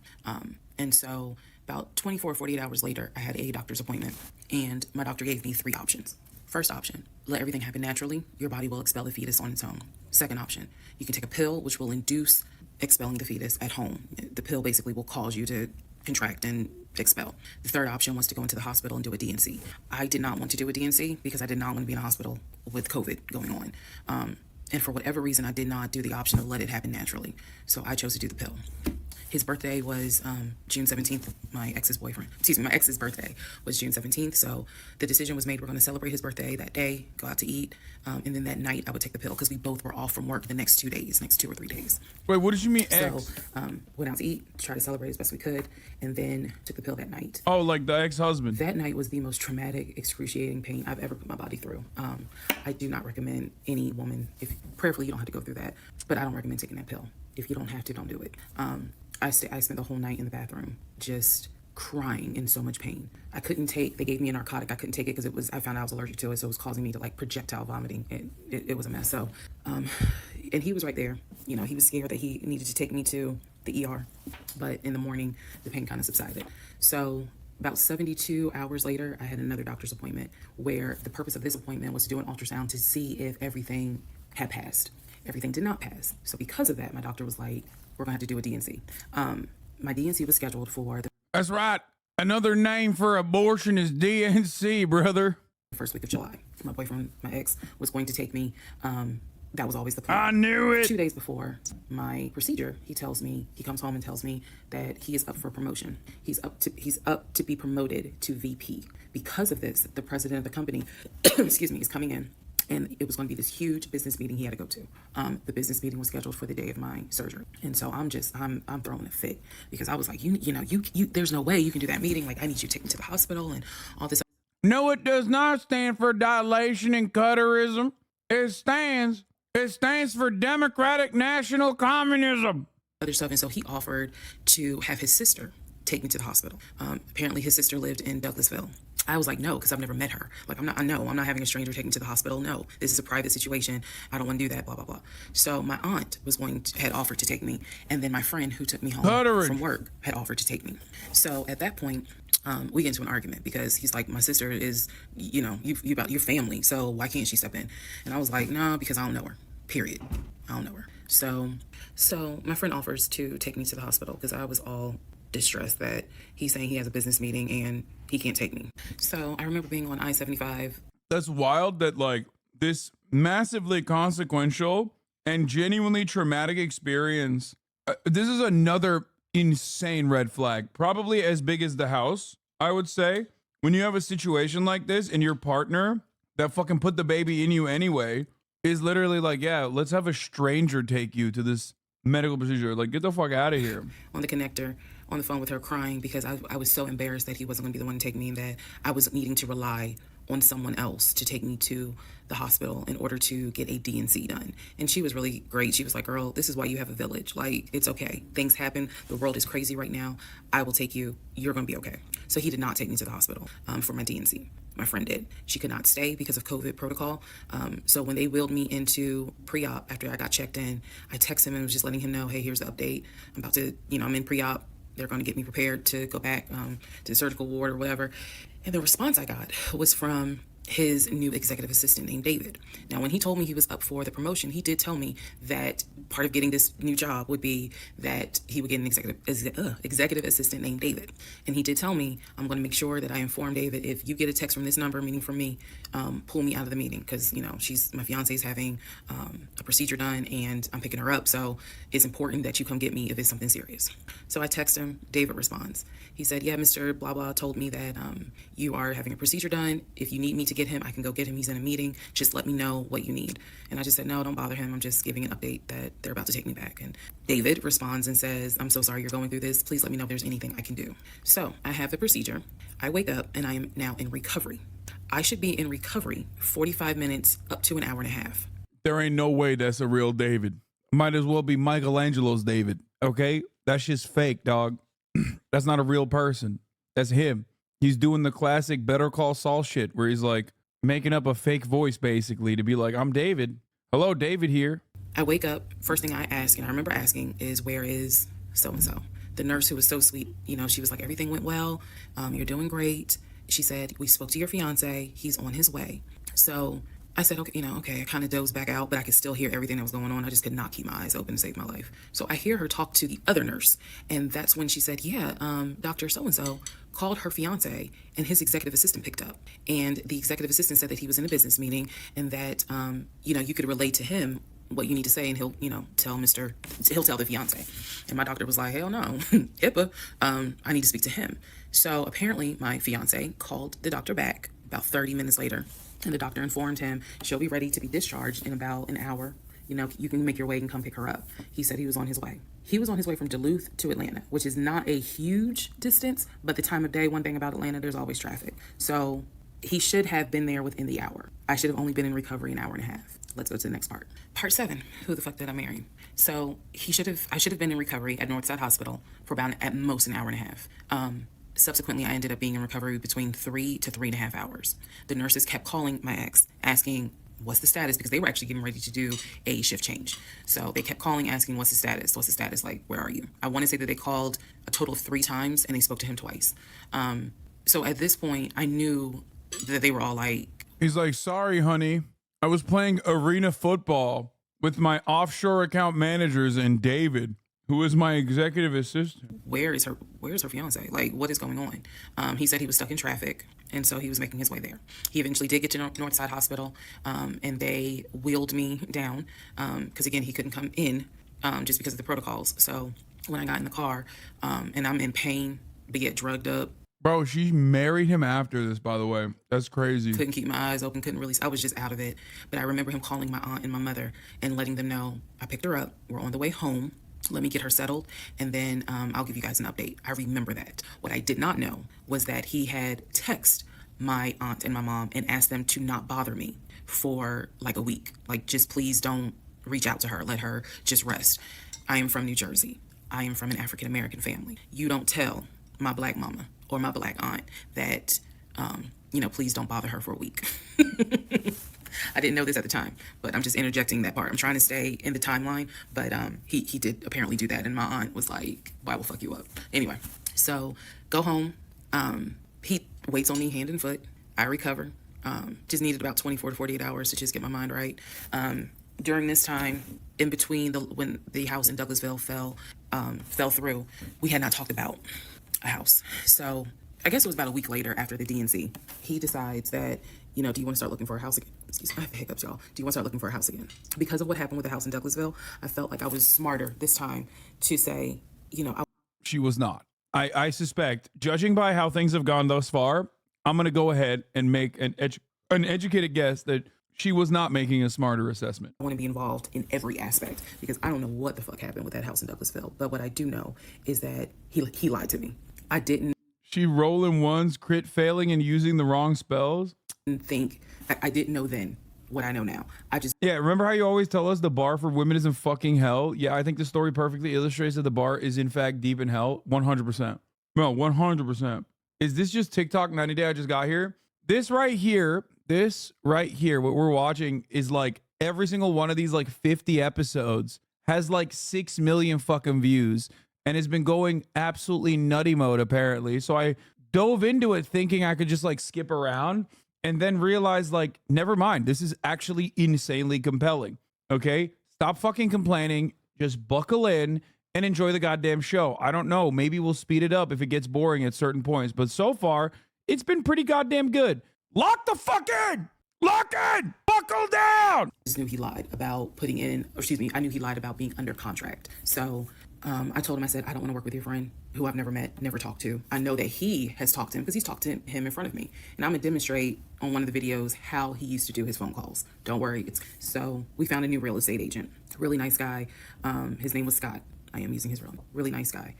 And so about 24, 48 hours later, I had a doctor's appointment, and my doctor gave me 3 options. First option, let everything happen naturally. Your body will expel the fetus on its own. Second option, you can take a pill which will induce expelling the fetus at home. The pill basically will cause you to contract and expel. The third option was to go into the hospital and do a DNC. I did not want to do a DNC because I did not want to be in a hospital with COVID going on. And for whatever reason, I did not do the option of let it happen naturally. So I chose to do the pill. His birthday was June 17th, my ex's birthday was June 17th. So the decision was made, we're going to celebrate his birthday that day, go out to eat. And then that night I would take the pill because we both were off from work the next 2 or 3 days. Wait, what did you mean ex? So went out to eat, tried to celebrate as best we could, and then took the pill that night. Oh, like the ex-husband. That night was the most traumatic, excruciating pain I've ever put my body through. I do not recommend any woman, prayerfully you don't have to go through that, but I don't recommend taking that pill. If you don't have to, don't do it. I spent the whole night in the bathroom just crying in so much pain. I couldn't take, they gave me a narcotic. I couldn't take it because I found out I was allergic to it. So it was causing me to like projectile vomiting. It was a mess. So, and he was right there. You know, he was scared that he needed to take me to the ER, but in the morning, the pain kind of subsided. So about 72 hours later, I had another doctor's appointment where the purpose of this appointment was to do an ultrasound to see if everything had passed. Everything did not pass. So because of that, my doctor was like, we're gonna have to do a DNC. My DNC was scheduled for the— That's right. Another name for abortion is DNC, brother. First week of July. My boyfriend, my ex, was going to take me. That was always the plan. I knew it. 2 days before my procedure, he comes home and tells me that he is up for promotion. He's up to be promoted to VP. Because of this, the president of the company, excuse me, is coming in. And it was going to be this huge business meeting he had to go to. The business meeting was scheduled for the day of my surgery. And so I'm throwing a fit because I was like, you know, there's no way you can do that meeting. Like, I need you to take me to the hospital and all this. No, it does not stand for dilation and cutterism. It stands for Democratic National Communism. Other stuff. And so he offered to have his sister take me to the hospital. Apparently his sister lived in Douglasville. I was like, no, because I've never met her. Like, I'm not having a stranger take me to the hospital. No, this is a private situation. I don't want to do that, blah, blah, blah. So my aunt had offered to take me. And then my friend who took me home from work had offered to take me. So at that point, we get into an argument because he's like, my sister is, you know, you about your family. So why can't she step in? And I was like, no, because I don't know her, period. I don't know her. So my friend offers to take me to the hospital because I was all distressed that he's saying he has a business meeting and he can't take me. So I remember being on I-75. That's wild that like this massively consequential and genuinely traumatic experience. This is another insane red flag, probably as big as the house, I would say. When you have a situation like this and your partner that fucking put the baby in you anyway is literally like, yeah, let's have a stranger take you to this medical procedure. Like, get the fuck out of here. On the connector, on the phone with her crying because I was so embarrassed that he wasn't going to be the one to take me and that I was needing to rely on someone else to take me to the hospital in order to get a DNC done. And she was really great. She was like, girl, this is why you have a village. Like, it's okay. Things happen. The world is crazy right now. I will take you. You're going to be okay. So he did not take me to the hospital for my DNC. My friend did. She could not stay because of COVID protocol. So when they wheeled me into pre-op after I got checked in, I texted him and was just letting him know, hey, here's the update. I'm about to, I'm in pre-op. They're going to get me prepared to go back to the surgical ward or whatever. And the response I got was from his new executive assistant named David. Now, when he told me he was up for the promotion, he did tell me that part of getting this new job would be that he would get an executive assistant named David. And he did tell me, I'm going to make sure that I inform David, if you get a text from this number, meaning from me, pull me out of the meeting, because, my fiance's having a procedure done and I'm picking her up. So it's important that you come get me if it's something serious. So I text him. David responds. He said, yeah, Mr. Blah, blah told me that you are having a procedure done. If you need me to get him, I can go get him. He's in a meeting. Just let me know what you need. And I just said, no, don't bother him. I'm just giving an update that they're about to take me back. And David responds and says, I'm so sorry you're going through this. Please let me know if there's anything I can do. So I have the procedure. I wake up and I am now in recovery. I should be in recovery 45 minutes up to an hour and a half. There ain't no way that's a real David. Might as well be Michelangelo's David, okay? That's just fake, dog. That's not a real person. That's him. He's doing the classic Better Call Saul shit where he's like making up a fake voice basically to be like, I'm David. Hello, David here. I wake up. First thing I ask, and I remember asking, is where is so-and-so? The nurse, who was so sweet, she was like, everything went well. You're doing great. She said, we spoke to your fiance. He's on his way. So I said, okay, I kind of dozed back out, but I could still hear everything that was going on. I just could not keep my eyes open to save my life. So I hear her talk to the other nurse. And that's when she said, yeah, Dr. So-and-so called her fiance and his executive assistant picked up. And the executive assistant said that he was in a business meeting and that, you could relate to him what you need to say, and he'll tell the fiance. And my doctor was like, hell no, HIPAA, I need to speak to him. So apparently my fiance called the doctor back about 30 minutes later. And the doctor informed him she'll be ready to be discharged in about an hour. You can make your way and come pick her up. He said he was on his way. He was on his way from Duluth to Atlanta, which is not a huge distance, but the time of day, one thing about Atlanta, there's always traffic. So he should have been there within the hour. I should have only been in recovery an hour and a half. Let's go to the next part. Part 7, who the fuck did I marry? So I should have been in recovery at Northside Hospital for about at most an hour and a half. Subsequently, I ended up being in recovery between 3 to 3.5 hours. The nurses kept calling my ex, asking, what's the status? Because they were actually getting ready to do a shift change. So they kept calling, asking, what's the status? What's the status? Like, where are you? I want to say that they called a total of 3 times and they spoke to him twice. So at this point, I knew that they were all like... He's like, sorry, honey. I was playing arena football with my offshore account managers and David, who is my executive assistant. Where's her fiance? Like, what is going on? He said he was stuck in traffic, and so he was making his way there. He eventually did get to Northside Hospital, and they wheeled me down, because again, he couldn't come in just because of the protocols. So when I got in the car, and I'm in pain, but yet drugged up. Bro, she married him after this, by the way. That's crazy. Couldn't keep my eyes open, I was just out of it. But I remember him calling my aunt and my mother and letting them know, I picked her up, we're on the way home. Let me get her settled, and then I'll give you guys an update. I remember that. What I did not know was that he had texted my aunt and my mom and asked them to not bother me for like a week. Like, just please don't reach out to her. Let her just rest. I am from New Jersey. I am from an African-American family. You don't tell my black mama or my black aunt that, please don't bother her for a week. I didn't know this at the time, but I'm just interjecting that part. I'm trying to stay in the timeline, but he did apparently do that, and my aunt was like, well, I will fuck you up. Anyway, so go home. He waits on me hand and foot. I recover. Just needed about 24 to 48 hours to just get my mind right. During this time, in between when the house in Douglasville fell through, we had not talked about a house. So I guess it was about a week later after the DNC, he decides that, do you want to start looking for a house again? Excuse me, I have the hiccups, y'all. Do you want to start looking for a house again? Because of what happened with the house in Douglasville, I felt like I was smarter this time to say, She was not. I suspect, judging by how things have gone thus far, I'm going to go ahead and make an educated guess that she was not making a smarter assessment. I want to be involved in every aspect because I don't know what the fuck happened with that house in Douglasville. But what I do know is that he lied to me. I didn't. She rolling ones, crit failing, and using the wrong spells. I didn't know then what I know now. Yeah, remember how you always tell us the bar for women is in fucking hell? Yeah, I think the story perfectly illustrates that the bar is in fact deep in hell. 100%. No, 100%. Is this just TikTok 90 Day I just got here? This right here, what we're watching is like every single one of these like 50 episodes has like 6 million fucking views and has been going absolutely nutty mode apparently. So I dove into it thinking I could just like skip around and then realized like, never mind. This is actually insanely compelling. Okay. Stop fucking complaining. Just buckle in and enjoy the goddamn show. I don't know. Maybe we'll speed it up if it gets boring at certain points. But so far, it's been pretty goddamn good. Lock the fuck in! Lock in! Buckle down! I just knew he lied about I knew he lied about being under contract. So I told him, I said, I don't want to work with your friend who I've never met, never talked to. I know that he has talked to him because he's talked to him in front of me. And I'm going to demonstrate on one of the videos how he used to do his phone calls. Don't worry. So we found a new real estate agent. Really nice guy. His name was Scott. I am using his real name. Really nice guy.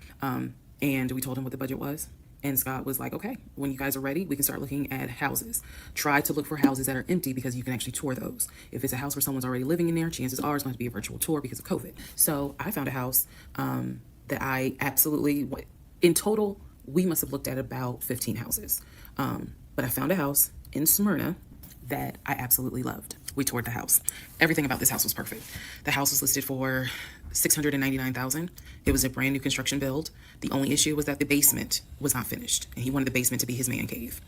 And we told him what the budget was. And Scott was like, okay, when you guys are ready, we can start looking at houses. Try to look for houses that are empty because you can actually tour those. If it's a house where someone's already living in there, chances are it's going to be a virtual tour because of COVID. So I found a house that I absolutely, in total, we must have looked at about 15 houses. But I found a house in Smyrna that I absolutely loved. We toured the house. Everything about this house was perfect. The house was listed for $699,000. It was a brand new construction build. The only issue was that the basement was not finished, and he wanted the basement to be his man cave.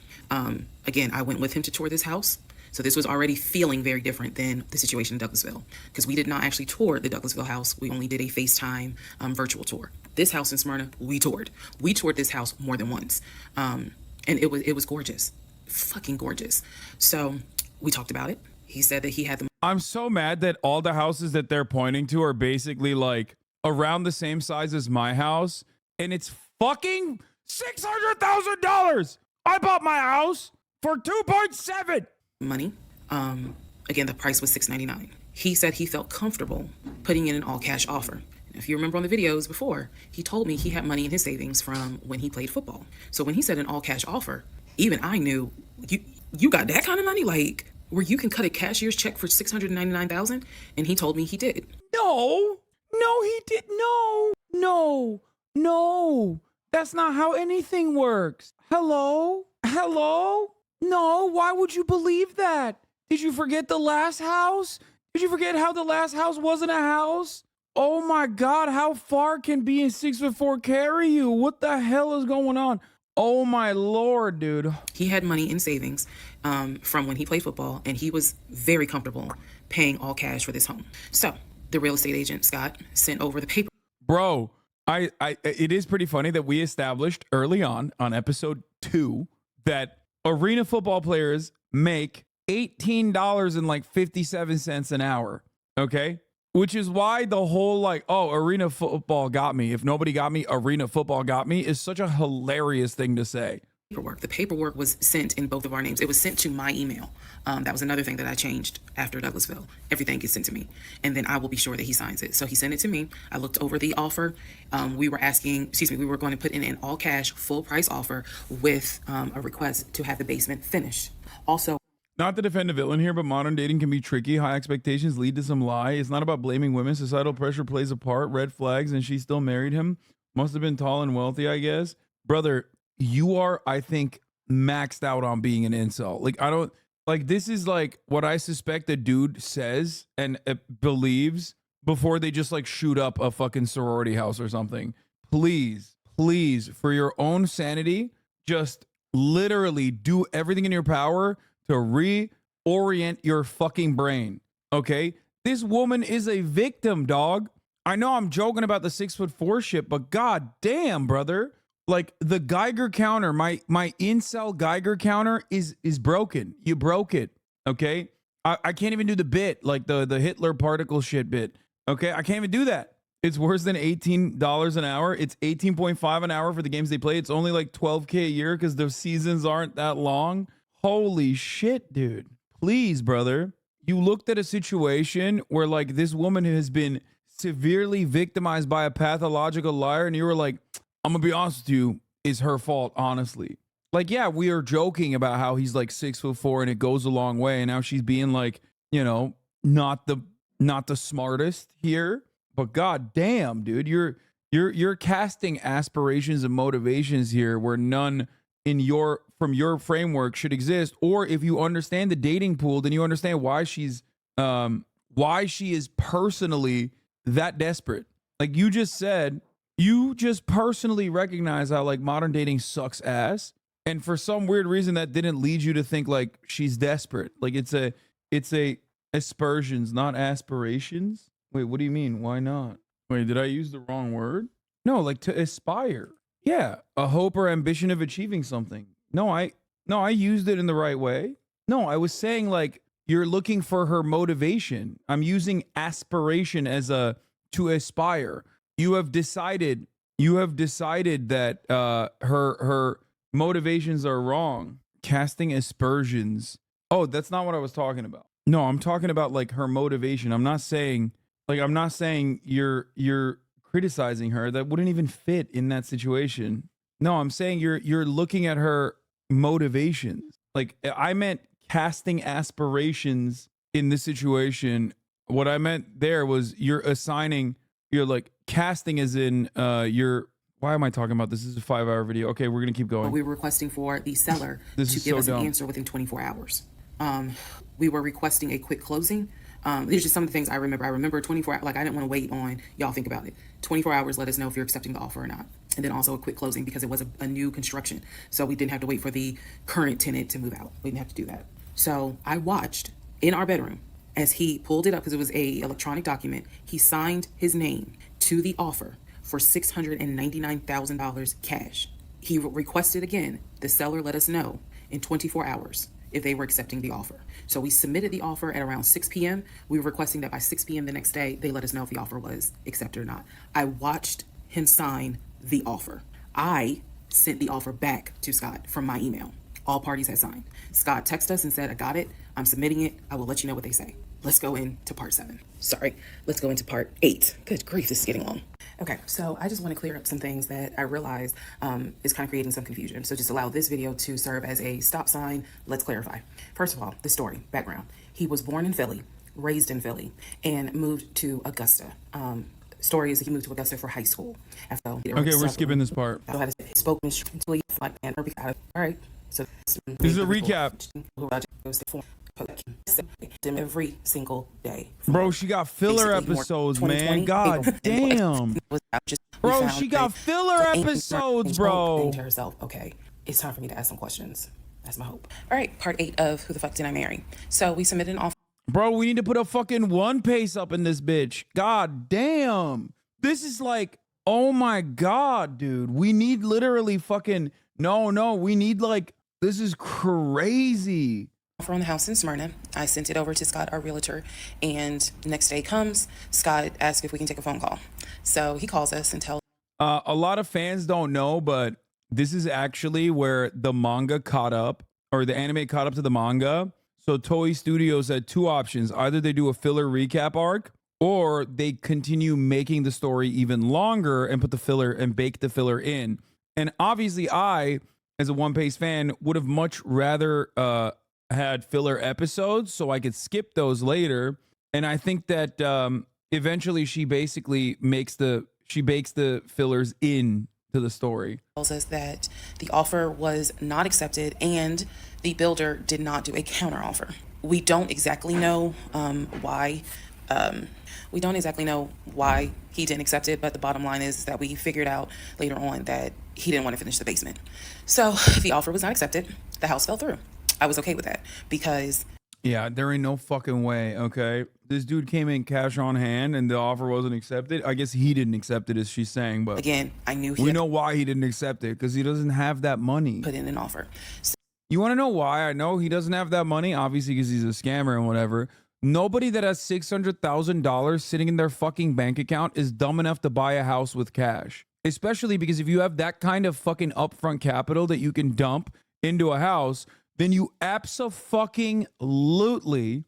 Again, I went with him to tour this house. So this was already feeling very different than the situation in Douglasville, because we did not actually tour the Douglasville house. We only did a FaceTime virtual tour. This house in Smyrna, we toured. We toured this house more than once. And it was gorgeous, fucking gorgeous. So we talked about it. He said that he had the... I'm so mad that all the houses that they're pointing to are basically like around the same size as my house. And it's fucking $600,000. I bought my house for 2.7. Money. Again, the price was $699. He said he felt comfortable putting in an all cash offer. If you remember on the videos before, he told me he had money in his savings from when he played football. So when he said an all cash offer, even I knew, you got that kind of money? Like, where you can cut a cashier's check for $699,000? And he told me he did. No, he did. No. That's not how anything works. Hello? No, why would you believe that? Did you forget the last house? Did you forget how the last house wasn't a house? Oh my God, how far can being 6'4" carry you? What the hell is going on? Oh my Lord, dude. He had money in savings from when he played football, and he was very comfortable paying all cash for this home. So the real estate agent, Scott, sent over the paper. Bro, it is pretty funny that we established early on episode 2 that arena football players make $18.57 an hour. Okay. Which is why the whole like, oh, arena football got me. If nobody got me, arena football got me is such a hilarious thing to say. The paperwork was sent in both of our names. It was sent to my email. That was another thing that I changed after Douglasville. Everything gets sent to me, and then I will be sure that he signs it. So he sent it to me. I looked over the offer. We were going to put in an all cash, full price offer with a request to have the basement finished. Also, not to defend a villain here, but modern dating can be tricky. High expectations lead to some lie. It's not about blaming women. Societal pressure plays a part. Red flags, and she still married him. Must have been tall and wealthy, I guess. Brother, you are, I think, maxed out on being an incel. Like, I don't, like, this is like what I suspect a dude says and believes before they just like shoot up a fucking sorority house or something. Please, for your own sanity, just literally do everything in your power to reorient your fucking brain. Okay? This woman is a victim, dog. I know I'm joking about the 6'4" shit, but god damn, brother. Like the Geiger counter, my incel Geiger counter is broken. You broke it. Okay. I can't even do the bit, like the Hitler particle shit bit. Okay. I can't even do that. It's worse than $18 an hour. It's 18.5 an hour for the games they play. It's only like $12K a year because the seasons aren't that long. Holy shit, dude. Please, brother. You looked at a situation where like this woman has been severely victimized by a pathological liar, and you were like, I'm gonna be honest with you, is her fault, honestly. Like, yeah, we are joking about how he's like 6'4" and it goes a long way, and now she's being like, you know, not the smartest here. But god damn, dude, you're casting aspirations and motivations here where none from your framework should exist. Or if you understand the dating pool, then you understand why she is personally that desperate. Like you just said, you just personally recognize how like modern dating sucks ass. And for some weird reason that didn't lead you to think like she's desperate. Like it's a aspersions, not aspirations. Wait, what do you mean? Why not? Wait, did I use the wrong word? No, like to aspire. Yeah, a hope or ambition of achieving something. No, I used it in the right way. No, I was saying like you're looking for her motivation. I'm using aspiration as to aspire. You have decided that her motivations are wrong. Casting aspersions. Oh, that's not what I was talking about. No, I'm talking about like her motivation. I'm not saying you're criticizing her. That wouldn't even fit in that situation. No, I'm saying you're looking at her motivations. Like I meant casting aspirations in this situation. What I meant there was you're like casting as in why am I talking about this? This is a 5-hour video. Okay, we're gonna keep going. We were requesting for the seller to give us an answer within 24 hours. We were requesting a quick closing. These are just some of the things I remember. I remember 24 hours, like I didn't want to wait on, y'all think about it. 24 hours, let us know if you're accepting the offer or not. And then also a quick closing because it was a new construction. So we didn't have to wait for the current tenant to move out. We didn't have to do that. So I watched in our bedroom as he pulled it up because it was a electronic document. He signed his name to the offer for $699,000 cash. He requested again, the seller let us know in 24 hours if they were accepting the offer. So we submitted the offer at around 6 p.m. We were requesting that by 6 p.m. the next day, they let us know if the offer was accepted or not. I watched him sign the offer. I sent the offer back to Scott from my email. All parties had signed. Scott texted us and said, I got it. I'm submitting it. I will let you know what they say. Let's go into part 7. Sorry, let's go into part 8. Good grief, this is getting long. Okay, so I just want to clear up some things that I realized is kind of creating some confusion. So just allow this video to serve as a stop sign. Let's clarify. First of all, the story, background. He was born in Philly, raised in Philly, and moved to Augusta. Story is that he moved to Augusta for high school. Okay, we're skipping this part. Spoken until he all right. So this is a recap. Every single day. Bro, she got filler episodes, man. God damn. Bro, she got filler episodes, bro. To herself, okay, it's time for me to ask some questions. That's my hope. All right, part 8 of Who the Fuck Did I Marry? So we submitted an offer. Bro, we need to put a fucking one pace up in this bitch. God damn. This is like, oh my God, dude. We need literally fucking, no, we need like, this is crazy. Offer on the house in Smyrna. I sent it over to Scott, our realtor, and next day comes, Scott asked if we can take a phone call. So he calls us and tells a lot of fans don't know, but this is actually where the manga caught up, or the anime caught up to the manga. So Toei Studios had two options. Either they do a filler recap arc, or they continue making the story even longer and put the filler and bake the filler in. And obviously I, as a One Piece fan, would have much rather had filler episodes so I could skip those later. And I think that eventually she basically bakes the fillers in to the story. Tells us that the offer was not accepted and the builder did not do a counter offer. We don't exactly know why. We don't exactly know why he didn't accept it, but the bottom line is that we figured out later on that he didn't want to finish the basement. So the offer was not accepted. The house fell through. I was okay with that because... Yeah, there ain't no fucking way, okay? This dude came in cash on hand and the offer wasn't accepted. I guess he didn't accept it, as she's saying, but... Again, I knew we know why he didn't accept it, because he doesn't have that money. Put in an offer. So, you want to know why I know he doesn't have that money? Obviously, because he's a scammer and whatever. Nobody that has $600,000 sitting in their fucking bank account is dumb enough to buy a house with cash. Especially because if you have that kind of fucking upfront capital that you can dump into a house... then you abso-fucking-lutely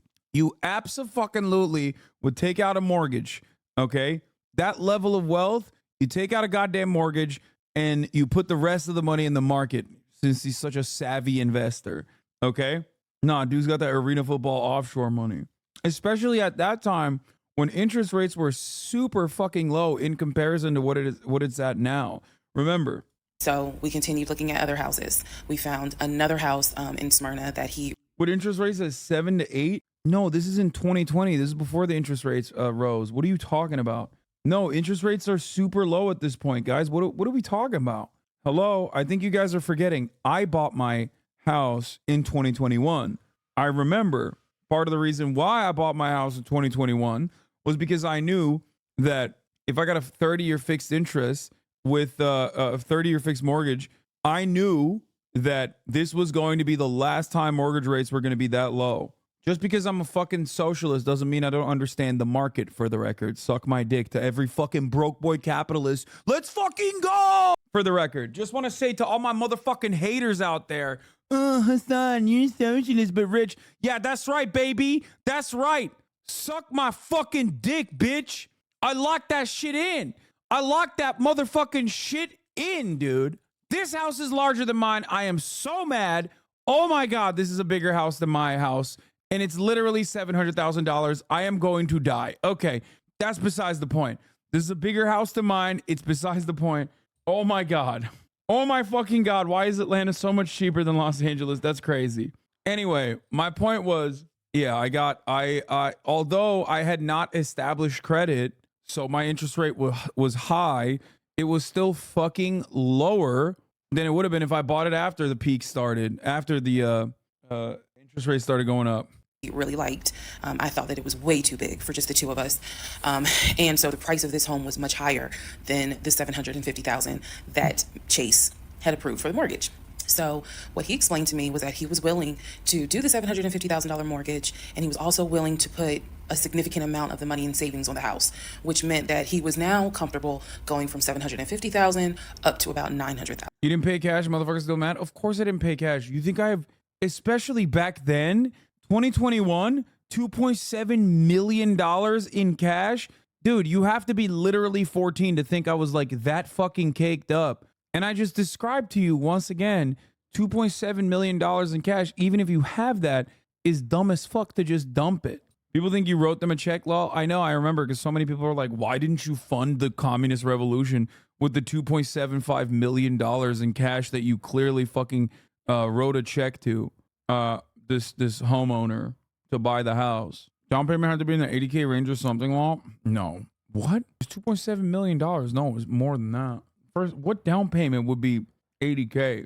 would take out a mortgage, okay? That level of wealth, you take out a goddamn mortgage and you put the rest of the money in the market since he's such a savvy investor. Okay? Nah, dude's got that arena football offshore money. Especially at that time when interest rates were super fucking low in comparison to what it's at now. Remember. So we continued looking at other houses. We found another house in Smyrna that he... With interest rates at 7 to 8? No, this is in 2020. This is before the interest rates rose. What are you talking about? No, interest rates are super low at this point, guys. What are we talking about? Hello? I think you guys are forgetting. I bought my house in 2021. I remember part of the reason why I bought my house in 2021 was because I knew that if I got a 30-year fixed interest with a 30-year fixed mortgage, I knew that this was going to be the last time mortgage rates were going to be that low. Just because I'm a fucking socialist doesn't mean I don't understand the market, for the record. Suck my dick to every fucking broke boy capitalist. Let's fucking go! For the record, just want to say to all my motherfucking haters out there, Hasan, you're socialist but rich. Yeah, that's right, baby. That's right. Suck my fucking dick, bitch. I locked that shit in. I locked that motherfucking shit in, dude. This house is larger than mine. I am so mad. Oh my God, this is a bigger house than my house. And it's literally $700,000. I am going to die. Okay, that's besides the point. This is a bigger house than mine. It's besides the point. Oh my God. Oh my fucking God. Why is Atlanta so much cheaper than Los Angeles? That's crazy. Anyway, my point was, yeah, although I had not established credit, so my interest rate was high, it was still fucking lower than it would have been if I bought it after the peak started, after the interest rate started going up. Really liked. I thought that it was way too big for just the two of us. And so the price of this home was much higher than the $750,000 that Chase had approved for the mortgage. So what he explained to me was that he was willing to do the $750,000 mortgage, and he was also willing to put a significant amount of the money in savings on the house, which meant that he was now comfortable going from $750,000 up to about $900,000. You didn't pay cash, motherfuckers still mad? Of course I didn't pay cash. You think I have, especially back then, 2021, $2.7 million in cash? Dude, you have to be literally 14 to think I was like that fucking caked up. And I just described to you once again, $2.7 million in cash, even if you have that, is dumb as fuck to just dump it. People think you wrote them a check. Well, I know, I remember, because so many people are like, why didn't you fund the communist revolution with the $2.75 million in cash that you clearly fucking wrote a check to this homeowner to buy the house? Down payment had to be in the 80K range or something. Well, no. What? It's $2.7 million. No, it was more than that. First, what down payment would be 80K?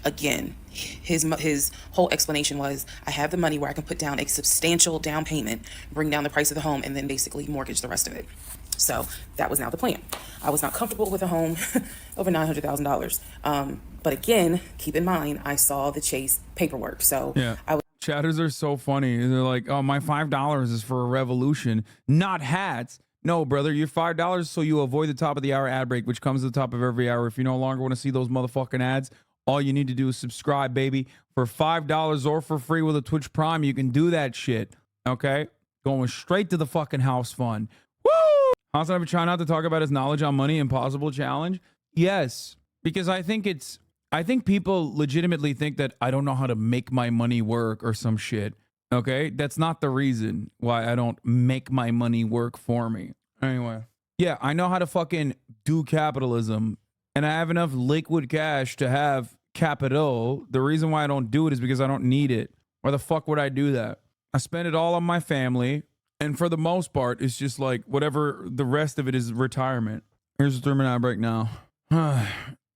Again, his whole explanation was, I have the money where I can put down a substantial down payment, bring down the price of the home, and then basically mortgage the rest of it. So that was now the plan. I was not comfortable with a home over $900,000. But again, keep in mind, I saw the Chase paperwork. So yeah. Chatters are so funny. They're like, oh, my $5 is for a revolution, not hats. No, brother, your $5 so you avoid the top of the hour ad break, which comes at the top of every hour. If you no longer want to see those motherfucking ads, all you need to do is subscribe, baby. For $5 or for free with a Twitch Prime, you can do that shit. Okay? Going straight to the fucking house fund. Woo! HasanAbi trying not to talk about his knowledge on money impossible challenge. Yes, because I think people legitimately think that I don't know how to make my money work or some shit. Okay, that's not the reason why I don't make my money work for me. Anyway, yeah, I know how to fucking do capitalism, and I have enough liquid cash to have capital. The reason why I don't do it is because I don't need it. Why the fuck would I do that? I spend it all on my family, and for the most part, it's just like whatever the rest of it is retirement. Here's the 3-minute break now.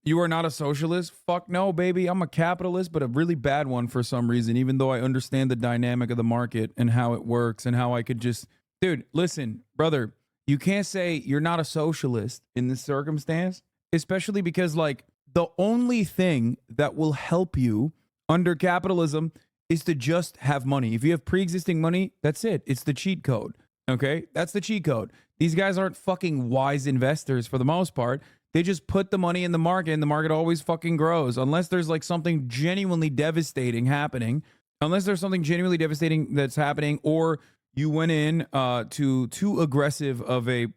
You are not a socialist? Fuck no, baby. I'm a capitalist, but a really bad one for some reason, even though I understand the dynamic of the market and how it works and how I could just... Dude, listen, brother, you can't say you're not a socialist in this circumstance, especially because, like, the only thing that will help you under capitalism is to just have money. If you have pre-existing money, that's it. It's the cheat code, okay? That's the cheat code. These guys aren't fucking wise investors for the most part. They just put the money in the market, and the market always fucking grows. Unless there's like something genuinely devastating happening. Unless there's something genuinely devastating that's happening, or you went in to too aggressive of a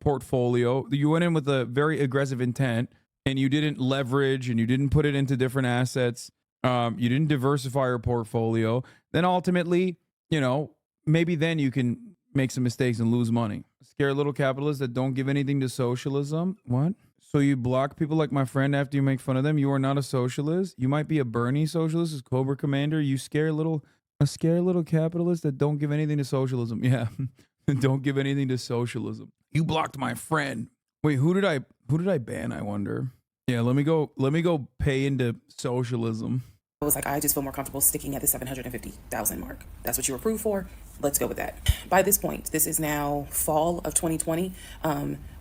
portfolio. You went in with a very aggressive intent, and you didn't leverage and you didn't put it into different assets, you didn't diversify your portfolio, then ultimately, you know, maybe then you can make some mistakes and lose money. Scare little capitalists that don't give anything to socialism. What? So you block people like my friend after you make fun of them? You are not a socialist. You might be a Bernie socialist, as Cobra Commander. You scare little capitalists that don't give anything to socialism. Yeah, don't give anything to socialism. You blocked my friend. Wait, who did I ban? I wonder. Yeah, let me go pay into socialism. I was like, I just feel more comfortable sticking at the 750,000 mark. That's what you were approved for. Let's go with that. By this point, this is now fall of 2020.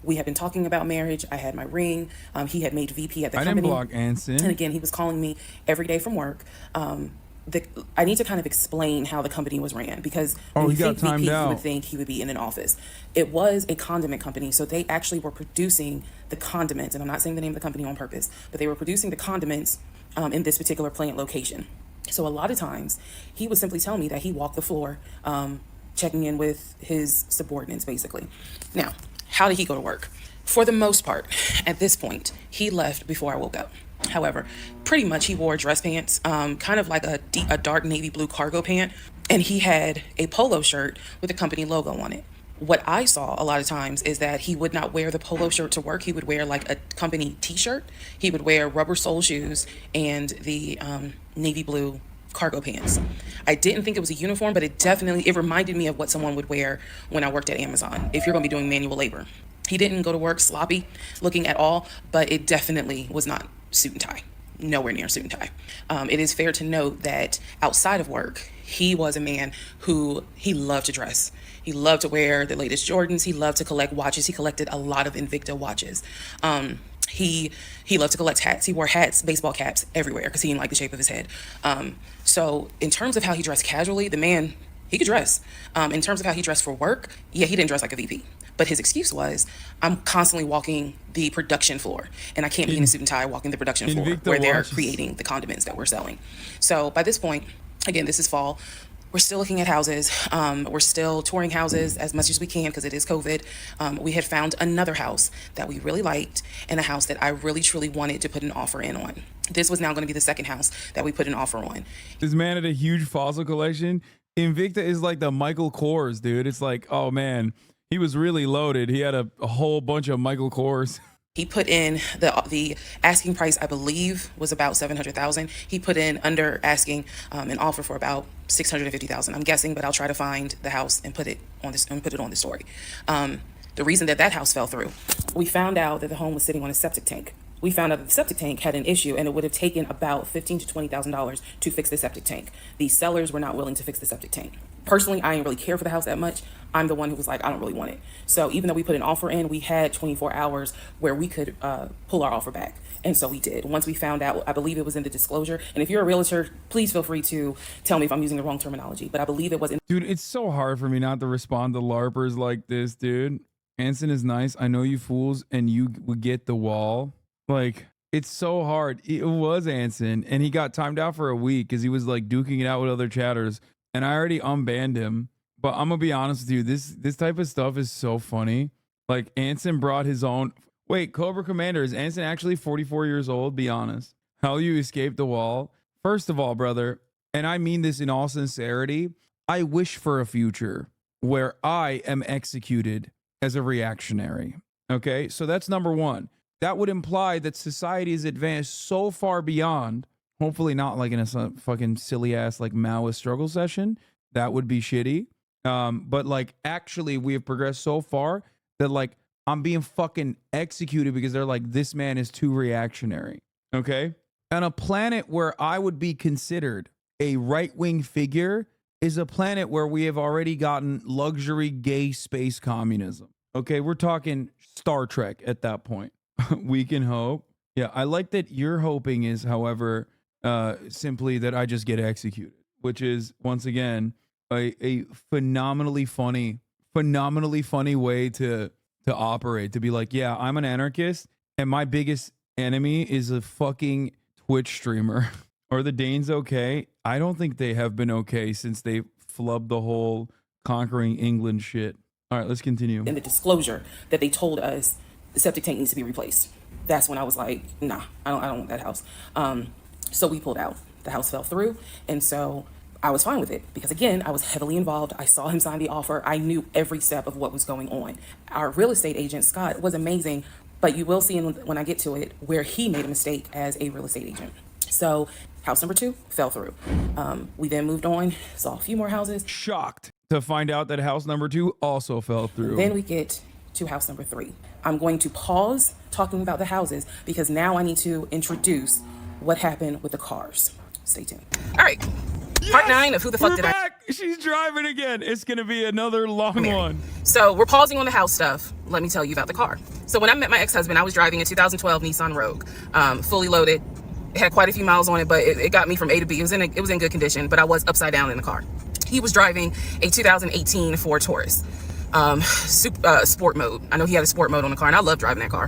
We have been talking about marriage. I had my ring. He had made VP at the company. I didn't block Anson. And again, he was calling me every day from work. I need to kind of explain how the company was ran, because when you think VP, you would think he would be in an office. It was a condiment company, so they actually were producing the condiments, and I'm not saying the name of the company on purpose, but they were producing the condiments in this particular plant location. So a lot of times, he would simply tell me that he walked the floor, checking in with his subordinates, basically. Now, how did he go to work? For the most part, at this point, he left before I woke up. However, pretty much he wore dress pants, kind of like a dark navy blue cargo pant, and he had a polo shirt with the company logo on it. What I saw a lot of times is that he would not wear the polo shirt to work. He would wear like a company t-shirt. He would wear rubber sole shoes and the navy blue cargo pants. I didn't think it was a uniform, but it reminded me of what someone would wear when I worked at Amazon, if you're going to be doing manual labor. He didn't go to work sloppy looking at all, but it definitely was not suit and tie. Nowhere near suit and tie. It is fair to note that outside of work, he was a man who he loved to dress. He loved to wear the latest Jordans. He loved to collect watches. He collected a lot of Invicta watches. He loved to collect hats. He wore hats, baseball caps everywhere because he didn't like the shape of his head. So in terms of how he dressed casually, the man, he could dress. In terms of how he dressed for work, yeah, he didn't dress like a VP. But his excuse was, I'm constantly walking the production floor, and I can't be in a suit and tie walking the production floor where they're creating the condiments that we're selling. So by this point, again, this is fall. We're still looking at houses. We're still touring houses as much as we can because it is COVID. We had found another house that we really liked and a house that I really, truly wanted to put an offer in on. This was now going to be the second house that we put an offer on. This man had a huge fossil collection. Invicta is like the Michael Kors, dude. It's like, oh man, he was really loaded. He had a whole bunch of Michael Kors. He put in the asking price, I believe, was about $700,000. He put in under asking an offer for about $650,000. I'm guessing, but I'll try to find the house and put it on the story. The reason that house fell through, we found out that the home was sitting on a septic tank. We found out that the septic tank had an issue, and it would have taken about $15,000 to $20,000 to fix the septic tank. The sellers were not willing to fix the septic tank. Personally, I didn't really care for the house that much. I'm the one who was like, I don't really want it. So even though we put an offer in, we had 24 hours where we could pull our offer back. And so we did. Once we found out, I believe it was in the disclosure. And if you're a realtor, please feel free to tell me if I'm using the wrong terminology. But I believe it was in. Dude, it's so hard for me not to respond to LARPers like this, dude. Anson is nice. I know you fools, and you would get the wall. Like, it's so hard. It was Anson, and he got timed out for a week because he was like duking it out with other chatters. And I already unbanned him. But I'm gonna be honest with you, this type of stuff is so funny. Like, Anson brought his own. Wait, Cobra Commander, is Anson actually 44 years old? Be honest. How you escaped the wall? First of all, brother, and I mean this in all sincerity, I wish for a future where I am executed as a reactionary. Okay, so that's number one. That would imply that society has advanced so far beyond, hopefully not like in a fucking silly ass like Maoist struggle session. That would be shitty. But like actually we have progressed so far that like I'm being fucking executed because they're like, this man is too reactionary. Okay. On a planet where I would be considered a right-wing figure is a planet where we have already gotten luxury gay space communism. Okay. We're talking Star Trek at that point. We can hope. Yeah. I like that your hoping is, however, simply that I just get executed, which is once again, a phenomenally funny way to operate, to be like, yeah, I'm an anarchist and my biggest enemy is a fucking Twitch streamer. Are the Danes okay? I don't think they have been okay since they flubbed the whole conquering England shit. All right, let's continue. In the disclosure that they told us the septic tank needs to be replaced. That's when I was like, nah, I don't want that house. So we pulled out. The house fell through. And so I was fine with it because, again, I was heavily involved. I saw him sign the offer. I knew every step of what was going on. Our real estate agent, Scott, was amazing, but you will see when I get to it where he made a mistake as a real estate agent. So house number 2 fell through. We then moved on, saw a few more houses. Shocked to find out that house number 2 also fell through. Then we get to house number 3. I'm going to pause talking about the houses because now I need to introduce what happened with the cars. Stay tuned. All right. Yes! Part 9 of Who the Fuck We're Did back. She's driving again. It's going to be another long one. So we're pausing on the house stuff. Let me tell you about the car. So when I met my ex-husband, I was driving a 2012 Nissan Rogue, fully loaded. It had quite a few miles on it, but it got me from A to B. It was in good condition, but I was upside down in the car. He was driving a 2018 Ford Taurus, sport mode. I know he had a sport mode on the car, and I love driving that car.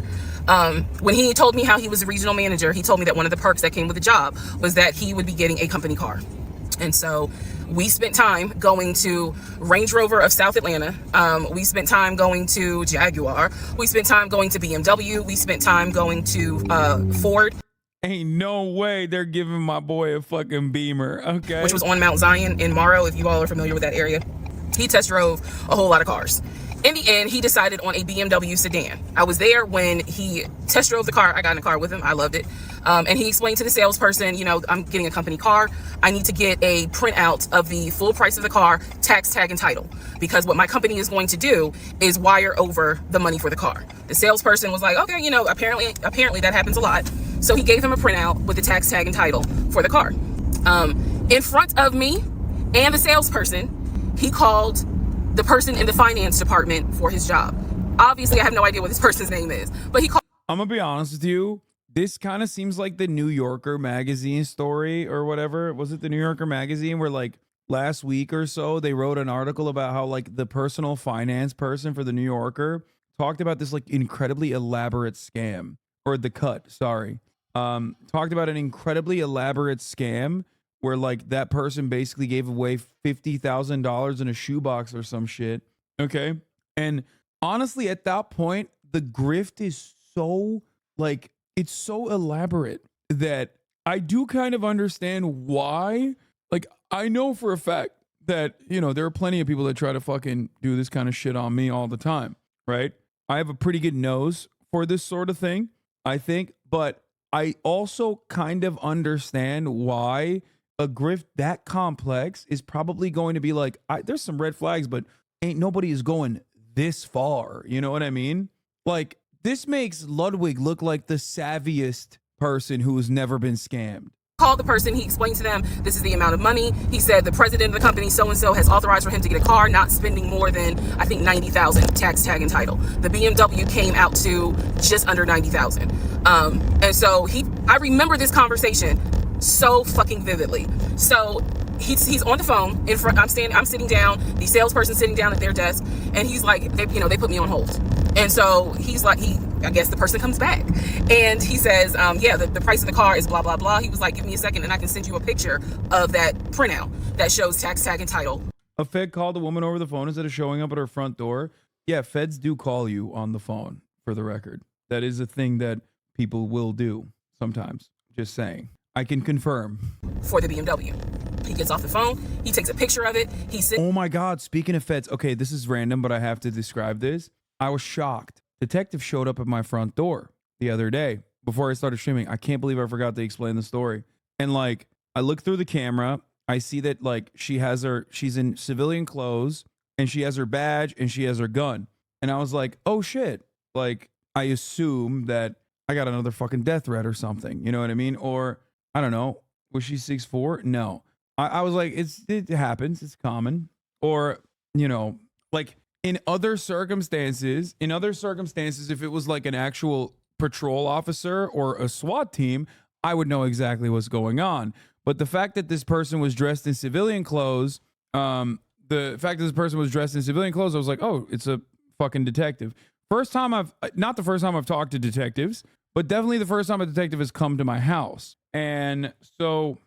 When he told me how he was a regional manager, he told me that one of the perks that came with the job was that he would be getting a company car. And so we spent time going to Range Rover of South Atlanta. We spent time going to Jaguar. We spent time going to BMW. We spent time going to Ford. Ain't no way they're giving my boy a fucking Beamer, okay? Which was on Mount Zion in Morrow, if you all are familiar with that area. He test drove a whole lot of cars. In the end, he decided on a BMW sedan. I was there when he test drove the car. I got in the car with him. I loved it. And he explained to the salesperson, you know, I'm getting a company car. I need to get a printout of the full price of the car, tax, tag, and title. Because what my company is going to do is wire over the money for the car. The salesperson was like, okay, you know, apparently that happens a lot. So he gave him a printout with the tax, tag, and title for the car. In front of me and the salesperson, he called the person in the finance department for his job. Obviously, I have no idea what this person's name is, but he called. I'm gonna be honest with you. This kind of seems like the New Yorker magazine story or whatever. Was it the New Yorker magazine where like last week or so they wrote an article about how like the personal finance person for the New Yorker talked about this like incredibly elaborate scam, or The Cut, sorry. Talked about an incredibly elaborate scam where like that person basically gave away $50,000 in a shoebox or some shit. Okay. And honestly, at that point, the grift is so like, it's so elaborate that I do kind of understand why. Like, I know for a fact that, you know, there are plenty of people that try to fucking do this kind of shit on me all the time, right? I have a pretty good nose for this sort of thing, I think, but I also kind of understand why a grift that complex is probably going to be like, there's some red flags, but ain't nobody is going this far. You know what I mean? Like, this makes Ludwig look like the savviest person who has never been scammed. Called the person, he explained to them, this is the amount of money. He said the president of the company, so-and-so, has authorized for him to get a car, not spending more than, I think, $90,000, tax, tag, and title. The BMW came out to just under $90,000. And so I remember this conversation so fucking vividly. So he's on the phone in front. I'm sitting down, the salesperson sitting down at their desk, and he's like, they put me on hold. And so he's like, I guess the person comes back and he says, yeah, the price of the car is blah, blah, blah. He was like, give me a second and I can send you a picture of that printout that shows tax, tag, and title. A Fed called a woman over the phone instead of showing up at her front door. Yeah, Feds do call you on the phone, for the record. That is a thing that people will do sometimes. Just saying. I can confirm. For the BMW. He gets off the phone. He takes a picture of it. Oh my God. Speaking of Feds. Okay, this is random, but I have to describe this. I was shocked. Detective showed up at my front door the other day before I started streaming. I can't believe I forgot to explain the story. And like, I look through the camera. I see that like she's in civilian clothes and she has her badge and she has her gun. And I was like, oh shit. Like, I assume that I got another fucking death threat or something. You know what I mean? Or I don't know. Was she 6'4"? No. I was like, it happens. It's common. Or, you know, like in other circumstances, if it was like an actual patrol officer or a SWAT team, I would know exactly what's going on. But the fact that this person was dressed in civilian clothes, I was like, oh, it's a fucking detective. Not the first time I've talked to detectives, but definitely the first time a detective has come to my house. And so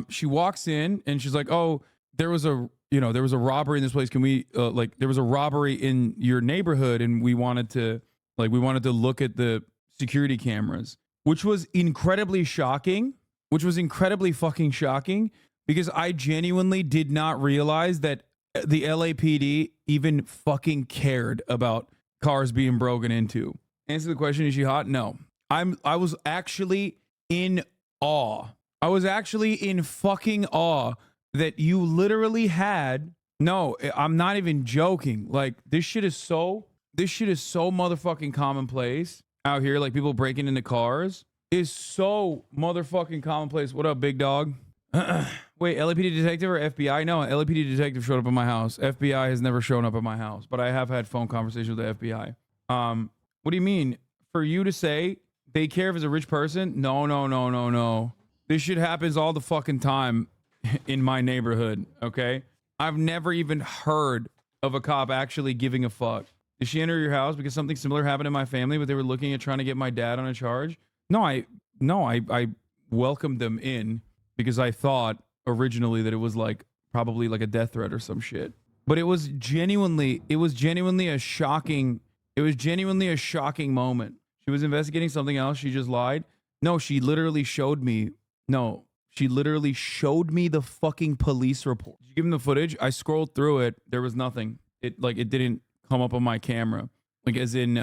she walks in and she's like, oh, there was a robbery in this place. Can we there was a robbery in your neighborhood and we wanted to look at the security cameras, which was incredibly shocking, which was incredibly fucking shocking, because I genuinely did not realize that the LAPD even fucking cared about cars being broken into. Answer the question, is she hot? No. I was actually in awe. I was actually in fucking awe that you literally had, no, I'm not even joking. Like, this shit is so motherfucking commonplace out here. Like, people breaking into cars is so motherfucking commonplace. What up, big dog? Wait, LAPD detective or FBI? No, LAPD detective showed up at my house. FBI has never shown up at my house, but I have had phone conversations with the FBI. What do you mean? For you to say they care if it's a rich person? No. This shit happens all the fucking time in my neighborhood, okay? I've never even heard of a cop actually giving a fuck. Did she enter your house because something similar happened in my family, but they were looking at trying to get my dad on a charge? No, I welcomed them in because I thought originally that it was like probably like a death threat or some shit. But it was genuinely a shocking moment. She was investigating something else. She just lied. No, she literally showed me the fucking police report. Did you give him the footage? I scrolled through it. There was nothing. It didn't come up on my camera. Like, as in,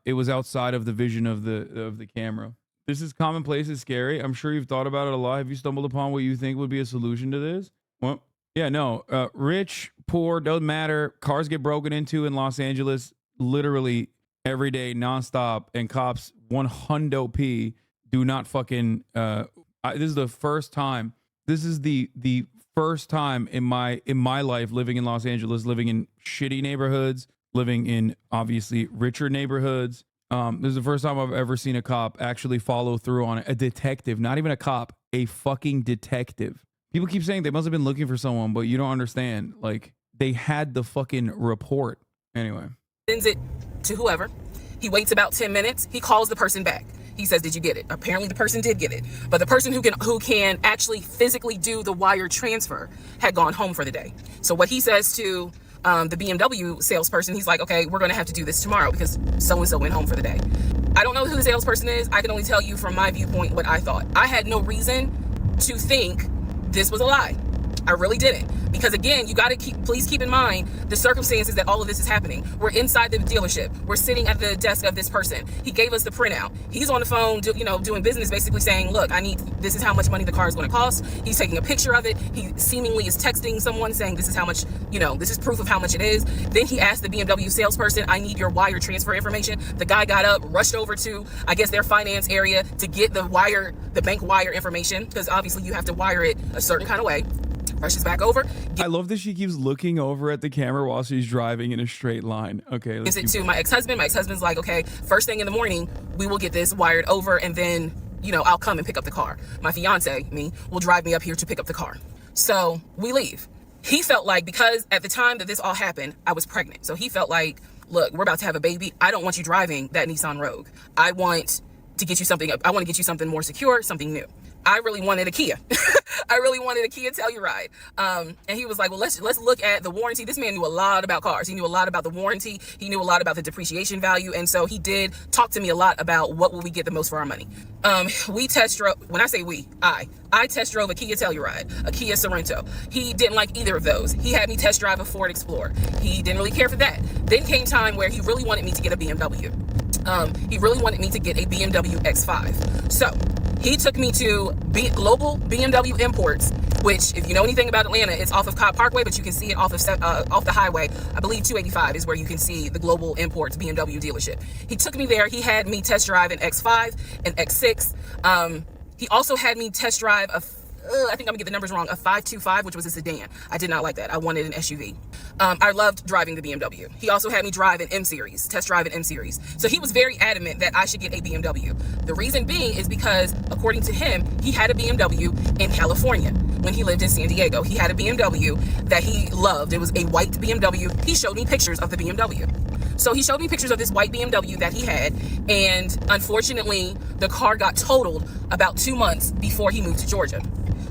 it was outside of the vision of the camera. This is commonplace. It's scary. I'm sure you've thought about it a lot. Have you stumbled upon what you think would be a solution to this? Well, yeah, no. Rich, poor, doesn't matter. Cars get broken into in Los Angeles literally every day, nonstop, and cops 100p do not fucking. This is the first time. This is the first time in my life living in Los Angeles, living in shitty neighborhoods, living in obviously richer neighborhoods. This is the first time I've ever seen a cop actually follow through on it. A detective, not even a cop, a fucking detective. People keep saying they must have been looking for someone, but you don't understand. Like, they had the fucking report. Anyway. Sends it to whoever. He waits about 10 minutes. He calls the person back. He says, did you get it? Apparently the person did get it. But the person who can actually physically do the wire transfer had gone home for the day. So what he says to the BMW salesperson, he's like, okay, we're going to have to do this tomorrow because so-and-so went home for the day. I don't know who the salesperson is. I can only tell you from my viewpoint what I thought. I had no reason to think this was a lie. I really didn't. Because again, you got to please keep in mind the circumstances that all of this is happening. We're inside the dealership. We're sitting at the desk of this person. He gave us the printout. He's on the phone, doing business, basically saying, look, this is how much money the car is going to cost. He's taking a picture of it. He seemingly is texting someone saying, this is how much, this is proof of how much it is. Then he asked the BMW salesperson, I need your wire transfer information. The guy got up, rushed over to, I guess, their finance area to get the bank wire information, because obviously you have to wire it a certain kind of way. Rushes back over. I love that she keeps looking over at the camera while she's driving in a straight line. Okay. Gives it to my ex-husband. My ex-husband's like, okay, first thing in the morning, we will get this wired over, and then, I'll come and pick up the car. My fiance, will drive me up here to pick up the car. So we leave. He felt like, because at the time that this all happened, I was pregnant. So he felt like, look, we're about to have a baby. I don't want you driving that Nissan Rogue. I want to get you something more secure, something new. I really wanted a Kia. I really wanted a Kia Telluride. And he was like, well, let's look at the warranty. This man knew a lot about cars. He knew a lot about the warranty. He knew a lot about the depreciation value. And so he did talk to me a lot about what will we get the most for our money. We test drove, when I say we, I test drove a Kia Telluride, a Kia Sorento. He didn't like either of those. He had me test drive a Ford Explorer. He didn't really care for that. Then came time where he really wanted me to get a BMW. He really wanted me to get a BMW X5. So he took me to Global BMW Imports, which, if you know anything about Atlanta, it's off of Cobb Parkway, but you can see it off the highway. I believe 285 is where you can see the Global Imports BMW dealership. He took me there. He had me test drive an X5, an X6. He also had me test drive I think I'm gonna get the numbers wrong, a 525, which was a sedan. I did not like that. I wanted an SUV. I loved driving the BMW. He also had me drive an M-Series, test drive an M-Series. So he was very adamant that I should get a BMW. The reason being is because, according to him, he had a BMW in California when he lived in San Diego. He had a BMW that he loved. It was a white BMW. He showed me pictures of the BMW. So he showed me pictures of this white BMW that he had, and unfortunately, the car got totaled about 2 months before he moved to Georgia.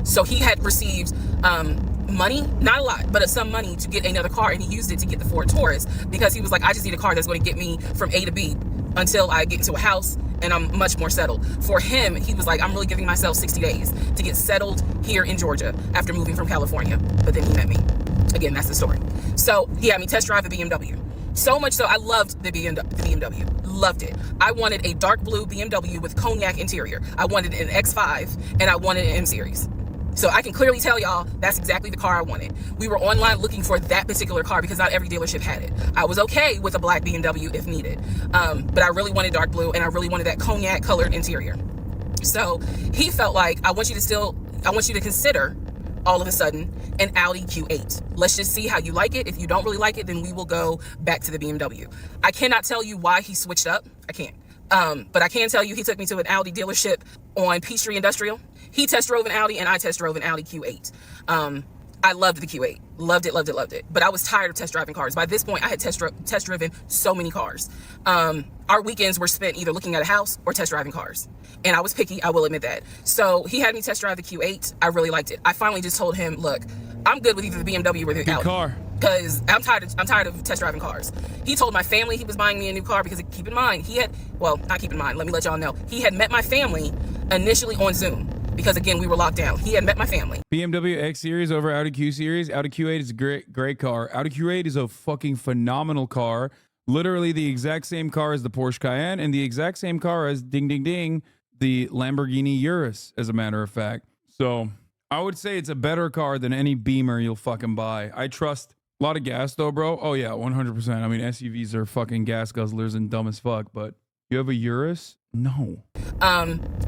So he had received money, not a lot, but some money to get another car, and he used it to get the Ford Taurus because he was like, I just need a car that's going to get me from A to B until I get into a house and I'm much more settled. For him, he was like, I'm really giving myself 60 days to get settled here in Georgia after moving from California. But then he met me. Again, that's the story. So he had me test drive the BMW. So much so, I loved the BMW. Loved it. I wanted a dark blue BMW with cognac interior. I wanted an X5, and I wanted an M Series. So I can clearly tell y'all that's exactly the car I wanted. We were online looking for that particular car because not every dealership had it. I was okay with a black BMW if needed, but I really wanted dark blue, and I really wanted that cognac colored interior. So he felt like, I want you to consider all of a sudden an Audi Q8. Let's just see how you like it. If you don't really like it, then we will go back to the BMW. I cannot tell you why he switched up. I can't. But I can tell you he took me to an Audi dealership on Peachtree Industrial. He test drove an Audi and I test drove an Audi Q8. I loved the Q8. Loved it, loved it, loved it. But I was tired of test driving cars. By this point, I had test driven so many cars. Our weekends were spent either looking at a house or test driving cars. And I was picky, I will admit that. So he had me test drive the Q8. I really liked it. I finally just told him, look, I'm good with either the BMW or the Audi. Car. Because I'm tired of test driving cars. He told my family he was buying me a new car because, keep in mind, not keep in mind, let me let y'all know. He had met my family initially on Zoom because, again, we were locked down. He had met my family. BMW X Series over Audi Q Series. Audi Q8 is a great car. Audi Q8 is a fucking phenomenal car. Literally the exact same car as the Porsche Cayenne and the exact same car as ding ding ding the Lamborghini Urus, as a matter of fact. So I would say it's a better car than any Beamer you'll fucking buy. I trust a lot of gas though, bro. Oh yeah, 100%. I mean, SUVs are fucking gas guzzlers and dumb as fuck, but you have a Urus? No.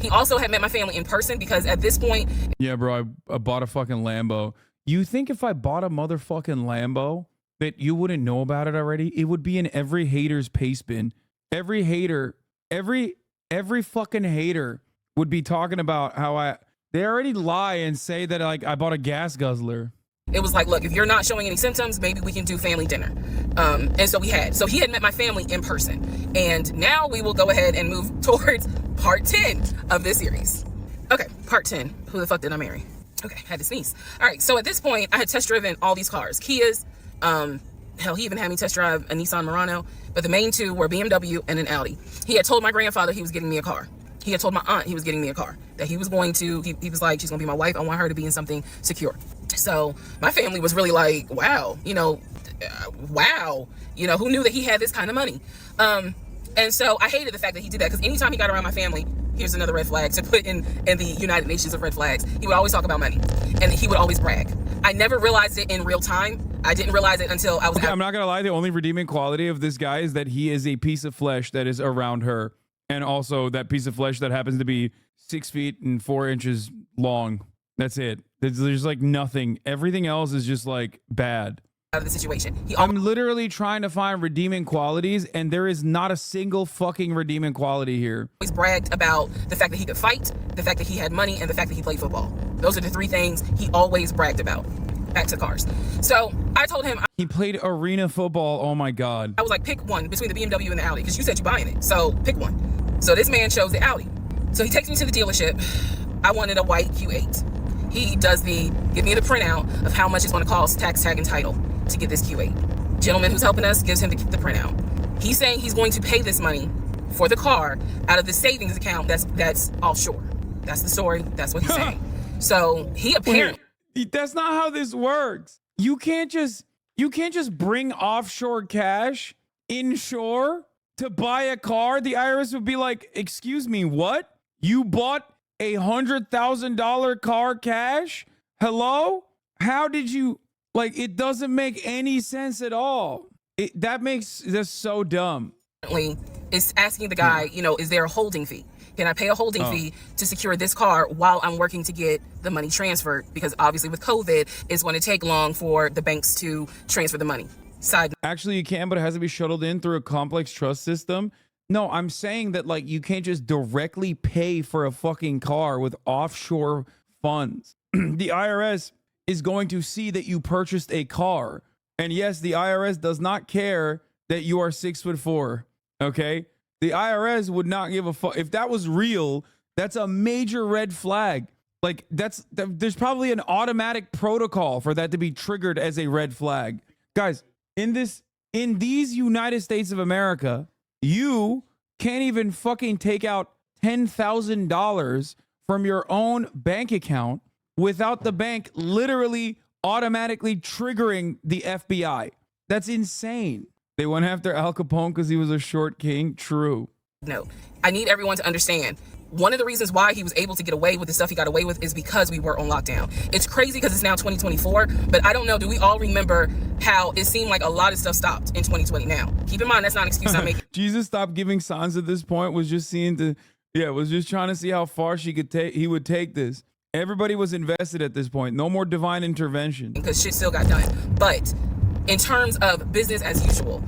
He also had met my family in person because at this point... Yeah, bro, I bought a fucking Lambo. You think if I bought a motherfucking Lambo that you wouldn't know about it already? It would be in every hater's paste bin. Every hater, every fucking hater would be talking about how they already lie and say that like I bought a gas guzzler. It was like, look, if you're not showing any symptoms, maybe we can do family dinner. And so we had. So he had met my family in person. And now we will go ahead and move towards part 10 of this series. Okay, part 10. Who the fuck did I marry? Okay, had to sneeze. All right, so at this point, I had test driven all these cars. Kias, hell, he even had me test drive a Nissan Murano. But the main two were BMW and an Audi. He had told my grandfather he was getting me a car. He had told my aunt he was getting me a car. That he was going to, he was like, she's going to be my wife. I want her to be in something secure. So my family was really like, wow, wow, who knew that he had this kind of money? And so I hated the fact that he did that because anytime he got around my family, here's another red flag to put in the United Nations of red flags. He would always talk about money and he would always brag. I never realized it in real time. I didn't realize it until I was I'm not going to lie. The only redeeming quality of this guy is that he is a piece of flesh that is around her. And also that piece of flesh that happens to be 6 feet and 4 inches long. That's it. There's like nothing. Everything else is just like bad. Out of the situation. I'm literally trying to find redeeming qualities and there is not a single fucking redeeming quality here. Always bragged about the fact that he could fight, the fact that he had money, and the fact that he played football. Those are the 3 things he always bragged about. Back to cars. So I told him he played arena football. Oh my God. I was like, pick one between the BMW and the Audi because you said you're buying it. So pick one. So this man chose the Audi. So he takes me to the dealership. I wanted a white Q8. He does give me the printout of how much it's going to cost, tax, tag, and title to get this Q8. Gentleman who's helping us gives him the printout. He's saying he's going to pay this money for the car out of the savings account that's offshore. That's the story. That's what he's saying. So he apparently... Wait, that's not how this works. You can't just bring offshore cash inshore to buy a car. The IRS would be like, excuse me, what? You bought a $100,000 car cash? Hello? How did you, like, it doesn't make any sense at all. That's so dumb. It's asking the guy, is there a holding fee? Can I pay a holding fee to secure this car while I'm working to get the money transferred? Because obviously with COVID, it's going to take long for the banks to transfer the money. Actually, you can, but it has to be shuttled in through a complex trust system. No, I'm saying that like you can't just directly pay for a fucking car with offshore funds. The IRS is going to see that you purchased a car. And yes, the IRS does not care that you are 6'4". Okay? The IRS would not give a fuck. If that was real, that's a major red flag. Like there's probably an automatic protocol for that to be triggered as a red flag. Guys, in these United States of America, you can't even fucking take out $10,000 from your own bank account without the bank literally automatically triggering the FBI. That's insane. They went after Al Capone because he was a short king. True. No, I need everyone to understand. One of the reasons why he was able to get away with the stuff he got away with is because we were on lockdown. It's crazy because it's now 2024, but I don't know, do we all remember how it seemed like a lot of stuff stopped in 2020 now? Keep in mind, that's not an excuse I'm making. Jesus stopped giving signs at this point, was just was just trying to see how far he would take this. Everybody was invested at this point. No more divine intervention. Because shit still got done. But in terms of business as usual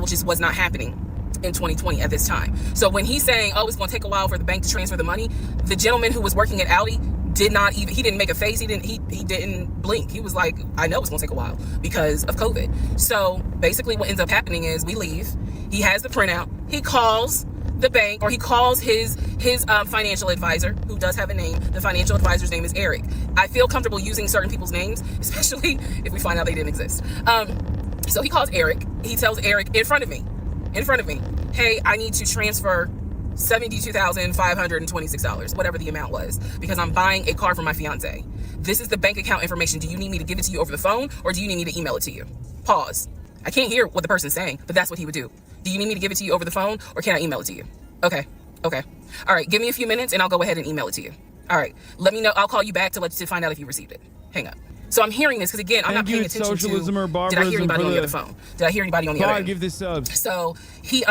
just was not happening in 2020 at this time. So when he's saying, oh, it's going to take a while for the bank to transfer the money, the gentleman who was working at Audi he didn't make a face. He didn't blink. He was like, I know it's going to take a while because of COVID. So basically what ends up happening is we leave. He has the printout. He calls the bank, or he calls his financial advisor, who does have a name. The financial advisor's name is Eric. I feel comfortable using certain people's names, especially if we find out they didn't exist. So he calls Eric. He tells Eric in front of me, hey, I need to transfer $72,526, whatever the amount was, because I'm buying a car for my fiance. This is the bank account information. Do you need me to give it to you over the phone, or do you need me to email it to you? Pause. I can't hear what the person's saying, but that's what he would do. Do you need me to give it to you over the phone, or can I email it to you? Okay. All right, give me a few minutes and I'll go ahead and email it to you. All right, let me know. I'll call you back to find out if you received it. Hang up. So I'm hearing this because, again, I'm not paying attention socialism to, or did I hear anybody on the other phone? Did I hear anybody on the other end? Give this subs. So he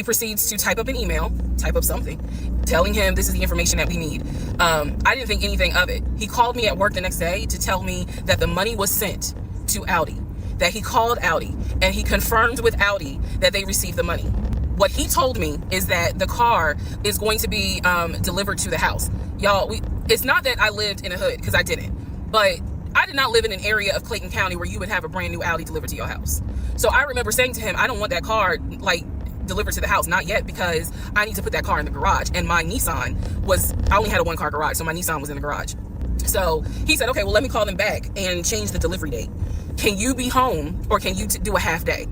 proceeds to type up an email, type up something, telling him this is the information that we need. I didn't think anything of it. He called me at work the next day to tell me that the money was sent to Audi, that he called Audi, and he confirmed with Audi that they received the money. What he told me is that the car is going to be delivered to the house. Y'all, it's not that I lived in a hood, because I didn't, but I did not live in an area of Clayton County where you would have a brand new Audi delivered to your house. So I remember saying to him, I don't want that car delivered to the house, not yet, because I need to put that car in the garage. And my Nissan I only had a 1-car garage, so my Nissan was in the garage. So he said, okay, well, let me call them back and change the delivery date. Can you be home, or can you do a half day?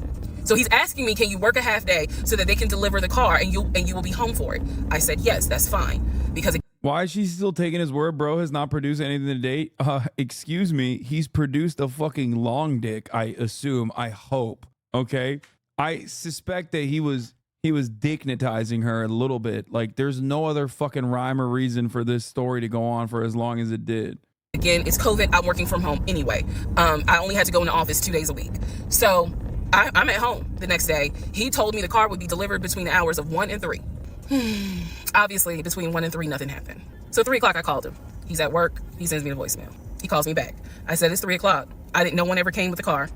So he's asking me, can you work a half day so that they can deliver the car and you will be home for it? I said, yes, that's fine. Because why is she still taking his word? Bro has not produced anything to date. Excuse me. He's produced a fucking long dick, I assume. I hope. Okay. I suspect that he was dignitizing her a little bit. Like, there's no other fucking rhyme or reason for this story to go on for as long as it did. Again, it's COVID. I'm working from home anyway. I only had to go in the office 2 days a week. So I'm at home the next day. He told me the car would be delivered between the hours of 1 and 3. Obviously, between 1 and 3, nothing happened. So 3 o'clock, I called him. He's at work. He sends me a voicemail. He calls me back. I said, it's 3 o'clock. No one ever came with the car.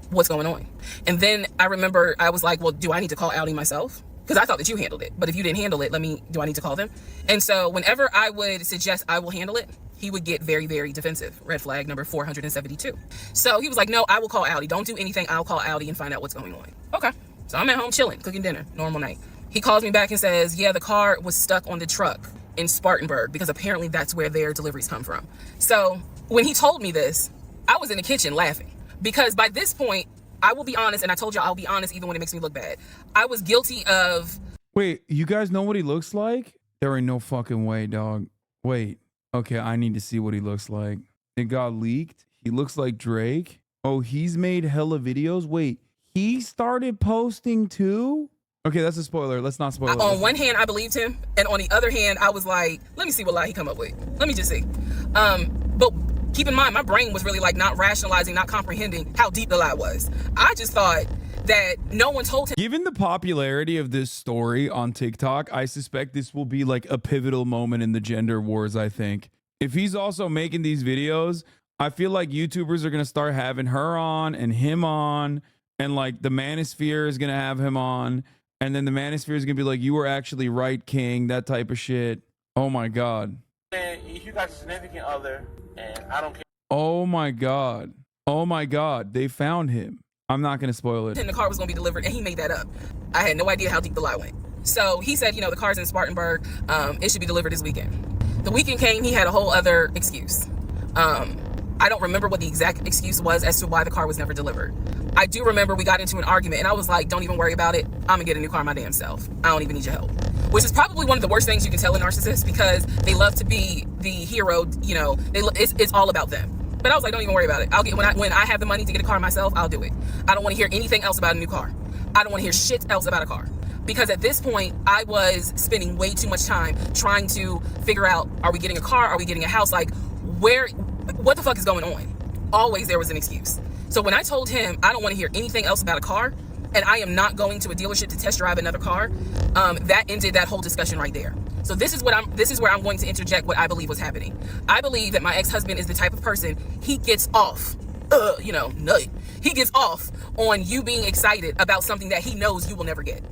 What's going on? And then I remember I was like, well, do I need to call Audi myself? Because I thought that you handled it. But if you didn't handle it, do I need to call them? And so whenever I would suggest I will handle it, he would get very, very defensive. Red flag number 472. So he was like, no, I will call Audi. Don't do anything. I'll call Audi and find out what's going on. Okay. So I'm at home chilling, cooking dinner, normal night. He calls me back and says, yeah, the car was stuck on the truck in Spartanburg, because apparently that's where their deliveries come from. So when he told me this, I was in the kitchen laughing, because by this point, I will be honest, and I told y'all I'll be honest even when it makes me look bad. I was guilty of... Wait, you guys know what he looks like? There ain't no fucking way, dog. Wait. Okay, I need to see what he looks like. It got leaked. He looks like Drake. Oh, he's made hella videos. Wait, he started posting too? Okay, that's a spoiler. Let's not spoil it. On one hand, I believed him, and on the other hand, I was like, let me see what lie he come up with. Let me just see. But keep in mind, my brain was really not rationalizing, not comprehending how deep the lie was. I just thought that no one told him. Given the popularity of this story on TikTok, I suspect this will be a pivotal moment in the gender wars, I think. If he's also making these videos, I feel like YouTubers are going to start having her on and him on, and the Manosphere is going to have him on, and then the Manosphere is going to be like, you were actually right, King, that type of shit. Oh my God. If you got a significant other, and I don't care. Oh my God. Oh my God. They found him. I'm not going to spoil it. And the car was going to be delivered, and he made that up. I had no idea how deep the lie went. So he said, the car's in Spartanburg. It should be delivered this weekend. The weekend came, he had a whole other excuse. I don't remember what the exact excuse was as to why the car was never delivered. I do remember we got into an argument and I was like, don't even worry about it. I'm gonna get a new car my damn self. I don't even need your help. Which is probably one of the worst things you can tell a narcissist, because they love to be the hero, you know, it's all about them. But I was like, don't even worry about it. I'll get, when I have the money to get a car myself, I'll do it. I don't want to hear anything else about a new car. I don't want to hear shit else about a car. Because at this point, I was spending way too much time trying to figure out, are we getting a car? Are we getting a house? Like, what the fuck is going on? Always there was an excuse. So when I told him I don't want to hear anything else about a car, and I am not going to a dealership to test drive another car, that ended that whole discussion right there. So this is where I'm going to interject what I believe was happening. I believe that my ex-husband is the type of person, he gets off, nut. He gets off on you being excited about something that he knows you will never get.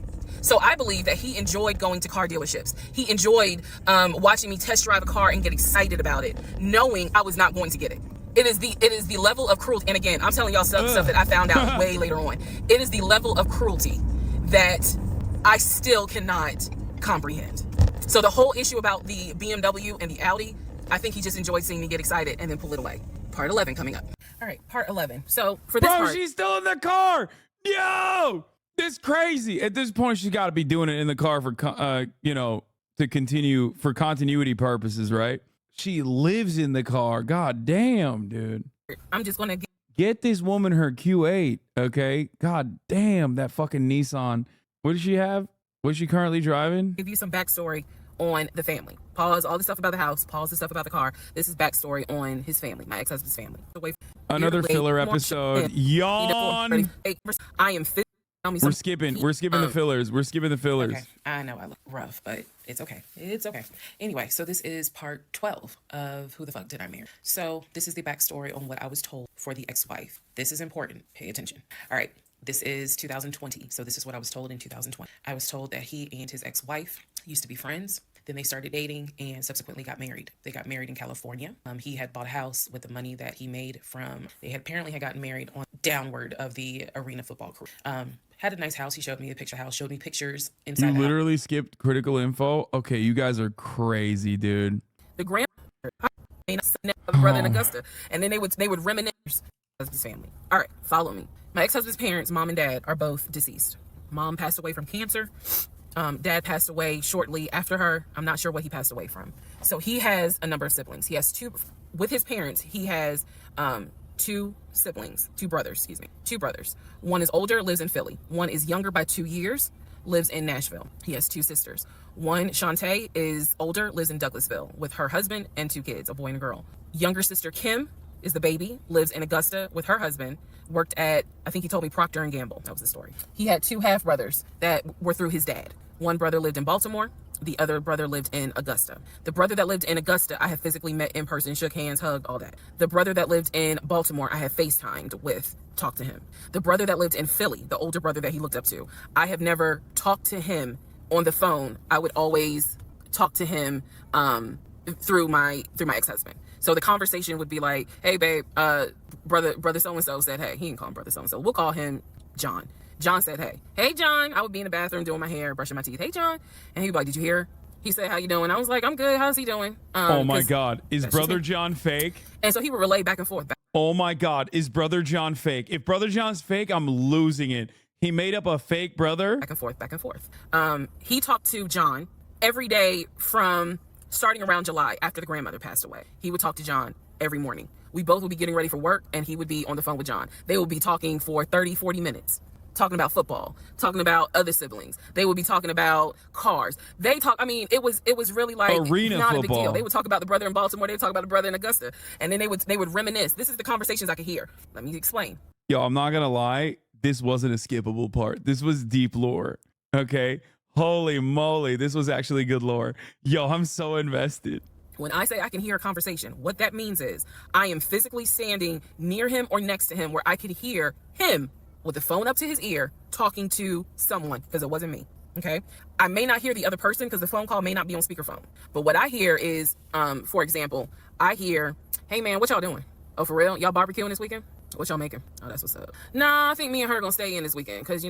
So I believe that he enjoyed going to car dealerships. He enjoyed watching me test drive a car and get excited about it, knowing I was not going to get it. It is the level of cruelty. And again, I'm telling y'all stuff that I found out way later on. It is the level of cruelty that I still cannot comprehend. So the whole issue about the BMW and the Audi, I think he just enjoyed seeing me get excited and then pull it away. Part 11 coming up. All right, part 11. So for this part, she's still in the car. Yo, this crazy. At this point, she's got to be doing it in the car for, to continue for continuity purposes, right? She lives in the car. God damn, dude. I'm just going to get this woman her Q8, okay? God damn, that fucking Nissan. What does she have? What's she currently driving? Give you some backstory on the family. Pause all the stuff about the house. Pause the stuff about the car. This is backstory on his family, my ex-husband's family. Another filler episode. Yawn. I am fit. We're skipping the fillers. We're skipping the fillers. Okay. I know I look rough, but it's okay. It's okay. Anyway, so this is part 12 of Who the Fuck Did I Marry? So this is the backstory on what I was told for the ex-wife. This is important. Pay attention. All right. This is 2020. So this is what I was told in 2020. I was told that he and his ex-wife used to be friends. Then they started dating and subsequently got married. They got married in California. He had bought a house with the money that he made from, they had apparently had gotten married on downward of the arena football crew. Had a nice house. He showed me a picture house, showed me pictures inside. You literally skipped critical info. Okay, you guys are crazy, dude. The grandmother, the brother in Augusta, and then they would reminisce his family. All right, follow me. My ex-husband's parents, mom and dad, are both deceased. Mom passed away from cancer. Dad passed away shortly after her. I'm not sure what he passed away from. So he has a number of siblings. He has two, with his parents, he has two brothers. One is older, lives in Philly. One is younger by 2 years, lives in Nashville. He has two sisters. One, Shantae, is older, lives in Douglasville with her husband and two kids, a boy and a girl. Younger sister Kim is the baby, lives in Augusta with her husband, worked at, I think he told me, Procter & Gamble. That was the story. He had two half brothers that were through his dad. One brother lived in Baltimore. The other brother lived in Augusta. The brother that lived in Augusta, I have physically met in person, shook hands, hugged, all that. The brother that lived in Baltimore, I have FaceTimed with, talked to him. The brother that lived in Philly, the older brother that he looked up to, I have never talked to him on the phone. I would always talk to him through my ex-husband. So the conversation would be like, hey, babe, brother so-and-so said, hey, he didn't call him brother so-and-so. We'll call him John. John said, hey, John. I would be in the bathroom doing my hair, brushing my teeth. Hey, John. And he'd be like, did you hear? He said, how you doing? I was like, I'm good. How's he doing? Oh, my God. Is Brother John fake? And so he would relay back and forth. Oh, my God. Is Brother John fake? If Brother John's fake, I'm losing it. He made up a fake brother? Back and forth. He talked to John every day from starting around July after the grandmother passed away. He would talk to John every morning. We both would be getting ready for work, and he would be on the phone with John. They would be talking for 30, 40 minutes. Talking about football, talking about other siblings. They would be talking about cars. It was really like arena not football. A big deal. They would talk about the brother in Baltimore. They would talk about the brother in Augusta. And then they would reminisce. This is the conversations I could hear. Let me explain. Yo, I'm not gonna lie. This wasn't a skippable part. This was deep lore. Okay. Holy moly. This was actually good lore. Yo, I'm so invested. When I say I can hear a conversation, what that means is I am physically standing near him or next to him where I could hear him with the phone up to his ear talking to someone, because it wasn't me. Okay. I may not hear the other person because the phone call may not be on speakerphone. But what I hear is, for example, I hear, hey man, what y'all doing? Oh, for real? Y'all barbecuing this weekend? What y'all making? Oh, that's what's up. Nah, I think me and her gonna stay in this weekend because,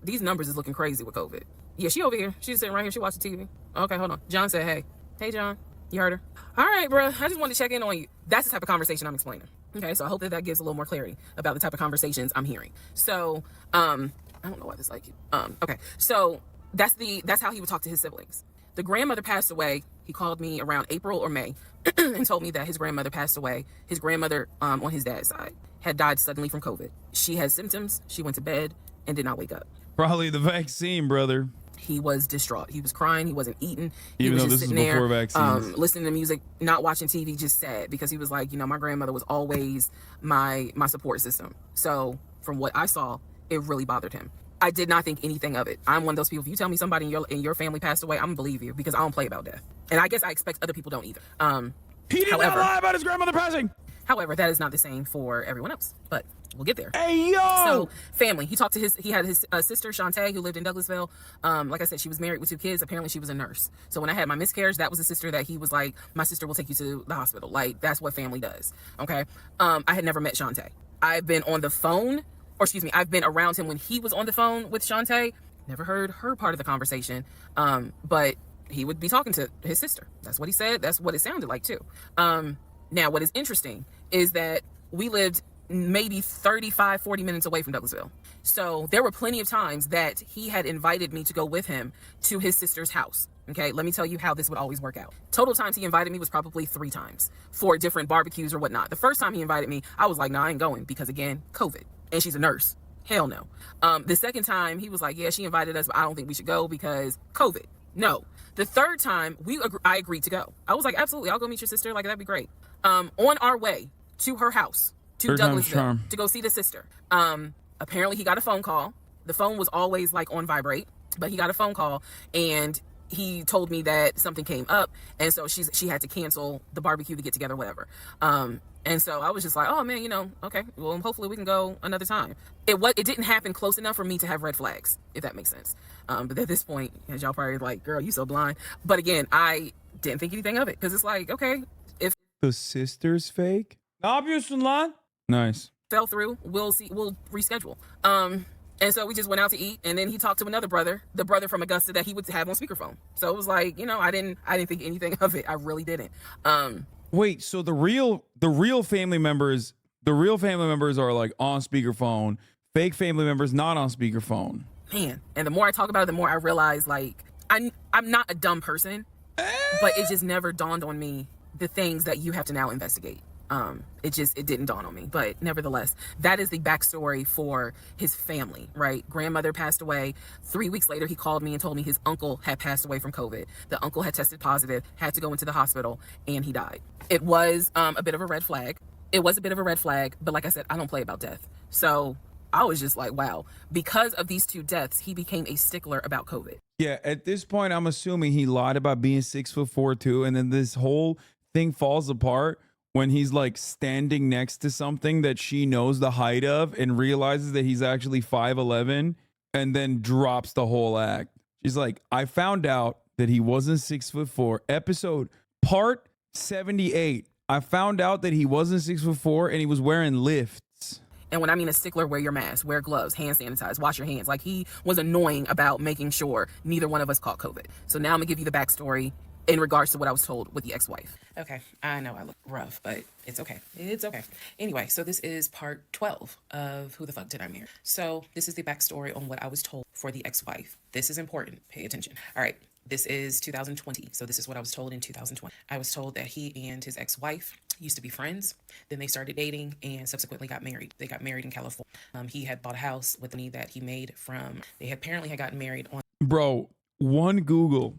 these numbers is looking crazy with COVID. Yeah, she over here. She's sitting right here. She watching TV. Okay, hold on. John said, hey. Hey, John. You heard her? All right, bro. I just wanted to check in on you. That's the type of conversation I'm explaining. Okay, so I hope that gives a little more clarity about the type of conversations I'm hearing. So, I don't know why this okay. So that's how he would talk to his siblings. The grandmother passed away. He called me around April or May and told me that his grandmother passed away. His grandmother, on his dad's side, had died suddenly from COVID. She had symptoms. She went to bed and did not wake up. Probably the vaccine, brother. He was distraught. He was crying. He wasn't eating. Even was though just this is sitting before there, vaccines. listening to music, not watching TV, just sad because he was like, my grandmother was always my support system. So from what I saw, it really bothered him. I did not think anything of it. I'm one of those people. If you tell me somebody in your family passed away, I'm gonna believe you because I don't play about death, and I guess I expect other people don't either. He did not lie about his grandmother passing. However, that is not the same for everyone else, but we'll get there. Hey, yo! So, family. He talked to he had his sister, Shantae, who lived in Douglasville. Like I said, she was married with 2 kids. Apparently, she was a nurse. So when I had my miscarriage, that was the sister that he was like, my sister will take you to the hospital. Like, that's what family does, okay? I had never met Shantae. I've been on the phone, I've been around him when he was on the phone with Shantae. Never heard her part of the conversation, but he would be talking to his sister. That's what he said. That's what it sounded like, too. Now, what is interesting is that we lived maybe 35, 40 minutes away from Douglasville. So there were plenty of times that he had invited me to go with him to his sister's house. Okay, let me tell you how this would always work out. Total times he invited me was probably 3 times for different barbecues or whatnot. The first time he invited me, I was like, no, I ain't going because, again, COVID. And she's a nurse. Hell no. The second time, he was like, yeah, she invited us, but I don't think we should go because COVID. No. The third time, I agreed to go. I was like, absolutely, I'll go meet your sister. Like, that'd be great. On our way to her house, to Douglasville, to go see the sister. Apparently he got a phone call. The phone was always like on vibrate, but he got a phone call and he told me that something came up, and so she had to cancel the barbecue to get together, whatever. And so I was just like, oh man, okay, well, hopefully we can go another time. It didn't happen close enough for me to have red flags, if that makes sense. But at this point, as y'all probably like, girl, you so blind. But again, I didn't think anything of it because it's like, okay, if the sister's fake. Nice. Fell through, we'll reschedule. And so we just went out to eat, and then he talked to another brother, the brother from Augusta that he would have on speakerphone. So it was like, I didn't think anything of it. I really didn't. Wait, so the real family members are like on speakerphone, fake family members not on speakerphone. Man, and the more I talk about it, the more I realize like I'm not a dumb person, but it just never dawned on me the things that you have to now investigate. It didn't dawn on me, but nevertheless, that is the backstory for his family, right? Grandmother passed away. 3 weeks later, he called me and told me his uncle had passed away from COVID. The uncle had tested positive, had to go into the hospital, and he died. It was a bit of a red flag. But like I said, I don't play about death. So I was just like, wow, because of these 2 deaths, he became a stickler about COVID. Yeah, at this point, I'm assuming he lied about being 6'4" too, and then this whole thing falls apart when he's like standing next to something that she knows the height of and realizes that he's actually 5'11" and then drops the whole act. She's like, I found out that he wasn't 6'4". Episode part 78. I found out that he wasn't 6'4" and he was wearing lifts. And when I mean a stickler, wear your mask, wear gloves, hand sanitize, wash your hands. Like, he was annoying about making sure neither one of us caught COVID. So now I'm gonna give you the backstory in regards to what I was told with the ex-wife. Okay, I know I look rough, but it's okay. It's okay. Anyway, so this is part 12 of Who the Fuck Did I Marry? So this is the backstory on what I was told for the ex-wife. This is important. Pay attention. All right, this is 2020. So this is what I was told in 2020. I was told that he and his ex-wife used to be friends. Then they started dating and subsequently got married. They got married in California. He had bought a house with money that he made from, they apparently had gotten married on. Bro, one Google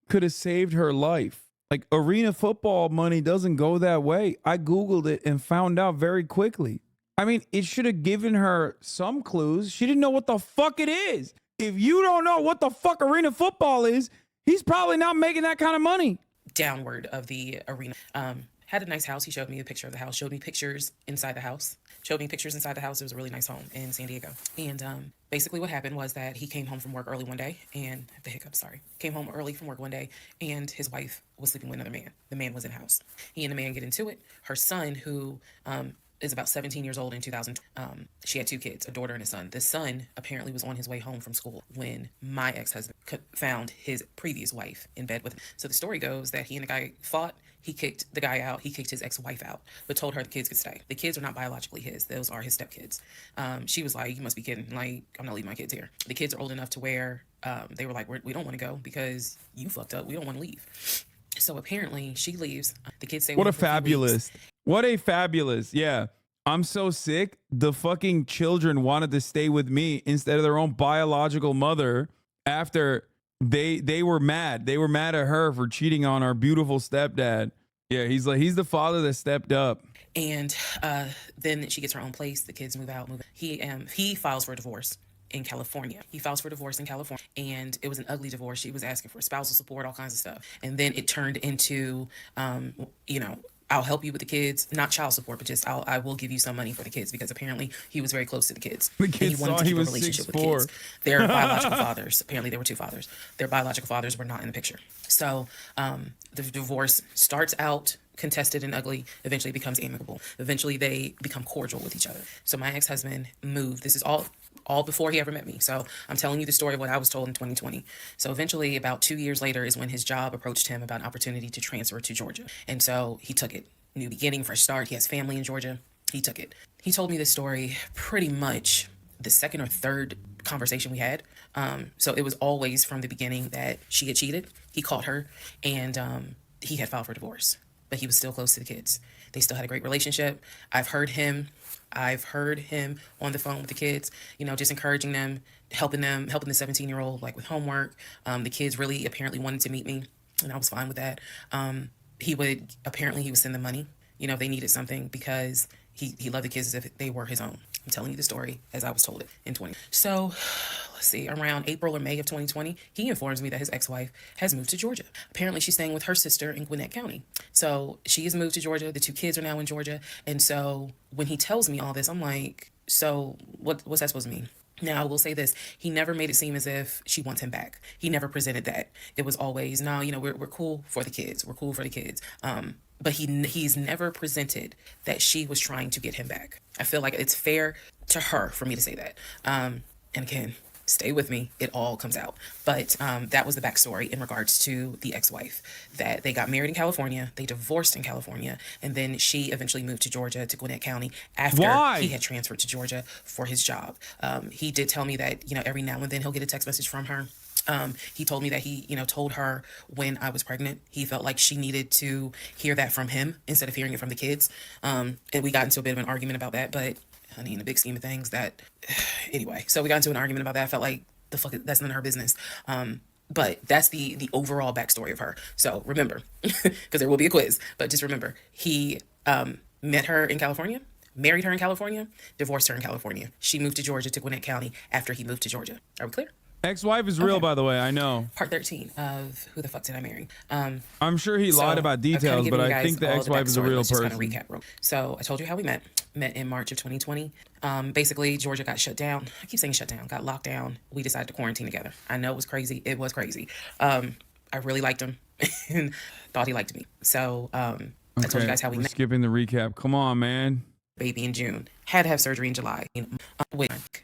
could have saved her life. Like, arena football money doesn't go that way. I Googled it and found out very quickly. I mean, it should have given her some clues. She didn't know what the fuck it is. If you don't know what the fuck arena football is, he's probably not making that kind of money. Downward of the arena. Had a nice house. He showed me a picture of the house, showed me pictures inside the house. It was a really nice home in San Diego. And basically what happened was that he came home from work early one day and came home early from work one day and his wife was sleeping with another man. The man was in the house. He and the man get into it. Her son, who is about 17 years old in 2000. She had 2 kids, a daughter and a son. The son apparently was on his way home from school when my ex-husband found his previous wife in bed with him. So the story goes that he and the guy fought. He kicked the guy out. He kicked his ex-wife out, but told her the kids could stay. The kids are not biologically his. Those are his stepkids. She was like, you must be kidding. Like, I'm not leaving my kids here. The kids are old enough to where they were like, we don't want to go because you fucked up. We don't want to leave. So apparently she leaves. The kids say, what a fabulous. What a fabulous. Yeah. I'm so sick. The fucking children wanted to stay with me instead of their own biological mother after they were mad. They were mad at her for cheating on our beautiful stepdad. Yeah, he's the father that stepped up. And then she gets her own place. The kids move out. He files for a divorce in California. He files for divorce in California, and it was an ugly divorce. She was asking for spousal support, all kinds of stuff. And then it turned into, I'll help you with the kids, not child support, but just I will give you some money for the kids, because apparently he was very close to the kids. The kids he wanted saw to he keep a was relationship 6'4". with the kids. Their biological fathers, apparently there were two fathers. Their biological fathers were not in the picture. So the divorce starts out contested and ugly, eventually becomes amicable. Eventually they become cordial with each other. So my ex-husband moved. This is all before he ever met me. So I'm telling you the story of what I was told in 2020. So eventually, about 2 years later, is when his job approached him about an opportunity to transfer to Georgia. And so he took it. New beginning, fresh start. He has family in Georgia. He took it. He told me this story pretty much the second or third conversation we had. So it was always from the beginning that she had cheated. He caught her, and he had filed for divorce, but he was still close to the kids. They still had a great relationship. I've heard him on the phone with the kids, just encouraging them, helping the 17-year-old like with homework. The kids really apparently wanted to meet me, and I was fine with that. He would send them money. They needed something because he loved the kids as if they were his own. I'm telling you the story as I was told it in 20. So let's see, around April or May of 2020, he informs me that his ex-wife has moved to Georgia. Apparently she's staying with her sister in Gwinnett County. So she has moved to Georgia. The two kids are now in Georgia. And so when he tells me all this, I'm like, so what's that supposed to mean? Now, I will say this. He never made it seem as if she wants him back. He never presented that. It was always, no, we're cool for the kids. We're cool for the kids. But he's never presented that she was trying to get him back. I feel like it's fair to her for me to say that. And again, stay with me. It all comes out. But that was the backstory in regards to the ex-wife, that they got married in California, they divorced in California, and then she eventually moved to Georgia, to Gwinnett County, after he had transferred to Georgia for his job. He did tell me that, every now and then he'll get a text message from her. He told me that he, told her when I was pregnant, he felt like she needed to hear that from him instead of hearing it from the kids. And we got into a bit of an argument about that, but honey, in the big scheme of things, that anyway, so we got into an argument about that. I felt like that's none of her business. But that's the overall backstory of her. So remember, because there will be a quiz, but just remember, he met her in California, married her in California, divorced her in California. She moved to Georgia, to Gwinnett County, after he moved to Georgia. Are we clear? Ex-wife is real, by the way. I know. Part 13 of Who the Fuck Did I Marry? I'm sure he lied about details, but I think the ex-wife is a real person. Just kind of recap. So I told you how we met. Met in March of 2020. Basically, Georgia got shut down. I keep saying shut down. Got locked down. We decided to quarantine together. I know it was crazy. It was crazy. I really liked him and thought he liked me. So I told you guys how we met. Skipping the recap. Come on, man. Baby in June. Had to have surgery in July.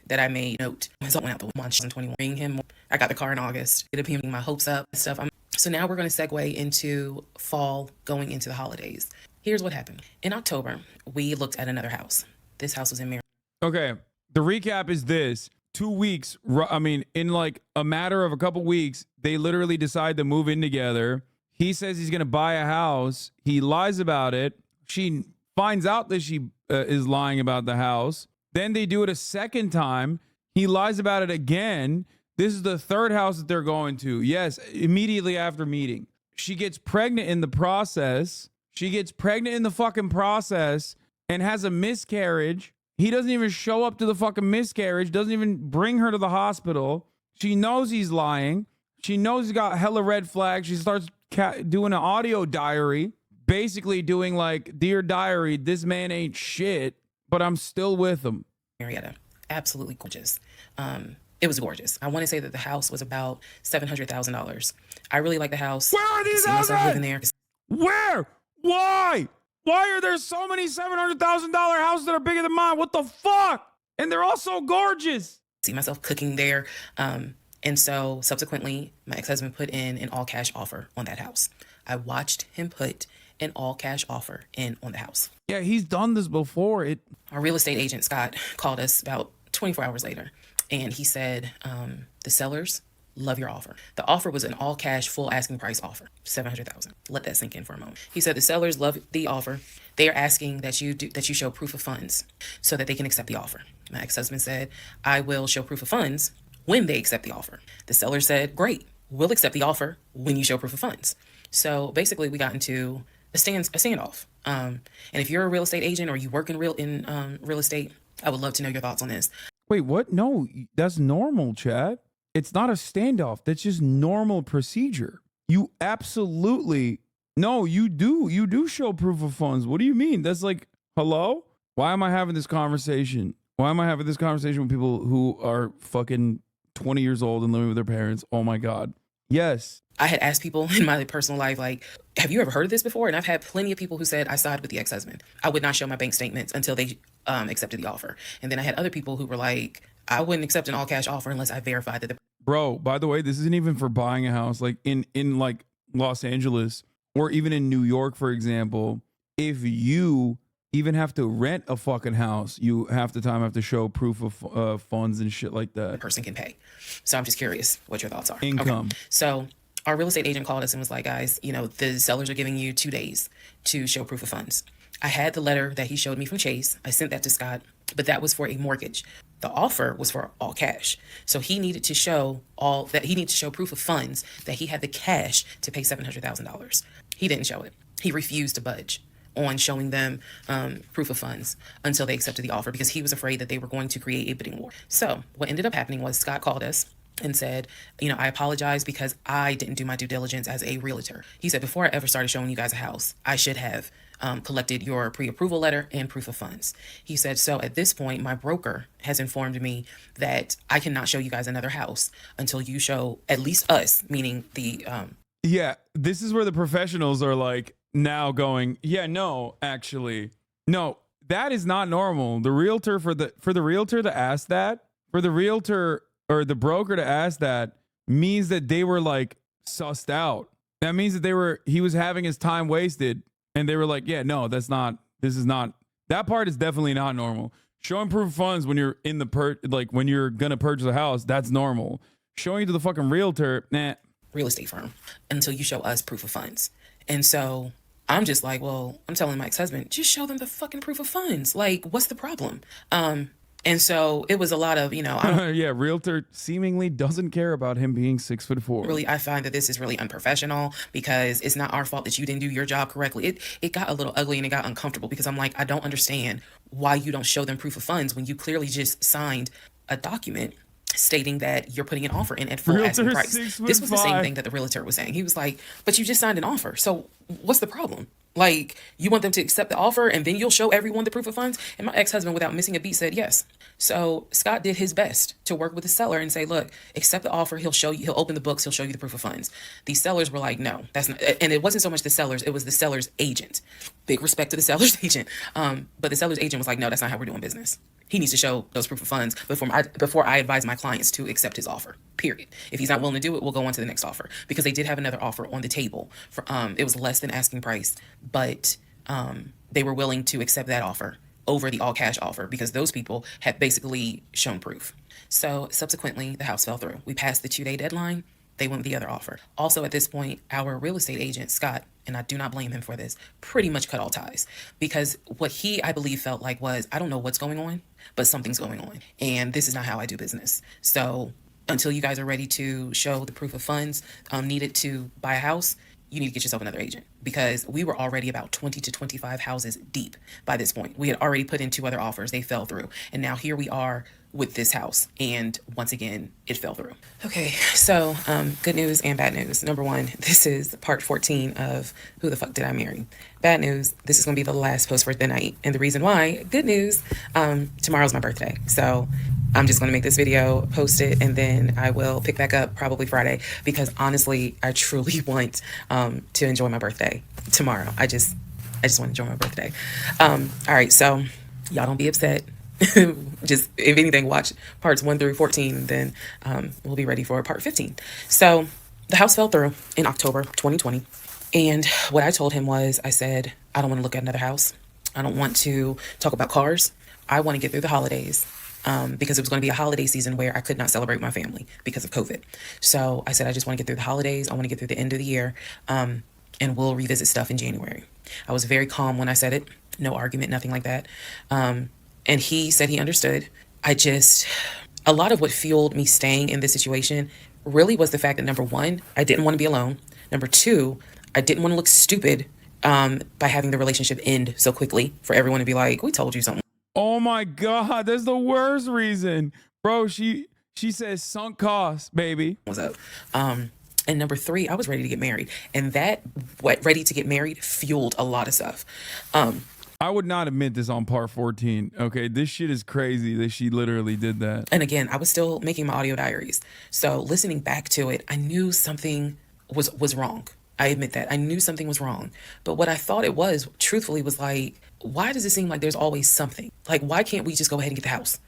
That I made note. So I went out the month in 21. Bring him. I got the car in August. It appeared my hopes up and stuff. So now we're going to segue into fall, going into the holidays. Here's what happened. In October, we looked at another house. This house was in Maryland. Okay. The recap is this. 2 weeks. In like a matter of a couple weeks, they literally decide to move in together. He says he's going to buy a house. He lies about it. She finds out that she is lying about the house. Then they do it a second time. He lies about it again. This is the third house that they're going to. Yes, immediately after meeting. She gets pregnant in the process. She gets pregnant in the fucking process and has a miscarriage. He doesn't even show up to the fucking miscarriage. Doesn't even bring her to the hospital. She knows he's lying. She knows he's got hella red flags. She starts doing an audio diary. Basically doing like, Dear Diary, this man ain't shit, but I'm still with him. Marietta, absolutely gorgeous. It was gorgeous. I want to say that the house was about $700,000. I really like the house. Where are these houses? Living there. Where? Why? Why are there so many $700,000 houses that are bigger than mine? What the fuck? And they're all so gorgeous. See myself cooking there. And so subsequently, my ex-husband put in an all-cash offer on that house. I watched him put an all-cash offer in on the house. Yeah, he's done this before. Our real estate agent, Scott, called us about 24 hours later, and he said, the sellers love your offer. The offer was an all-cash, full asking price offer, $700,000. Let that sink in for a moment. He said the sellers love the offer. They are asking that you show proof of funds so that they can accept the offer. My ex-husband said, I will show proof of funds when they accept the offer. The seller said, great, we'll accept the offer when you show proof of funds. So basically, we got into a standoff. And if you're a real estate agent or you work in real estate, I would love to know your thoughts on this. Wait, what? No, that's normal, Chad. It's not a standoff. That's just normal procedure. You absolutely, no, you do show proof of funds. What do you mean? That's like, hello? Why am I having this conversation? Why am I having this conversation with people who are fucking 20 years old and living with their parents? Oh my God. Yes. I had asked people in my personal life, like, have you ever heard of this before? And I've had plenty of people who said I side with the ex-husband. I would not show my bank statements until they accepted the offer. And then I had other people who were like, I wouldn't accept an all-cash offer unless I verified that the Bro, by the way, this isn't even for buying a house. Like in like Los Angeles or even in New York, for example, if you even have to rent a fucking house, you half the time have to show proof of funds and shit like that. person can pay. So I'm just curious what your thoughts are. Income. Okay. So our real estate agent called us and was like, guys, the sellers are giving you 2 days to show proof of funds. I had the letter that he showed me from Chase. I sent that to Scott, but that was for a mortgage. The offer was for all cash. So he needed to show proof of funds that he had the cash to pay $700,000. He didn't show it. He refused to budge on showing them proof of funds until they accepted the offer because he was afraid that they were going to create a bidding war. So what ended up happening was Scott called us and said, I apologize because I didn't do my due diligence as a realtor. He said, before I ever started showing you guys a house, I should have collected your pre-approval letter and proof of funds. He said, so at this point, my broker has informed me that I cannot show you guys another house until you show at least us, meaning the... Yeah, this is where the professionals are like now going, yeah, no, actually, no, that is not normal. The realtor for the realtor to ask that, for the realtor or the broker to ask that means that they were like sussed out. That means that he was having his time wasted. And they were like, yeah, no, this is not, that part is definitely not normal. Showing proof of funds when you're in when you're going to purchase a house, that's normal. Showing it to the fucking realtor, nah. Real estate firm until you show us proof of funds. And so I'm just like, well, I'm telling my ex-husband, just show them the fucking proof of funds. Like, what's the problem? And so it was a lot of, yeah, realtor seemingly doesn't care about him being 6'4". Really, I find that this is really unprofessional because it's not our fault that you didn't do your job correctly. It got a little ugly and it got uncomfortable because I'm like, I don't understand why you don't show them proof of funds when you clearly just signed a document stating that you're putting an offer in at full asking price. This was the same thing that the realtor was saying. He was like, but you just signed an offer. So what's the problem? Like, you want them to accept the offer and then you'll show everyone the proof of funds? And my ex-husband, without missing a beat, said yes. So Scott did his best to work with the seller and say, look, accept the offer. He'll open the books. He'll show you the proof of funds. These sellers were like, no, that's not. And it wasn't so much the sellers. It was the seller's agent. Big respect to the seller's agent. But the seller's agent was like, no, that's not how we're doing business. He needs to show those proof of funds before I advise my clients to accept his offer, period. If he's not willing to do it, we'll go on to the next offer. Because they did have another offer on the table. For it was less than asking price, but they were willing to accept that offer over the all-cash offer because those people had basically shown proof. So subsequently, the house fell through. We passed the 2-day deadline. They went with the other offer. Also, at this point, our real estate agent, Scott, and I do not blame him for this, pretty much cut all ties. Because what he, I believe, felt like was, I don't know what's going on, but something's going on. And this is not how I do business. So until you guys are ready to show the proof of funds needed to buy a house, you need to get yourself another agent because we were already about 20 to 25 houses deep by this point. We had already put in 2 other offers. They fell through. And now here we are with this house. And once again, it fell through. Okay, so good news and bad news. Number 1, this is part 14 of Who the Fuck Did I Marry? Bad news, this is going to be the last post for the night. And the reason why, good news, tomorrow's my birthday. So I'm just going to make this video, post it, and then I will pick back up probably Friday because honestly, I truly want to enjoy my birthday tomorrow. I just want to enjoy my birthday. All right, so y'all don't be upset. Just, if anything, watch parts 1 through 14, then we'll be ready for part 15. So the house fell through in October 2020. And what I told him was, I said, I don't want to look at another house. I don't want to talk about cars. I want to get through the holidays. Because it was going to be a holiday season where I could not celebrate my family because of COVID. So I said, I just want to get through the holidays. I want to get through the end of the year. And we'll revisit stuff in January. I was very calm when I said it. No argument, nothing like that. And he said he understood. A lot of what fueled me staying in this situation really was the fact that, number one, I didn't want to be alone. Number two, I didn't want to look stupid by having the relationship end so quickly for everyone to be like, we told you something. Oh my God, that's the worst reason. Bro, she says sunk cost, baby. What's up? And number three, I was ready to get married. And ready to get married fueled a lot of stuff. I would not admit this on part 14. Okay, this shit is crazy that she literally did that. And again, I was still making my audio diaries. So listening back to it, I knew something was wrong. I admit that. I knew something was wrong. But what I thought it was, truthfully, was like, why does it seem like there's always something? Like, why can't we just go ahead and get the house?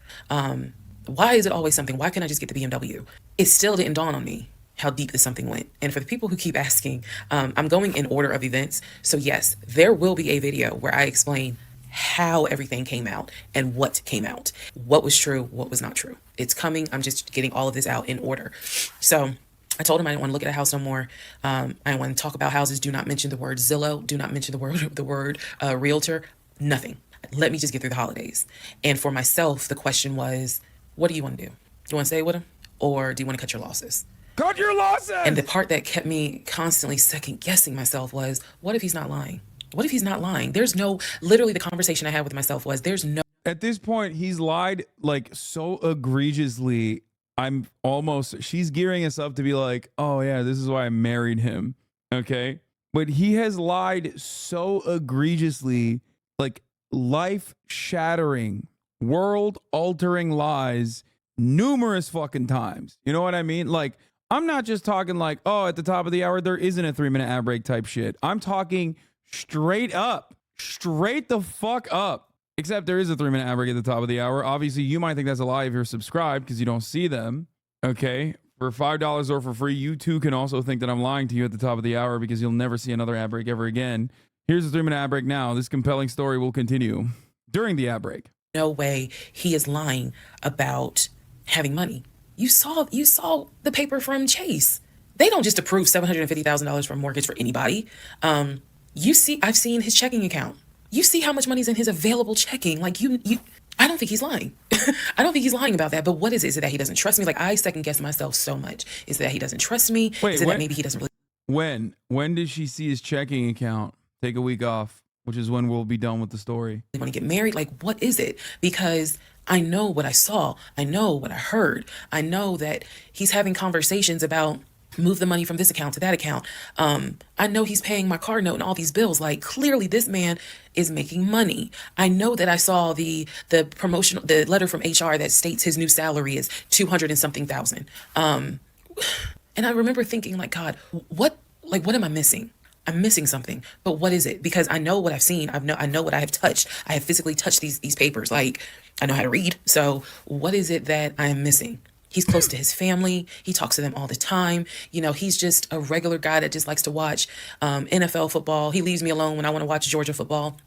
Why is it always something? Why can't I just get the BMW? It still didn't dawn on me how deep this something went. And for the people who keep asking, I'm going in order of events. So yes, there will be a video where I explain how everything came out and what came out. What was true, what was not true. It's coming. I'm just getting all of this out in order. So I told him I didn't want to look at a house no more. I didn't want to talk about houses. Do not mention the word Zillow. Do not mention the word realtor. Nothing. Let me just get through the holidays. And for myself, the question was, what do you want to do? Do you want to stay with him? Or do you want to cut your losses? Cut your losses! And the part that kept me constantly second guessing myself was, what if he's not lying? What if he's not lying? Literally the conversation I had with myself was, at this point, he's lied like so egregiously. She's gearing us up to be like, oh yeah, this is why I married him. Okay. But he has lied so egregiously, like life-shattering, world-altering lies numerous fucking times. You know what I mean? Like, I'm not just talking like, oh, at the top of the hour, there isn't a 3-minute ad break type shit. I'm talking straight the fuck up. Except there is a 3-minute ad break at the top of the hour. Obviously, you might think that's a lie if you're subscribed because you don't see them. Okay. For $5 or for free, you too can also think that I'm lying to you at the top of the hour because you'll never see another ad break ever again. Here's a 3-minute ad break now. This compelling story will continue during the ad break. No way he is lying about having money. You saw the paper from Chase. They don't just approve $750,000 for a mortgage for anybody. I've seen his checking account. You see how much money's in his available checking. Like I don't think he's lying. I don't think he's lying about that. But what is it? Is it that he doesn't trust me? Like, I second guess myself so much. Is it that he doesn't trust me? Is it that maybe he doesn't really? When did she see his checking account? Take a week off, which is when we'll be done with the story. Want to get married? Like, what is it? Because I know what I saw. I know what I heard. I know that he's having conversations about move the money from this account to that account. I know he's paying my car note and all these bills. Like, clearly this man is making money. I know that I saw the letter from HR that states his new salary is 200 and something thousand. And I remember thinking, like, God, what am I missing? I'm missing something, but what is it? Because I know what I've seen. I know what I have touched. I have physically touched these papers. Like, I know how to read. So what is it that I am missing? He's close to his family. He talks to them all the time. You know, he's just a regular guy that just likes to watch NFL football. He leaves me alone when I want to watch Georgia football.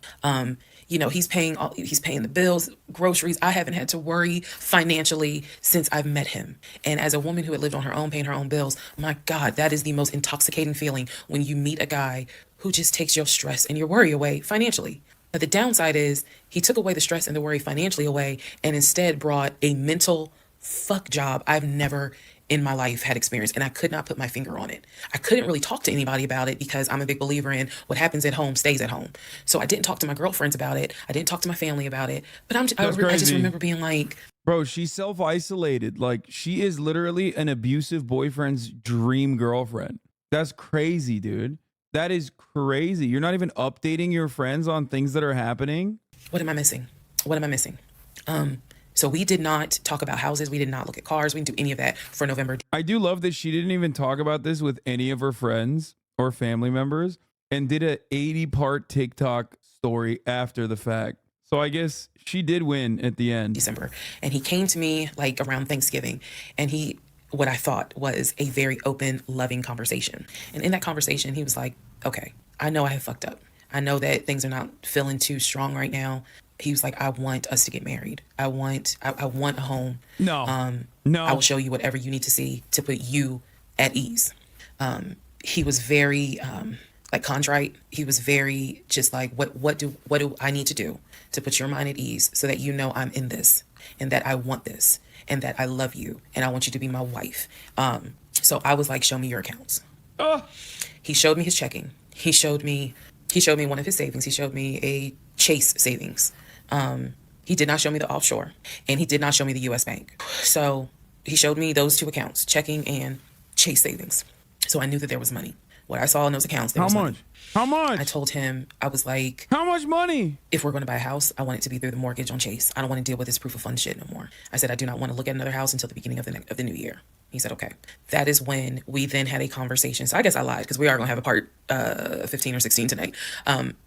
You know, he's paying the bills, groceries. I haven't had to worry financially since I've met him. And as a woman who had lived on her own, paying her own bills, my God, that is the most intoxicating feeling when you meet a guy who just takes your stress and your worry away financially. But the downside is he took away the stress and the worry financially away and instead brought a mental fuck job I've never in my life had experienced, and I could not put my finger on it. I couldn't really talk to anybody about it because I'm a big believer in what happens at home stays at home. So I didn't talk to my girlfriends about it. I didn't talk to my family about it. But I just remember being like, bro, she's self-isolated. Like, she is literally an abusive boyfriend's dream girlfriend. That's crazy, dude. That is crazy. You're not even updating your friends on things that are happening. What am I missing? So we did not talk about houses. We did not look at cars. We didn't do any of that for November. I do love that she didn't even talk about this with any of her friends or family members and did a 80-part TikTok story after the fact. So I guess she did win at the end. December. And he came to me like around Thanksgiving, and what I thought was a very open, loving conversation. And in that conversation, he was like, okay, I know I have fucked up. I know that things are not feeling too strong right now. He was like, I want us to get married. I want a home. No. No. I will show you whatever you need to see to put you at ease. He was very like contrite. He was very just like, what do I need to do to put your mind at ease so that you know I'm in this and that I want this and that I love you and I want you to be my wife. So I was like, show me your accounts. He showed me his checking. He showed me one of his savings. He showed me a Chase savings. He did not show me the offshore, and he did not show me the U.S. bank. So he showed me those two accounts, checking and Chase savings. So I knew that there was money. What I saw in those accounts, there was money. How much? I told him, I was like, how much money? If we're going to buy a house, I want it to be through the mortgage on Chase. I don't want to deal with this proof of funds shit no more. I said, I do not want to look at another house until the beginning of the new year. He said, okay. That is when we then had a conversation. So I guess I lied because we are going to have a part 15 or 16 tonight.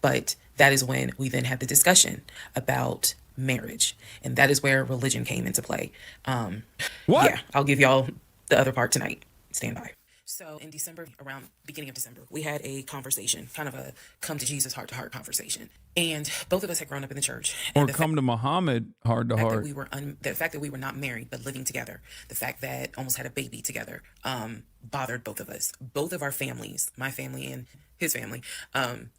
But that is when we then had the discussion about marriage. And that is where religion came into play. What? Yeah, I'll give y'all the other part tonight. Stand by. So in December, around beginning of December, we had a conversation, kind of a come to Jesus heart-to-heart conversation. And both of us had grown up in the church. Or come to Muhammad heart-to-heart. The fact that we were not married, but living together, the fact that almost had a baby together, bothered both of us. Both of our families, my family and his family,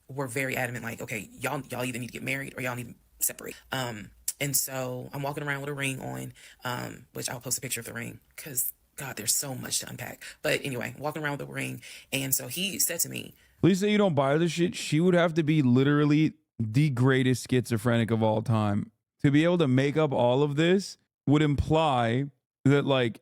were very adamant, like, okay, y'all either need to get married or y'all need to separate. And so I'm walking around with a ring on, which I'll post a picture of the ring because God, there's so much to unpack. But anyway, walking around with a ring. And so he said to me, please say you don't buy this shit. She would have to be literally the greatest schizophrenic of all time. To be able to make up all of this would imply that, like,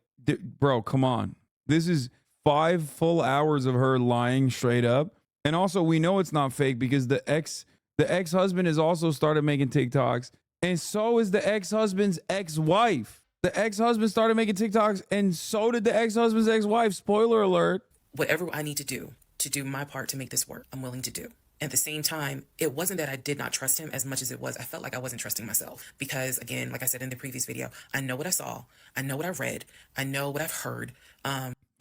bro, come on. This is 5 full hours of her lying straight up. And also, we know it's not fake because the ex-husband has also started making TikToks. And so is the ex-husband's ex-wife. The ex-husband started making TikToks, and so did the ex-husband's ex-wife. Spoiler alert. Whatever I need to do my part to make this work, I'm willing to do. At the same time, it wasn't that I did not trust him as much as it was I felt like I wasn't trusting myself. Because, again, like I said in the previous video, I know what I saw. I know what I read. I know what I've heard.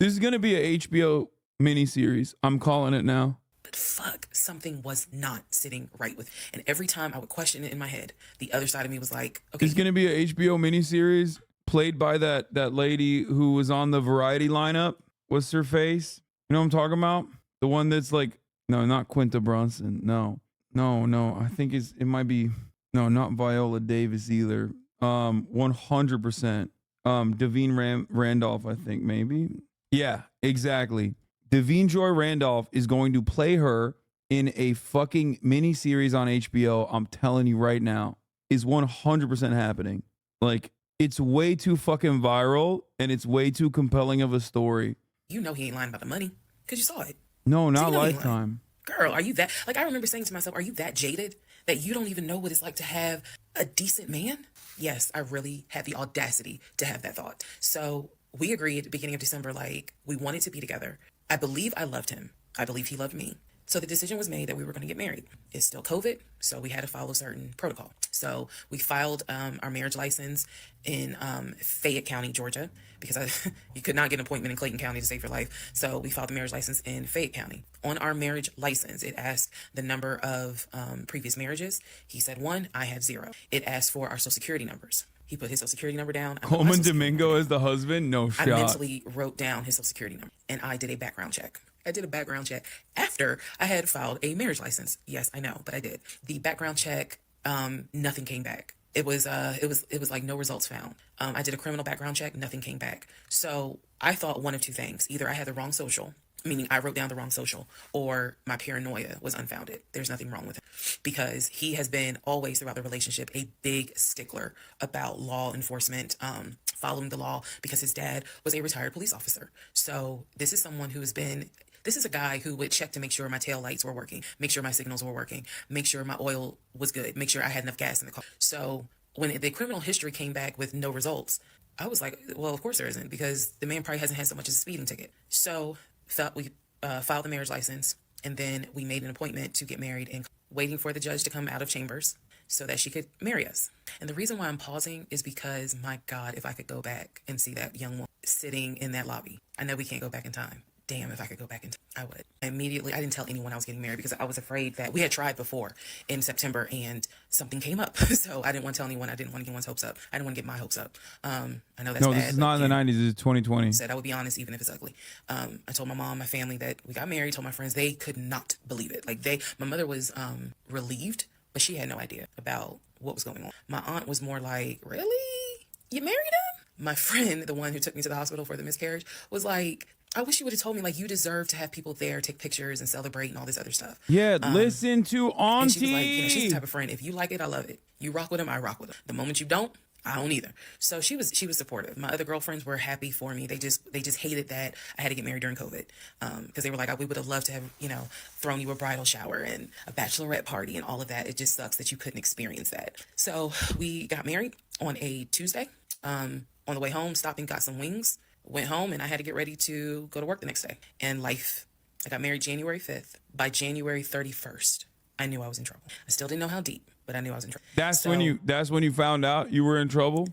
This is going to be a HBO miniseries. I'm calling it now. But fuck, something was not sitting right with. And every time I would question it in my head, the other side of me was like, okay. It's going to be a HBO miniseries played by that lady who was on the Variety lineup. What's her face? You know what I'm talking about? The one that's like, no, not Quinta Brunson. No. I think it might be, no, not Viola Davis either. 100%. Davine Randolph, I think maybe. Yeah, exactly. Davine Joy Randolph is going to play her in a fucking miniseries on HBO. I'm telling you right now, is 100% happening. Like, it's way too fucking viral and it's way too compelling of a story. You know he ain't lying about the money because you saw it. No, not Lifetime. Girl, are you that? Like, I remember saying to myself, are you that jaded that you don't even know what it's like to have a decent man? Yes, I really had the audacity to have that thought. So we agreed at the beginning of December, like, we wanted to be together. I believe I loved him. I believe he loved me. So the decision was made that we were going to get married. It's still COVID, so we had to follow certain protocol. So we filed our marriage license in Fayette County, Georgia, because you could not get an appointment in Clayton County to save your life. So we filed the marriage license in Fayette County. On our marriage license, it asked the number of previous marriages. He said 1, I had 0. It asked for our social security numbers. He put his social security number down. Coleman Domingo as the husband? No shot. I mentally wrote down his social security number, and I did a background check. I did a background check after I had filed a marriage license. Yes, I know, but I did. The background check, nothing came back. It was like no results found. I did a criminal background check, nothing came back. So I thought one of two things. Either I had the wrong social, meaning I wrote down the wrong social, or my paranoia was unfounded. There's nothing wrong with him because he has been always throughout the relationship a big stickler about law enforcement, following the law, because his dad was a retired police officer. So this is someone who has been, this is a guy who would check to make sure my tail lights were working, make sure my signals were working, make sure my oil was good, make sure I had enough gas in the car. So when the criminal history came back with no results, I was like, well, of course there isn't, because the man probably hasn't had so much as a speeding ticket. So we filed the marriage license, and then we made an appointment to get married and waiting for the judge to come out of chambers so that she could marry us. And the reason why I'm pausing is because, my God, if I could go back and see that young woman sitting in that lobby. I know we can't go back in time, damn, if I could go back into, I would. Immediately, I didn't tell anyone I was getting married because I was afraid that we had tried before in September and something came up. So I didn't want to tell anyone. I didn't want to get anyone's hopes up. I didn't want to get my hopes up. I know that's No, bad. this is not in the 90s. This is 2020. Said I would be honest, even if it's ugly. I told my mom, my family that we got married. Told my friends, they could not believe it. Like my mother was relieved, but she had no idea about what was going on. My aunt was more like, really? You married him? My friend, the one who took me to the hospital for the miscarriage, was like, I wish you would have told me, like, you deserve to have people there, take pictures and celebrate and all this other stuff. Yeah, listen to Auntie. And she was like, she's the type of friend, if you like it, I love it. You rock with him, I rock with him. The moment you don't, I don't either. So she was supportive. My other girlfriends were happy for me. They just hated that I had to get married during COVID. Because they were like, we would have loved to have, thrown you a bridal shower and a bachelorette party and all of that. It just sucks that you couldn't experience that. So we got married on a Tuesday. On the way home, stopped and got some wings. Went home and I had to get ready to go to work the next day. And life, I got married January 5th. By January 31st, I knew I was in trouble. I still didn't know how deep, but I knew I was in trouble. That's when you found out you were in trouble?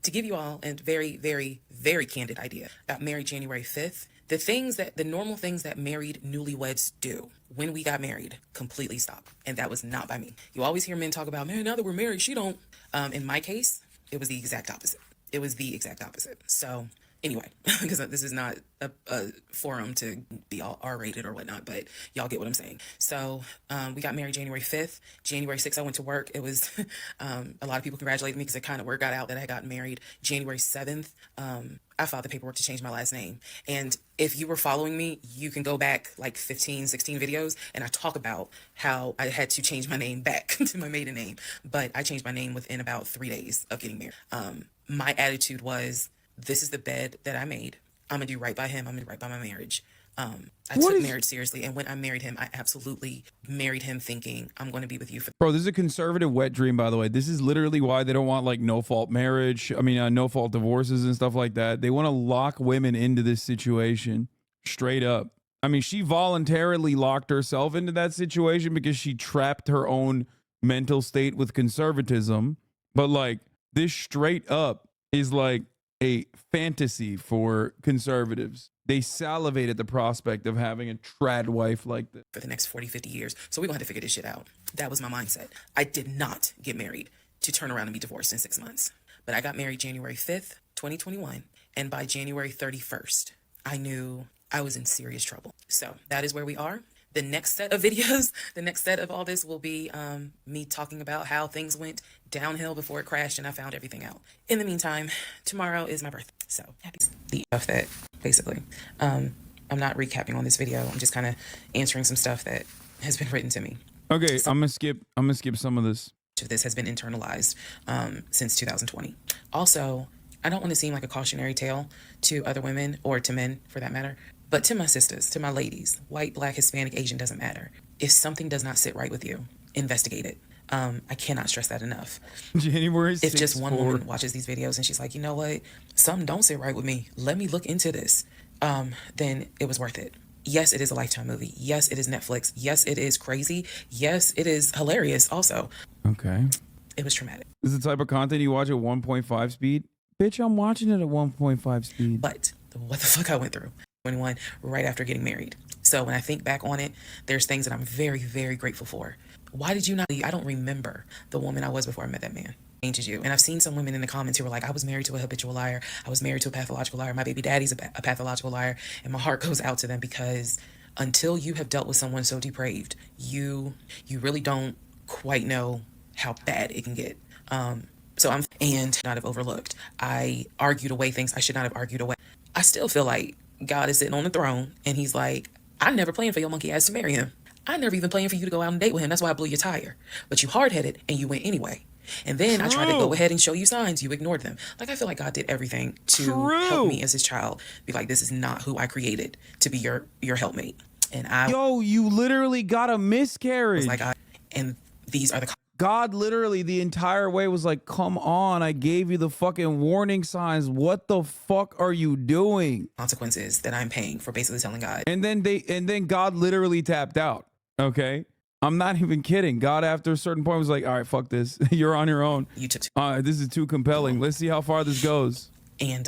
To give you all a very, very, very candid idea, got married January 5th. The normal things that married newlyweds do when we got married completely stopped. And that was not by me. You always hear men talk about, man, now that we're married, she don't. In my case, it was the exact opposite. So anyway, because this is not a forum to be all R-rated or whatnot, but y'all get what I'm saying. So we got married January 5th. January 6th, I went to work. It was a lot of people congratulated me because it kind of word got out that I had gotten married. January 7th, I filed the paperwork to change my last name. And if you were following me, you can go back like 15, 16 videos, and I talk about how I had to change my name back to my maiden name. But I changed my name within about 3 days of getting married. My attitude was, this is the bed that I made. I'm going to do right by him. I'm going to do right by my marriage. I took marriage seriously. And when I married him, I absolutely married him thinking I'm going to be with you for. Bro, this is a conservative wet dream, by the way. This is literally why they don't want like no fault marriage. No fault divorces and stuff like that. They want to lock women into this situation straight up. She voluntarily locked herself into that situation because she trapped her own mental state with conservatism. But like this straight up is like a fantasy for conservatives. They salivate at the prospect of having a trad wife like this. For the next 40, 50 years. So we're going to have to figure this shit out. That was my mindset. I did not get married to turn around and be divorced in 6 months. But I got married January 5th, 2021. And by January 31st, I knew I was in serious trouble. So that is where we are. The next set of videos, the next set of all this will be me talking about how things went downhill before it crashed and I found everything out. In the meantime, tomorrow is my birthday. So happy the stuff that basically, I'm not recapping on this video. I'm just kind of answering some stuff that has been written to me. Okay, I'm gonna skip some of this. This has been internalized since 2020. Also, I don't want to seem like a cautionary tale to other women or to men for that matter. But to my sisters, to my ladies, white, black, Hispanic, Asian, doesn't matter. If something does not sit right with you, investigate it. I cannot stress that enough. January 6th. If just one woman watches these videos and she's like, you know what, something don't sit right with me, let me look into this, then it was worth it. Yes, it is a Lifetime movie. Yes, it is Netflix. Yes, it is crazy. Yes, it is hilarious also. Okay. It was traumatic. This is the type of content you watch at 1.5 speed? Bitch, I'm watching it at 1.5 speed. But what the fuck I went through. 21 right after getting married. So when I think back on it, there's things that I'm very, very grateful for. Why did you not leave? I don't remember the woman I was before I met that man. Changes you. And I've seen some women in the comments who were like, I was married to a habitual liar. I was married to a pathological liar. My baby daddy's a pathological liar. And my heart goes out to them because until you have dealt with someone so depraved, you really don't quite know how bad it can get. So I'm not have overlooked. I argued away things I should not have argued away. I still feel like God is sitting on the throne and he's like, I never planned for your monkey ass to marry him. I never even planned for you to go out and date with him. That's why I blew your tire. But you hard-headed and you went anyway. And then I tried to go ahead and show you signs. You ignored them. Like, I feel like God did everything to help me as his child. Be like, this is not who I created to be your helpmate. And Yo, you literally got a miscarriage. Was like, and these are the God literally the entire way was like, come on, I gave you the fucking warning signs. What the fuck are you doing? Consequences that I'm paying for basically telling God. And then God literally tapped out. Okay. I'm not even kidding. God, after a certain point, was like, all right, fuck this. You're on your own. You took this is too compelling. Let's see how far this goes. And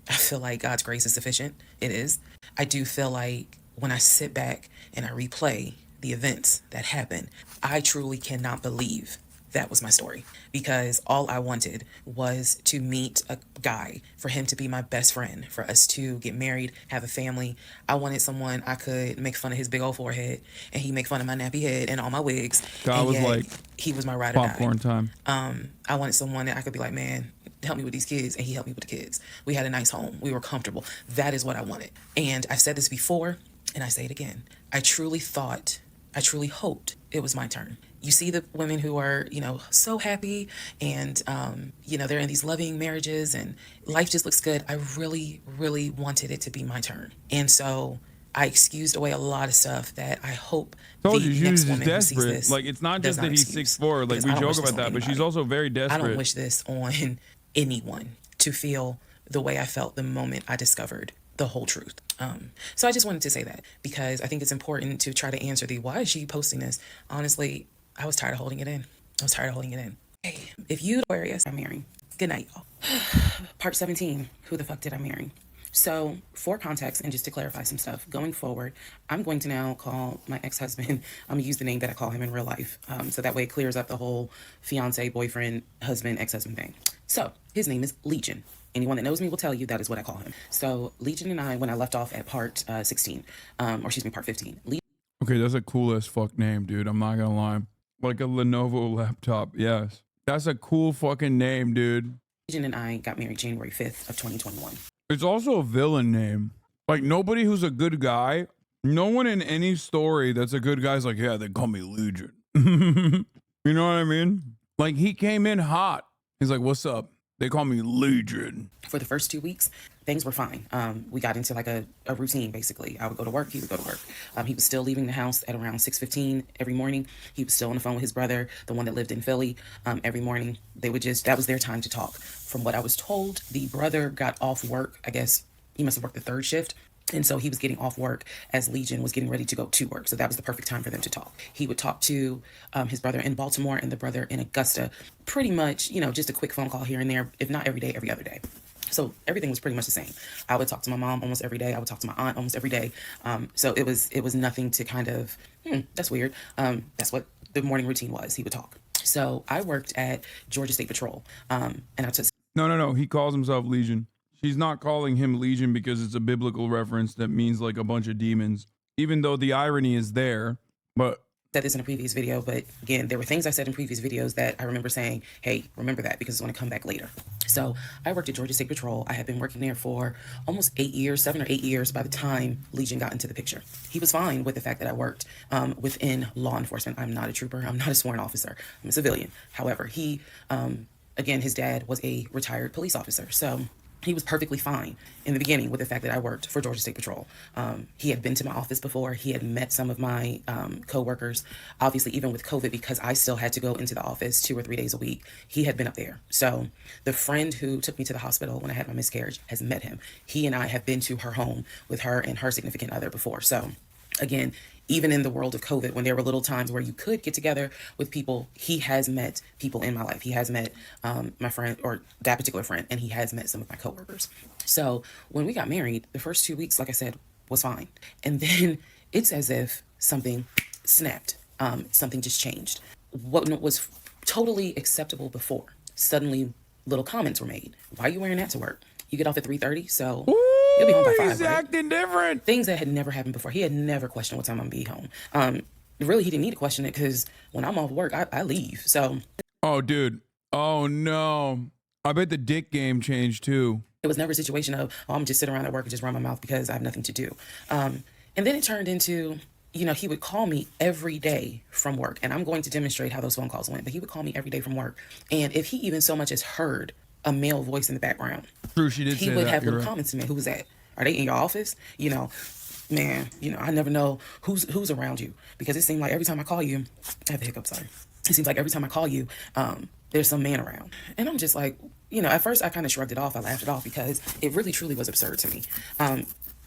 I feel like God's grace is sufficient. It is. I do feel like when I sit back and I replay the events that happened, I truly cannot believe that was my story, because all I wanted was to meet a guy, for him to be my best friend, for us to get married, have a family. I wanted someone I could make fun of his big old forehead, and he make fun of my nappy head and all my wigs. God was like, he was my ride or die. popcorn time. I wanted someone that I could be like, man, help me with these kids, and he helped me with the kids. We had a nice home. We were comfortable. That is what I wanted. And I've said this before, and I say it again. I truly hoped it was my turn. You see the women who are, so happy and, they're in these loving marriages and life just looks good. I really, really wanted it to be my turn. And so I excused away a lot of stuff that I hope Told the you, she next was woman who sees desperate. this Like, it's not does just that he's excuse. 6'4", like Because we I don't joke wish this about that, on but she's anybody. also very desperate. I don't wish this on anyone to feel the way I felt the moment I discovered the whole truth. So I just wanted to say that, because I think it's important to try to answer why is she posting this? Honestly, I was tired of holding it in. Hey, if you Aquarius, I'm marrying. Good night, y'all. Part 17, who the fuck did I marry? So for context and just to clarify some stuff, going forward, I'm going to now call my ex-husband, I'm gonna use the name that I call him in real life. So that way it clears up the whole fiance, boyfriend, husband, ex-husband thing. So his name is Legion. Anyone that knows me will tell you that is what I call him. So Legion and I, when I left off at part 16, part 15. Okay, that's a cool as fuck name, dude. I'm not gonna lie. Like a Lenovo laptop, yes. That's a cool fucking name, dude. Legion and I got married January 5th of 2021. It's also a villain name. Like, nobody who's a good guy, no one in any story that's a good guy is like, yeah, they call me Legion. You know what I mean? Like, he came in hot. He's like, what's up? They call me Legion. For the first 2 weeks, things were fine. We got into like a routine, basically. I would go to work, he would go to work. He was still leaving the house at around 6:15 every morning. He was still on the phone with his brother, the one that lived in Philly, every morning. That was their time to talk. From what I was told, the brother got off work. I guess he must have worked the third shift. And so he was getting off work as Legion was getting ready to go to work. So that was the perfect time for them to talk. He would talk to his brother in Baltimore and the brother in Augusta. Pretty much, just a quick phone call here and there, if not every day, every other day. So everything was pretty much the same. I would talk to my mom almost every day. I would talk to my aunt almost every day. So it was nothing to kind of, that's weird. That's what the morning routine was. He would talk. So I worked at Georgia State Patrol. And I took... No. He calls himself Legion. She's not calling him Legion because it's a biblical reference that means like a bunch of demons, even though the irony is there. But said this in a previous video, but again, there were things I said in previous videos that I remember saying, hey, remember that because it's going to come back later. So I worked at Georgia State Patrol. I had been working there for almost 8 years, 7 or 8 years by the time Legion got into the picture. He was fine with the fact that I worked within law enforcement. I'm not a trooper. I'm not a sworn officer. I'm a civilian. However, he, again, his dad was a retired police officer. So he was perfectly fine in the beginning with the fact that I worked for Georgia State Patrol. He had been to my office before. He had met some of my co-workers. Obviously, even with COVID, because I still had to go into the office 2 or 3 days a week, he had been up there. So the friend who took me to the hospital when I had my miscarriage has met him. He and I have been to her home with her and her significant other before. So again, even in the world of COVID, when there were little times where you could get together with people, he has met people in my life. He has met my friend, or that particular friend, and he has met some of my coworkers. So when we got married, the first 2 weeks, like I said, was fine. And then it's as if something snapped. Something just changed. What was totally acceptable before, suddenly little comments were made. Why are you wearing that to work? You get off at 3:30, so... You'll be home by 5, he's right? acting different. Things that had never happened before. He had never questioned what time I'm be home. Really, he didn't need to question it because when I'm off work, I leave. So. Oh, dude. Oh, no. I bet the dick game changed, too. It was never a situation of, oh, I'm just sitting around at work and just run my mouth because I have nothing to do. And then it turned into, he would call me every day from work. And I'm going to demonstrate how those phone calls went. But he would call me every day from work. And if he even so much as heard a male voice in the background. True, she did say that. He would have little right. comments to me. Who was that? Are they in your office? Man, I never know who's around you, because it seemed like every time I call you, I have a hiccup, sorry. It seems like every time I call you, there's some man around. And I'm just like, at first I kind of shrugged it off. I laughed it off because it really truly was absurd to me.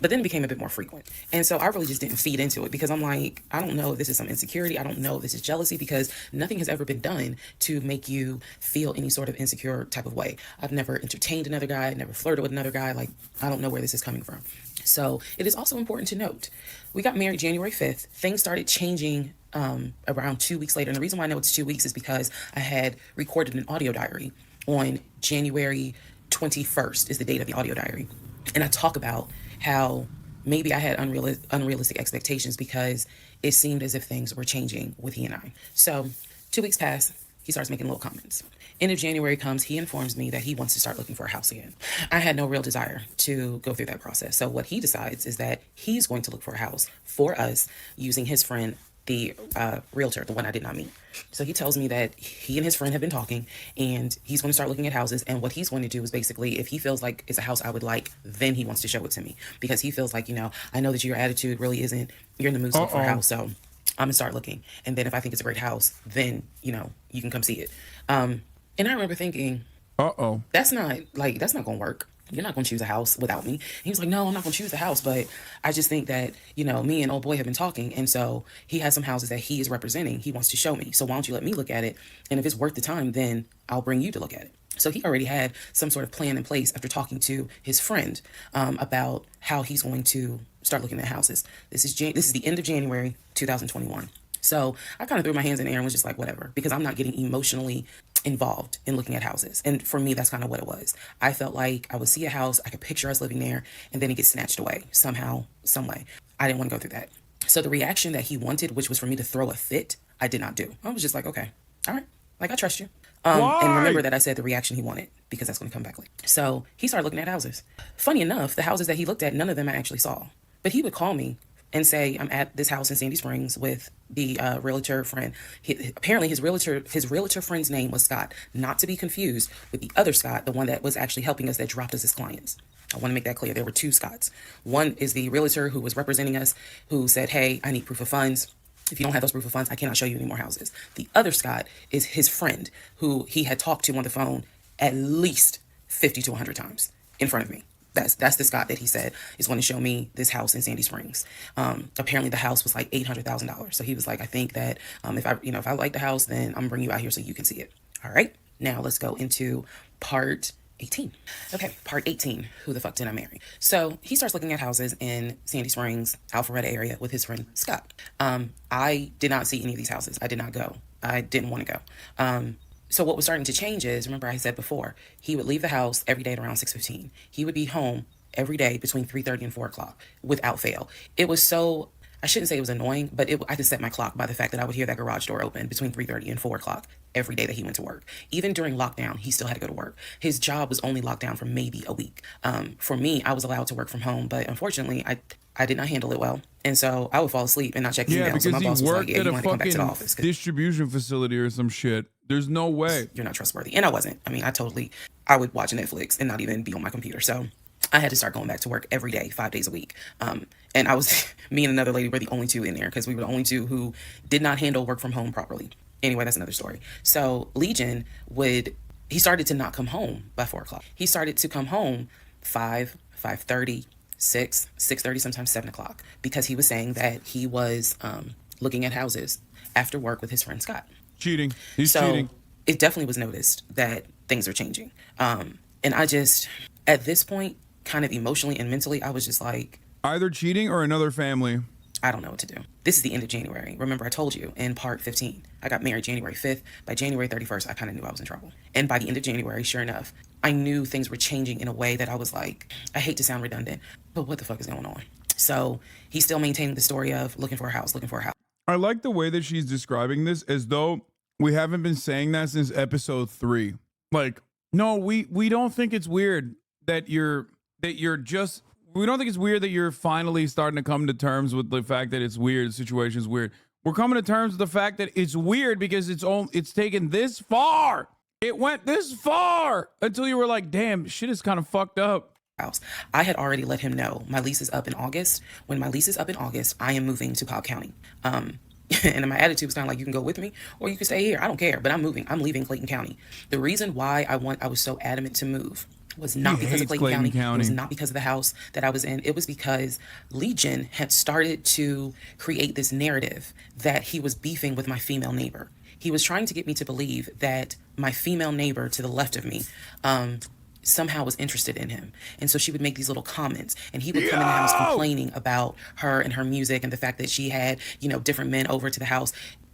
But then it became a bit more frequent. And so I really just didn't feed into it because I'm like, I don't know if this is some insecurity. I don't know if this is jealousy because nothing has ever been done to make you feel any sort of insecure type of way. I've never entertained another guy, never flirted with another guy. Like, I don't know where this is coming from. So it is also important to note, we got married January 5th. Things started changing around 2 weeks later. And the reason why I know it's 2 weeks is because I had recorded an audio diary on January 21st is the date of the audio diary. And I talk about how maybe I had unrealistic expectations because it seemed as if things were changing with he and I. So 2 weeks pass, he starts making little comments. End of January comes, he informs me that he wants to start looking for a house again. I had no real desire to go through that process. So what he decides is that he's going to look for a house for us using his friend, the realtor, the one I did not meet. So he tells me that he and his friend have been talking and he's going to start looking at houses. And what he's going to do is basically, if he feels like it's a house I would like, then he wants to show it to me because he feels like, I know that your attitude really isn't, you're in the mood to look for a house. So I'm gonna start looking. And then if I think it's a great house, then, you can come see it. And I remember thinking, that's not gonna work. You're not going to choose a house without me. And he was like, no, I'm not going to choose a house. But I just think that, me and old boy have been talking. And so he has some houses that he is representing. He wants to show me. So why don't you let me look at it? And if it's worth the time, then I'll bring you to look at it. So he already had some sort of plan in place after talking to his friend about how he's going to start looking at houses. This is the end of January 2021. So I kind of threw my hands in the air and was just like, whatever, because I'm not getting emotionally involved in looking at houses. And for me, that's kind of what it was. I felt like I would see a house, I could picture us living there, and then it gets snatched away somehow, some way. I didn't want to go through that. So the reaction that he wanted, which was for me to throw a fit, I did not do. I was just like, okay, all right, like I trust you. And remember that I said the reaction he wanted, because that's going to come back later. So he started looking at houses. Funny enough, the houses that he looked at, none of them I actually saw. But he would call me and say, I'm at this house in Sandy Springs with the realtor friend. Apparently his realtor friend's name was Scott, not to be confused with the other Scott, the one that was actually helping us that dropped us as clients. I want to make that clear. There were two Scotts. One is the realtor who was representing us, who said, hey, I need proof of funds. If you don't have those proof of funds, I cannot show you any more houses. The other Scott is his friend, who he had talked to on the phone at least 50 to 100 times in front of me. That's the Scott that he said is going to show me this house in Sandy Springs. Apparently the house was like $800,000. So he was like, I think that if I like the house, then I'm gonna bring you out here so you can see it. All right. Now let's go into part 18. Okay, part 18. Who the fuck did I marry? So he starts looking at houses in Sandy Springs, Alpharetta area with his friend Scott. I did not see any of these houses. I did not go. I didn't want to go. So what was starting to change is, remember I said before, he would leave the house every day at around 6:15. He would be home every day between 3:30 and 4 o'clock without fail. It was so, I shouldn't say it was annoying, but I could set my clock by the fact that I would hear that garage door open between 3:30 and 4 o'clock every day that he went to work. Even during lockdown, he still had to go to work. His job was only locked down for maybe a week. For me, I was allowed to work from home, but unfortunately, I did not handle it well. And so I would fall asleep and not check emails. Yeah, because so my boss he was worked like, yeah, at you a want to come back to the fucking office. distribution facility or some shit. There's no way. You're not trustworthy. And I wasn't. I mean, I would watch Netflix and not even be on my computer. So I had to start going back to work every day, 5 days a week. And me and another lady were the only two in there because we were the only two who did not handle work from home properly. Anyway, that's another story. So Legion he started to not come home by 4 o'clock. He started to come home 5, 5:30, 6, 6:30, sometimes 7 o'clock, because he was saying that he was looking at houses after work with his friend Scott. Cheating. He's cheating. It definitely was noticed that things are changing. And I just, at this point, kind of emotionally and mentally, I was just like, either cheating or another family. I don't know what to do. This is the end of January. Remember, I told you in part 15, I got married January 5th. By January 31st, I kind of knew I was in trouble. And by the end of January, sure enough, I knew things were changing in a way that I was like, I hate to sound redundant, but what the fuck is going on? So he's still maintaining the story of looking for a house. I like the way that she's describing this as though we haven't been saying that since episode 3. Like, no, we don't think it's weird that you're just, we don't think it's weird that you're finally starting to come to terms with the fact that it's weird, the situation's weird. We're coming to terms with the fact that it's weird because it's taken this far. It went this far until you were like, damn, shit is kind of fucked up. House. I had already let him know my lease is up in August. When my lease is up in August, I am moving to Cobb County. And my attitude was kind of like, you can go with me or you can stay here. I don't care, but I'm moving. I'm leaving Clayton County. The reason why I was so adamant to move was not because of Clayton County. It was not because of the house that I was in. It was because Legion had started to create this narrative that he was beefing with my female neighbor. He was trying to get me to believe that my female neighbor to the left of me somehow was interested in him. And so she would make these little comments, and he would come in the house complaining about her and her music and the fact that she had, you know, different men over to the house.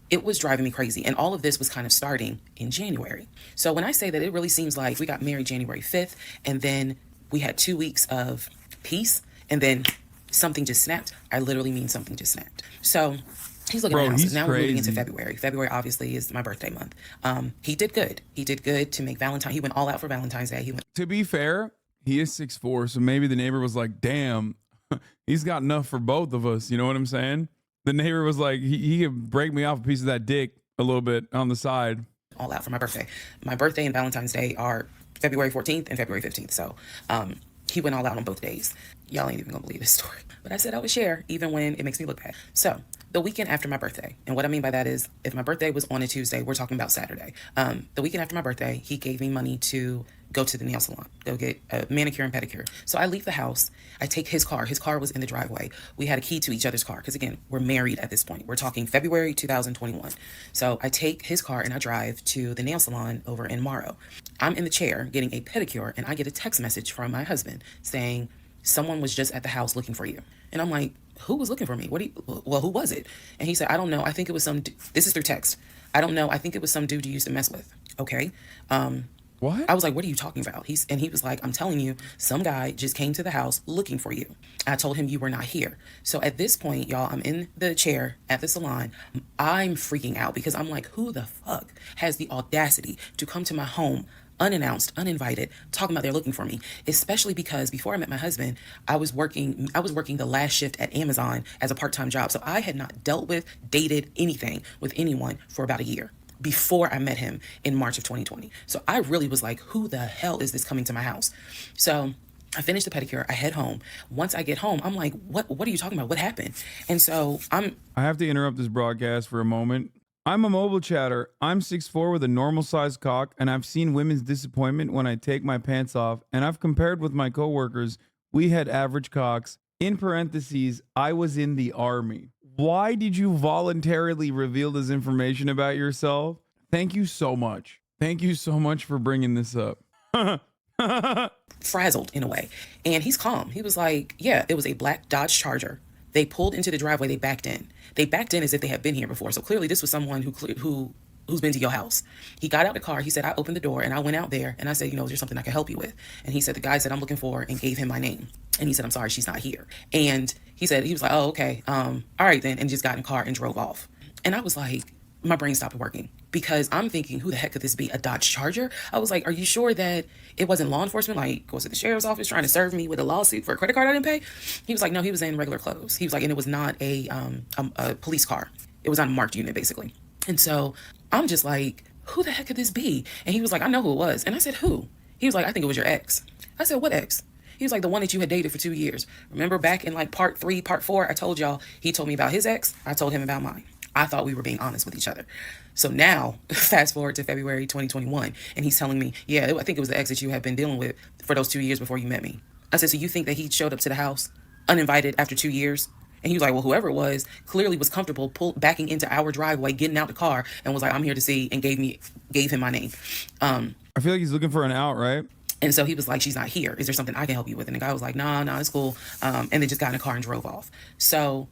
It was driving me crazy. And all of this was kind of starting in January. So when I say that, it really seems like we got married January 5th, and then we had 2 weeks of peace, and then something just snapped. I literally mean something just snapped. So he's looking at houses. Now we're moving into February. February obviously is my birthday month. He did good. He did good to make Valentine. He went all out for Valentine's Day. To be fair, he is 6'4", so maybe the neighbor was like, damn, he's got enough for both of us. You know what I'm saying? The neighbor was like, he could break me off a piece of that dick a little bit on the side. All out for my birthday. My birthday and Valentine's Day are February 14th and February 15th. So he went all out on both days. Y'all ain't even gonna believe this story. But I said I would share even when it makes me look bad. So the weekend after my birthday, and what I mean by that is if my birthday was on a Tuesday, we're talking about Saturday. The weekend after my birthday, he gave me money to go to the nail salon, go get a manicure and pedicure. So I leave the house. I take his car. His car was in the driveway. We had a key to each other's car because, again, we're married at this point. We're talking February 2021. So I take his car and I drive to the nail salon over in Morrow. I'm in the chair getting a pedicure, and I get a text message from my husband saying, someone was just at the house looking for you. And I'm like, who was looking for me? Who was it? And he said, I don't know. I think it was some, this is through text. I don't know. I think it was some dude you used to mess with. Okay. What? I was like, what are you talking about? He was like, I'm telling you, some guy just came to the house looking for you. I told him you were not here. So at this point, y'all, I'm in the chair at the salon. I'm freaking out because I'm like, who the fuck has the audacity to come to my home unannounced, uninvited, talking about they're looking for me, especially because before I met my husband, I was working the last shift at Amazon as a part-time job. So I had not dealt with, dated anything with anyone for about a year before I met him in March of 2020. So I really was like, who the hell is this coming to my house? So I finished the pedicure, I head home. Once I get home, I'm like, what are you talking about? What happened? And so I have to interrupt this broadcast for a moment. I'm a mobile chatter. I'm 6'4" with a normal sized cock, and I've seen women's disappointment when I take my pants off, and I've compared with my coworkers. We had average cocks. In parentheses, I was in the army. Why did you voluntarily reveal this information about yourself? Thank you so much. Thank you so much for bringing this up. frazzled in a way. And he's calm. He was like, yeah, it was a black Dodge Charger. They pulled into the driveway. They backed in. They backed in as if they had been here before. So clearly this was someone who's been to your house. He got out the car. He said, I opened the door and I went out there and I said, is there something I can help you with? And he said, the guy said, I'm looking for, and gave him my name. And he said, I'm sorry, she's not here. And he was like, oh, okay. All right then. And just got in the car and drove off. And I was like, my brain stopped working because I'm thinking, who the heck could this be? A Dodge Charger? I was like, are you sure that it wasn't law enforcement? Like, was it the sheriff's office trying to serve me with a lawsuit for a credit card I didn't pay? He was like, no, he was in regular clothes. He was like, and it was not a police car. It was on a marked unit, basically. And so I'm just like, who the heck could this be? And he was like, I know who it was. And I said, who? He was like, I think it was your ex. I said, what ex? He was like, the one that you had dated for 2 years. Remember back in like part 3, part 4, I told y'all, he told me about his ex. I told him about mine. I thought we were being honest with each other. So now, fast forward to February 2021, and he's telling me, yeah, I think it was the ex that you had been dealing with for those 2 years before you met me. I said, so you think that he showed up to the house uninvited after 2 years? And he was like, well, whoever it was clearly was comfortable backing into our driveway, getting out the car, and was like, I'm here to see, and gave him my name. I feel like he's looking for an out, right? And so he was like, she's not here. Is there something I can help you with? And the guy was like, nah, it's cool. And they just got in the car and drove off. So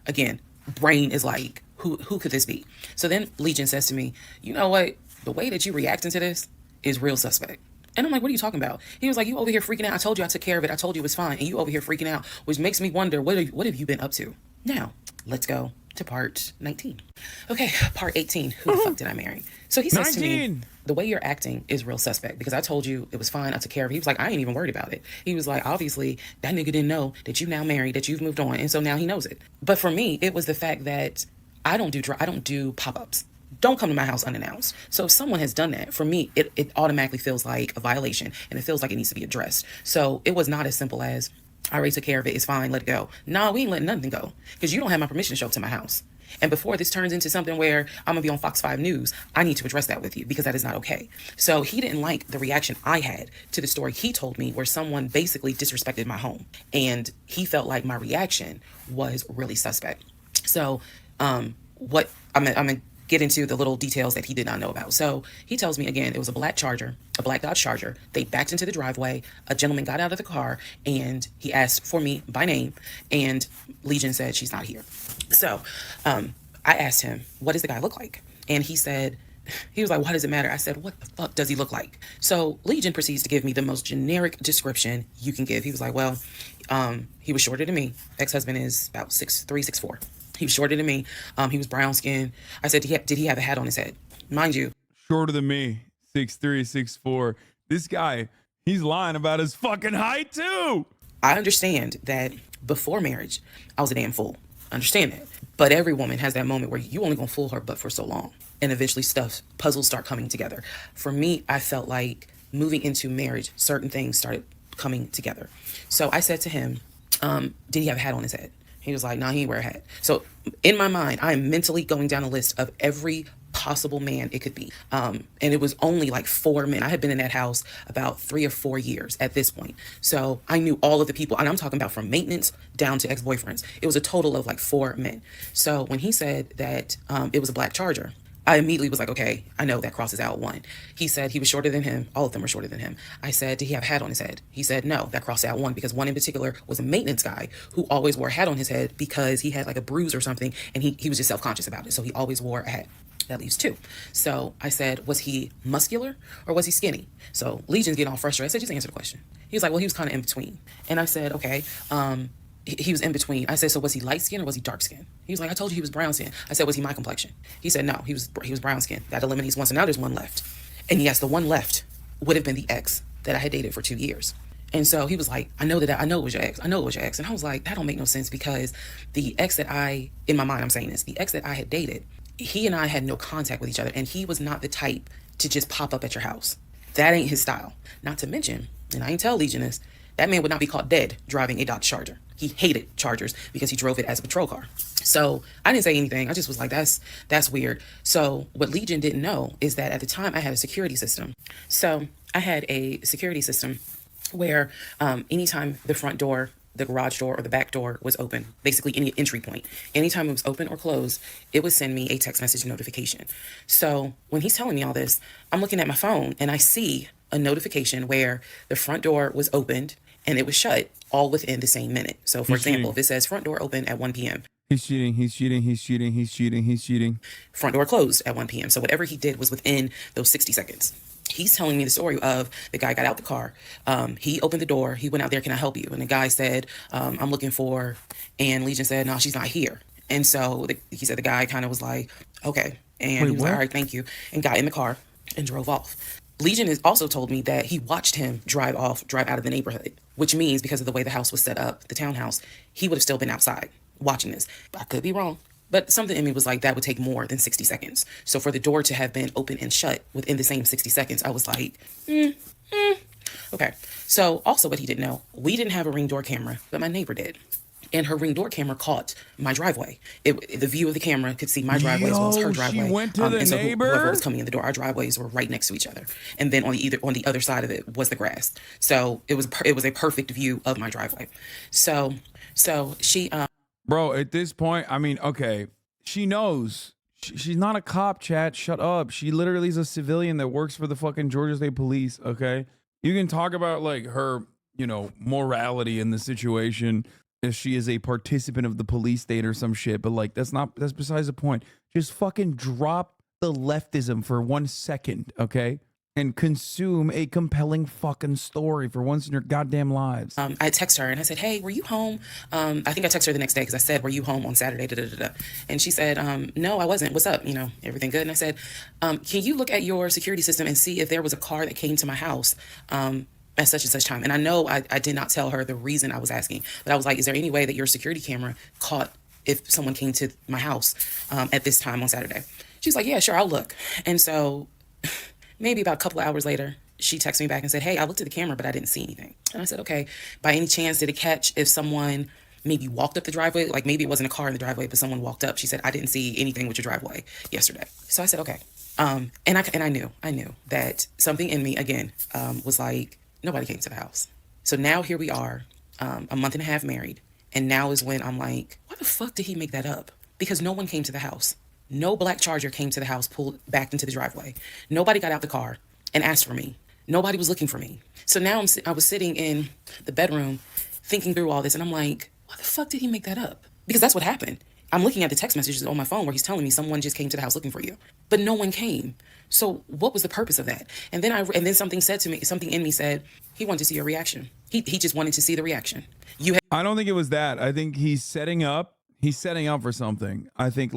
again, brain is like, who could this be? So then Legion says to me, you know what? The way that you reacting to this is real suspect. And I'm like, what are you talking about? He was like, you over here freaking out. I told you I took care of it. I told you it was fine. And you over here freaking out, which makes me wonder, what have you been up to? Now, let's go to part 19. Okay, part 18. Who the fuck did I marry? So he says 19. To me, the way you're acting is real suspect because I told you it was fine. I took care of it. He was like, I ain't even worried about it. He was like, obviously, that nigga didn't know that you now married, that you've moved on. And so now he knows it. But for me, it was the fact that I don't do pop-ups. Don't come to my house unannounced. So if someone has done that, for me, it automatically feels like a violation and it feels like it needs to be addressed. So it was not as simple as, I already took care of it. It's fine. Let it go. No, we ain't letting nothing go because you don't have my permission to show up to my house. And before this turns into something where I'm going to be on Fox 5 News, I need to address that with you because that is not okay. So he didn't like the reaction I had to the story he told me where someone basically disrespected my home. And he felt like my reaction was really suspect. So what I'm going to get into the little details that he did not know about. So he tells me again, it was a black Charger, a black Dodge Charger. They backed into the driveway. A gentleman got out of the car and he asked for me by name. And Legion said, she's not here. So I asked him, what does the guy look like? And he said, he was like, why does it matter? I said, what the fuck does he look like? So Legion proceeds to give me the most generic description you can give. He was like, well, he was shorter than me. Ex-husband is about 6'3", 6'4". He was shorter than me. He was brown skinned. I said, did he have a hat on his head? Mind you. Shorter than me, 6'3", 6'4". This guy, he's lying about his fucking height too. I understand that before marriage, I was a damn fool. I understand that. But every woman has that moment where you only gonna fool her but for so long. And eventually puzzles start coming together. For me, I felt like moving into marriage, certain things started coming together. So I said to him, did he have a hat on his head? He was like, nah, he ain't wear a hat. So in my mind, I am mentally going down a list of every possible man it could be. And it was only like 4 men. I had been in that house about 3 or 4 years at this point. So I knew all of the people, and I'm talking about from maintenance down to ex-boyfriends. It was a total of like 4 men. So when he said that it was a black Charger, I immediately was like, okay, I know that crosses out one. He said he was shorter than him. All of them were shorter than him. I said, did he have a hat on his head? He said, no, that crossed out one because one in particular was a maintenance guy who always wore a hat on his head because he had like a bruise or something and he was just self-conscious about it. So he always wore a hat. That leaves 2. So I said, was he muscular or was he skinny? So Legion's getting all frustrated. I said, just answer the question. He was like, well, he was kind of in between. And I said, okay, he was in between. I said, so was he light skinned or was he dark skinned? He was like, I told you he was brown skinned. I said, was he my complexion? He said, no, he was brown skinned. That eliminates one. So now there's one left. And yes, the one left would have been the ex that I had dated for 2 years. And so he was like, I know it was your ex. I know it was your ex. And I was like, that don't make no sense because the ex that in my mind, I'm saying this, the ex that I had dated, he and I had no contact with each other. And he was not the type to just pop up at your house. That ain't his style. Not to mention, and I ain't tell Legion this, that man would not be caught dead driving a Dodge Charger. He hated Chargers because he drove it as a patrol car. So I didn't say anything. I just was like, that's weird. So what Legion didn't know is that at the time I had a security system. So I had a security system where anytime the front door, the garage door, or the back door was open, basically any entry point, anytime it was open or closed, it would send me a text message notification. So when he's telling me all this, I'm looking at my phone and I see a notification where the front door was opened and it was shut all within the same minute. So for example, if it says front door open at 1 p.m. He's cheating. Front door closed at 1 p.m. So whatever he did was within those 60 seconds. He's telling me the story of the guy got out the car. He opened the door. He went out there. Can I help you? And the guy said, I'm looking for, and Legion said, no, she's not here. And so he said the guy kind of was like, okay. And he was like, all right, thank you. And got in the car and drove off. Legion has also told me that he watched him drive out of the neighborhood, which means because of the way the house was set up, the townhouse, he would have still been outside watching this. I could be wrong. But something in me was like, that would take more than 60 seconds. So for the door to have been open and shut within the same 60 seconds, I was like, okay. So also what he didn't know, we didn't have a Ring door camera, but my neighbor did. And her Ring door camera caught my driveway. The view of the camera could see my driveway as well as her driveway. She went to the neighbor? Whoever was coming in the door, our driveways were right next to each other. And then on the other side of it was the grass. So it was a perfect view of my driveway. So she... Bro, at this point, I mean, okay, she knows. She's not a cop, chat. Shut up. She literally is a civilian that works for the fucking Georgia State Police, okay? You can talk about, like, her, morality in the situation if she is a participant of the police state or some shit, but, like, that's besides the point. Just fucking drop the leftism for 1 second, okay? And consume a compelling fucking story for once in your goddamn lives. I texted her and I said, hey, were you home? I think I texted her the next day because I said, were you home on Saturday? And she said, no, I wasn't. What's up? Everything good? And I said, can you look at your security system and see if there was a car that came to my house at such and such time? And I know I did not tell her the reason I was asking, but I was like, is there any way that your security camera caught if someone came to my house at this time on Saturday? She's like, yeah, sure, I'll look. And so... maybe about a couple of hours later, she texted me back and said, hey, I looked at the camera, but I didn't see anything. And I said, okay, by any chance, did it catch if someone maybe walked up the driveway? Like maybe it wasn't a car in the driveway, but someone walked up. She said, I didn't see anything with your driveway yesterday. So I said, okay. And I knew that something in me, again, was like, nobody came to the house. So now here we are, a month and a half married. And now is when I'm like, why the fuck did he make that up? Because no one came to the house. No black Charger came to the house, pulled back into the driveway. Nobody got out the car and asked for me. Nobody was looking for me. So now I was sitting in the bedroom thinking through all this, and I'm like, why the fuck did he make that up? Because that's what happened. I'm looking at the text messages on my phone where he's telling me someone just came to the house looking for you, but no one came. So what was the purpose of that? And then something said to me, something in me said, he wanted to see your reaction. He just wanted to see the reaction. I don't think it was that. I think he's setting up. He's setting up for something. I think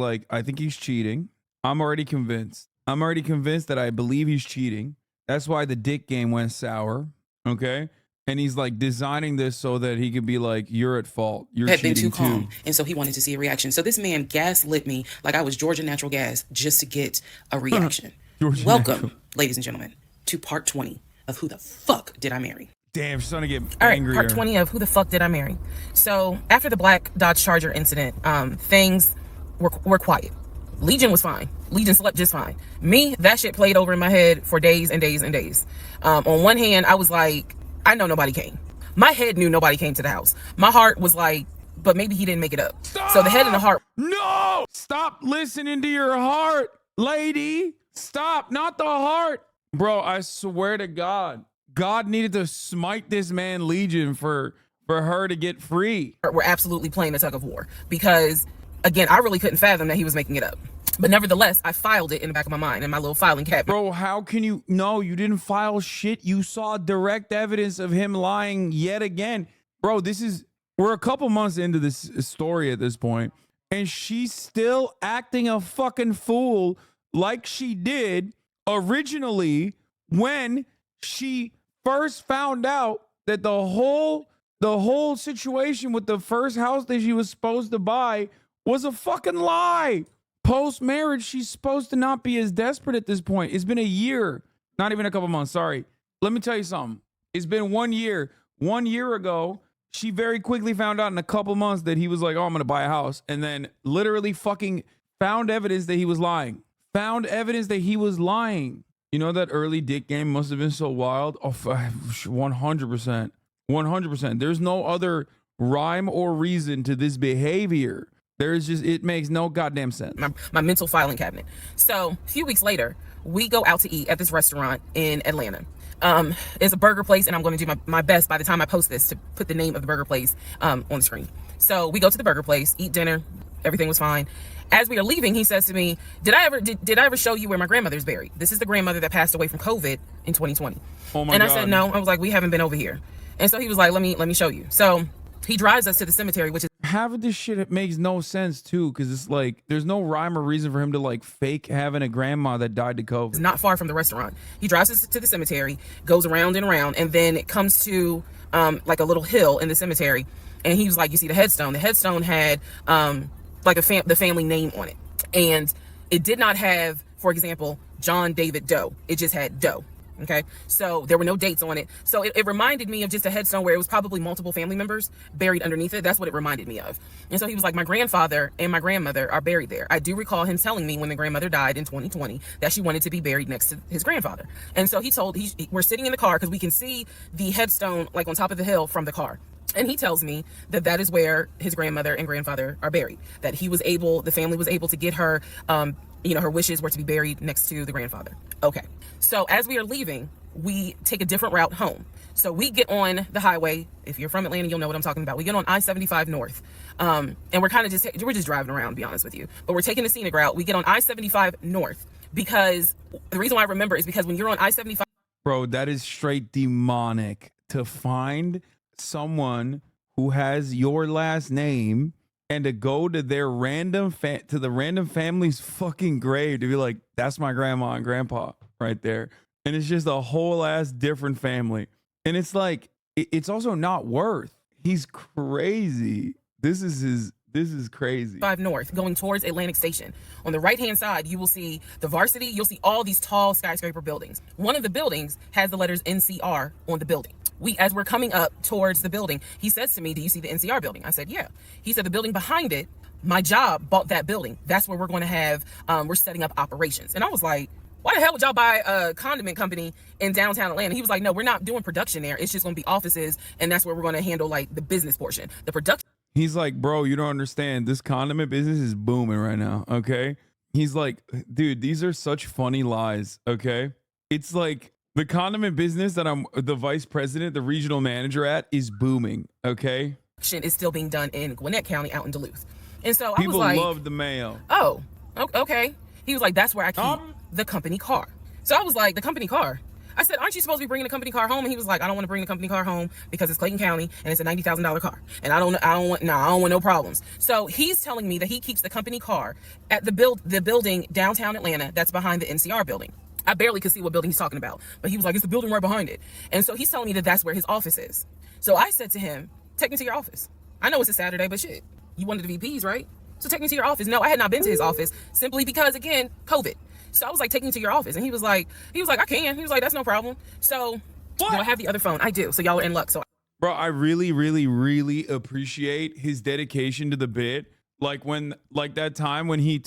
he's cheating. I'm already convinced that I believe he's cheating. That's why the dick game went sour. Okay. And he's like designing this so that he could be like, you're at fault. You're had cheating been too calm. too. And so he wanted to see a reaction. So this man gaslit me like I was Georgia Natural Gas just to get a reaction. Welcome, ladies and gentlemen, to part 20 of Who the Fuck Did I Marry? Damn, she's starting to get All right, angrier. part 20 of Who the Fuck Did I Marry? So after the black Dodge Charger incident, things were quiet. Legion was fine. Legion slept just fine. Me, that shit played over in my head for days and days and days. On one hand, I was like, I know nobody came. My head knew nobody came to the house. My heart was like, but maybe he didn't make it up. Stop! So the head and the heart. No! Stop listening to your heart, lady. Stop, not the heart. Bro, I swear to God, God needed to smite this man Legion for her to get free. We're absolutely playing a tug of war because, again, I really couldn't fathom that he was making it up. But nevertheless, I filed it in the back of my mind in my little filing cabinet. Bro, how can you? No, you didn't file shit. You saw direct evidence of him lying yet again. Bro, we're a couple months into this story at this point, and she's still acting a fucking fool like she did originally when she first found out that the whole situation with the first house that she was supposed to buy was a fucking lie. Post-marriage, she's supposed to not be as desperate at this point. It's been a year, not even a couple months, sorry. Let me tell you something. It's been 1 year. 1 year ago, she very quickly found out in a couple months that he was like, oh, I'm going to buy a house. And then literally fucking found evidence that he was lying. Found evidence that he was lying. You know, that early dick game must have been so wild. Oh, 100%. 100%. There's no other rhyme or reason to this behavior. It makes no goddamn sense. My mental filing cabinet. So a few weeks later, we go out to eat at this restaurant in Atlanta. It's a burger place, and I'm going to do my best by the time I post this to put the name of the burger place on the screen. So we go to the burger place, eat dinner. Everything was fine. As we are leaving, he says to me, did I ever show you where my grandmother's buried? This is the grandmother that passed away from COVID in 2020. Oh my God. I said, no. I was like, we haven't been over here. And so he was like, let me show you. So he drives us to the cemetery, which is half of this shit. It makes no sense too, because it's like there's no rhyme or reason for him to like fake having a grandma that died to COVID. It's not far from the restaurant. He drives us to the cemetery, goes around and around, and then it comes to like a little hill in the cemetery. And he was like, you see the headstone. The headstone had like the family name on it, and it did not have, for example, John David Doe. It just had Doe. Okay, so there were no dates on it. So it reminded me of just a headstone where it was probably multiple family members buried underneath it. That's what it reminded me of. And so he was like, my grandfather and my grandmother are buried there. I do recall him telling me when the grandmother died in 2020 that she wanted to be buried next to his grandfather. And so we're sitting in the car because we can see the headstone like on top of the hill from the car. And he tells me that is where his grandmother and grandfather are buried. That the family was able to get her, her wishes were to be buried next to the grandfather. Okay. So as we are leaving, we take a different route home. So we get on the highway. If you're from Atlanta, you'll know what I'm talking about. We get on I-75 North. And we're just driving around, to be honest with you. But we're taking the scenic route. We get on I-75 North because the reason why I remember is because when you're on I-75. Bro, that is straight demonic to find someone who has your last name and to go to their random family's fucking grave to be like, that's my grandma and grandpa right there. And it's just a whole ass different family. And it's like, it's also not worth. He's crazy. This is This is crazy. 5 North, going towards Atlantic Station. On the right-hand side, you will see the Varsity. You'll see all these tall skyscraper buildings. One of the buildings has the letters NCR on the building. As we're coming up towards the building, he says to me, do you see the NCR building? I said, yeah. He said, the building behind it, my job bought that building. That's where we're going to have, we're setting up operations. And I was like, why the hell would y'all buy a condiment company in downtown Atlanta? He was like, no, we're not doing production there. It's just going to be offices, and that's where we're going to handle like the business portion. The production. He's like, bro, you don't understand. This condiment business is booming right now, okay? He's like, dude, these are such funny lies, okay? It's like the condiment business that I'm the vice president, the regional manager at, is booming, okay? Is still being done in Gwinnett County out in Duluth. And so People I was like, love the mayo. Oh, okay. He was like, that's where I keep the company car. So I was like, the company car? I said, aren't you supposed to be bringing the company car home? And he was like, I don't want to bring the company car home because it's Clayton County and it's a $90,000 car. And I don't want no problems. So he's telling me that he keeps the company car at the building downtown Atlanta that's behind the NCR building. I barely could see what building he's talking about, but he was like, it's the building right behind it. And so he's telling me that that's where his office is. So I said to him, take me to your office. I know it's a Saturday, but shit, you wanted the VPs, right? So take me to your office. No, I had not been to his office simply because, again, COVID. So I was like, take me to your office. And he was like, I can. He was like, that's no problem. So do I have the other phone? I do. So y'all are in luck. So Bro, I really, really, really appreciate his dedication to the bit. Like that time when he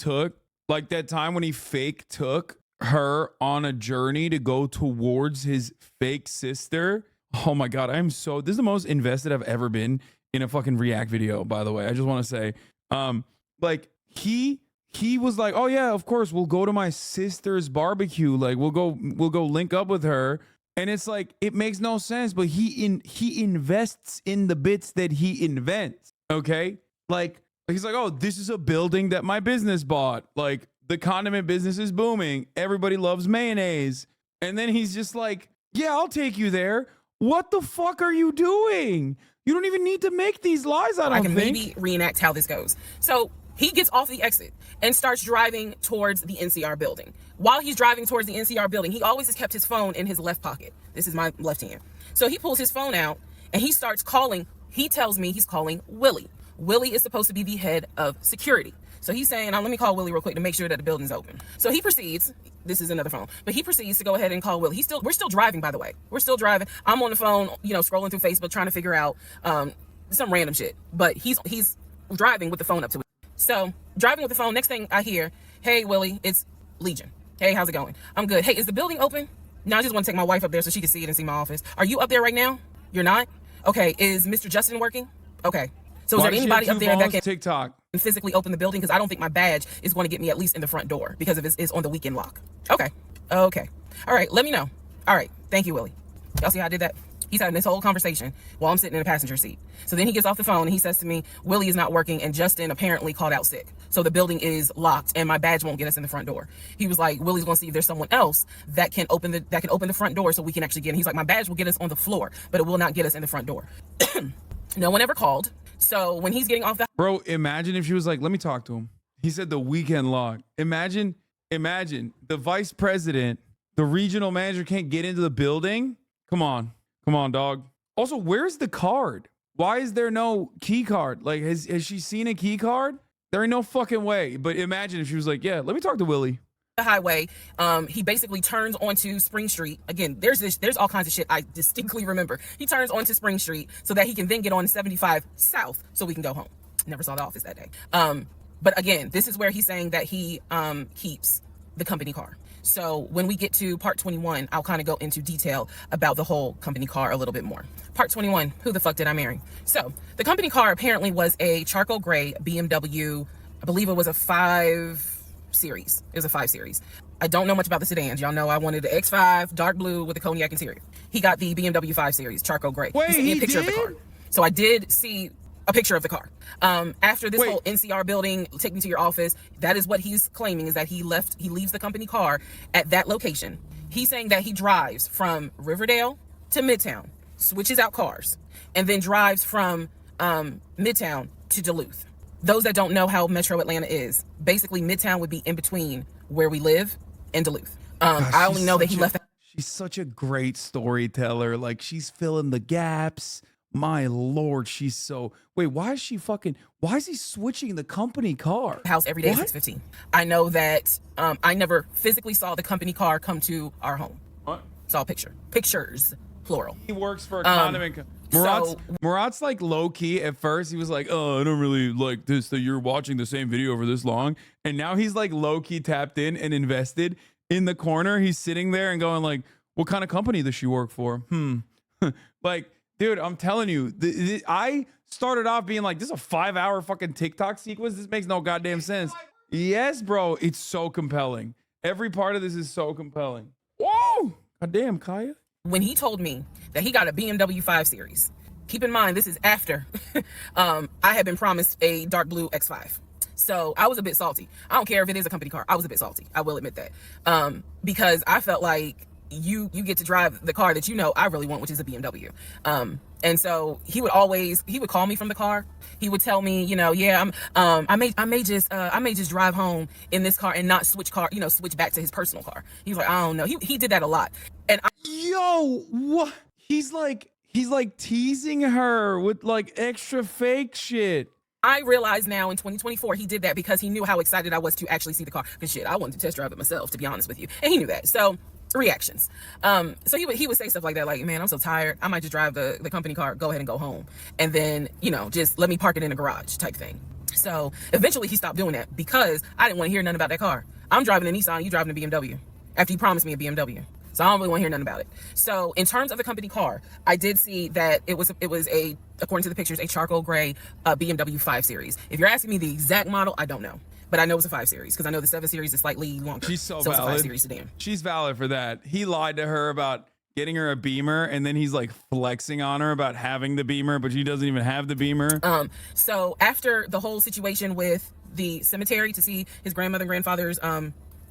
fake took her on a journey to go towards his fake sister. Oh my God, this is the most invested I've ever been in a fucking React video, by the way. I just want to say, like he was like, oh yeah, of course, we'll go to my sister's barbecue. Like we'll go link up with her. And it's like, it makes no sense, but he invests in the bits that he invents. Okay. Like he's like, oh, this is a building that my business bought. Like the condiment business is booming. Everybody loves mayonnaise. And then he's just like, yeah, I'll take you there. What the fuck are you doing? You don't even need to make these lies. I can maybe reenact how this goes. So he gets off the exit and starts driving towards the NCR building. While he's driving towards the NCR building, he always has kept his phone in his left pocket. This is my left hand. So he pulls his phone out and he starts calling. He tells me he's calling Willie. Willie is supposed to be the head of security. So he's saying, let me call Willie real quick to make sure that the building's open. So he proceeds, this is another phone, but he proceeds to go ahead and call Willie. We're still driving, by the way. We're still driving. I'm on the phone, scrolling through Facebook, trying to figure out some random shit. But he's driving with the phone up to it. So driving with the phone, next thing I hear, hey, Willie, it's Legion. Hey, how's it going? I'm good. Hey, is the building open? No, I just want to take my wife up there so she can see it and see my office. Are you up there right now? You're not? Okay, is Mr. Justin working? Okay. So is there anybody up there that can physically open the building? Because I don't think my badge is going to get me at least in the front door because it's on the weekend lock. Okay. All right, let me know. All right, thank you, Willie. Y'all see how I did that? He's having this whole conversation while I'm sitting in the passenger seat. So then he gets off the phone and he says to me, Willie is not working and Justin apparently called out sick. So the building is locked and my badge won't get us in the front door. He was like, Willie's going to see if there's someone else that can open the front door so we can actually get in. He's like, my badge will get us on the floor, but it will not get us in the front door. No one ever called. So when he's getting off the... Bro, imagine if she was like, let me talk to him. He said the weekend log. Imagine the vice president, the regional manager can't get into the building. Come on, dog. Also, where's the card? Why is there no key card? Like, has she seen a key card? There ain't no fucking way. But imagine if she was like, yeah, let me talk to Willie. The highway, he basically turns onto Spring Street. Again, there's all kinds of shit I distinctly remember. He turns onto Spring Street so that he can then get on 75 South so we can go home. Never saw the office that day. But again, this is where he's saying that he keeps the company car. So when we get to part 21, I'll kind of go into detail about the whole company car a little bit more. Part 21, who the fuck did I marry? So the company car apparently was a charcoal gray BMW. I believe it was a 5 Series. It was a 5 Series. I don't know much about the sedans. Y'all know I wanted the X5, dark blue with a cognac interior. He got the BMW 5 Series, charcoal gray. Wait, he sent me a picture of the car. So I did see a picture of the car. After this whole NCR building, take me to your office, that is what he's claiming, is that he leaves the company car at that location. He's saying that he drives from Riverdale to Midtown, switches out cars, and then drives from Midtown to Duluth. Those that don't know how Metro Atlanta is, basically Midtown would be in between where we live and Duluth. I only know that he left. She's such a great storyteller. Like, she's filling the gaps My Lord, she's so. Wait, why is he switching the company car? House every day at 6:15. I know that I never physically saw the company car come to our home. What? Saw pictures, plural. He works for a condiment. Murat's like low key at first. He was like, "Oh, I don't really like this that you're watching the same video for this long." And now he's like low key tapped in and invested. In the corner, he's sitting there and going like, "What kind of company does she work for?" Like, dude, I'm telling you, I started off being like, "This is a 5-hour fucking TikTok sequence. This makes no goddamn sense." Yes, bro, it's so compelling. Every part of this is so compelling. Whoa, goddamn, Kaya. When he told me that he got a BMW 5 Series, keep in mind, this is after I had been promised a dark blue X5. So I was a bit salty. I don't care if it is a company car. I was a bit salty. I will admit that. Because I felt like you get to drive the car that I really want, which is a BMW. And so he would call me from the car. He would tell me, I may just drive home in this car and not switch back to his personal car. He's like, I don't know. He did that a lot. And what? He's like teasing her with like extra fake shit. I realize now in 2024, he did that because he knew how excited I was to actually see the car. Because shit, I wanted to test drive it myself, to be honest with you. And he knew that. So reactions. So he would say stuff like that, like, man, I'm so tired. I might just drive the company car, go ahead and go home. And then, just let me park it in a garage type thing. So eventually he stopped doing that because I didn't want to hear nothing about that car. I'm driving a Nissan, you driving a BMW. After you promised me a BMW. So I don't really want to hear nothing about it. So in terms of the company car, I did see that it was according to the pictures, a charcoal gray BMW 5 Series. If you're asking me the exact model, I don't know. But I know it's a 5 Series because I know the 7 Series is slightly longer. She's so valid. It's a 5 Series sedan. She's valid for that. He lied to her about getting her a Beamer, and then he's like flexing on her about having the Beamer, but she doesn't even have the Beamer. So after the whole situation with the cemetery to see his grandmother and grandfather's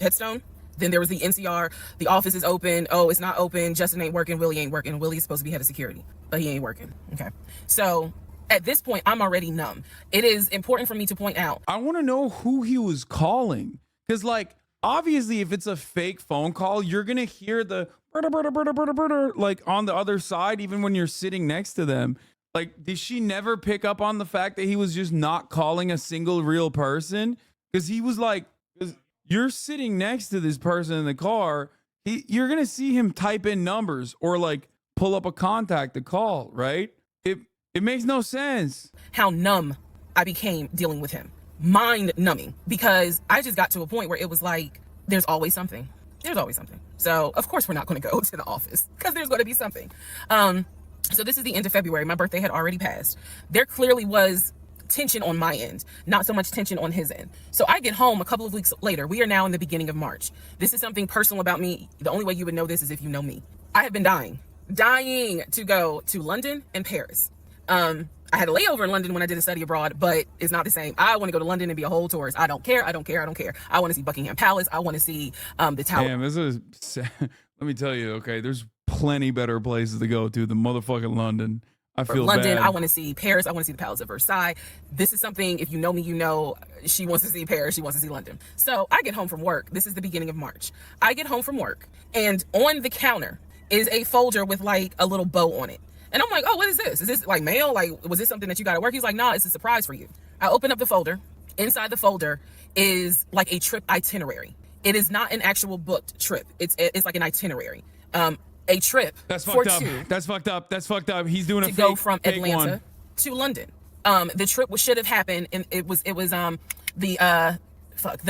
headstone, then there was the NCR, the office is open. Oh, it's not open. Justin ain't working. Willie ain't working. Willie's supposed to be head of security, but he ain't working. Okay. So at this point, I'm already numb. It is important for me to point out. I want to know who he was calling. Because, like, obviously, if it's a fake phone call, you're going to hear the like on the other side, even when you're sitting next to them. Like, did she never pick up on the fact that he was just not calling a single real person? Because he was like, you're sitting next to this person in the car, you're going to see him type in numbers or like pull up a contact to call, right? It makes no sense. How numb I became dealing with him. Mind numbing. Because I just got to a point where it was like, there's always something. There's always something. So of course we're not going to go to the office because there's going to be something. So this is the end of February. My birthday had already passed. There clearly was tension on my end, not so much tension on his end. So I get home a couple of weeks later. We are now in the beginning of March. This is something personal about me. The only way you would know this is if you know me. I have been dying to go to London and Paris. I had a layover in London when I did a study abroad, but it's not the same. I want to go to London and be a whole tourist. I don't care. I want to see Buckingham Palace. I want to see the Tower. Damn, let me tell you, okay, there's plenty better places to go to than motherfucking London. I feel London, bad. I want to see Paris. I want to see the Palace of Versailles. This is something, if you know me, you know she wants to see Paris. She wants to see London. So I get home from work. This is the beginning of March. I get home from work, and on the counter is a folder with like a little bow on it. And I'm like, oh, what is this? Is this like mail? Like, was this something that you got at work? He's like, nah, it's a surprise for you. I open up the folder. Inside the folder is like a trip itinerary. It is not an actual booked trip. It's like an itinerary. A trip for two. That's fucked up. That's fucked up. He's doing a to fake, go from fake Atlanta one. to London. The trip should have happened, and it was the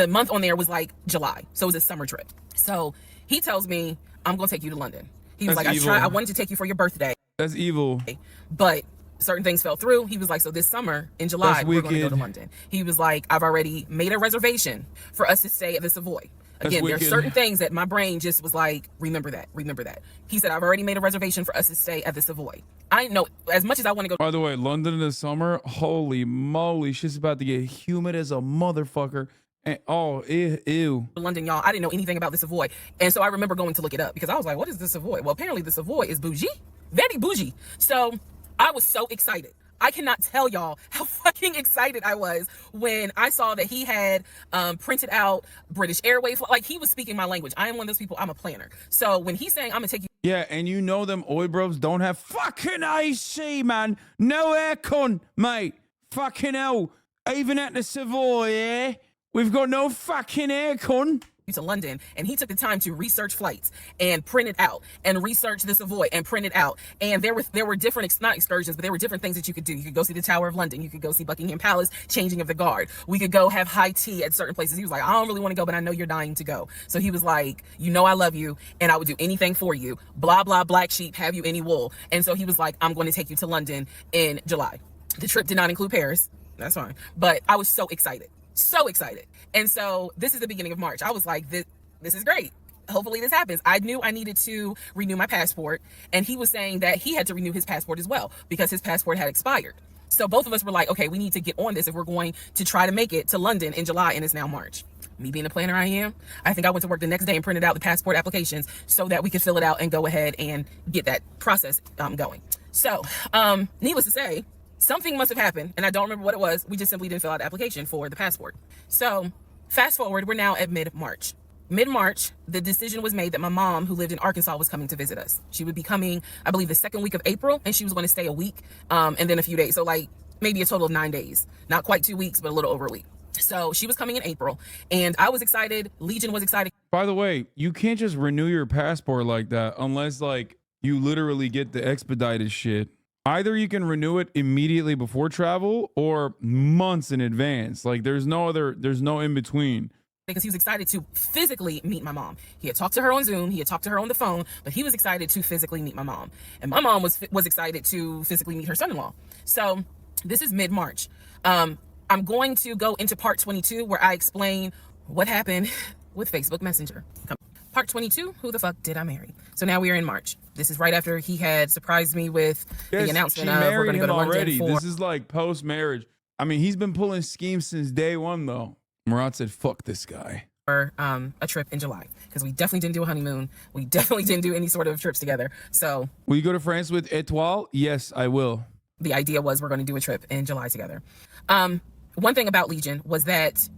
month on there was like July, so it was a summer trip. So he tells me, I'm gonna take you to London. He was That's like, evil. I wanted to take you for your birthday. That's evil. But certain things fell through. He was like, so this summer in July, That's we're going to go wicked. to London. He was like, I've already made a reservation for us to stay at the Savoy. That's Again, there's wicked. certain things that my brain just was like, remember that. He said, I've already made a reservation for us to stay at the Savoy. I know as much as I want to go. By the way, London in the summer, holy moly, shit's about to get humid as a motherfucker. And oh, ew. London, y'all, I didn't know anything about the Savoy. And so I remember going to look it up because I was like, what is the Savoy? Well, apparently the Savoy is bougie, very bougie. So I was so excited. I cannot tell y'all how fucking excited I was when I saw that he had printed out British Airways. Like, he was speaking my language. I am one of those people, I'm a planner. So when he's saying, I'm going to take you. Yeah, and you know them Bros don't have fucking AC, man. No aircon, mate. Fucking hell. Even at the Savoy, eh? We've got no fucking aircon. To London, and he took the time to research flights and print it out and research the Savoy and print it out. And there were different, not excursions, but there were different things that you could do. You could go see the Tower of London. You could go see Buckingham Palace, changing of the guard. We could go have high tea at certain places. He was like, I don't really want to go, but I know you're dying to go. So he was like, you know I love you, and I would do anything for you. Blah, blah, black sheep, have you any wool? And so he was like, I'm going to take you to London in July. The trip did not include Paris. That's fine. But I was so excited. So excited. And so this is the beginning of March. I was like, this is great. Hopefully this happens. I knew I needed to renew my passport, and he was saying that he had to renew his passport as well because his passport had expired. So both of us were like, okay, we need to get on this if we're going to try to make it to London in July, and it's now March. Me being the planner I am, I think I went to work the next day and printed out the passport applications so that we could fill it out and go ahead and get that process going. So needless to say, something must have happened, and I don't remember what it was. We just simply didn't fill out the application for the passport. So fast forward, we're now at mid-March. Mid-March, the decision was made that my mom, who lived in Arkansas, was coming to visit us. She would be coming, I believe, the second week of April, and she was going to stay a week and then a few days. So like maybe a total of 9 days. Not quite 2 weeks, but a little over a week. So she was coming in April, and I was excited. Legion was excited. By the way, you can't just renew your passport like that unless like you literally get the expedited shit. Either you can renew it immediately before travel or months in advance. Like there's no in between. Because he was excited to physically meet my mom. He had talked to her on Zoom, he had talked to her on the phone, but he was excited to physically meet my mom. And my mom was excited to physically meet her son-in-law. So this is mid-March. I'm going to go into part 22 where I explain what happened with Facebook Messenger. Part 22, who the fuck did I marry? So now we are in March. This is right after he had surprised me with the announcement of we're going to go to London already. for... This is like post-marriage. I mean, he's been pulling schemes since day one, though. Murat said, fuck this guy. For a trip in July, because we definitely didn't do a honeymoon. We definitely didn't do any sort of trips together. So... Will you go to France with Etoile? Yes, I will. The idea was we're going to do a trip in July together. One thing about Legion was that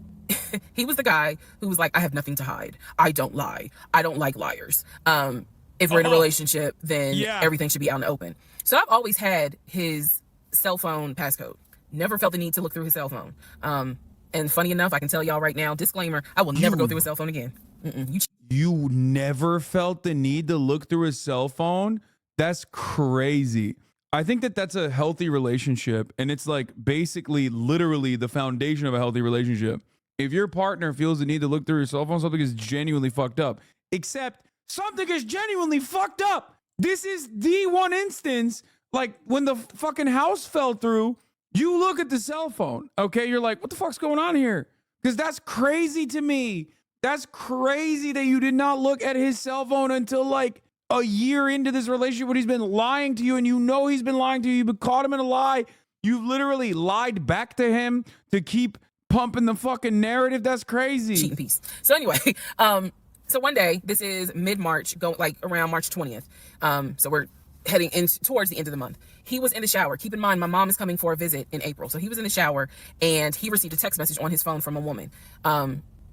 he was the guy who was like, I have nothing to hide. I don't lie. I don't like liars. If we're in a relationship, then everything should be out in the open. So I've always had his cell phone passcode. Never felt the need to look through his cell phone. And funny enough, I can tell y'all right now, disclaimer, I will never go through his cell phone again. You never felt the need to look through his cell phone? That's crazy. I think that that's a healthy relationship, and it's like basically literally the foundation of a healthy relationship. If your partner feels the need to look through your cell phone, something is genuinely fucked up. Except something is genuinely fucked up. This is the one instance, like when the fucking house fell through, you look at the cell phone, okay? You're like, what the fuck's going on here? Because that's crazy to me. That's crazy that you did not look at his cell phone until like a year into this relationship when he's been lying to you, and you know he's been lying to you. You've caught him in a lie. You've literally lied back to him to keep pumping the fucking narrative. That's crazy. Cheating piece. So anyway, so one day, this is mid-March, going like around March 20th. So we're heading in towards the end of the month. He was in the shower. Keep in mind, my mom is coming for a visit in April. So he was in the shower, and he received a text message on his phone from a woman.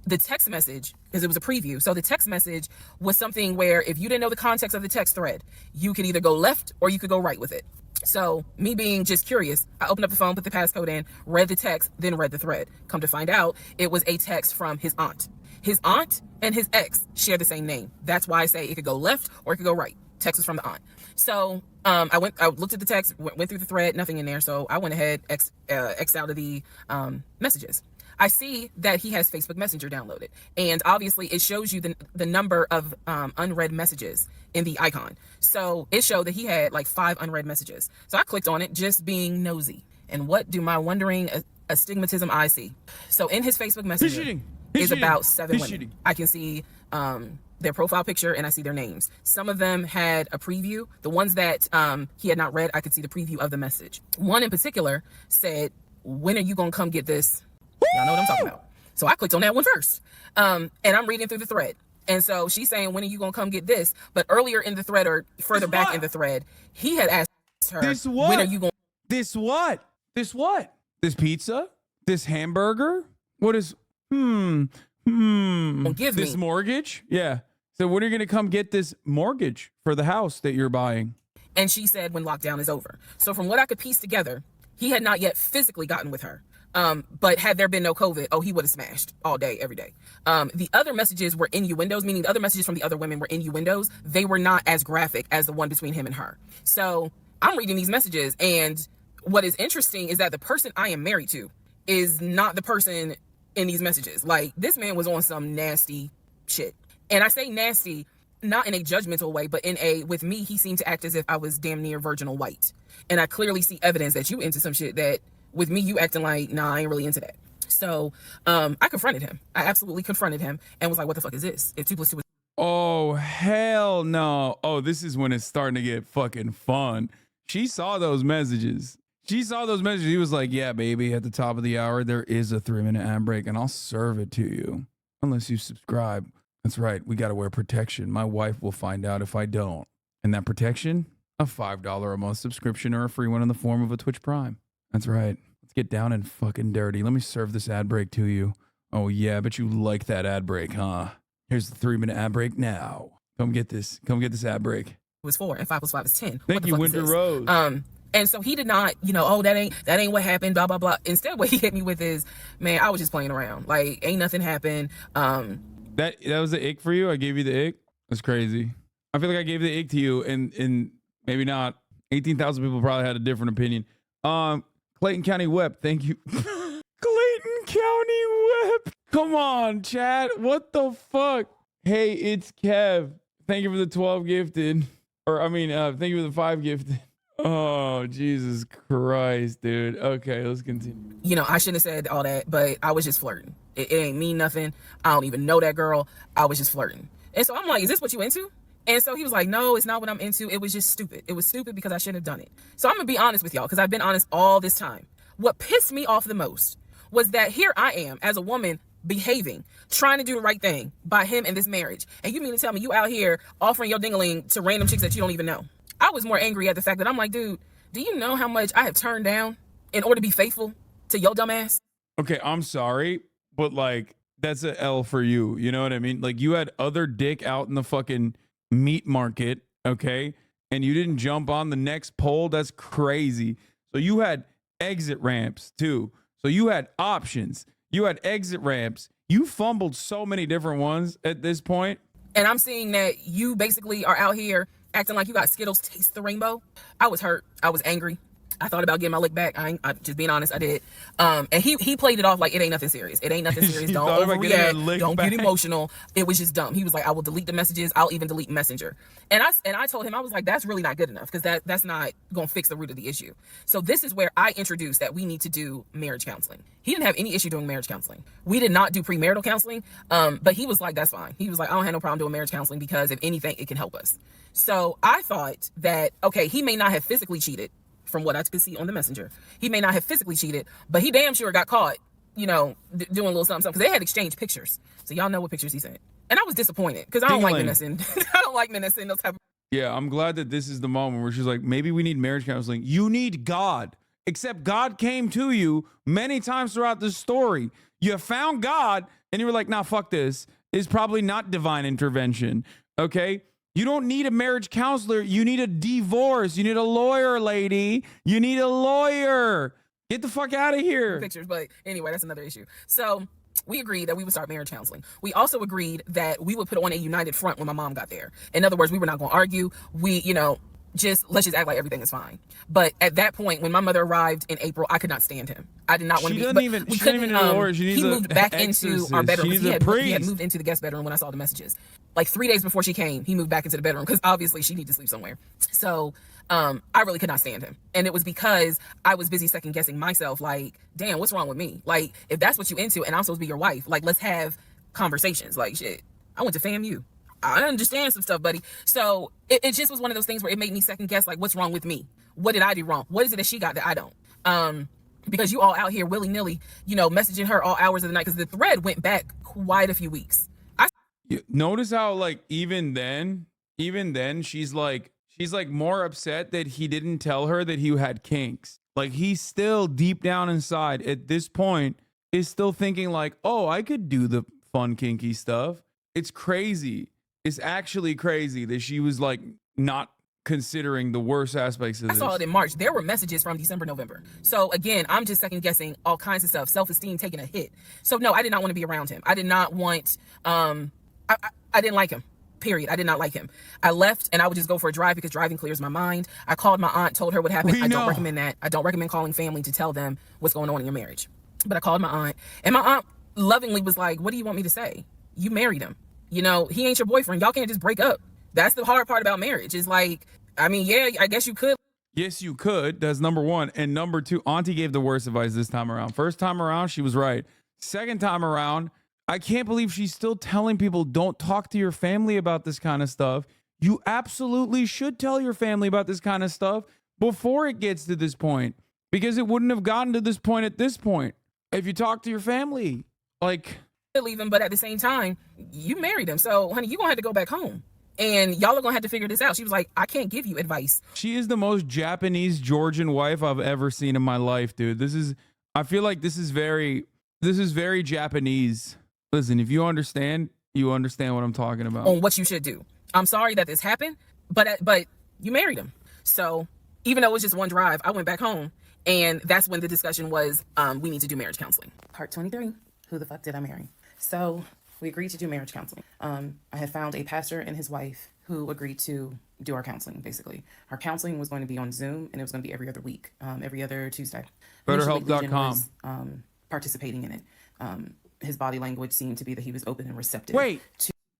The text message, because it was a preview, so the text message was something where if you didn't know the context of the text thread, you could either go left or you could go right with it. So me being just curious, I opened up the phone, put the passcode in, read the text, then read the thread. Come to find out, it was a text from his aunt. His aunt and his ex share the same name. That's why I say it could go left or it could go right. Text was from the aunt. So I looked at the text, went through the thread, nothing in there. So I went ahead, X out of the messages. I see that he has Facebook Messenger downloaded, and obviously it shows you the number of unread messages in the icon. So it showed that he had like 5 unread messages. So I clicked on it, just being nosy. And what do my wondering astigmatism eyes see? So in his Facebook Messenger is about 7 women. I can see their profile picture, and I see their names. Some of them had a preview. The ones that he had not read, I could see the preview of the message. One in particular said, when are you gonna come get this? Y'all know what I'm talking about. So I clicked on that one first. And I'm reading through the thread. And so she's saying, when are you going to come get this? But earlier in the thread, or further back in the thread, he had asked her, when are you going This what? This what? This pizza? This hamburger? What is, this mortgage? Yeah. So when are you going to come get this mortgage for the house that you're buying? And she said when lockdown is over. So from what I could piece together, he had not yet physically gotten with her. But had there been no COVID, he would have smashed all day, every day. The other messages were innuendos, meaning the other messages from the other women were innuendos. They were not as graphic as the one between him and her. So I'm reading these messages, and what is interesting is that the person I am married to is not the person in these messages. Like, this man was on some nasty shit. And I say nasty, not in a judgmental way, but with me, he seemed to act as if I was damn near virginal white. And I clearly see evidence that you into some shit that with me, you acting like, nah, I ain't really into that. So I confronted him. I absolutely confronted him and was like, what the fuck is this? If 2 + 2 is... Oh, hell no. Oh, this is when it's starting to get fucking fun. She saw those messages. He was like, yeah, baby, at the top of the hour, there is a 3-minute ad break, and I'll serve it to you. Unless you subscribe. That's right. We got to wear protection. My wife will find out if I don't. And that protection? A $5 a month subscription or a free one in the form of a Twitch Prime. That's right. Let's get down and fucking dirty. Let me serve this ad break to you. Oh, yeah, I bet you like that ad break, huh? Here's the 3-minute ad break now. Come get this ad break. It was 4, and 5 + 5 is 10. Thank you, Winter Rose. And so he did not, that ain't what happened, blah, blah, blah. Instead, what he hit me with is, man, I was just playing around. Like, ain't nothing happened. That was the ick for you? I gave you the ick? That's crazy. I feel like I gave the ick to you, and maybe not. 18,000 people probably had a different opinion. Clayton County Web, thank you. Clayton County Web. Come on, chat. What the fuck? Hey, it's Kev. Thank you for the 12 gifted. Thank you for the 5 gifted. Oh, Jesus Christ, dude. Okay, let's continue. I shouldn't have said all that, but I was just flirting. It ain't mean nothing. I don't even know that girl. I was just flirting. And so I'm like, is this what you into? And so he was like, no, it's not what I'm into. It was just stupid. It was stupid because I shouldn't have done it. So I'm going to be honest with y'all, because I've been honest all this time. What pissed me off the most was that here I am as a woman behaving, trying to do the right thing by him and this marriage. And you mean to tell me you out here offering your dingling to random chicks that you don't even know? I was more angry at the fact that I'm like, dude, do you know how much I have turned down in order to be faithful to your dumb ass? Okay, I'm sorry, but like, that's a L for you. You know what I mean? Like, you had other dick out in the fucking meat market, okay? And you didn't jump on the next pole. That's crazy. So you had exit ramps too. So you had options. You had exit ramps. You fumbled so many different ones at this point. And I'm seeing that you basically are out here acting like you got Skittles taste the rainbow. I was hurt. I was angry. I thought about getting my lick back. I'm just being honest, I did. And he played it off like it ain't nothing serious. It ain't nothing serious. Don't overreact. Don't get emotional. It was just dumb. He was like, I will delete the messages. I'll even delete Messenger. And I told him, I was like, that's really not good enough, because that's not going to fix the root of the issue. So this is where I introduced that we need to do marriage counseling. He didn't have any issue doing marriage counseling. We did not do premarital counseling. But he was like, that's fine. He was like, I don't have no problem doing marriage counseling because if anything, it can help us. So I thought that, okay, he may not have physically cheated. From what I could see on the messenger, he may not have physically cheated, but he damn sure got caught, doing a little something, because they had exchanged pictures. So y'all know what pictures he sent. And I was disappointed because I don't like menacing. I don't like menacing those type of. Yeah, I'm glad that this is the moment where she's like, maybe we need marriage counseling. You need God. Except God came to you many times throughout the story. You found God and you were like, nah, fuck this. It's probably not divine intervention. Okay? You don't need a marriage counselor. You need a divorce. You need a lawyer, lady. You need a lawyer. Get the fuck out of here. Pictures, but anyway, that's another issue. So we agreed that we would start marriage counseling. We also agreed that we would put on a united front when my mom got there. In other words, we were not going to argue. We, let's just act like everything is fine. But at that point, when my mother arrived in April, I could not stand him. I did not want to be. She doesn't even know. He moved back into our bedroom. He had moved into the guest bedroom when I saw the messages. Like 3 days before she came, he moved back into the bedroom because obviously she needed to sleep somewhere. So I really could not stand him. And it was because I was busy second guessing myself. Like, damn, what's wrong with me? Like, if that's what you into and I'm supposed to be your wife, like, let's have conversations. Like, shit, I went to FAMU. I understand some stuff, buddy. So it just was one of those things where it made me second guess, like, what's wrong with me? What did I do wrong? What is it that she got that I don't? Because you all out here willy-nilly, messaging her all hours of the night, because the thread went back quite a few weeks. Notice how, like, even then she's She's like more upset that he didn't tell her that he had kinks. Like he's still deep down inside at this point is still thinking like, oh, I could do the fun kinky stuff. It's crazy. It's actually crazy that she was like not considering the worst aspects of this. I saw it in March. There were messages from December, November. So again, I'm just second guessing all kinds of stuff, self-esteem taking a hit. So no, I did not want to be around him. I did not want, I didn't like him. Period. I did not like him. I left and I would just go for a drive because driving clears my mind. I called my aunt, told her what happened. I don't recommend that. I don't recommend calling family to tell them what's going on in your marriage. But I called my aunt, and my aunt lovingly was like, what do you want me to say? You married him. You know, he ain't your boyfriend. Y'all can't just break up. That's the hard part about marriage is like, I mean, yeah, I guess you could. Yes, you could. That's number one. And number two, Auntie gave the worst advice this time around. First time around, she was right. Second time around, I can't believe she's still telling people don't talk to your family about this kind of stuff. You absolutely should tell your family about this kind of stuff before it gets to this point, because it wouldn't have gotten to this point at this point if you talk to your family. Like, leave him, but at the same time, you married him. So, honey, you're going to have to go back home. And y'all are going to have to figure this out. She was like, I can't give you advice. She is the most Japanese Georgian wife I've ever seen in my life, dude. I feel like this is very Japanese. Listen, if you understand what I'm talking about. On what you should do. I'm sorry that this happened, but you married him. So even though it was just one drive, I went back home, and that's when the discussion was, we need to do marriage counseling. Part 23, who the fuck did I marry? So we agreed to do marriage counseling. I had found a pastor and his wife who agreed to do our counseling, basically. Our counseling was going to be on Zoom, and it was going to be every other week, every other Tuesday. BetterHelp.com. Participating in it. His body language seemed to be that he was open and receptive. Wait,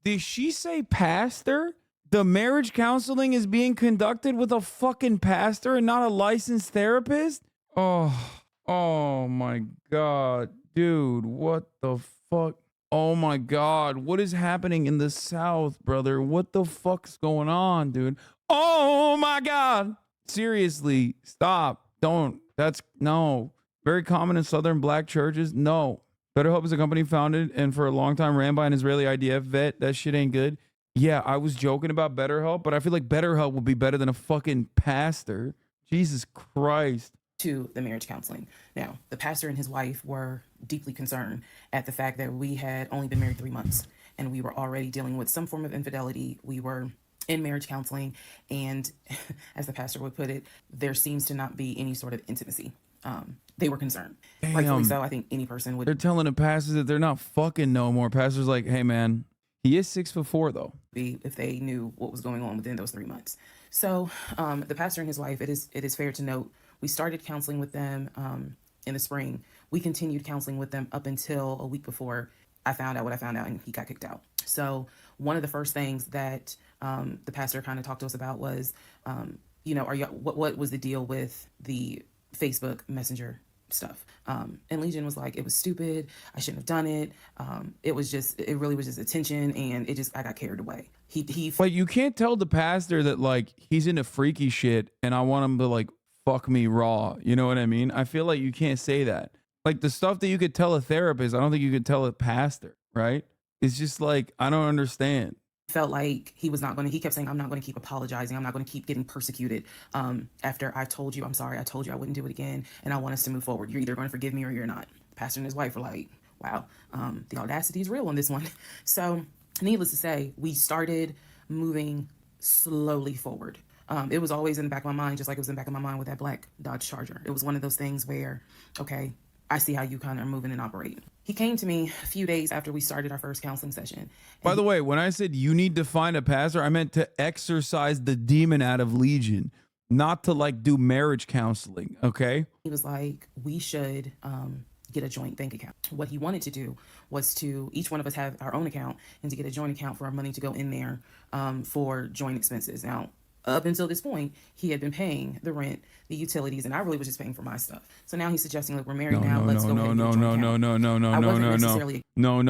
did she say pastor? The marriage counseling is being conducted with a fucking pastor and not a licensed therapist? Oh my God, dude, what the fuck? Oh my God, what is happening in the South, brother? What the fuck's going on, dude? Oh my God. Seriously, stop. Don't. No. Very common in Southern black churches. No. BetterHelp is a company founded and for a long time ran by an Israeli IDF vet. That shit ain't good. Yeah, I was joking about BetterHelp, but I feel like BetterHelp would be better than a fucking pastor. Jesus Christ. To the marriage counseling. Now, the pastor and his wife were deeply concerned at the fact that we had only been married 3 months and we were already dealing with some form of infidelity. We were in marriage counseling, and as the pastor would put it, there seems to not be any sort of intimacy. They were concerned. Damn. Rightfully so. I think any person would. They're telling the pastors that they're not fucking no more. Pastor's like, hey man, he is 6'4" though. If they knew what was going on within those 3 months. So the pastor and his wife, it is fair to note, we started counseling with them in the spring. We continued counseling with them up until a week before I found out what I found out, and he got kicked out. So one of the first things that the pastor kind of talked to us about was, what was the deal with the Facebook Messenger stuff? And Legion was like, it was stupid. I shouldn't have done it. It really was just attention, and I got carried away. He like, you can't tell the pastor that like he's into freaky shit and I want him to like fuck me raw. You know what I mean? I feel like you can't say that. Like the stuff that you could tell a therapist, I don't think you could tell a pastor, right? It's just like, I don't understand. Felt like he kept saying, I'm not going to keep apologizing. I'm not going to keep getting persecuted. After I told you, I'm sorry, I told you I wouldn't do it again, and I want us to move forward. You're either going to forgive me or you're not. The pastor and his wife were like, wow, the audacity is real on this one. So needless to say, we started moving slowly forward. It was always in the back of my mind, just like it was in the back of my mind with that black Dodge Charger. It was one of those things where, okay, I see how you kind of are moving and operating. He came to me a few days after we started our first counseling session. By the way, when I said you need to find a pastor, I meant to exorcise the demon out of Legion, not to like do marriage counseling, okay? He was like, we should get a joint bank account. What he wanted to do was to each one of us have our own account and to get a joint account for our money to go in there for joint expenses. Now, up until this point, he had been paying the rent, the utilities, and I really was just paying for my stuff. So now he's suggesting, look, we're married now. Let's go ahead and get a joint account. No.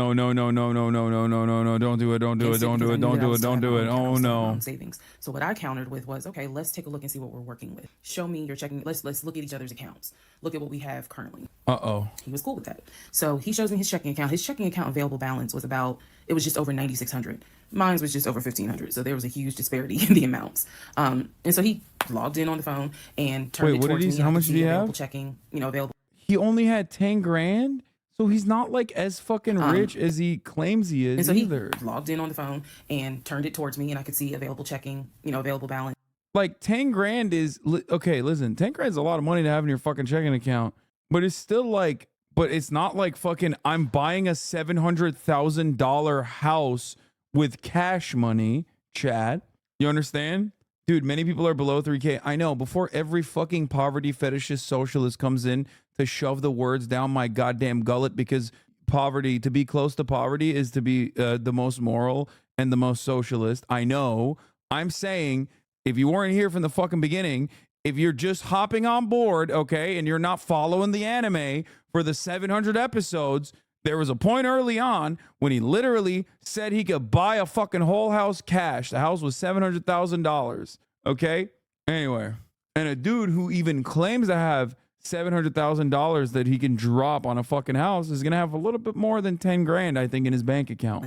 Don't do it. Oh, no. Savings. So what I countered with was, okay, let's take a look and see what we're working with. Show me your checking. Let's look at each other's accounts. Look at what we have currently. Uh-oh. He was cool with that. So he shows me his checking account. His checking account available balance was just over $9,600. Mine was just over $1,500, so there was a huge disparity in the amounts. And so he logged in on the phone and turned it towards me. How much did he have? Checking, available. He only had 10 grand, so he's not like as fucking rich as he claims he is. And so either. He logged in on the phone and turned it towards me, and I could see available checking, available balance. Like 10 grand is okay. Listen, 10 grand is a lot of money to have in your fucking checking account, but it's still like, but it's not like fucking I'm buying a $700,000 house with cash money, Chad. You understand? Dude, many people are below 3K. I know. Before every fucking poverty fetishist socialist comes in to shove the words down my goddamn gullet, because poverty, to be close to poverty is to be the most moral and the most socialist. I know. I'm saying, if you weren't here from the fucking beginning, if you're just hopping on board, okay, and you're not following the anime for the 700 episodes, there was a point early on when he literally said he could buy a fucking whole house cash. The house was $700,000. Okay? Anyway, and a dude who even claims to have $700,000 that he can drop on a fucking house is going to have a little bit more than 10 grand, I think, in his bank account.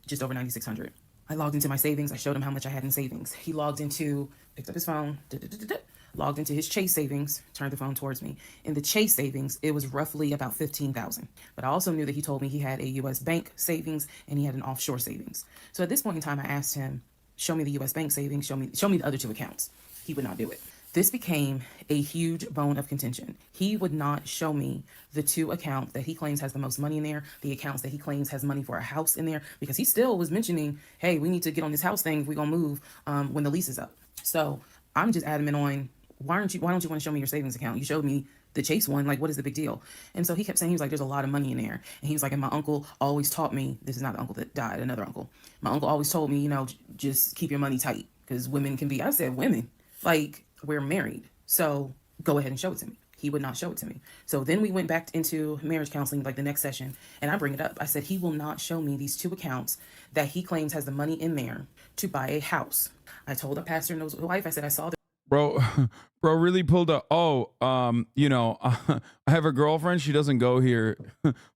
Just over $9,600. I logged into my savings. I showed him how much I had in savings. He logged into, picked up his phone, logged into his Chase savings, turned the phone towards me. In the Chase savings, it was roughly about $15,000. But I also knew that he told me he had a U.S. bank savings and he had an offshore savings. So at this point in time, I asked him, show me the U.S. bank savings, show me the other two accounts. He would not do it. This became a huge bone of contention. He would not show me the two accounts that he claims has the most money in there, the accounts that he claims has money for a house in there, because he still was mentioning, hey, we need to get on this house thing if we're going to move when the lease is up. So I'm just adamant on, why don't you want to show me your savings account? You showed me the Chase one. Like, what is the big deal? And so he kept saying, he was like, there's a lot of money in there. And he was like, and my uncle always taught me, this is not the uncle that died, another uncle. My uncle always told me, just keep your money tight because women can be, I said, women, like, we're married. So go ahead and show it to me. He would not show it to me. So then we went back into marriage counseling, like the next session, and I bring it up. I said, he will not show me these two accounts that he claims has the money in there to buy a house. I told a pastor and his wife, I said, I saw that. Bro really pulled a, I have a girlfriend. She doesn't go here,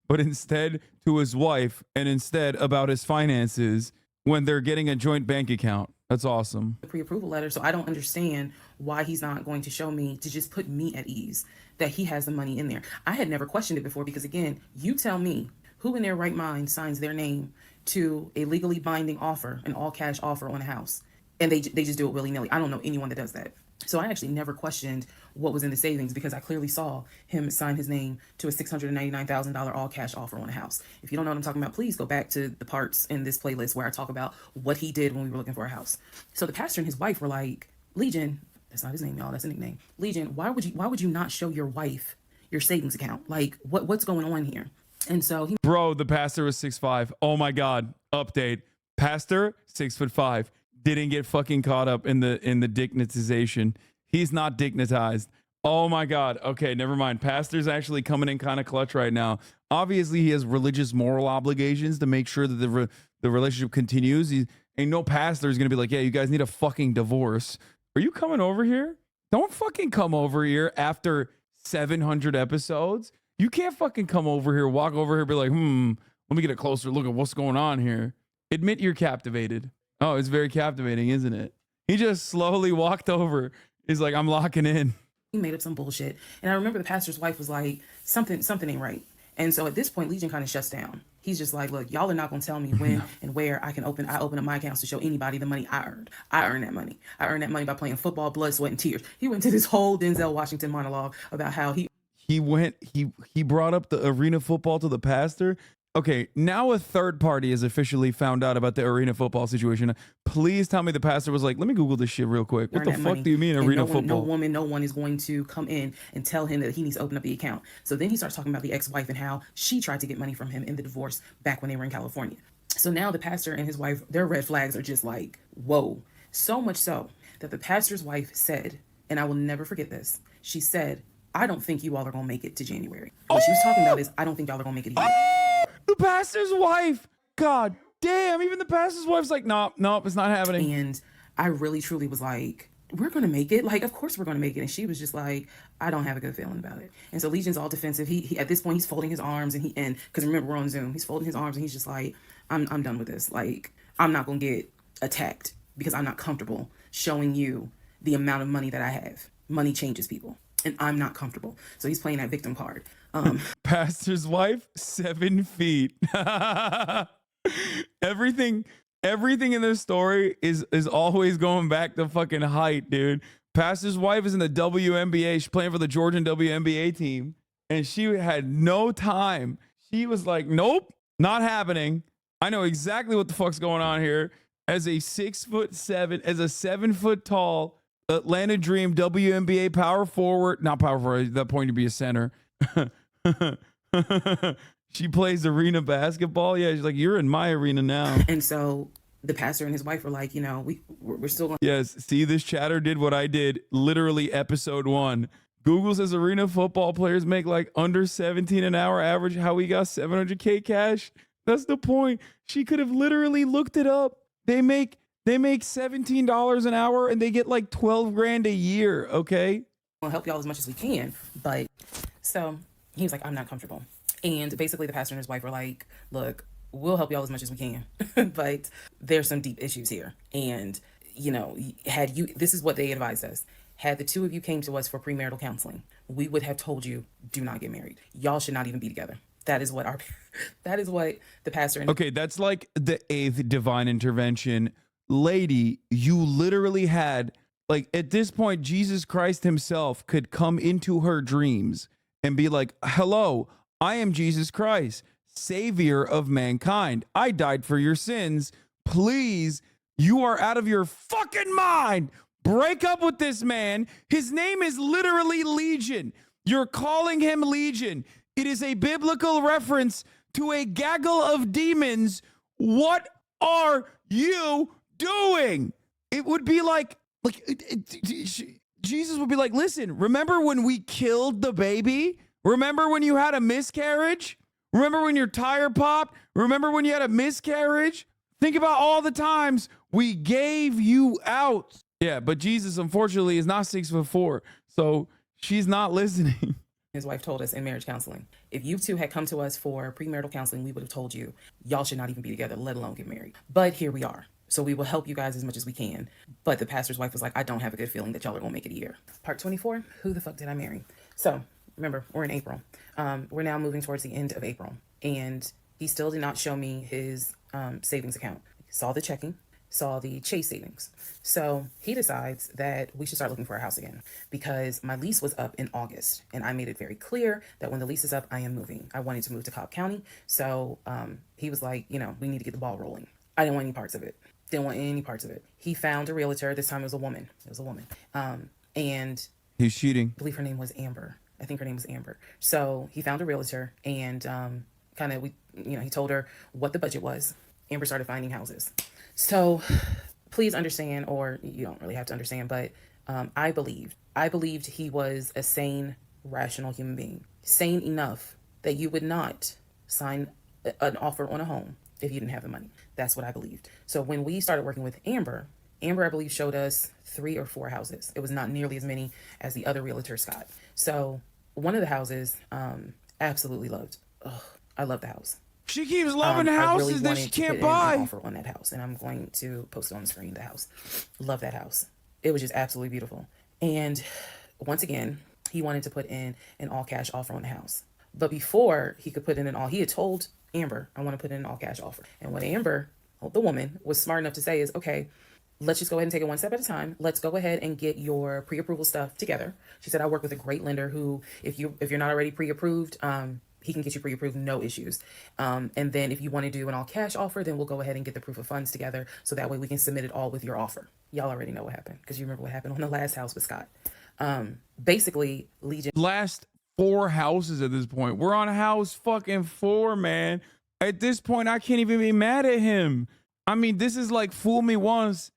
but instead to his wife, and instead about his finances when they're getting a joint bank account. That's awesome. The pre-approval letter. So I don't understand why he's not going to show me, to just put me at ease that he has the money in there. I had never questioned it before because, again, you tell me who in their right mind signs their name to a legally binding offer, an all cash offer on a house, and they just do it willy-nilly. I don't know anyone that does that. So I actually never questioned what was in the savings because I clearly saw him sign his name to a $699,000 all cash offer on a house. If you don't know what I'm talking about, please go back to the parts in this playlist where I talk about what he did when we were looking for a house. So the pastor and his wife were like, Legion, that's not his name, y'all, that's a nickname. Legion, why would you not show your wife your savings account? Like, what's going on here? And so Bro, the pastor was 6'5". Oh my God. Update. Pastor, 6'5". Didn't get fucking caught up in the dignitization. He's not dignitized. Oh my God. Okay, never mind. Pastor's actually coming in kind of clutch right now. Obviously, he has religious moral obligations to make sure that the relationship continues. Ain't no pastor is gonna be like, yeah, you guys need a fucking divorce. Are you coming over here? Don't fucking come over here after 700 episodes. You can't fucking come over here, walk over here, be like, let me get a closer look at what's going on here. Admit you're captivated. Oh, it's very captivating, isn't it? He just slowly walked over. He's like, I'm locking in. He made up some bullshit. And I remember the pastor's wife was like, something ain't right. And so at this point, Legion kind of shuts down. He's just like, look, y'all are not going to tell me when and where I open up my accounts to show anybody the money I earned. I earned that money. I earned that money by playing football, blood, sweat, and tears. He went to this whole Denzel Washington monologue about how he brought up the arena football to the pastor. Okay, now a third party has officially found out about the arena football situation. Please tell me the pastor was like, let me Google this shit real quick. What the fuck do you mean arena football? No one is going to come in and tell him that he needs to open up the account. So then he starts talking about the ex-wife and how she tried to get money from him in the divorce back when they were in California. So now the pastor and his wife, their red flags are just like, whoa. So much so that the pastor's wife said, and I will never forget this, she said, I don't think you all are going to make it to January. What she was talking about is, I don't think y'all are going to make it either. The pastor's wife. God damn. Even the pastor's wife's like, nope, it's not happening. And I really, truly was like, we're going to make it. Like, of course we're going to make it. And she was just like, I don't have a good feeling about it. And so Legion's all defensive. He at this point, he's folding his arms and because remember, we're on Zoom. He's folding his arms and he's just like, I'm done with this. Like, I'm not going to get attacked because I'm not comfortable showing you the amount of money that I have. Money changes people, and I'm not comfortable. So he's playing that victim card. Pastor's wife, 7 feet. Everything in this story is always going back to fucking height, dude. Pastor's wife is in the WNBA. She's playing for the Georgian WNBA team, and she had no time. She was like, nope, not happening. I know exactly what the fuck's going on here. As a 6'7", as a 7 foot tall Atlanta Dream WNBA power forward, not power forward, at that point to be a center. She plays arena basketball. Yeah, she's like, you're in my arena now. And so the pastor and his wife were like, you know, we're still going. Yes, see, this chatter did what I did. Literally episode 1. Google says arena football players make like under 17 an hour average. How we got 700K cash? That's the point. She could have literally looked it up. They make $17 an hour and they get like 12 grand a year. Okay. We'll help y'all as much as we can. But so he was like, I'm not comfortable. And basically the pastor and his wife were like, look, we'll help y'all as much as we can, but there's some deep issues here. And, you know, this is what they advised us. Had the two of you came to us for premarital counseling, we would have told you, do not get married. Y'all should not even be together. That is what the pastor. Okay. That's like the 8th divine intervention. Lady, you literally had, like, at this point, Jesus Christ himself could come into her dreams and be like, hello, I am Jesus Christ, savior of mankind. I died for your sins. Please, you are out of your fucking mind. Break up with this man. His name is literally Legion. You're calling him Legion. It is a biblical reference to a gaggle of demons. What are you doing? It would be like Jesus would be like, listen, remember when we killed the baby? Remember when you had a miscarriage? Remember when your tire popped? Remember when you had a miscarriage? Think about all the times we gave you out. Yeah, but Jesus, unfortunately, is not 6'4", so she's not listening. His wife told us in marriage counseling, if you two had come to us for premarital counseling, we would have told you, y'all should not even be together, let alone get married. But here we are. So we will help you guys as much as we can. But the pastor's wife was like, I don't have a good feeling that y'all are going to make it a year. Part 24, who the fuck did I marry? So remember, we're in April. We're now moving towards the end of April. And he still did not show me his savings account. Saw the checking, saw the Chase savings. So he decides that we should start looking for a house again because my lease was up in August. And I made it very clear that when the lease is up, I am moving. I wanted to move to Cobb County. So he was like, you know, we need to get the ball rolling. I didn't want any parts of it. Didn't want any parts of it. He found a realtor. This time it was a woman. And he's cheating. I believe her name was Amber. I think her name was Amber. So he found a realtor and he told her what the budget was. Amber started finding houses. So please understand, or you don't really have to understand, but I believed he was a sane, rational human being. Sane enough that you would not sign an offer on a home if you didn't have the money. That's what I believed. So when we started working with Amber, I believe, showed us 3 or 4 houses. It was not nearly as many as the other realtor, Scott. So one of the houses, absolutely loved. I love the house. She keeps loving houses that she can't buy. An offer on that house, and I'm going to post it on the screen. The house, love that house. It was just absolutely beautiful. And once again, he wanted to put in an all cash offer on the house. But before he could put in he had told Amber, I want to put in an all cash offer. And what Amber, the woman, was smart enough to say is, okay, let's just go ahead and take it one step at a time. Let's go ahead and get your pre-approval stuff together. She said, I work with a great lender who, if you're not already pre-approved, he can get you pre-approved, no issues. And then if you want to do an all cash offer, then we'll go ahead and get the proof of funds together. So that way we can submit it all with your offer. Y'all already know what happened because you remember what happened on the last house with Scott. Basically, Legion. Last 4 houses at this point. We're on house fucking 4, man. At this point, I can't even be mad at him. I mean, this is like fool me once,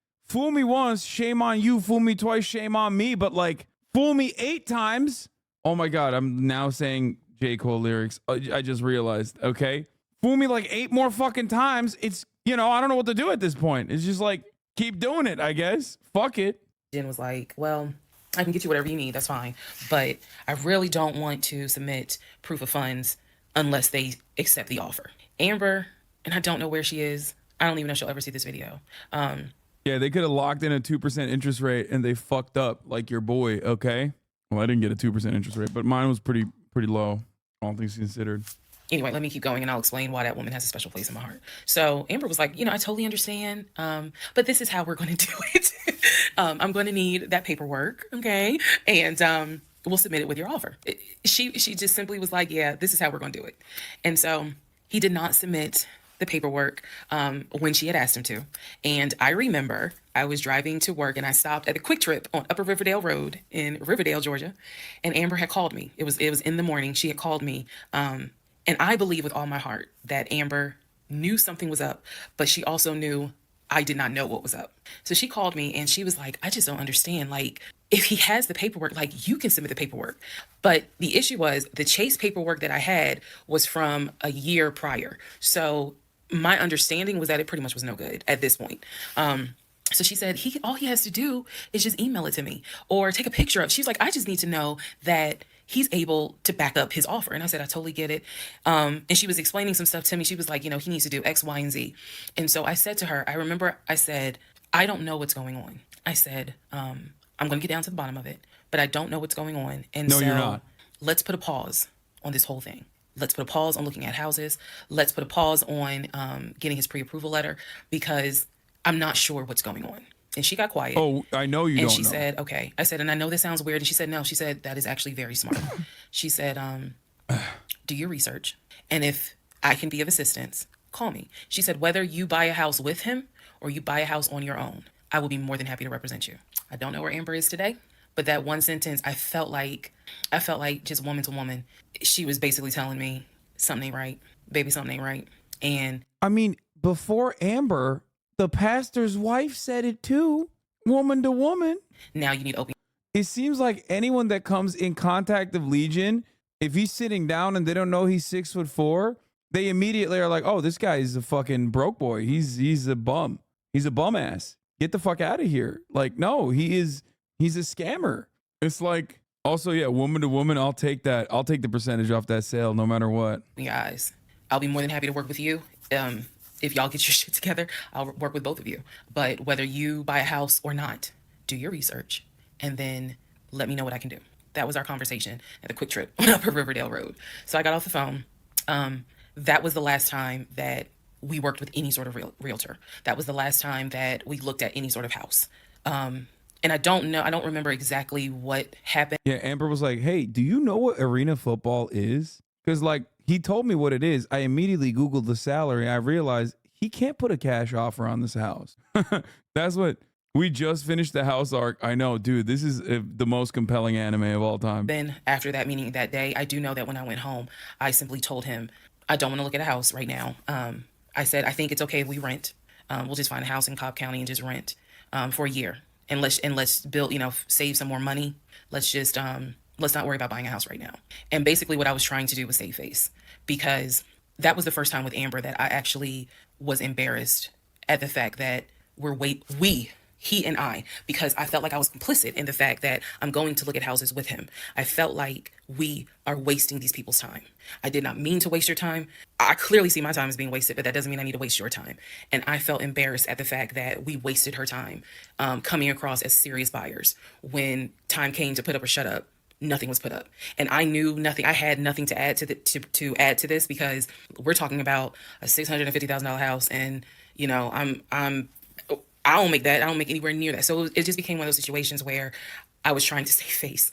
shame on you. Fool me twice, shame on me. But like, fool me 8 times. Oh my God, I'm now saying J. Cole lyrics. I just realized, okay? Fool me like 8 more fucking times. It's, I don't know what to do at this point. It's just like, keep doing it, I guess. Fuck it. Jen was like, well, I can get you whatever you need. That's fine. But I really don't want to submit proof of funds unless they accept the offer. Amber, and I don't know where she is. I don't even know if she'll ever see this video. Yeah, they could have locked in a 2% interest rate and they fucked up, like your boy. Okay. Well, I didn't get a 2% interest rate, but mine was pretty low, all things considered. Anyway, let me keep going and I'll explain why that woman has a special place in my heart. So Amber was like, I totally understand, but this is how we're going to do it. I'm going to need that paperwork, okay? And we'll submit it with your offer. She just simply was like, yeah, this is how we're going to do it. And so he did not submit the paperwork when she had asked him to. And I remember I was driving to work and I stopped at a Quick Trip on Upper Riverdale Road in Riverdale, Georgia. And Amber had called me. It was in the morning. She had called me. And I believe with all my heart that Amber knew something was up, but she also knew I did not know what was up. So she called me and she was like, I just don't understand. Like, if he has the paperwork, like, you can submit the paperwork. But the issue was the Chase paperwork that I had was from a year prior. So my understanding was that it pretty much was no good at this point. So she said, all he has to do is just email it to me or take a picture of. She's like, I just need to know that he's able to back up his offer. And I said, I totally get it. And she was explaining some stuff to me. She was like, he needs to do X, Y, and Z. And so I said to her, I remember I said, I don't know what's going on. I said, I'm going to get down to the bottom of it, but I don't know what's going on. And No, so you're not. Let's put a pause on this whole thing. Let's put a pause on looking at houses. Let's put a pause on getting his pre-approval letter because I'm not sure what's going on. And she got quiet. Oh, I know you don't know. And she said, okay. I said, and I know this sounds weird. And she said, no. She said, that is actually very smart. She said, do your research. And if I can be of assistance, call me. She said, whether you buy a house with him or you buy a house on your own, I will be more than happy to represent you. I don't know where Amber is today, but that one sentence, I felt like just woman to woman, she was basically telling me something ain't right. Baby, something ain't right. And I mean, before Amber, the pastor's wife said it too, woman to woman. Now you need open. It seems like anyone that comes in contact of Legion, if he's sitting down and they don't know he's 6'4", they immediately are like, oh, this guy is a fucking broke boy. He's a bum. He's a bum ass. Get the fuck out of here. Like, no, he's a scammer. It's like, also, yeah, woman to woman, I'll take that. I'll take the percentage off that sale no matter what. Guys, I'll be more than happy to work with you. If y'all get your shit together, I'll work with both of you. But whether you buy a house or not, do your research and then let me know what I can do. That was our conversation at the Quick Trip on Upper Riverdale Road. So I got off the phone. That was the last time that we worked with any sort of realtor. That was the last time that we looked at any sort of house. And I don't remember exactly what happened. Yeah, Amber was like, hey, do you know what arena football is? Because, like, he told me what it is. I immediately Googled the salary. I realized he can't put a cash offer on this house. That's what we just finished the house arc. I know, dude, this is the most compelling anime of all time. Then after that meeting that day, I do know that when I went home, I simply told him, I don't want to look at a house right now. I said, I think it's okay if we rent. We'll just find a house in Cobb County and just rent for a year. And let's build, save some more money. Let's not worry about buying a house right now. And basically what I was trying to do was save face, because that was the first time with Amber that I actually was embarrassed at the fact that he and I, because I felt like I was complicit in the fact that I'm going to look at houses with him. I felt like we are wasting these people's time. I did not mean to waste your time. I clearly see my time as being wasted, but that doesn't mean I need to waste your time. And I felt embarrassed at the fact that we wasted her time coming across as serious buyers. When time came to put up or shut up, nothing was put up. And I knew nothing. I had nothing to add to add to this, because we're talking about a $650,000 house, and I don't make that. I don't make anywhere near that. So it just became one of those situations where I was trying to save face.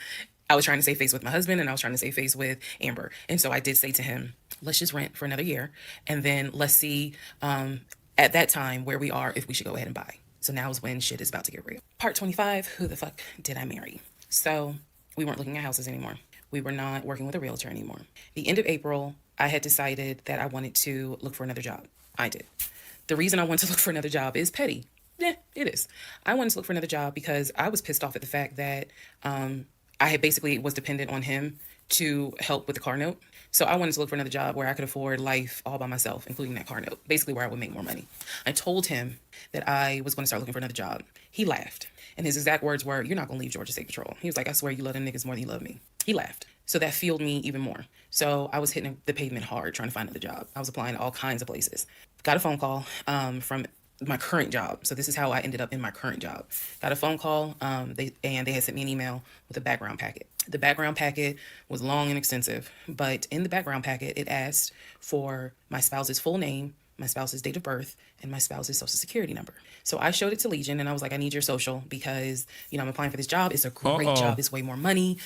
I was trying to save face with my husband, and I was trying to save face with Amber. And so I did say to him, let's just rent for another year, and then let's see at that time where we are, if we should go ahead and buy. So now is when shit is about to get real. Part 25, who the fuck did I marry? So we weren't looking at houses anymore. We were not working with a realtor anymore. The end of April, I had decided that I wanted to look for another job. I did. The reason I wanted to look for another job is petty. Yeah, it is. I wanted to look for another job because I was pissed off at the fact that I had basically was dependent on him to help with the car note. So I wanted to look for another job where I could afford life all by myself, including that car note, basically where I would make more money. I told him that I was going to start looking for another job. He laughed. And his exact words were, you're not going to leave Georgia State Patrol. He was like, I swear you love them niggas more than you love me. He laughed. So that fueled me even more. So I was hitting the pavement hard trying to find another job. I was applying to all kinds of places. Got a phone call from my current job. So this is how I ended up in my current job. Got a phone call, they had sent me an email with a background packet. The background packet was long and extensive, but in the background packet, it asked for my spouse's full name, my spouse's date of birth, and my spouse's social security number. So I showed it to Legion and I was like, I need your social because, you know, I'm applying for this job. It's a great job. It's way more money.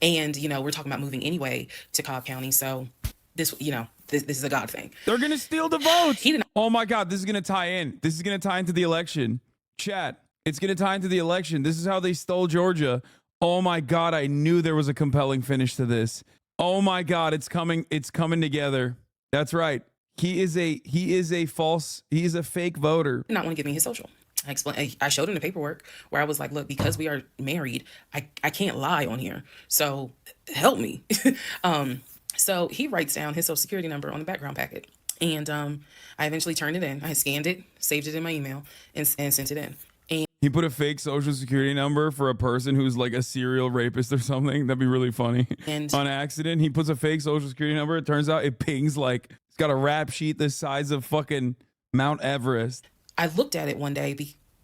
And, you know, we're talking about moving anyway to Cobb County. So this, you know, this is a God thing. They're going to steal the votes. Oh my God, this is going to tie in. This is going to tie into the election. Chat, it's going to tie into the election. This is how they stole Georgia. Oh my God, I knew there was a compelling finish to this. Oh my God, it's coming together. That's right. He is a fake voter. Not want to give me his social. I showed him the paperwork where I was like, look, because we are married, I can't lie on here. So help me. So he writes down his social security number on the background packet. And I eventually turned it in. I scanned it, saved it in my email, and sent it in. And he put a fake social security number for a person who's like a serial rapist or something. That'd be really funny. And on accident, he puts a fake social security number. It turns out it pings like it's got a rap sheet the size of fucking Mount Everest. I looked at it one day,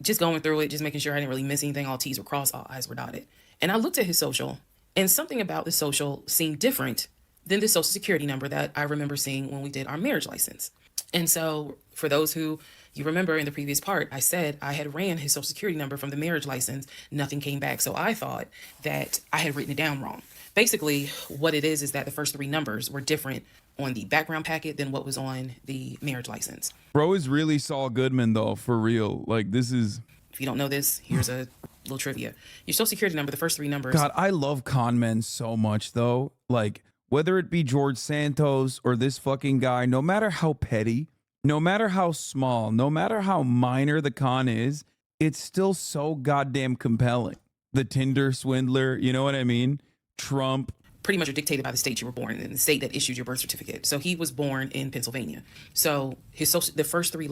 just going through it, just making sure I didn't really miss anything. All T's were crossed, all I's were dotted. And I looked at his social, and something about the social seemed different than the social security number that I remember seeing when we did our marriage license. And so for those who you remember in the previous part, I said I had ran his social security number from the marriage license. Nothing came back. So I thought that I had written it down wrong. Basically, what it is that the first three numbers were different on the background packet than what was on the marriage license. Bro is really Saul Goodman, though, for real. Like, this is... If you don't know this, here's a little trivia. Your social security number, the first three numbers... God, I love con men so much, though. Like, whether it be George Santos or this fucking guy, no matter how petty, no matter how small, no matter how minor the con is, it's still so goddamn compelling. The Tinder swindler, you know what I mean? Trump... Pretty much are dictated by the state you were born in, the state that issued your birth certificate. So he was born in Pennsylvania. So the first three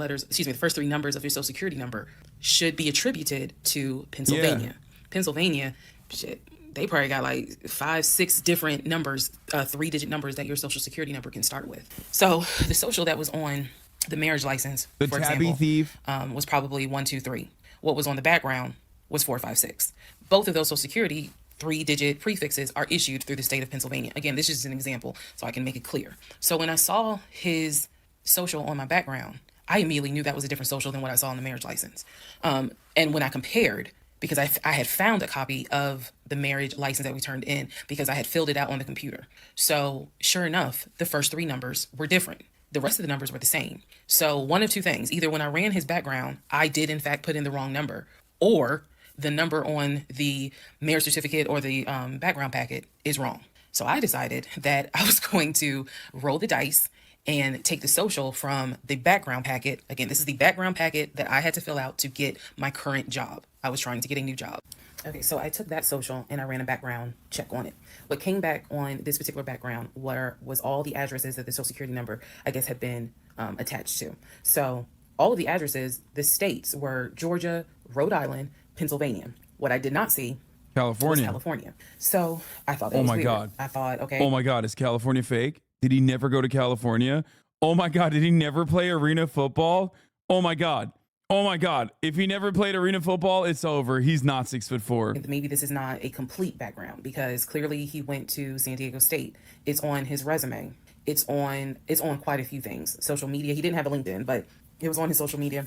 numbers of his social security number should be attributed to Pennsylvania. Yeah. Pennsylvania, shit, they probably got like 5, 6 different numbers, 3-digit numbers that your social security number can start with. So the social that was on the marriage license, for example, thief, was probably 1, 2, 3. What was on the background was 4, 5, 6. Both of those social security 3-digit prefixes are issued through the state of Pennsylvania. Again, this is just an example so I can make it clear. So when I saw his social on my background, I immediately knew that was a different social than what I saw on the marriage license. And when I compared, because I had found a copy of the marriage license that we turned in because I had filled it out on the computer. So sure enough, the first 3 numbers were different. The rest of the numbers were the same. So one of two things, either when I ran his background, I did in fact put in the wrong number, or the number on the marriage certificate or the background packet is wrong. So I decided that I was going to roll the dice and take the social from the background packet. Again, this is the background packet that I had to fill out to get my current job. I was trying to get a new job. Okay, so I took that social and I ran a background check on it. What came back on this particular background was all the addresses that the social security number, I guess, had been attached to. So all of the addresses, the states were Georgia, Rhode Island, Pennsylvania. What I did not see California. was California. So I thought that was weird. God. I thought, okay. Oh my God, is California fake? Did he never go to California? Oh my God, did he never play arena football? Oh my God. Oh my God. If he never played arena football, it's over. He's not 6'4". Maybe this is not a complete background because clearly he went to San Diego State. It's on his resume. It's on quite a few things. Social media. He didn't have a LinkedIn, but it was on his social media.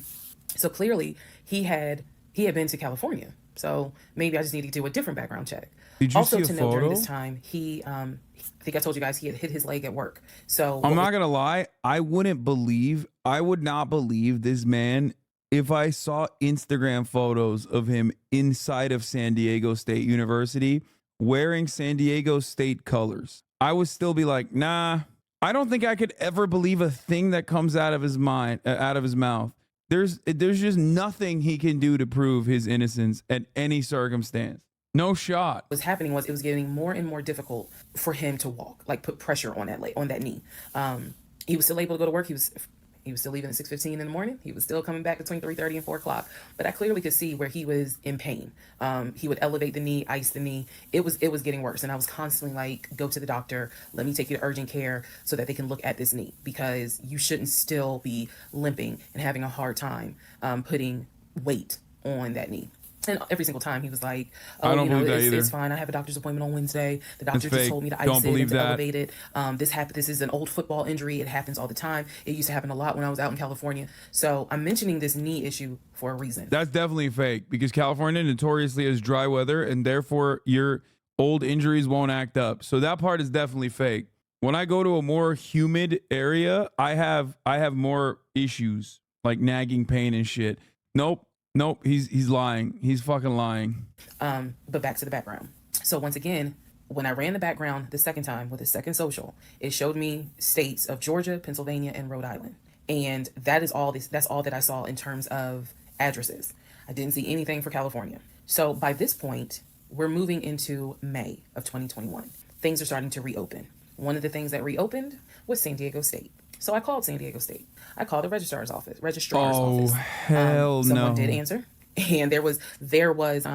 So clearly he had been to California. So maybe I just need to do a different background check. Did you also see a to photo? Note during this time, I think I told you guys he had hit his leg at work. So I'm not gonna lie, I would not believe this man if I saw Instagram photos of him inside of San Diego State University wearing San Diego State colors. I would still be like, nah, I don't think I could ever believe a thing that comes out of his mouth. There's just nothing he can do to prove his innocence at any circumstance. No shot. What was happening was it was getting more and more difficult for him to walk, like put pressure on that knee. He was still able to go to work. He was still leaving at 6:15 in the morning. He was still coming back between 3:30 and 4 o'clock. But I clearly could see where he was in pain. He would elevate the knee, ice the knee. It was getting worse. And I was constantly like, go to the doctor. Let me take you to urgent care so that they can look at this knee, because you shouldn't still be limping and having a hard time putting weight on that knee. And every single time he was like, I don't believe that either. It's fine. I have a doctor's appointment on Wednesday. The doctor That's just told me to fake. Don't ice it believe and to that. elevate it. This is an old football injury. It happens all the time. It used to happen a lot when I was out in California. So I'm mentioning this knee issue for a reason. That's definitely fake, because California notoriously has dry weather, and therefore your old injuries won't act up. So that part is definitely fake. When I go to a more humid area, I have more issues like nagging pain and shit. Nope, he's lying. He's fucking lying. But back to the background. So once again, when I ran the background the second time with the second social, it showed me states of Georgia, Pennsylvania, and Rhode Island. And that's all that I saw in terms of addresses. I didn't see anything for California. So by this point, we're moving into May of 2021. Things are starting to reopen. One of the things that reopened was San Diego State. So I called San Diego State. I called the registrar's office. Hell Someone no. did answer, and there was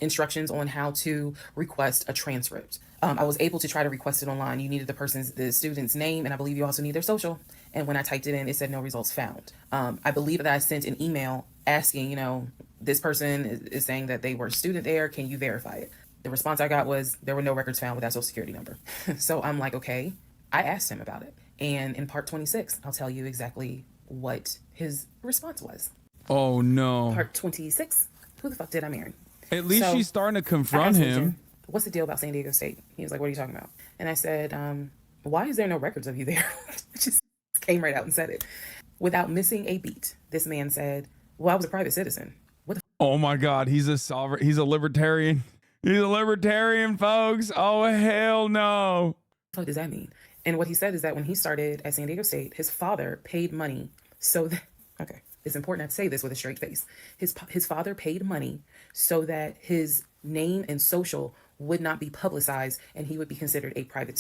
instructions on how to request a transcript. I was able to try to request it online. You needed the student's name, and I believe you also need their social. And when I typed it in, it said no results found. I believe that I sent an email asking, this person is saying that they were a student there. Can you verify it? The response I got was there were no records found with that social security number. So I'm like, okay. I asked him about it. And in part 26, I'll tell you exactly what his response was. Oh, no. Part 26, who the fuck did I marry? At least she's starting to confront him. What's the deal about San Diego State? He was like, what are you talking about? And I said, why is there no records of you there? Just came right out and said it. Without missing a beat, this man said, well, I was a private citizen. What the Oh my God, he's a sovereign. He's a libertarian. He's a libertarian, folks. Oh, hell no. fuck does that mean? And what he said is that when he started at San Diego State, his father paid money so that, okay, it's important to say this with a straight face. His father paid money so that his name and social would not be publicized and he would be considered a private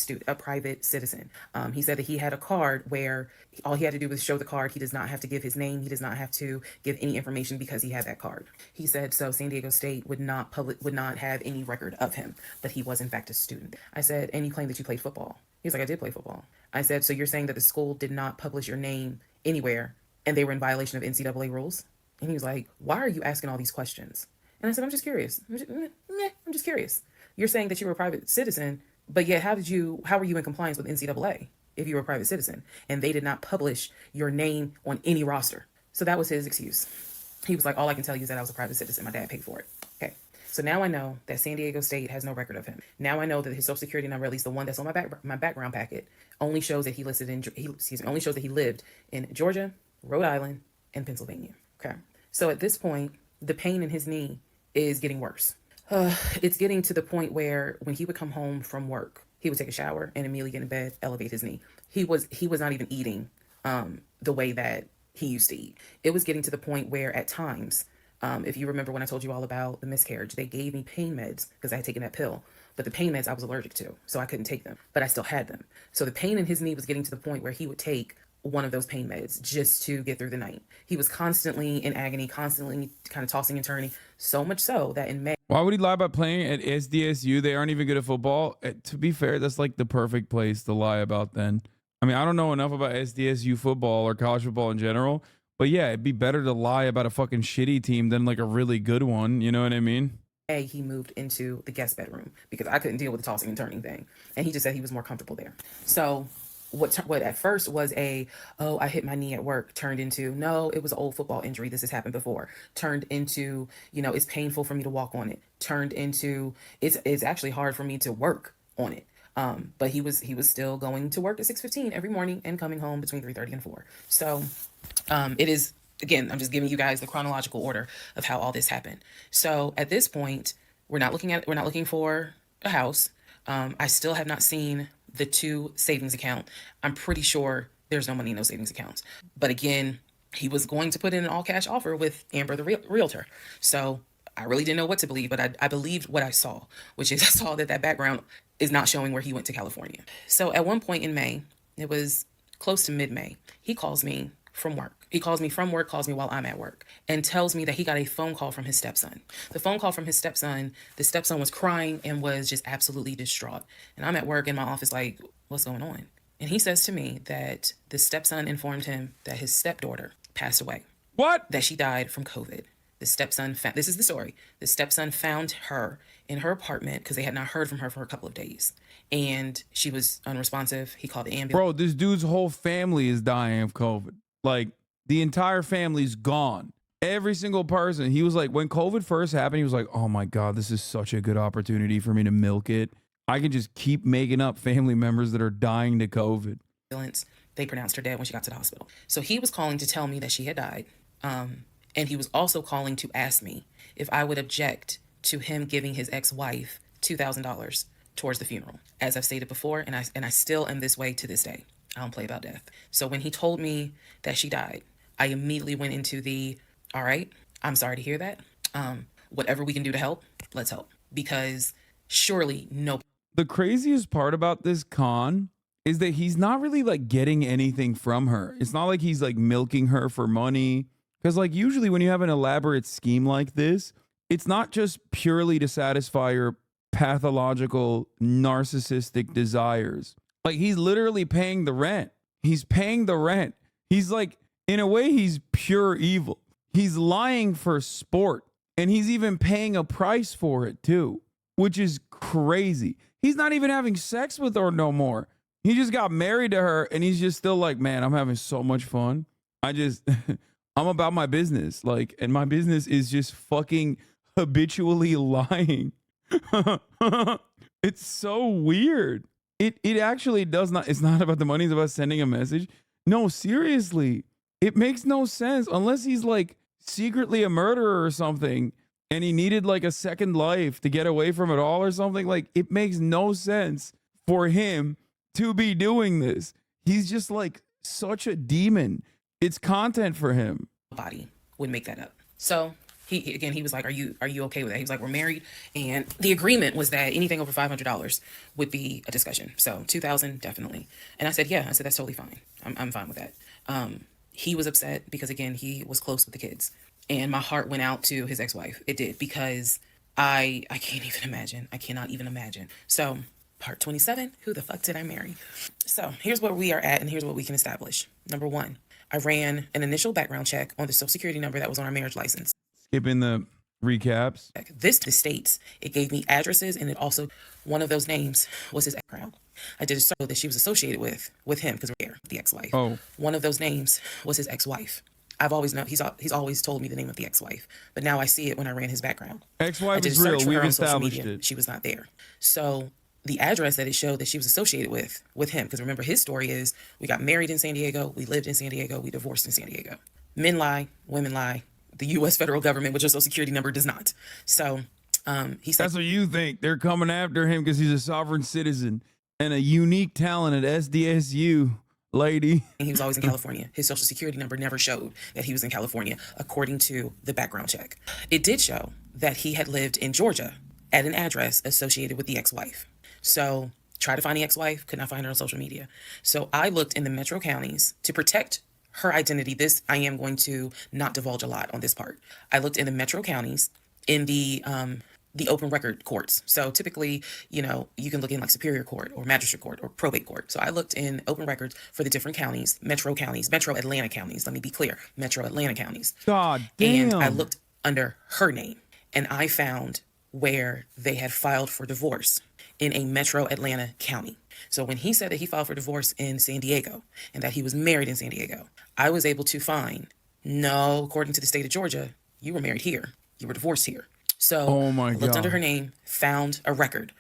citizen. He said that he had a card where all he had to do was show the card. He does not have to give his name. He does not have to give any information because he had that card. He said so San Diego State would not have any record of him, but he was in fact a student. I said, and you claim that you played football. He was like, I did play football. I said, so you're saying that the school did not publish your name anywhere and they were in violation of NCAA rules? And he was like, why are you asking all these questions? And I said, I'm just curious. I'm just curious. You're saying that you were a private citizen, but yet how were you in compliance with NCAA if you were a private citizen and they did not publish your name on any roster? So that was his excuse. He was like, all I can tell you is that I was a private citizen. My dad paid for it. Okay. So now I know that San Diego State has no record of him. Now I know that his social security number, at least the one that's on my background packet, only shows that he lived in Georgia, Rhode Island, and Pennsylvania. Okay. So at this point, the pain in his knee is getting worse. It's getting to the point where when he would come home from work, he would take a shower and immediately get in bed, elevate his knee. He was not even eating the way that he used to eat. It was getting to the point where at times, if you remember when I told you all about the miscarriage, they gave me pain meds because I had taken that pill. But the pain meds I was allergic to, so I couldn't take them, but I still had them. So the pain in his knee was getting to the point where he would take one of those pain meds just to get through the night. He was constantly in agony, constantly kind of tossing and turning, so much so that in May... Why would he lie about playing at SDSU? They aren't even good at football. To be fair, that's like the perfect place to lie about then. I mean, I don't know enough about SDSU football or college football in general, but yeah, it'd be better to lie about a fucking shitty team than like a really good one. You know what I mean? He moved into the guest bedroom because I couldn't deal with the tossing and turning thing. And he just said he was more comfortable there. So what at first was I hit my knee at work turned into, no, it was an old football injury. This has happened before. Turned into, it's painful for me to walk on it. Turned into, it's actually hard for me to work on it. But he was still going to work at 6:15 every morning and coming home between 3:30 and 4. So it is, again, I'm just giving you guys the chronological order of how all this happened. So at this point, we're not looking for a house. I still have not seen the 2 savings account. I'm pretty sure there's no money in those savings accounts. But again, he was going to put in an all cash offer with Amber, the realtor. So I really didn't know what to believe, but I believed what I saw, which is I saw that background is not showing where he went to California. So at one point in May, it was close to mid-May, he calls me from work. He calls me from work, calls me while I'm at work, and tells me that he got a phone call from his stepson. The phone call from his stepson, the stepson was crying and was just absolutely distraught. And I'm at work in my office like, what's going on? And he says to me that the stepson informed him that his stepdaughter passed away. What? That she died from COVID. The stepson, this is the story. The stepson found her in her apartment because they had not heard from her for a couple of days. And she was unresponsive. He called the ambulance. Bro, this dude's whole family is dying of COVID. Like, the entire family's gone. Every single person. He was like, when COVID first happened, he was like, oh my God, this is such a good opportunity for me to milk it. I can just keep making up family members that are dying to COVID. They pronounced her dead when she got to the hospital. So he was calling to tell me that she had died. And he was also calling to ask me if I would object to him giving his ex-wife $2,000 towards the funeral. As I've stated before, and I still am this way to this day. I don't play about death. So when he told me that she died, I immediately went into the, all right, I'm sorry to hear that. Whatever we can do to help, let's help. Because surely no. The craziest part about this con is that he's not really like getting anything from her. It's not like he's like milking her for money. Because like usually when you have an elaborate scheme like this, it's not just purely to satisfy your pathological narcissistic desires. Like he's literally paying the rent. He's paying the rent. He's like, in a way, he's pure evil. He's lying for sport. And he's even paying a price for it too, which is crazy. He's not even having sex with her no more. He just got married to her and he's just still like, man, I'm having so much fun. I'm about my business. Like, and my business is just fucking habitually lying. It's so weird. It actually does not, it's not about the money, it's about sending a message. No, seriously. It makes no sense unless he's like secretly a murderer or something and he needed like a second life to get away from it all or something. Like it makes no sense for him to be doing this. He's just like such a demon. It's content for him. Body would make that up. So he was like, are you okay with that? He was like, we're married. And the agreement was that anything over $500 would be a discussion. So $2,000, definitely. And I said, yeah, I said, that's totally fine. I'm fine with that. He was upset because again, he was close with the kids and my heart went out to his ex-wife. It did, because I can't even imagine. I cannot even imagine. So part 27, who the fuck did I marry? So here's where we are at and here's what we can establish. Number one, I ran an initial background check on the social security number that was on our marriage license. Skipping the recaps. This states it gave me addresses and it also, one of those names was his background. I did a search that she was associated with him because we're the ex-wife. Oh. One of those names was his ex-wife. I've always known, he's always told me the name of the ex-wife, but now I see it when I ran his background. Ex-wife is real. We've established it. She was not there. So the address that it showed that she was associated with him, because remember his story is we got married in San Diego, we lived in San Diego, we divorced in San Diego. Men lie, women lie. The U.S. federal government, which your social security number does not. So he said, that's what you think. They're coming after him because he's a sovereign citizen and a unique talent at SDSU, lady. And he was always in California. His social security number never showed that he was in California, according to the background check. It did show that he had lived in Georgia at an address associated with the ex-wife. So tried to find the ex-wife, could not find her on social media. So I looked in the metro counties to protect her identity. This, I am going to not divulge a lot on this part. I looked in the metro counties in the open record courts. So typically, you know, you can look in like Superior Court or Magistrate Court or Probate Court. So I looked in open records for the different counties, metro Atlanta counties. Let me be clear, metro Atlanta counties. God damn. And I looked under her name and I found where they had filed for divorce in a metro Atlanta county. So when he said that he filed for divorce in San Diego and that he was married in San Diego, I was able to find, no, according to the state of Georgia, you were married here. You were divorced here. So oh my I looked God. under her name, found a record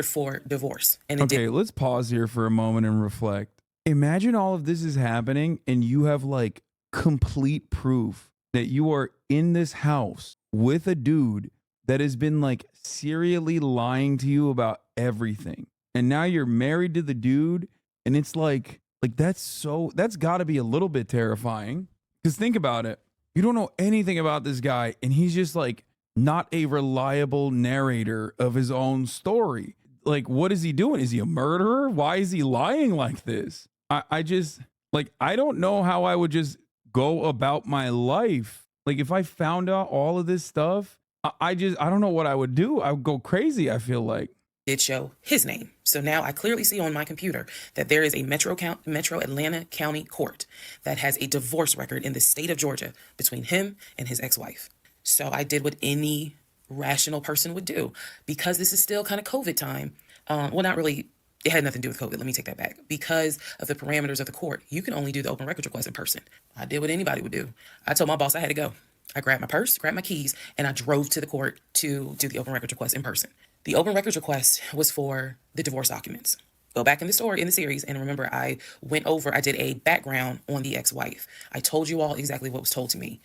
for divorce. And it did. Let's pause here for a moment and reflect. Imagine all of this is happening and you have like complete proof that you are in this house with a dude that has been like serially lying to you about everything. And now you're married to the dude and it's like that's got to be a little bit terrifying. Because think about it. You don't know anything about this guy and he's just like not a reliable narrator of his own story. Like, what is he doing? Is he a murderer? Why is he lying like this? I just Like, I don't know how I would just go about my life. Like, if I found out all of this stuff, I don't know what I would do. I would go crazy, I feel like. Did show his name. So now I clearly see on my computer that there is a Metro Atlanta County Court that has a divorce record in the state of Georgia between him and his ex-wife. So I did what any rational person would do. Because this is still kind of COVID time, well, not really, it had nothing to do with COVID, let me take that back. Because of the parameters of the court, you can only do the open records request in person. I did what anybody would do. I told my boss I had to go. I grabbed my purse, grabbed my keys, and I drove to the court to do the open records request in person. The open records request was for the divorce documents. Go back in the story, in the series, and remember I did a background on the ex-wife. I told you all exactly what was told to me.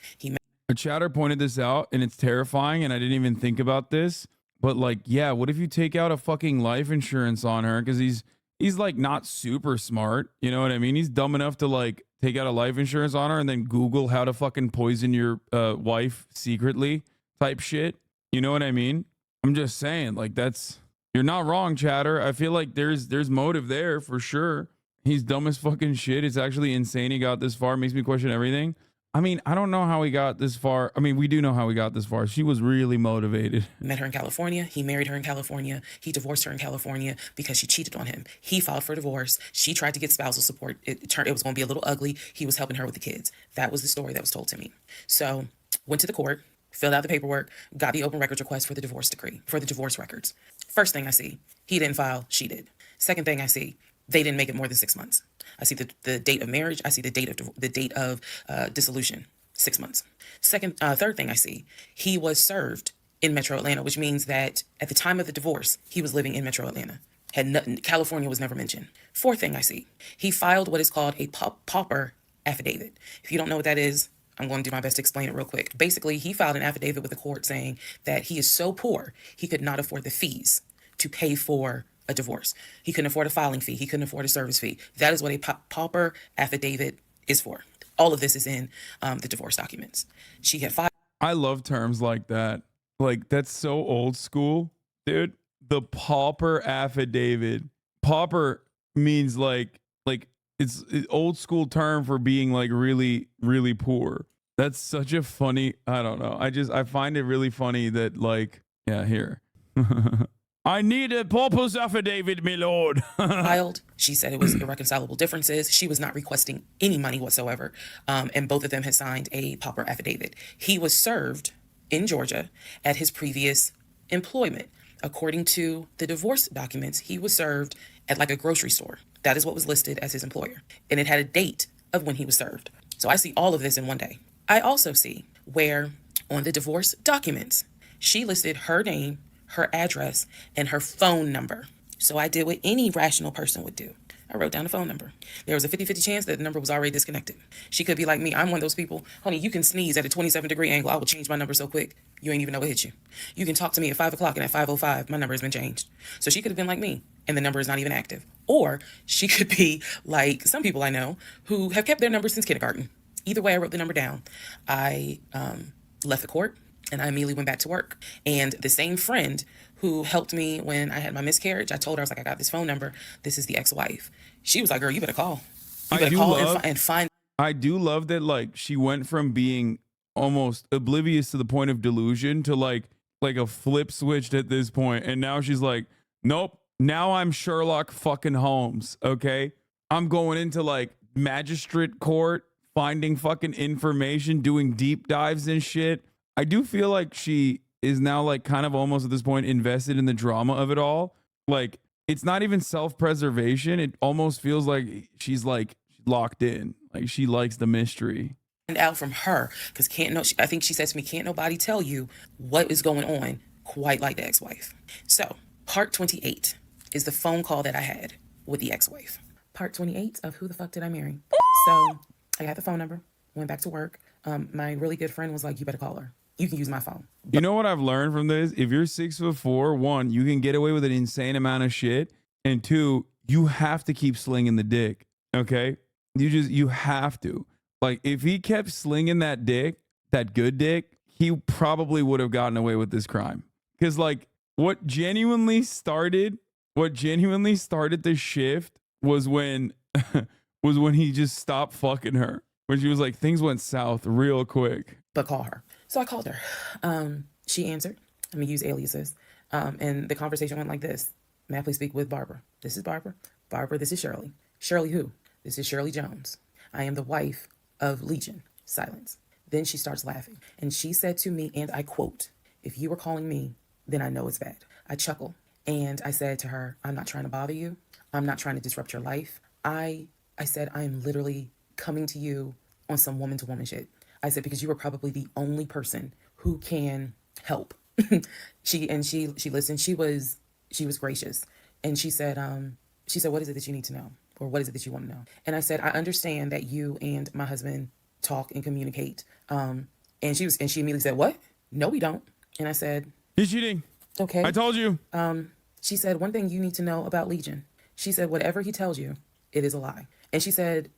A chatter pointed this out, and it's terrifying, and I didn't even think about this. But like, yeah, what if you take out a fucking life insurance on her? Because he's like not super smart. You know what I mean? He's dumb enough to like take out a life insurance on her and then Google how to fucking poison your wife secretly type shit. You know what I mean? I'm just saying, like, you're not wrong, chatter. I feel like there's motive there for sure. He's dumb as fucking shit. It's actually insane he got this far. Makes me question everything. I mean, I don't know how he got this far. I mean, we do know how he got this far. She was really motivated. Met her in California. He married her in California. He divorced her in California because she cheated on him. He filed for divorce. She tried to get spousal support. It was going to be a little ugly. He was helping her with the kids. That was the story that was told to me. So went to the court, filled out the paperwork, got the open records request for the divorce decree, for the divorce records. First thing I see, he didn't file, she did. Second thing I see, they didn't make it more than 6 months. I see the date of marriage. I see the date of dissolution, 6 months. Third thing I see, he was served in Metro Atlanta, which means that at the time of the divorce, he was living in Metro Atlanta. California was never mentioned. Fourth thing I see, he filed what is called a pauper affidavit. If you don't know what that is, I'm going to do my best to explain it real quick. Basically, he filed an affidavit with the court saying that he is so poor, he could not afford the fees to pay for a divorce. He couldn't afford a filing fee. He couldn't afford a service fee. That is what a pauper affidavit is for. All of this is in the divorce documents. She had filed. I love terms like that. Like, that's so old school, dude. The pauper affidavit. Pauper means like it's an old school term for being like really, really poor. That's such a funny, I don't know. I find it really funny that like, yeah, here. I need a pauper's affidavit, my lord. Filed. She said it was irreconcilable differences. She was not requesting any money whatsoever. And both of them had signed a pauper affidavit. He was served in Georgia at his previous employment. According to the divorce documents, he was served at like a grocery store. That is what was listed as his employer. And it had a date of when he was served. So I see all of this in one day. I also see where on the divorce documents, she listed her name, her address, and her phone number. So I did what any rational person would do. I wrote down the phone number. There was a 50-50 chance that the number was already disconnected. She could be like me. I'm one of those people. Honey, you can sneeze at a 27-degree angle. I will change my number so quick, you ain't even know what hit you. You can talk to me at 5 o'clock, and at 5:05, my number has been changed. So she could have been like me, and the number is not even active. Or she could be like some people I know who have kept their number since kindergarten. Either way, I wrote the number down. I left the court, and I immediately went back to work. And the same friend who helped me when I had my miscarriage, I told her, I was like, I got this phone number. This is the ex-wife. She was like, girl, you better call. You better call and find. I do love that, like, she went from being almost oblivious to the point of delusion to like a flip switched at this point. And now she's like, nope, now I'm Sherlock fucking Holmes, okay? I'm going into like magistrate court, finding fucking information, doing deep dives and shit. I do feel like she is now like kind of almost at this point invested in the drama of it all. Like, it's not even self-preservation. It almost feels like she's like locked in. Like, she likes the mystery. And out from her, because I think she said to me, can't nobody tell you what is going on quite like the ex-wife. So part 28 is the phone call that I had with the ex-wife. Part 28 of Who the Fuck Did I Marry? So I got the phone number, went back to work. My really good friend was like, you better call her. You can use my phone. You know what I've learned from this? If you're 6'4", 1, you can get away with an insane amount of shit. And 2, you have to keep slinging the dick. Okay? You have to. Like, if he kept slinging that dick, that good dick, he probably would have gotten away with this crime. Because like what genuinely started the shift was when was when he just stopped fucking her. When she was like, things went south real quick. But call her. So I called her. She answered. Let me use aliases. And the conversation went like this. May I please speak with Barbara? This is Barbara. Barbara, this is Shirley. Shirley who? This is Shirley Jones. I am the wife of Legion. Silence. Then she starts laughing. And she said to me, and I quote, if you were calling me, then I know it's bad. I chuckle. And I said to her, I'm not trying to bother you. I'm not trying to disrupt your life. I said, I am literally coming to you on some woman-to-woman shit. I said, because you are probably the only person who can help. She listened. She was gracious. And she said, what is it that you need to know? Or what is it that you want to know? And I said, I understand that you and my husband talk and communicate. And she immediately said, what? No, we don't. And I said, he's cheating. Okay. I told you. She said, one thing you need to know about Legion. She said, whatever he tells you, it is a lie. And she said,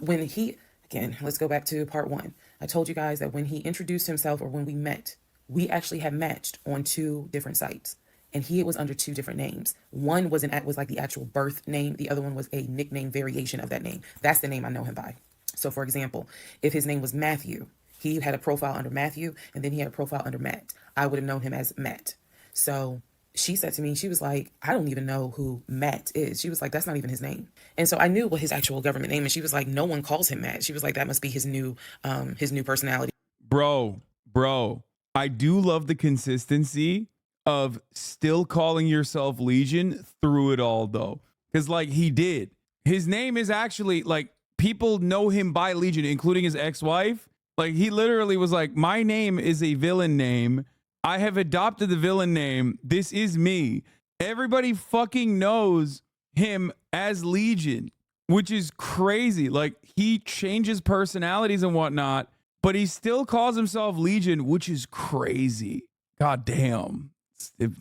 again, let's go back to part 1. I told you guys that when he introduced himself or when we met, we actually had matched on 2 different sites. And he was under 2 different names. One was like the actual birth name. The other one was a nickname variation of that name. That's the name I know him by. So for example, if his name was Matthew, he had a profile under Matthew, and then he had a profile under Matt. I would have known him as Matt. So she said to me, she was like, I don't even know who Matt is. She was like, that's not even his name. And so I knew what his actual government name is. She was like, no one calls him Matt. She was like, that must be his new personality. Bro, I do love the consistency of still calling yourself Legion through it all, though. Because, like, he did. His name is actually, like, people know him by Legion, including his ex-wife. Like, he literally was like, my name is a villain name. I have adopted the villain name. This is me. Everybody fucking knows him as Legion, which is crazy. Like, he changes personalities and whatnot, but he still calls himself Legion, which is crazy. God damn.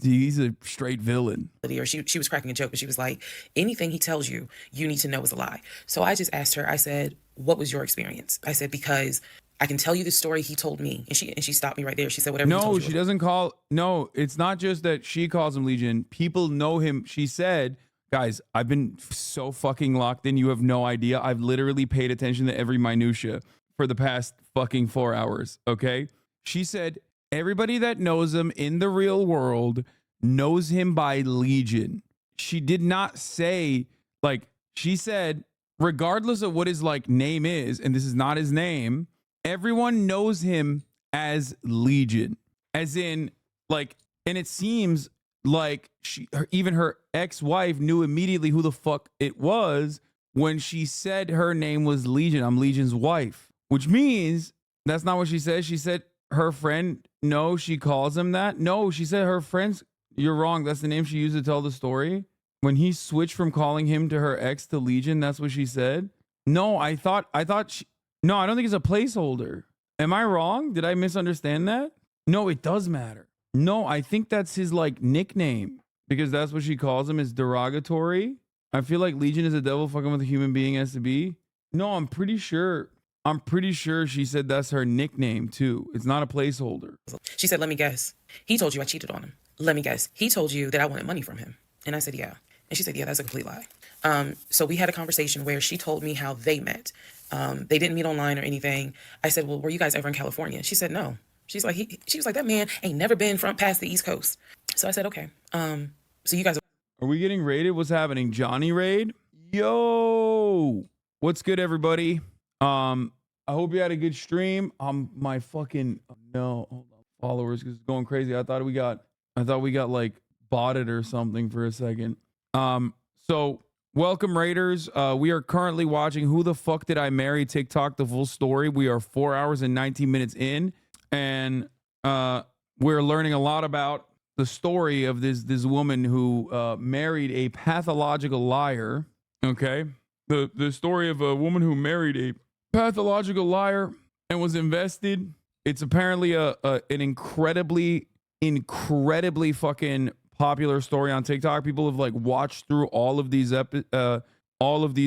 He's a straight villain. Or she was cracking a joke, but she was like, anything he tells you, you need to know is a lie. So I just asked her, I said, what was your experience? I said, because I can tell you the story he told me. And she stopped me right there. She said, whatever he told you. No, she doesn't call. No, it's not just that she calls him Legion. People know him. She said, guys, I've been so fucking locked in. You have no idea. I've literally paid attention to every minutia for the past fucking 4 hours. Okay. She said, everybody that knows him in the real world knows him by Legion. She did not say, like, she said, regardless of what his like name is, and this is not his name, everyone knows him as Legion. As in, like, and it seems like even her ex-wife knew immediately who the fuck it was when she said her name was Legion. I'm Legion's wife, which means that's not what she said. She said her friend, no, she calls him that. No, she said her friends, you're wrong. That's the name she used to tell the story. When he switched from calling him to her ex to Legion, that's what she said. No, I thought no, I don't think it's a placeholder. Am I wrong? Did I misunderstand that? No, it does matter. No, I think that's his like nickname because that's what she calls him, is derogatory. I feel like Legion is a devil fucking with a human being has to be. No, I'm pretty sure she said that's her nickname too. It's not a placeholder. She said, let me guess. He told you I cheated on him. Let me guess. He told you that I wanted money from him. And I said, yeah. And she said, yeah, that's a complete lie. So we had a conversation where she told me how they met. They didn't meet online or anything. I said, well, were you guys ever in California? She said, no. She's like, she was like, that man ain't never been past the East Coast. So I said, okay. So you guys are we getting raided? What's happening? Johnny raid? Yo, what's good, everybody? I hope you had a good stream. My fucking followers because it's going crazy. I thought we got like botted or something for a second. So welcome, Raiders. We are currently watching Who the Fuck Did I Marry? TikTok, the full story. We are 4 hours and 19 minutes in, and we're learning a lot about the story of this woman who married a pathological liar. Okay, the story of a woman who married a pathological liar and was invested. It's apparently an incredibly fucking popular story on TikTok. People have like watched through all of these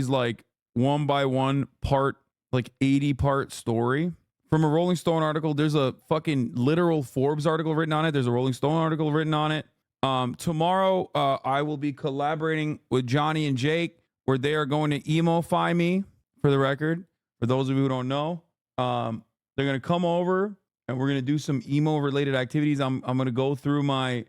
like one by one part, like 80-part story from a Rolling Stone article. There's a fucking literal Forbes article written on it. There's a Rolling Stone article written on it. Tomorrow, I will be collaborating with Johnny and Jake, where they are going to emo-fy me for the record. For those of you who don't know, they're gonna come over and we're gonna do some emo related activities. I'm gonna go through my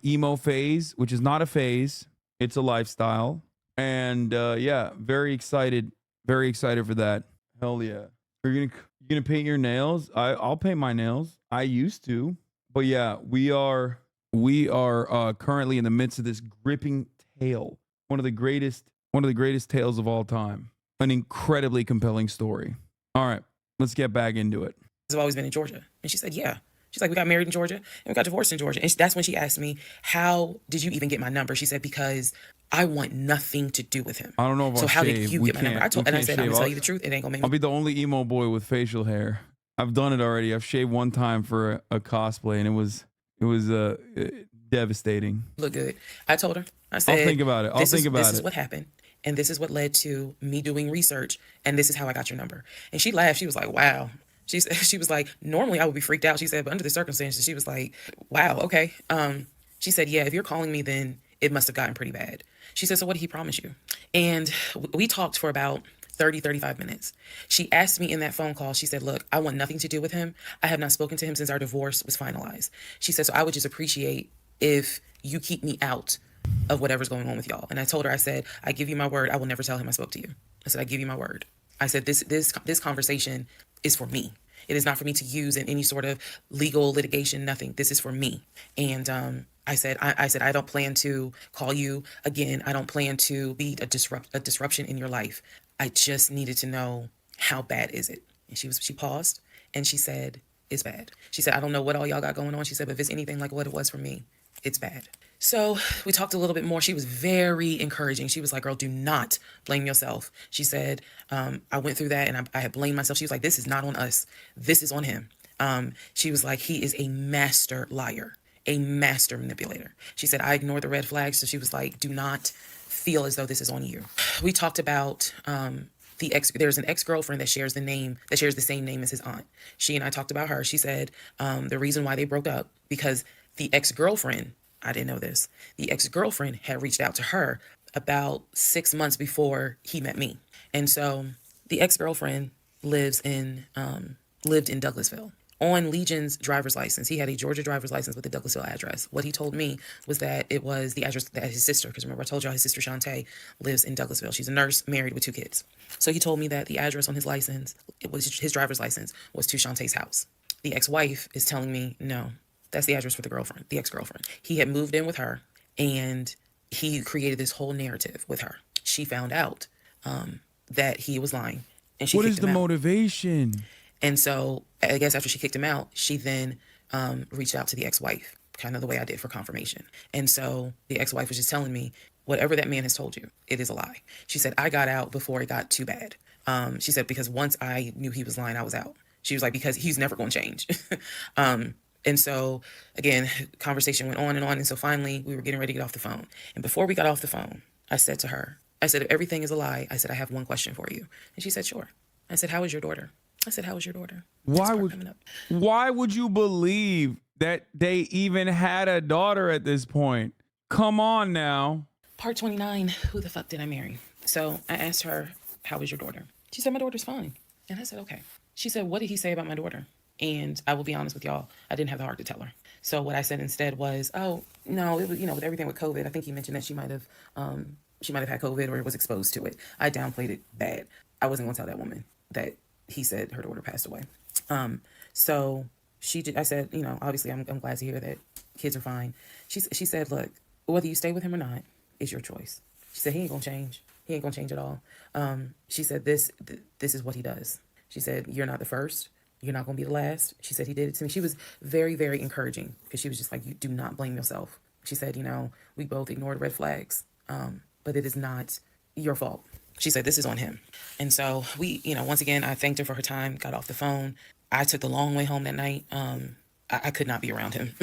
emo phase, which is not a phase, it's a lifestyle. And yeah, very excited for that. Hell yeah. You're gonna paint your nails? I'll paint my nails. I used to, but yeah, we are currently in the midst of this gripping tale, one of the greatest tales of all time. An incredibly compelling story. All right, let's get back into it. I've always been in Georgia. And she said, yeah. She's like, we got married in Georgia and we got divorced in Georgia. And that's when she asked me, how did you even get my number? She said, because I want nothing to do with him. I don't know if so I'll how shave. did you get my number? I said, I'm going to tell you the truth. It ain't going to make me. I'll be the only emo boy with facial hair. I've done it already. I've shaved one time for a cosplay and it was devastating. Look good. I told her, I said, I'll think about it. This is what happened. And this is what led to me doing research. And this is how I got your number. And she laughed. She was like, wow. She was like, normally I would be freaked out. She said, but under the circumstances, she was like, wow, okay. She said, yeah, if you're calling me, then it must have gotten pretty bad. She said, so what did he promise you? And we talked for about 35 minutes. She asked me in that phone call, she said, look, I want nothing to do with him. I have not spoken to him since our divorce was finalized. She said, so I would just appreciate if you keep me out of whatever's going on with y'all. And I told her, I said, I give you my word. I will never tell him I spoke to you. I said, I give you my word. I said, this conversation is for me. It is not for me to use in any sort of legal litigation, nothing. This is for me. And I said, I don't plan to call you again. I don't plan to be a disruption in your life. I just needed to know, how bad is it? And she paused and she said, it's bad. She said, I don't know what all y'all got going on. She said, but if it's anything like what it was for me, it's bad. So we talked a little bit more. She was very encouraging. She was like, girl, do not blame yourself. She said, I went through that and I had blamed myself. She was like, this is not on us. This is on him. She was like, he is a master liar, a master manipulator. She said, I ignored the red flags. So she was like, do not feel as though this is on you. We talked about there's an ex-girlfriend that shares the same name as his aunt. She and I talked about her. She said the reason why they broke up, because the ex-girlfriend, I didn't know this, the ex-girlfriend had reached out to her about 6 months before he met me. And so the ex-girlfriend lived in Douglasville. On Legion's driver's license, he had a Georgia driver's license with the Douglasville address. What he told me was that it was the address that his sister, because remember I told y'all his sister Shantae lives in Douglasville. She's a nurse, married with 2 kids. So he told me that the address on his license, it was his driver's license, was to Shantae's house. The ex-wife is telling me, no, that's the address for the ex-girlfriend. He had moved in with her and he created this whole narrative with her. She found out that he was lying. And she What is the motivation? And so I guess after she kicked him out, she then reached out to the ex-wife, kind of the way I did for confirmation. And so the ex-wife was just telling me, whatever that man has told you, it is a lie. She said, I got out before it got too bad. She said, because once I knew he was lying, I was out. She was like, because he's never going to change. And so, again, conversation went on. And so finally, we were getting ready to get off the phone. And before we got off the phone, I said to her, I said, if everything is a lie, I said, I have one question for you. And she said, sure. I said, how is your daughter? I said, how is your daughter? Why would you believe that they even had a daughter at this point? Come on now. Part 29, who the fuck did I marry? So I asked her, how is your daughter? She said, my daughter's fine. And I said, okay. She said, what did he say about my daughter? And I will be honest with y'all, I didn't have the heart to tell her. So what I said instead was, oh, no, it was, with everything with COVID, I think he mentioned that she might have had COVID or was exposed to it. I downplayed it bad. I wasn't going to tell that woman that he said her daughter passed away. So I said, obviously I'm glad to hear that kids are fine. She said, look, whether you stay with him or not, it's your choice. She said, he ain't going to change. He ain't going to change at all. She said, this is what he does. She said, you're not the first. You're not going to be the last. She said, he did it to me. She was very, very encouraging because she was just like, you do not blame yourself. She said, we both ignored red flags, but it is not your fault. She said, this is on him. And so we, once again, I thanked her for her time, got off the phone. I took the long way home that night. I could not be around him.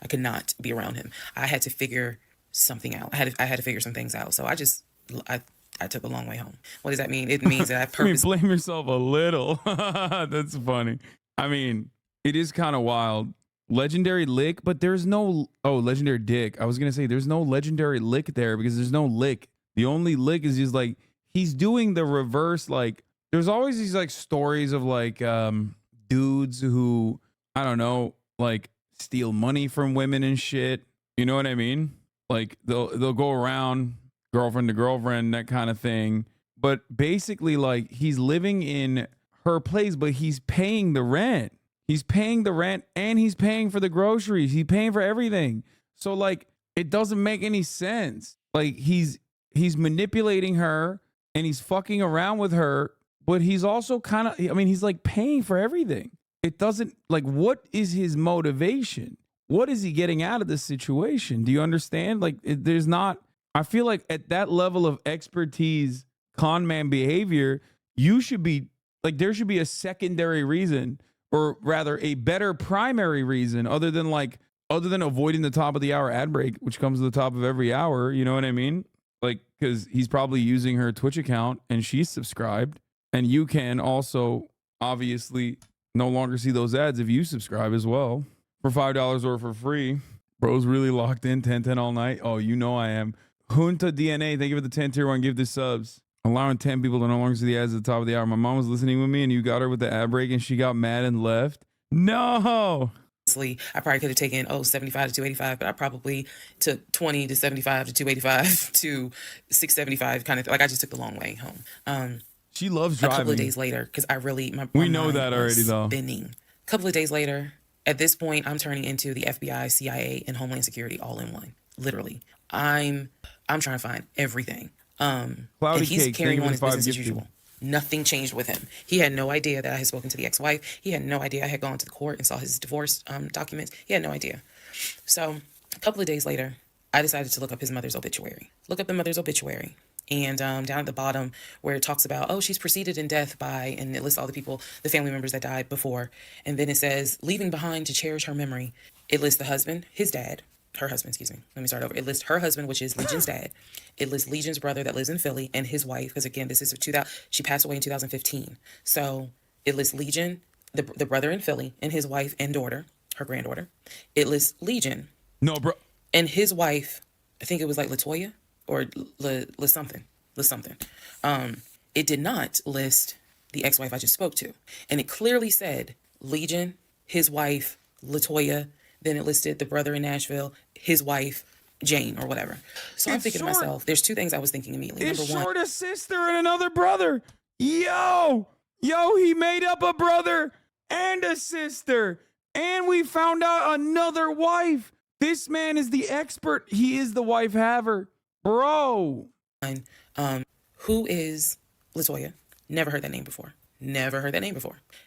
I could not be around him. I had to figure something out. I had to figure some things out. So I took a long way home. What does that mean? It means that I purposely... blame yourself a little. That's funny. I mean, it is kind of wild. Legendary lick, but there's no... Oh, legendary dick. I was going to say there's no legendary lick there because there's no lick. The only lick is just like he's doing the reverse. Like, there's always these like stories of like dudes who, I don't know, like steal money from women and shit. You know what I mean? Like they'll go around girlfriend to girlfriend, that kind of thing. But basically, like, he's living in her place, but he's paying the rent. He's paying the rent and he's paying for the groceries. He's paying for everything. So like, it doesn't make any sense. Like, he's manipulating her and he's fucking around with her, but he's also kind of, I mean, he's like paying for everything. It doesn't, like, what is his motivation? What is he getting out of this situation? Do you understand? Like, there's not, I feel like at that level of expertise, con man behavior, you should be like, there should be a secondary reason, or rather a better primary reason, other than avoiding the top of the hour ad break, which comes to the top of every hour. You know what I mean? Like, because he's probably using her Twitch account and she's subscribed, and you can also obviously no longer see those ads if you subscribe as well for $5 or for free. Bro's really locked in 10-10 all night. Oh, you know I am. Junta DNA, thank you for the 10 tier 1. Give the subs. Allowing 10 people to no longer see the ads at the top of the hour. My mom was listening with me and you got her with the ad break and she got mad and left. No. I probably could have taken 75 to 285, but I probably took 20 to 75 to 285 to 675, kind of like I just took the long way home. She loves driving. A couple of days later, because we know that already though. Spinning. A couple of days later, at this point, I'm turning into the FBI, CIA, and Homeland Security all in one. Literally, I'm trying to find everything. And he's carrying on his business as usual. Nothing changed with him. He had no idea that I had spoken to the ex-wife. He had no idea I had gone to the court and saw his divorce documents. He had no idea. So a couple of days later, I decided to look up his mother's obituary. Look up the mother's obituary. And down at the bottom where it talks about, oh, she's preceded in death by, and it lists all the people, the family members that died before. And then it says, leaving behind to cherish her memory. It lists the husband, his dad, her husband, excuse me. Let me start over. It lists her husband, which is Legion's dad. It lists Legion's brother that lives in Philly and his wife, because again, this is she passed away in 2015. So it lists Legion, the brother in Philly, and his wife and daughter, her granddaughter. It lists Legion. No, bro. And his wife, I think it was like Latoya or something. It did not list the ex-wife I just spoke to. And it clearly said Legion, his wife, Latoya. Then it listed the brother in Nashville, his wife, Jane, or whatever. So I'm thinking to myself, there's two things I was thinking immediately. It's short a sister and another brother. Yo, he made up a brother and a sister. And we found out another wife. This man is the expert. He is the wife haver. Bro. Who is Latoya? Never heard that name before.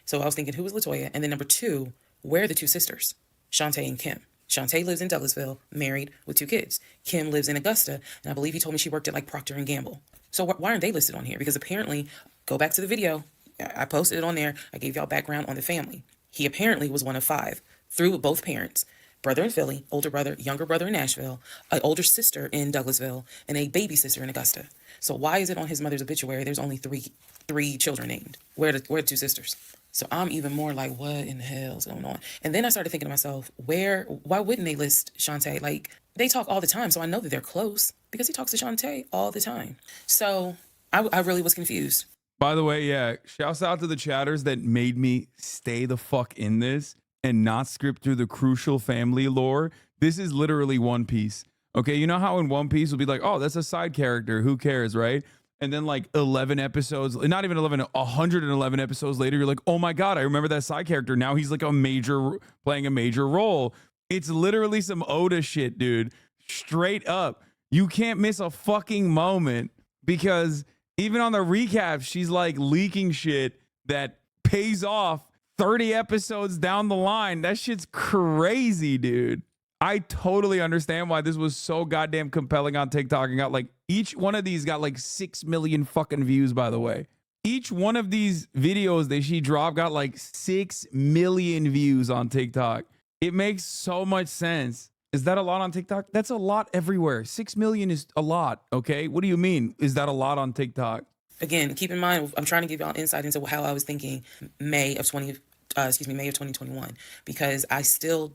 So I was thinking, who is Latoya? And then number two, where are the two sisters? Shantae and Kim. Shantae lives in Douglasville, married with 2 kids. Kim lives in Augusta, and I believe he told me she worked at like Procter & Gamble. So why aren't they listed on here? Because apparently, go back to the video. I posted it on there. I gave y'all background on the family. He apparently was one of 5 through both parents. Brother in Philly, older brother, younger brother in Nashville, an older sister in Douglasville, and a baby sister in Augusta. So why is it on his mother's obituary there's only three children named? Where are the 2 sisters? So I'm even more like, what in the hell's going on? And then I started thinking to myself, why wouldn't they list Shantae? Like, they talk all the time, so I know that they're close because he talks to Shantae all the time. So I really was confused. By the way, yeah, shouts out to the chatters that made me stay the fuck in this and not script through the crucial family lore. This is literally One Piece. Okay, you know how in One Piece will be like, oh, that's a side character, who cares, right? And then like 11 episodes, not even 11, 111 episodes later, you're like, oh my God, I remember that side character. Now he's like playing a major role. It's literally some Oda shit, dude. Straight up. You can't miss a fucking moment because even on the recap, she's like leaking shit that pays off 30 episodes down the line. That shit's crazy, dude. I totally understand why this was so goddamn compelling on TikTok and got like, each one of these got like 6 million fucking views, by the way. Each one of these videos that she dropped got like 6 million views on TikTok. It makes so much sense. Is that a lot on TikTok? That's a lot everywhere. 6 million is a lot, okay? What do you mean? Is that a lot on TikTok? Again, keep in mind, I'm trying to give y'all insight into how I was thinking May of 2021, because I still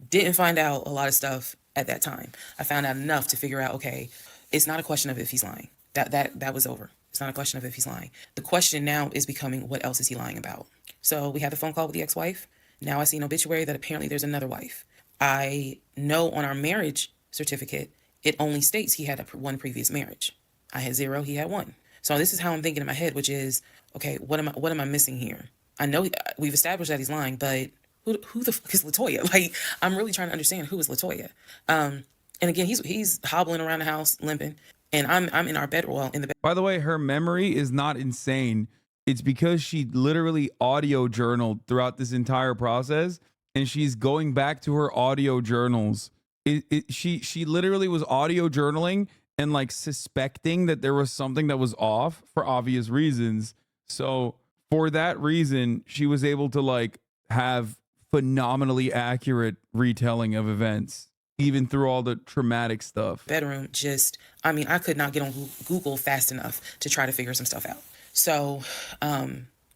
didn't find out a lot of stuff at that time. I found out enough to figure out, okay, it's not a question of if he's lying. That was over. It's not a question of if he's lying. The question now is becoming, what else is he lying about? So we had the phone call with the ex-wife. Now I see an obituary that apparently there's another wife. I know on our marriage certificate, it only states he had one previous marriage. I had 0, he had 1. So this is how I'm thinking in my head, which is, okay, what am I missing here? I know we've established that he's lying, but who the fuck is LaToya? Like, I'm really trying to understand who is LaToya. And again, he's hobbling around the house, limping, and I'm in our bed, well, in the bed. By the way, her memory is not insane. It's because she literally audio journaled throughout this entire process, and she's going back to her audio journals. She literally was audio journaling and like suspecting that there was something that was off for obvious reasons. So for that reason, she was able to like have phenomenally accurate retelling of events, even through all the traumatic stuff. Bedroom, I could not get on Google fast enough to try to figure some stuff out. So,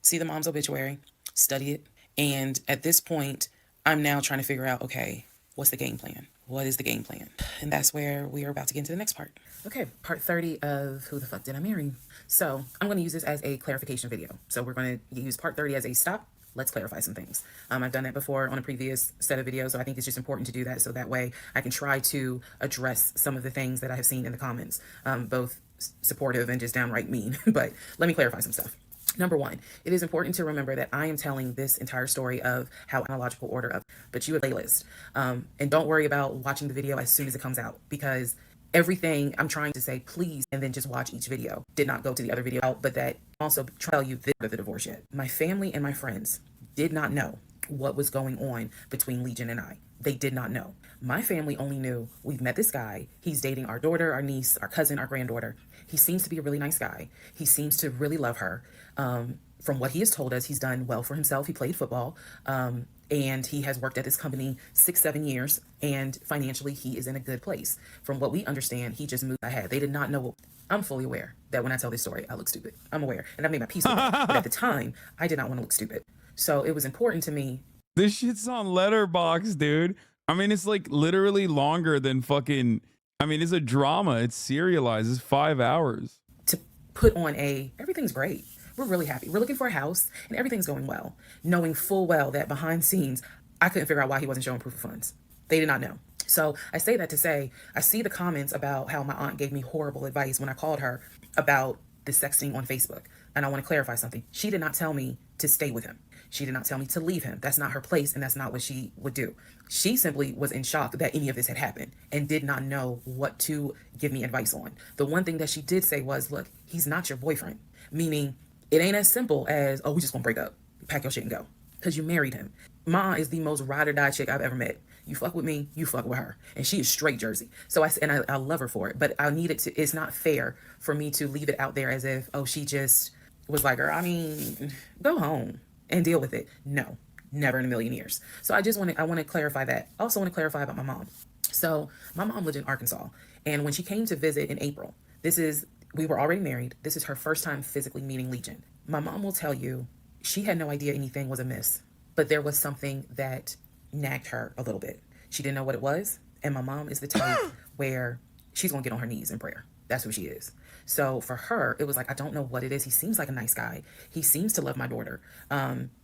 see the mom's obituary, study it. And at this point, I'm now trying to figure out, okay, what's the game plan? What is the game plan? And that's where we are about to get into the next part. Okay, part 30 of Who the Fuck Did I Marry? So I'm going to use this as a clarification video. So we're going to use part 30 as a stop. Let's clarify some things. I've done that before on a previous set of videos, so I think it's just important to do that so that way I can try to address some of the things that I have seen in the comments, both supportive and just downright mean. But let me clarify some stuff. Number one, it is important to remember that I am telling this entire story of how chronological order of, but you a playlist. And don't worry about watching the video as soon as it comes out, because everything I'm trying to say, please, and then just watch each video. Did not go to the other video, but that also tell you this of the divorce yet. My family and my friends did not know what was going on between Legion and I. They did not know. My family only knew we've met this guy. He's dating our daughter, our niece, our cousin, our granddaughter. He seems to be a really nice guy. He seems to really love her. From what he has told us, he's done well for himself. He played football. And he has worked at this company 6-7 years, and financially he is in a good place. From what we understand, he just moved ahead. They did not know. I'm fully aware that when I tell this story, I look stupid. I'm aware, and I've made my peace with that. But at the time, I did not want to look stupid. So it was important to me. This shit's on Letterboxd, dude. I mean, it's like literally longer than fucking, I mean, it's a drama. It's serialized. It's 5 hours. To put on everything's great. We're really happy. We're looking for a house and everything's going well, knowing full well that behind scenes, I couldn't figure out why he wasn't showing proof of funds. They did not know. So I say that to say, I see the comments about how my aunt gave me horrible advice when I called her about the sexting on Facebook. And I want to clarify something. She did not tell me to stay with him. She did not tell me to leave him. That's not her place, and that's not what she would do. She simply was in shock that any of this had happened and did not know what to give me advice on. The one thing that she did say was, look, he's not your boyfriend. Meaning, it ain't as simple as, oh, we just gonna break up, pack your shit and go, because you married him. Ma is the most ride or die chick I've ever met. You fuck with me, you fuck with her. And she is straight Jersey. So I love her for it, but I needed to, it's not fair for me to leave it out there as if, oh, she just was like, I mean, go home and deal with it. No, never in a million years. So I want to clarify that. I also want to clarify about my mom. So my mom lived in Arkansas, and when she came to visit in April, we were already married. This is her first time physically meeting Legion. My mom will tell you she had no idea anything was amiss, but there was something that nagged her a little bit. She didn't know what it was. And my mom is the type where she's going to get on her knees in prayer. That's who she is. So for her, it was like, I don't know what it is. He seems like a nice guy. He seems to love my daughter.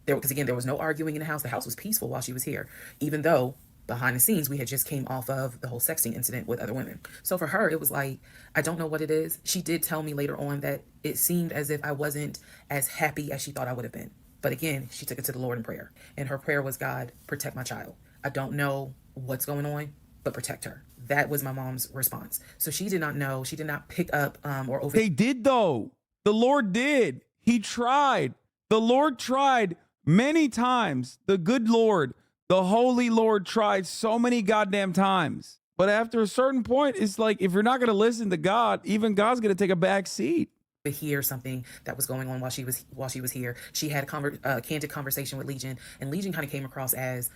Because again, there was no arguing in the house. The house was peaceful while she was here, even though behind the scenes, we had just came off of the whole sexting incident with other women. So for her, it was like, I don't know what it is. She did tell me later on that it seemed as if I wasn't as happy as she thought I would have been. But again, she took it to the Lord in prayer. And her prayer was, God, protect my child. I don't know what's going on, but protect her. That was my mom's response. So she did not know. She did not pick up or over. They did, though. The Lord did. He tried. The Lord tried many times. The good Lord. The Holy Lord tried so many goddamn times. But after a certain point, it's like, if you're not going to listen to God, even God's going to take a back seat. To hear something that was going on while she was here. She had a candid conversation with Legion, and Legion kind of came across as,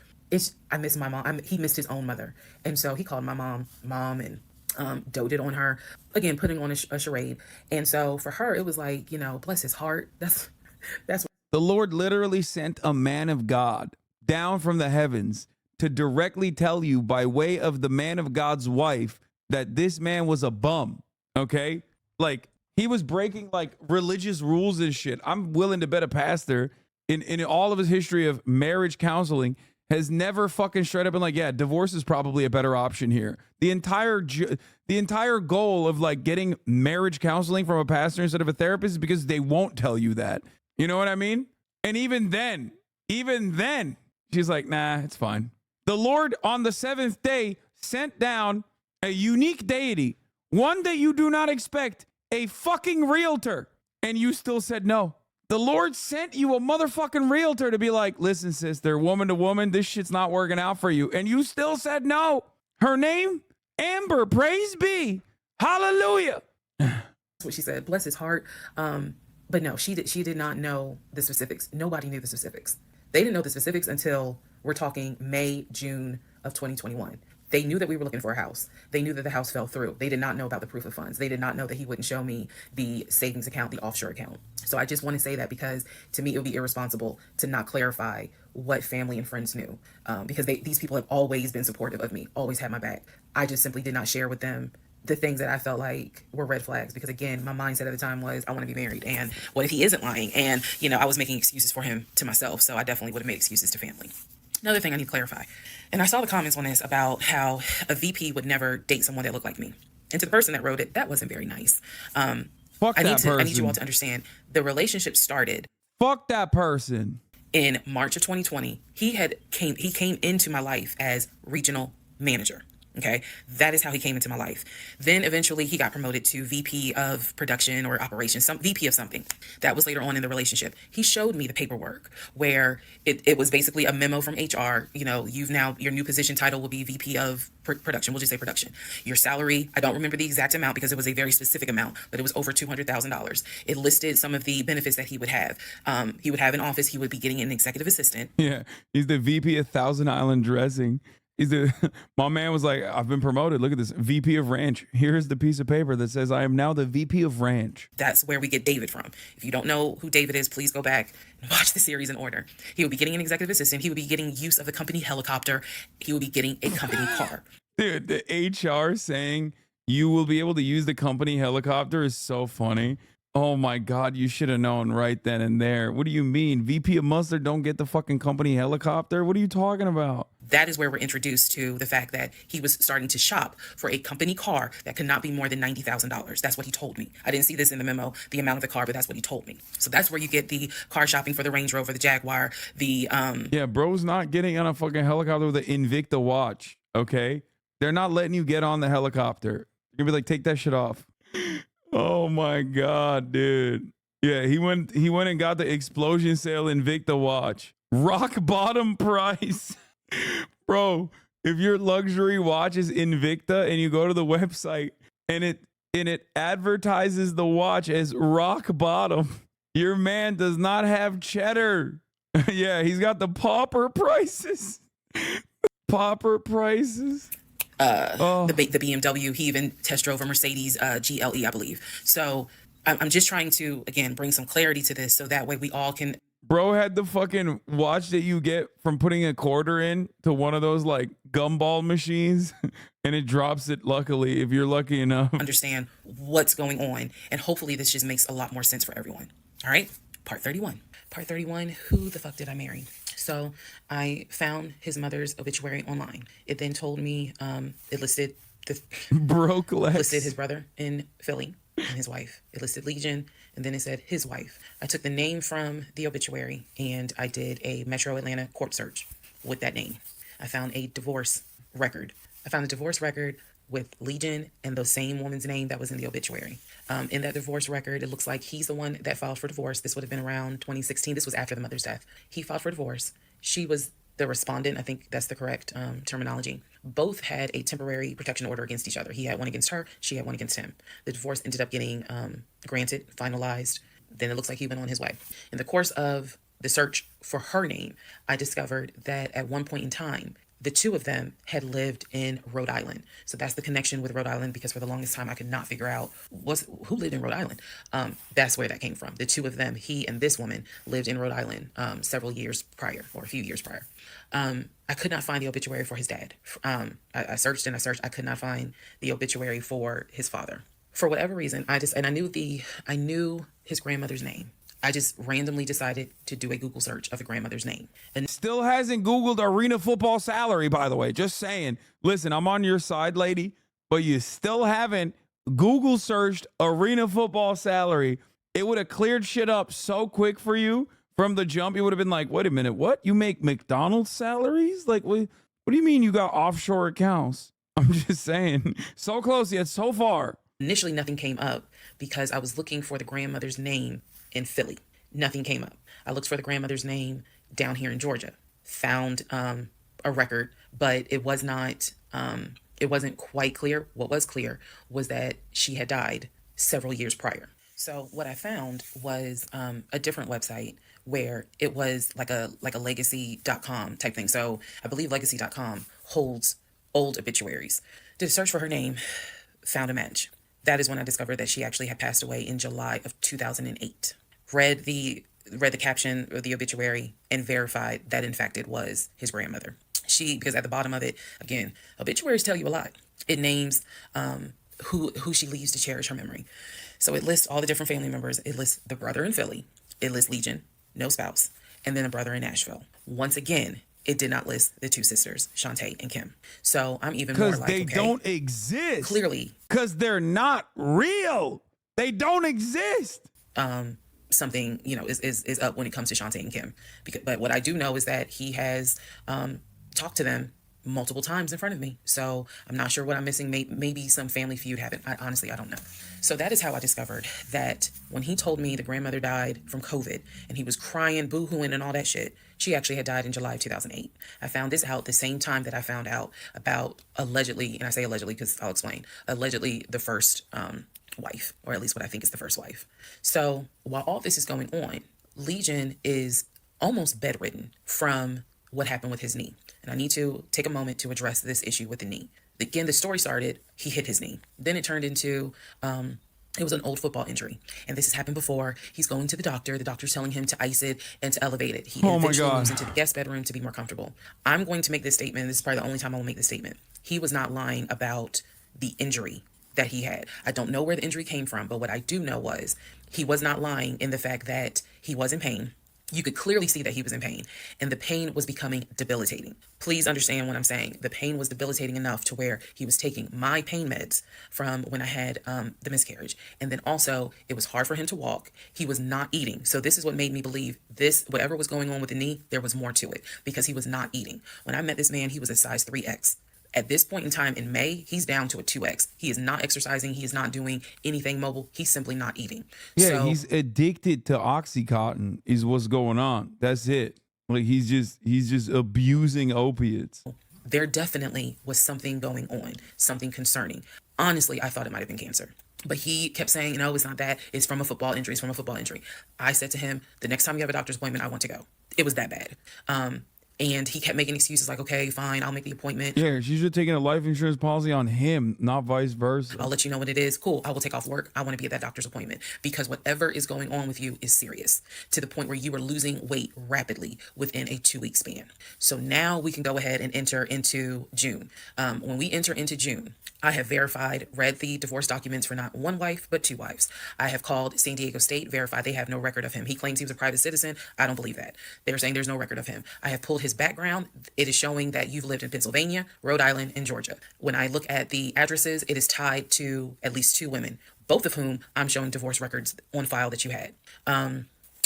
I miss my mom. He missed his own mother. And so he called my mom, and doted on her, again, putting on a charade. And so for her, it was like, bless his heart. That's the Lord literally sent a man of God down from the heavens to directly tell you by way of the man of God's wife that this man was a bum. Okay? Like, He was breaking like religious rules and shit. I'm willing to bet a pastor in all of his history of marriage counseling has never fucking straight up been like, yeah, divorce is probably a better option here. The entire goal of like getting marriage counseling from a pastor instead of a therapist is because they won't tell you that. You know what I mean? And even then, she's like, nah, it's fine. The Lord on the seventh day sent down a unique deity, one that you do not expect, a fucking realtor, and you still said no. The Lord sent you a motherfucking realtor to be like, listen, sister, woman to woman, this shit's not working out for you. And you still said no. Her name? Amber, praise be. Hallelujah. That's what she said. Bless his heart. But no, she did not know the specifics. Nobody knew the specifics. They didn't know the specifics until we're talking May, June of 2021. They knew that we were looking for a house. They knew that the house fell through. They did not know about the proof of funds. They did not know that he wouldn't show me the savings account, the offshore account. So I just want to say that because to me, it would be irresponsible to not clarify what family and friends knew, because these people have always been supportive of me, always had my back. I just simply did not share with them the things that I felt like were red flags, because again, my mindset at the time was I want to be married, and what if he isn't lying? And I was making excuses for him to myself, so I definitely would have made excuses to family. Another thing I need to clarify, and I saw the comments on this about how a VP would never date someone that looked like me, and to the person that wrote it, that wasn't very nice. I need you all to understand the relationship started. Fuck that person. In March of 2020, he came into my life as regional manager. Okay, that is how he came into my life. Then eventually he got promoted to VP of production or operations, some VP of something. That was later on in the relationship. He showed me the paperwork where it was basically a memo from HR. Your new position title will be VP of production. We'll just say production. Your salary, I don't remember the exact amount because it was a very specific amount, but it was over $200,000. It listed some of the benefits that he would have. He would have an office. He would be getting an executive assistant. Yeah, he's the VP of Thousand Island Dressing. My man was like, I've been promoted. Look at this, VP of Ranch. Here's the piece of paper that says I am now the VP of Ranch. That's where we get David from. If you don't know who David is, please go back and watch the series in order. He would be getting an executive assistant. He would be getting use of the company helicopter. He would be getting a company car. Dude, the HR saying you will be able to use the company helicopter is so funny. Oh my God, you should have known right then and there. What do you mean? VP of Mustard don't get the fucking company helicopter? What are you talking about? That is where we're introduced to the fact that he was starting to shop for a company car that could not be more than $90,000. That's what he told me. I didn't see this in the memo, the amount of the car, but that's what he told me. So that's where you get the car shopping for the Range Rover, the Jaguar, Yeah, bro's not getting on a fucking helicopter with an Invicta watch, okay? They're not letting you get on the helicopter. You're gonna be like, take that shit off. Oh my God, dude. Yeah, he went and got the explosion sale Invicta watch. Rock bottom price. Bro, if your luxury watch is Invicta and you go to the website and it advertises the watch as rock bottom, your man does not have cheddar. Yeah, he's got the pauper prices. Pauper prices. The BMW, he even test drove a Mercedes GLE, I believe. So I'm just trying to, again, bring some clarity to this so that way we all can. Bro had the fucking watch that you get from putting a quarter in to one of those like gumball machines and it drops it, luckily, if you're lucky enough. Understand what's going on. And hopefully this just makes a lot more sense for everyone. All right. Part 31. Part 31, who the fuck did I marry? So I found his mother's obituary online. It then told me it listed listed his brother in Philly and his wife. It listed Legion, and then it said his wife. I took the name from the obituary and I did a Metro Atlanta court search with that name. I found a divorce record. I found a divorce record with Legion and the same woman's name that was in the obituary. In that divorce record, it looks like he's the one that filed for divorce. This would have been around 2016. This was after the mother's death. He filed for divorce. She was the respondent. I think that's the correct terminology. Both had a temporary protection order against each other. He had one against her. She had one against him. The divorce ended up getting granted, finalized. Then it looks like he went on his way. In the course of the search for her name, I discovered that at one point in time, the two of them had lived in Rhode Island. So that's the connection with Rhode Island, because for the longest time I could not figure out who lived in Rhode Island. That's where that came from. The two of them, he and this woman, lived in Rhode Island several years prior, or a few years prior. I could not find the obituary for his dad. I searched and I searched. I could not find the obituary for his father. For whatever reason, I knew his grandmother's name. I just randomly decided to do a Google search of the grandmother's name. And Still hasn't Googled arena football salary, by the way. Just saying. Listen, I'm on your side, lady, but you still haven't Google searched arena football salary. It would have cleared shit up so quick for you from the jump. You would have been like, wait a minute, what? You make McDonald's salaries? Like, what do you mean you got offshore accounts? I'm just saying. So close yet so far. initially, nothing came up because I was looking for the grandmother's name in Philly. Nothing came up. I looked for the grandmother's name down here in Georgia. Found a record, but it was not. It wasn't quite clear. What was clear was that she had died several years prior. So what I found was a different website where it was like a legacy.com type thing. So I believe legacy.com holds old obituaries. Did a search for her name, found a match. That is when I discovered that she actually had passed away in July of 2008. Read the caption of the obituary and verified that in fact it was his grandmother. Because at the bottom of it, again, obituaries tell you a lot. It names who she leaves to cherish her memory. So it lists all the different family members. It lists the brother in Philly. It lists Legion, no spouse, and then a brother in Nashville. Once again, it did not list the two sisters, Shantae and Kim. So I'm even more like, because they don't exist. Clearly. Because they're not real. They don't exist. Something, is up when it comes to Shantae and Kim. But what I do know is that he has talked to them multiple times in front of me. So I'm not sure what I'm missing. Maybe some family feud happened. Honestly, I don't know. So that is how I discovered that when he told me the grandmother died from COVID and he was crying, boo-hooing and all that shit, she actually had died in July of 2008. I found this out the same time that I found out about allegedly, and I say allegedly because I'll explain, allegedly the first wife, or at least what I think is the first wife. So while all this is going on, Legion is almost bedridden from what happened with his knee. And I need to take a moment to address this issue with the knee. Again, the story started, he hit his knee. Then it turned into, it was an old football injury. And this has happened before. He's going to the doctor. The doctor's telling him to ice it and to elevate it. He eventually moves into the guest bedroom to be more comfortable. I'm going to make this statement. This is probably the only time I will make this statement. He was not lying about the injury that he had. I don't know where the injury came from, but what I do know was he was not lying in the fact that he was in pain. You could clearly see that he was in pain, and the pain was becoming debilitating. Please understand what I'm saying. The pain was debilitating enough to where he was taking my pain meds from when I had the miscarriage. And then also it was hard for him to walk. He was not eating. So this is what made me believe this, whatever was going on with the knee, there was more to it because he was not eating. When I met this man, he was a size 3X. At this point in time in May, he's down to a 2X. He is not exercising. He is not doing anything mobile. He's simply not eating. Yeah, so, he's addicted to Oxycontin is what's going on. That's it. Like he's just abusing opiates. There definitely was something going on, something concerning. Honestly, I thought it might have been cancer. But he kept saying, no, it's not that. It's from a football injury. It's from a football injury. I said to him, the next time you have a doctor's appointment, I want to go. It was that bad. And he kept making excuses like, okay, fine, I'll make the appointment. Yeah, she should have taken a life insurance policy on him, not vice versa. I'll let you know what it is. Cool, I will take off work. I want to be at that doctor's appointment because whatever is going on with you is serious to the point where you are losing weight rapidly within a 2-week span. So now we can go ahead and enter into June. When we enter into June, I have read the divorce documents for not one wife, but 2 wives. I have called San Diego State, verified they have no record of him. He claims he was a private citizen. I don't believe that. They're saying there's no record of him. I have pulled his background. It is showing that you've lived in Pennsylvania, Rhode Island, and Georgia. When I look at the addresses, it is tied to at least 2 women, both of whom I'm showing divorce records on file that you had.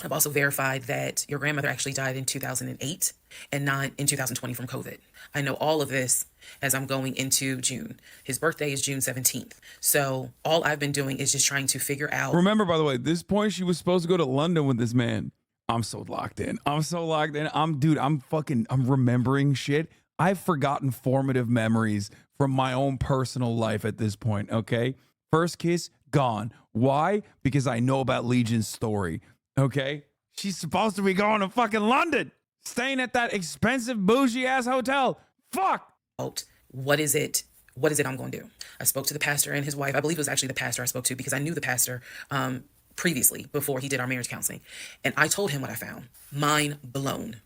I've also verified that your grandmother actually died in 2008 and not in 2020 from COVID. I know all of this as I'm going into June. His birthday is June 17th. So all I've been doing is just trying to figure out. Remember, by the way, this point she was supposed to go to London with this man. I'm so locked in. I'm remembering shit. I've forgotten formative memories from my own personal life at this point, okay? First kiss, gone. Why? Because I know about Legion's story, okay? She's supposed to be going to fucking London, staying at that expensive bougie-ass hotel. Fuck! What is it I'm going to do? I spoke to the pastor and his wife. I believe it was actually the pastor I spoke to because I knew the pastor previously before he did our marriage counseling. And I told him what I found. Mind blown.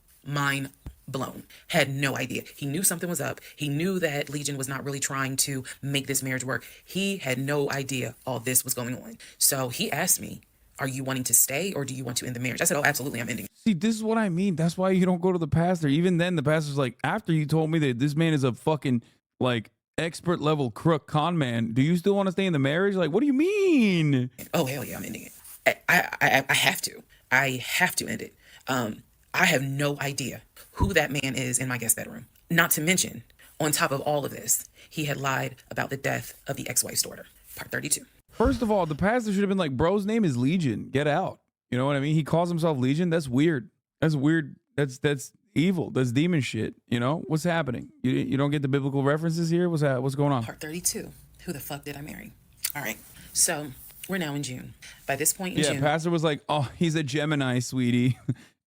blown. Had no idea. He knew something was up. He knew that Legion was not really trying to make this marriage work. He had no idea all this was going on. So he asked me, are you wanting to stay or do you want to end the marriage? I said, oh, absolutely, I'm ending it. See, this is what I mean. That's why you don't go to the pastor. Even then, the pastor's like, after you told me that this man is a fucking, like, expert level crook con man, do you still want to stay in the marriage? Like, what do you mean? Oh, hell yeah, I'm ending it. I have to. I have to end it. I have no idea who that man is in my guest bedroom. Not to mention, on top of all of this, he had lied about the death of the ex-wife's daughter. Part 32. First of all, the pastor should have been like, bro's name is Legion. Get out. You know what I mean? He calls himself Legion. That's weird. That's weird. That's evil. That's demon shit. You know? What's happening? You don't get the biblical references here? What's going on? Part 32. Who the fuck did I marry? All right. So we're now in June. By this point in June. Yeah, pastor was like, oh, he's a Gemini, sweetie.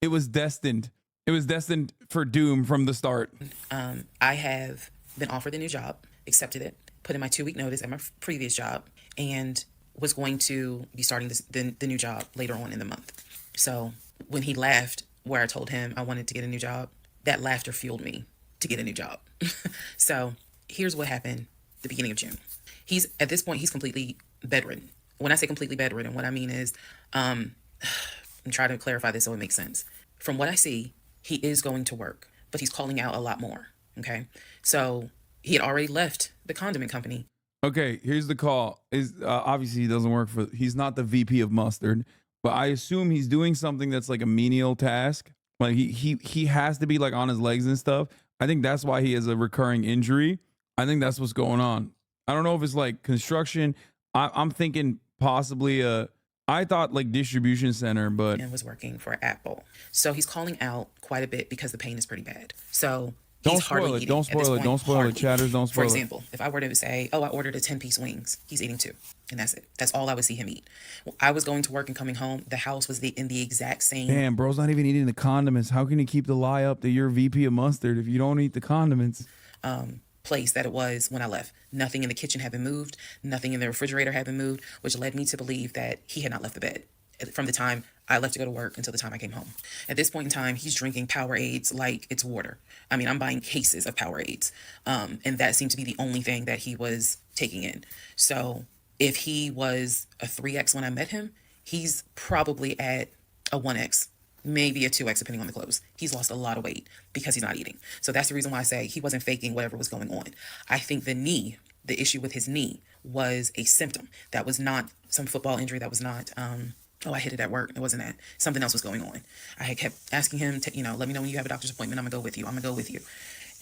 It was destined. It was destined for doom from the start. I have been offered a new job, accepted it, put in my 2-week notice at my previous job, and was going to be starting the new job later on in the month. So when he laughed, where I told him I wanted to get a new job, that laughter fueled me to get a new job. So here's what happened the beginning of June. At this point, he's completely bedridden. When I say completely bedridden, what I mean is, I'm trying to clarify this so it makes sense. From what I see, he is going to work, but he's calling out a lot more. Okay. So he had already left the condiment company. Okay, here's the call. Obviously he doesn't work he's not the VP of mustard, but I assume he's doing something that's like a menial task. Like he has to be like on his legs and stuff. I think that's why he has a recurring injury. I think that's what's going on. I don't know if it's like construction. I'm thinking possibly I thought like distribution center, but and was working for Apple. So he's calling out quite a bit because the pain is pretty bad. So don't spoil it. Don't spoil it. Don't spoil it. Chatters, don't spoil it. For example, if I were to say, oh, I ordered a 10-piece wings, he's eating 2. And that's it. That's all I would see him eat. I was going to work and coming home. The house was in the exact same. Damn, bro's not even eating the condiments. How can you keep the lie up that you're VP of mustard if you don't eat the condiments? Place that it was when I left. Nothing in the kitchen had been moved. Nothing in the refrigerator had been moved, which led me to believe that he had not left the bed from the time I left to go to work until the time I came home. At this point in time, he's drinking Powerades like it's water. I mean, I'm buying cases of Powerades. And that seemed to be the only thing that he was taking in. So if he was a 3X when I met him, he's probably at a 1X, maybe a 2X, depending on the clothes. He's lost a lot of weight because he's not eating. So that's the reason why I say he wasn't faking whatever was going on. I think the issue with his knee was a symptom. That was not some football injury. That was not, oh, I hit it at work. It wasn't that. Something else was going on. I had kept asking him to, let me know when you have a doctor's appointment. I'm gonna go with you. I'm gonna go with you.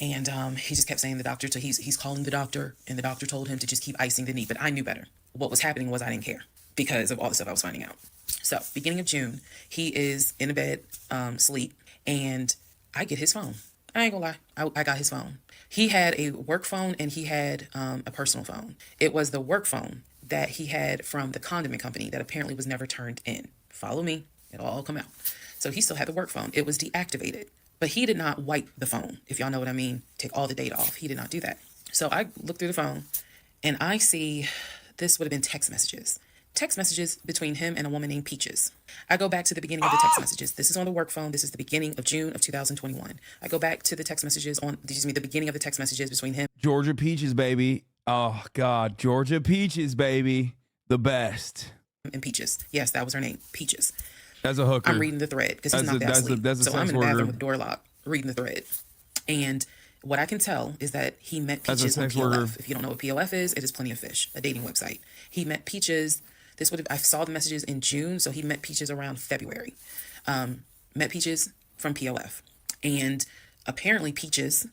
And he just kept saying the doctor. So he's calling the doctor, and the doctor told him to just keep icing the knee. But I knew better. What was happening was I didn't care because of all the stuff I was finding out. So beginning of June, he is in a bed, sleep, and I get his phone. I ain't gonna lie. I got his phone. He had a work phone and he had a personal phone. It was the work phone that he had from the condiment company that apparently was never turned in. Follow me. It'll all come out. So he still had the work phone. It was deactivated, but he did not wipe the phone. If y'all know what I mean, take all the data off. He did not do that. So I look through the phone and I see this would have been text messages. Text messages between him and a woman named Peaches. I go back to the beginning of the text messages. This is on the work phone. This is the beginning of June of 2021. I go back to the text messages the beginning of the text messages between him. Georgia Peaches, baby. Oh, God. Georgia Peaches, baby. The best. And Peaches. Yes, that was her name. Peaches. As a hooker. I'm reading the thread because he's not that asleep. So I'm in the bathroom with the door locked, reading the thread. And what I can tell is that he met Peaches on PLF. If you don't know what PLF is, it is Plenty of Fish, a dating website. He met Peaches. I saw the messages in June, so he met Peaches around February. Met Peaches from PLF. And apparently Peaches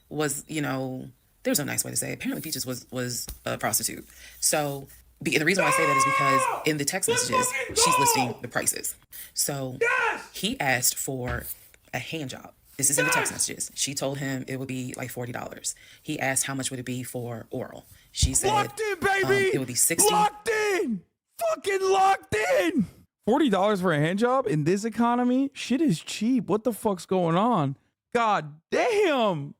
was, there's no nice way to say it. Apparently Peaches was a prostitute. So the reason why I say that is because in the text messages, she's listing the prices. So he asked for a hand job. This is in the text messages. She told him it would be like $40. He asked how much would it be for oral. She said locked in, baby. It would be $60. Locked in. Fucking locked in. $40 for a hand job in this economy? Shit is cheap. What the fuck's going on? God damn.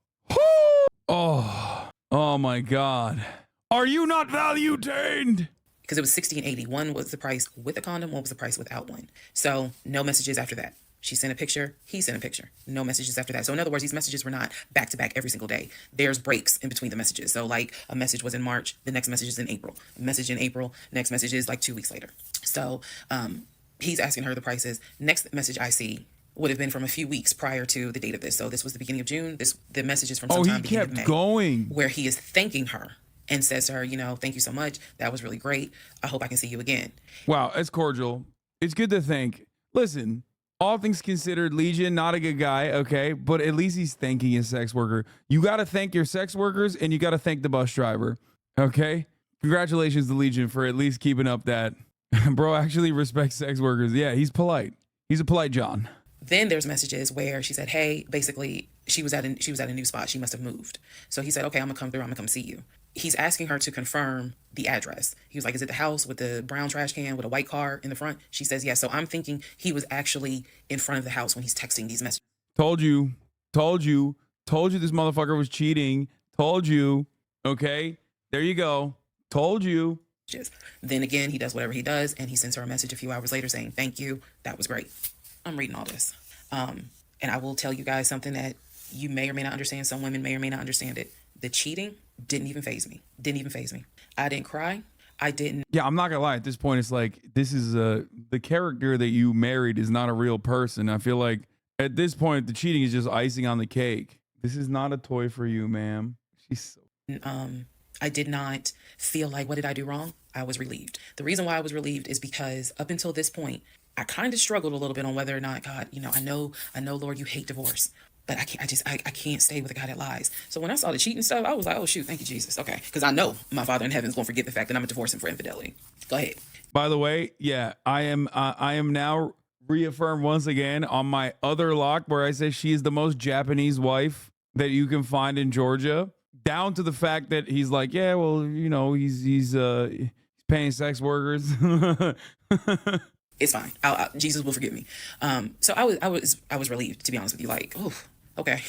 Oh my God. Are you not value-tained? Because it was $60 and $80. One was the price with a condom, one was the price without one. So no messages after that. She sent a picture. He sent a picture. No messages after that. So in other words, these messages were not back to back every single day. There's breaks in between the messages. So like a message was in March, the next message is in April. A message in April, next message is like 2 weeks later. So he's asking her the prices. Next message I see would have been from a few weeks prior to the date of this. So this was the beginning of June. The message is from sometime beginning of May. Going. Where he is thanking her and says to her, thank you so much. That was really great. I hope I can see you again. Wow, it's cordial. It's good to think. Listen, all things considered, Legion, not a good guy, okay? But at least he's thanking his sex worker. You got to thank your sex workers, and you got to thank the bus driver, okay? Congratulations to Legion for at least keeping up that. Bro actually respects sex workers. Yeah, he's polite. He's a polite John. Then there's messages where she said, hey, basically, she was at a new spot. She must have moved. So he said, okay, I'm going to come through. I'm going to come see you. He's asking her to confirm the address. He was like, is it the house with the brown trash can with a white car in the front? She says, yes. So I'm thinking he was actually in front of the house when he's texting these messages. Told you this motherfucker was cheating. Told you. Okay, there you go. Told you. Then again, he does whatever he does, and he sends her a message a few hours later saying, thank you. That was great. I'm reading all this. And I will tell you guys something that you may or may not understand. Some women may or may not understand it. The cheating didn't even faze me. I didn't cry. I didn't. Yeah, I'm not gonna lie. At this point, it's like, this is the character that you married is not a real person. I feel like at this point, the cheating is just icing on the cake. This is not a toy for you, ma'am. She's so... I did not feel like, what did I do wrong? I was relieved. The reason why I was relieved is because up until this point, I kind of struggled a little bit on whether or not, God, I know, Lord, you hate divorce. But I can't stay with a guy that lies. So when I saw the cheating stuff, I was like, oh, shoot, thank you, Jesus. Okay, because I know my Father in heaven is going to forget the fact that I'm going to divorce him for infidelity. Go ahead. By the way, yeah, I am now reaffirmed once again on my other lock where I say she is the most Japanese wife that you can find in Georgia, down to the fact that he's like, yeah, well, he's paying sex workers. It's fine. Jesus will forgive me. So I was relieved, to be honest with you. Like, oh, okay,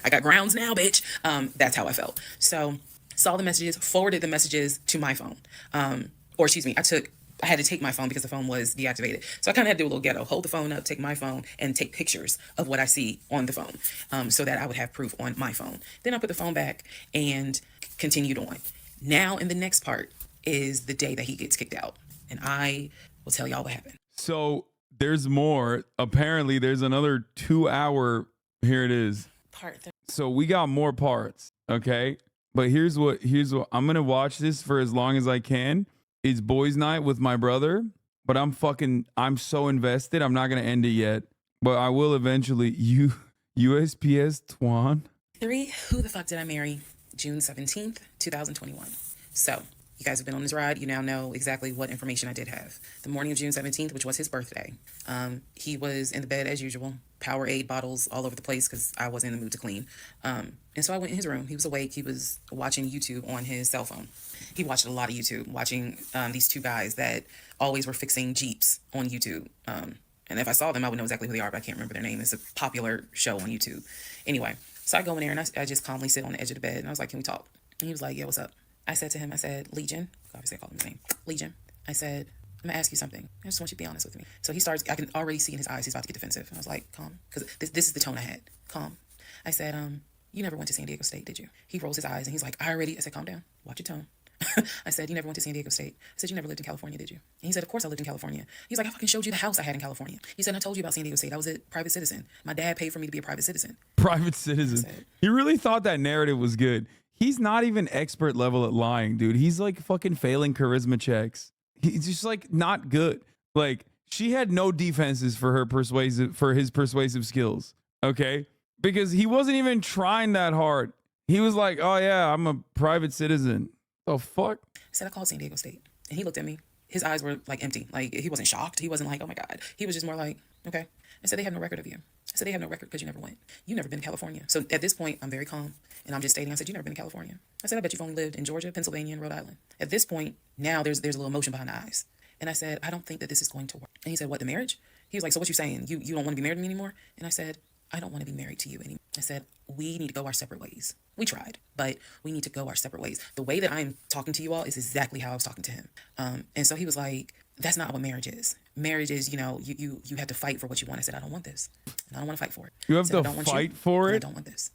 I got grounds now, bitch. That's how I felt. So saw the messages, forwarded the messages to my phone. Or excuse me, I had to take my phone because the phone was deactivated. So I kind of had to do a little ghetto, hold the phone up, take my phone, and take pictures of what I see on the phone, so that I would have proof on my phone. Then I put the phone back and continued on. Now in the next part is the day that he gets kicked out. And I will tell y'all what happened. So there's more. Apparently there's another 2 hour. Here it is. So we got more parts. Okay. But here's what I'm going to watch this for as long as I can. It's boys' night with my brother, but I'm so invested. I'm not going to end it yet, but I will eventually. USPS Twan. 3, who the fuck did I marry? June 17th, 2021. So you guys have been on this ride. You now know exactly what information I did have. The morning of June 17th, which was his birthday, he was in the bed as usual, Powerade bottles all over the place because I wasn't in the mood to clean. And so I went in his room. He was awake. He was watching YouTube on his cell phone. He watched a lot of YouTube, watching these two guys that always were fixing Jeeps on YouTube. And if I saw them, I would know exactly who they are, but I can't remember their name. It's a popular show on YouTube. Anyway, so I go in there and I just calmly sit on the edge of the bed. And I was like, can we talk? And he was like, yeah, what's up? I said to him, Legion. Obviously, I called him his name. Legion. I said, I'm going to ask you something. I just want you to be honest with me. So he starts, I can already see in his eyes, he's about to get defensive. And I was like, calm. Because this is the tone I had. Calm. I said, you never went to San Diego State, did you? He rolls his eyes and he's like, I said, calm down. Watch your tone. I said, you never went to San Diego State. I said, you never lived in California, did you? And he said, of course I lived in California. He's like, I fucking showed you the house I had in California. He said, I told you about San Diego State. I was a private citizen. My dad paid for me to be a private citizen. Private citizen. He really thought that narrative was good. He's not even expert level at lying, dude. He's like fucking failing charisma checks. He's just like not good. Like she had no defenses for his persuasive skills. Okay. Because he wasn't even trying that hard. He was like, oh yeah, I'm a private citizen. The fuck? I said, I called San Diego State. And he looked at me. His eyes were like empty. Like he wasn't shocked. He wasn't like, oh my God. He was just more like, okay. I said, they have no record of you. I said, they have no record because you never went. You never been to California. So at this point, I'm very calm. And I'm just stating, I said, you never been to California. I said, I bet you've only lived in Georgia, Pennsylvania, and Rhode Island. At this point, now there's a little emotion behind the eyes. And I said, I don't think that this is going to work. And he said, what, the marriage? He was like, so what you saying? You don't want to be married to me anymore? And I said, I don't want to be married to you anymore. I said, we need to go our separate ways. We tried, but we need to go our separate ways. The way that I'm talking to you all is exactly how I was talking to him. And so he was like, that's not what marriage is. Marriage is, you know, you have to fight for what you want. I said, I don't want this. And I don't want to fight for it. You have to fight fight for it? I don't want this.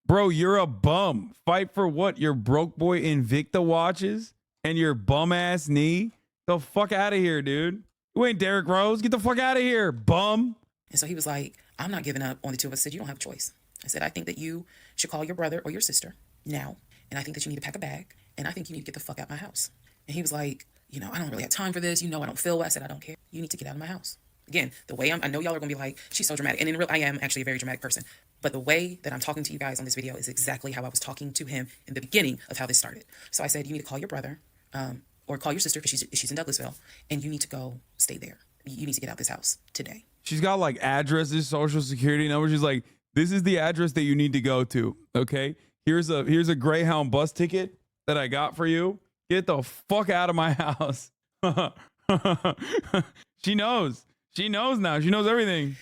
Bro, you're a bum. Fight for what? Your broke boy Invicta watches and your bum ass knee? The fuck out of here, dude. You ain't Derrick Rose. Get the fuck out of here, bum. And so he was like, I'm not giving up on the two of us. I said, you don't have a choice. I said, I think that you should call your brother or your sister now. And I think that you need to pack a bag. And I think you need to get the fuck out of my house. And he was like, you know, I don't really have time for this. You know, I don't feel well. I said, I don't care. You need to get out of my house. Again, the way I know y'all are going to be like, she's so dramatic. And in real, I am actually a very dramatic person. But the way that I'm talking to you guys on this video is exactly how I was talking to him in the beginning of how this started. So I said, you need to call your brother or call your sister because she's in Douglasville. And you need to go stay there. You need to get out this house today. She's got like addresses, social security number. She's like, this is the address that you need to go to. Okay. Here's a Greyhound bus ticket that I got for you. Get the fuck out of my house. She knows. She knows now. She knows everything.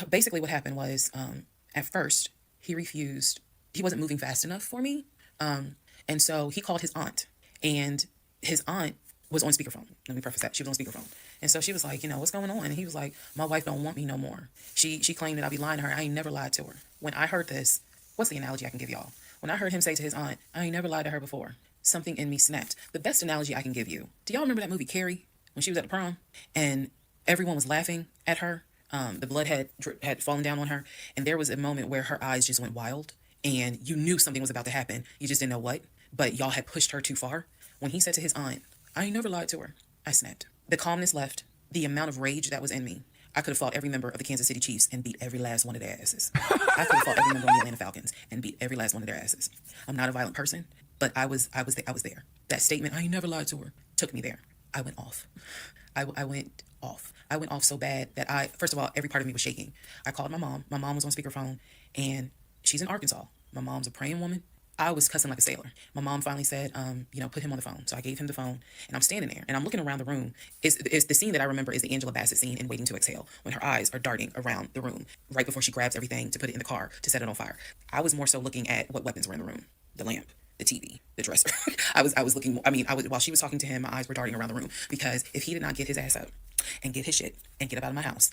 Basically what happened was, at first he refused. He wasn't moving fast enough for me. And so he called his aunt, and his aunt was on speakerphone. Let me preface that. She was on speakerphone. And so she was like, you know, what's going on? And he was like, my wife don't want me no more. She claimed that I'd be lying to her. I ain't never lied to her. When I heard this, what's the analogy I can give y'all? When I heard him say to his aunt, I ain't never lied to her before, something in me snapped. The best analogy I can give you. Do y'all remember that movie Carrie when she was at the prom and everyone was laughing at her? The blood had fallen down on her. And there was a moment where her eyes just went wild and you knew something was about to happen. You just didn't know what, but y'all had pushed her too far. When he said to his aunt, I ain't never lied to her, I snapped. The calmness left, the amount of rage that was in me. I could have fought every member of the Kansas City Chiefs and beat every last one of their asses. I could have fought every member of the Atlanta Falcons and beat every last one of their asses. I'm not a violent person, but I was there. That statement, I ain't never lied to her, took me there. I went off. I went off. I went off so bad that first of all, every part of me was shaking. I called my mom. My mom was on speakerphone, and she's in Arkansas. My mom's a praying woman. I was cussing like a sailor. My mom finally said, put him on the phone. So I gave him the phone, and I'm standing there, and I'm looking around the room. It's the scene that I remember is the Angela Bassett scene in Waiting to Exhale, when her eyes are darting around the room right before she grabs everything to put it in the car to set it on fire. I was more so looking at what weapons were in the room: the lamp, the TV, the dresser. I was looking. While she was talking to him, my eyes were darting around the room, because if he did not get his ass up and get his shit and get up out of my house,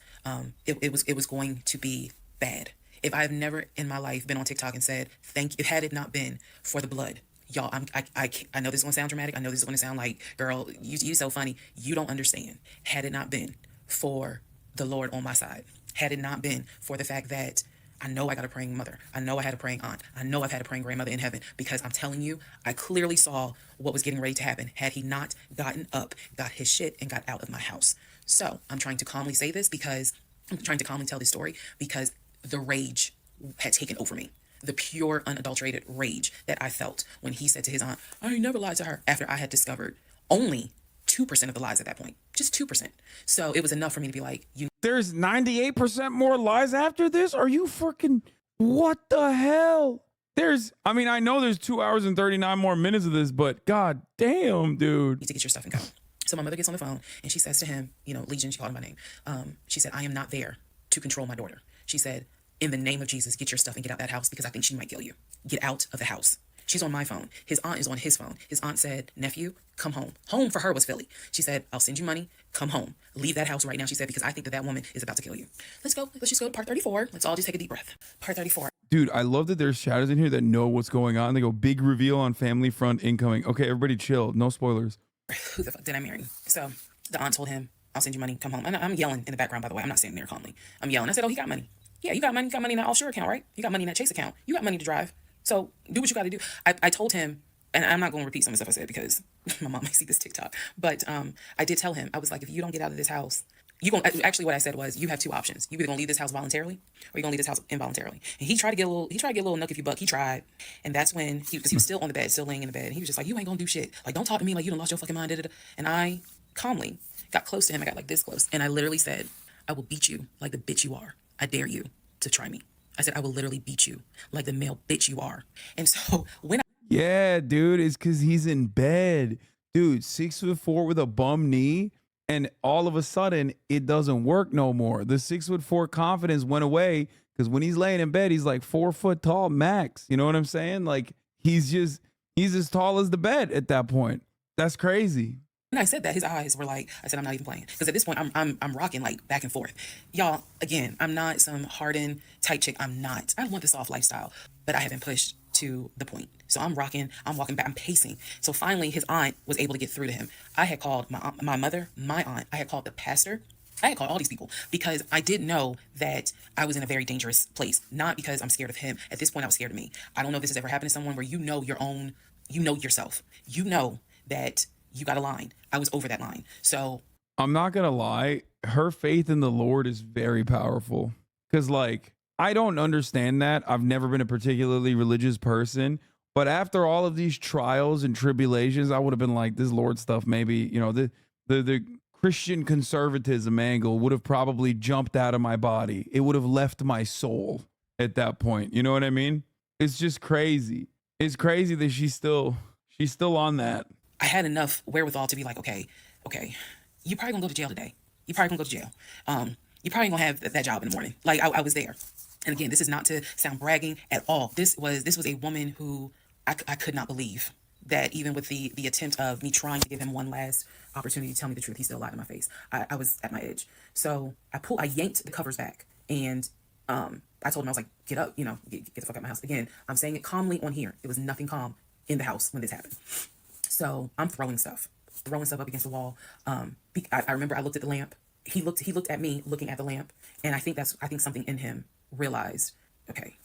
it was going to be bad. If I've never in my life been on TikTok and said thank you, had it not been for the blood, y'all, I know this is gonna sound dramatic. I know this is gonna sound like, girl, you so funny. You don't understand. Had it not been for the Lord on my side, had it not been for the fact that I know I got a praying mother, I know I had a praying aunt, I know I've had a praying grandmother in heaven, because I'm telling you, I clearly saw what was getting ready to happen had he not gotten up, got his shit, and got out of my house. So I'm trying to calmly say this because I'm trying to calmly tell this story because the rage had taken over me. The pure, unadulterated rage that I felt when he said to his aunt, I ain't never lied to her, after I had discovered only 2% of the lies at that point. Just 2%. So it was enough for me to be like, there's 98% more lies after this? Are you freaking, what the hell? I know there's 2 hours and 39 more minutes of this, but god damn, dude. You need to get your stuff and go. So my mother gets on the phone and she says to him, Legion, she called him by name. She said, I am not there to control my daughter. She said, in the name of Jesus, get your stuff and get out that house, because I think she might kill you. Get out of the house. She's on my phone. His aunt is on his phone. His aunt said, nephew, come home. Home for her was Philly. She said, I'll send you money. Come home. Leave that house right now, she said, because I think that woman is about to kill you. Let's go. Let's just go to part 34. Let's all just take a deep breath. Part 34. Dude, I love that there's shadows in here that know what's going on. They go, big reveal on family front incoming. Okay, everybody chill. No spoilers. Who the fuck did I marry? So the aunt told him, I'll send you money. Come home. And I'm yelling in the background, by the way. I'm not sitting there calmly. I'm yelling. I said, oh, he got money. Yeah, you got money. You got money in that offshore account, right? You got money in that Chase account. You got money to drive. So do what you got to do. I told him, and I'm not going to repeat some of the stuff I said because my mom might see this TikTok, but I did tell him, I was like, if you don't get out of this house, actually what I said was, you have two options. You either going to leave this house voluntarily or you're going to leave this house involuntarily. And he tried to get a little nuck if you buck. He tried. And that's when because he was still on the bed, still laying in the bed. And he was just like, you ain't going to do shit. Like, don't talk to me like you done lost your fucking mind. And I calmly got close to him. I got like this close. And I literally said, I will beat you like the bitch you are. I dare you to try me. I said, I will literally beat you like the male bitch you are. And so when yeah, dude, it's because he's in bed. Dude, 6'4" with a bum knee, and all of a sudden it doesn't work no more. The 6'4" confidence went away because when he's laying in bed, he's like 4 foot tall max. You know what I'm saying? Like he's as tall as the bed at that point. That's crazy. When I said that, his eyes were like, I said, I'm not even playing. Because at this point, I'm rocking like back and forth. Y'all, again, I'm not some hardened, tight chick. I'm not. I want the soft lifestyle, but I have been pushed to the point. So I'm rocking, I'm walking back, I'm pacing. So finally, his aunt was able to get through to him. I had called my mother, my aunt. I had called the pastor. I had called all these people because I did know that I was in a very dangerous place. Not because I'm scared of him. At this point, I was scared of me. I don't know if this has ever happened to someone where you know your own, you know yourself. You know that you got a line. I was over that line. So I'm not going to lie. Her faith in the Lord is very powerful. Because, like, I don't understand that. I've never been a particularly religious person. But after all of these trials and tribulations, I would have been like, this Lord stuff, maybe, you know, the Christian conservatism angle would have probably jumped out of my body. It would have left my soul at that point. You know what I mean? It's just crazy. It's crazy that she's still on that. I had enough wherewithal to be like, okay, you're probably gonna go to jail today. You're probably gonna go to jail. You're probably gonna have that job in the morning. Like I was there. And again, this is not to sound bragging at all. This was a woman who I could not believe that even with the attempt of me trying to give him one last opportunity to tell me the truth, he still lied in my face. I was at my edge. So I yanked the covers back and I told him, I was like, get up, get the fuck out of my house. Again, I'm saying it calmly on here. There was nothing calm in the house when this happened. So I'm throwing stuff up against the wall. I remember I looked at the lamp. He looked at me looking at the lamp. And I think something in him realized, okay,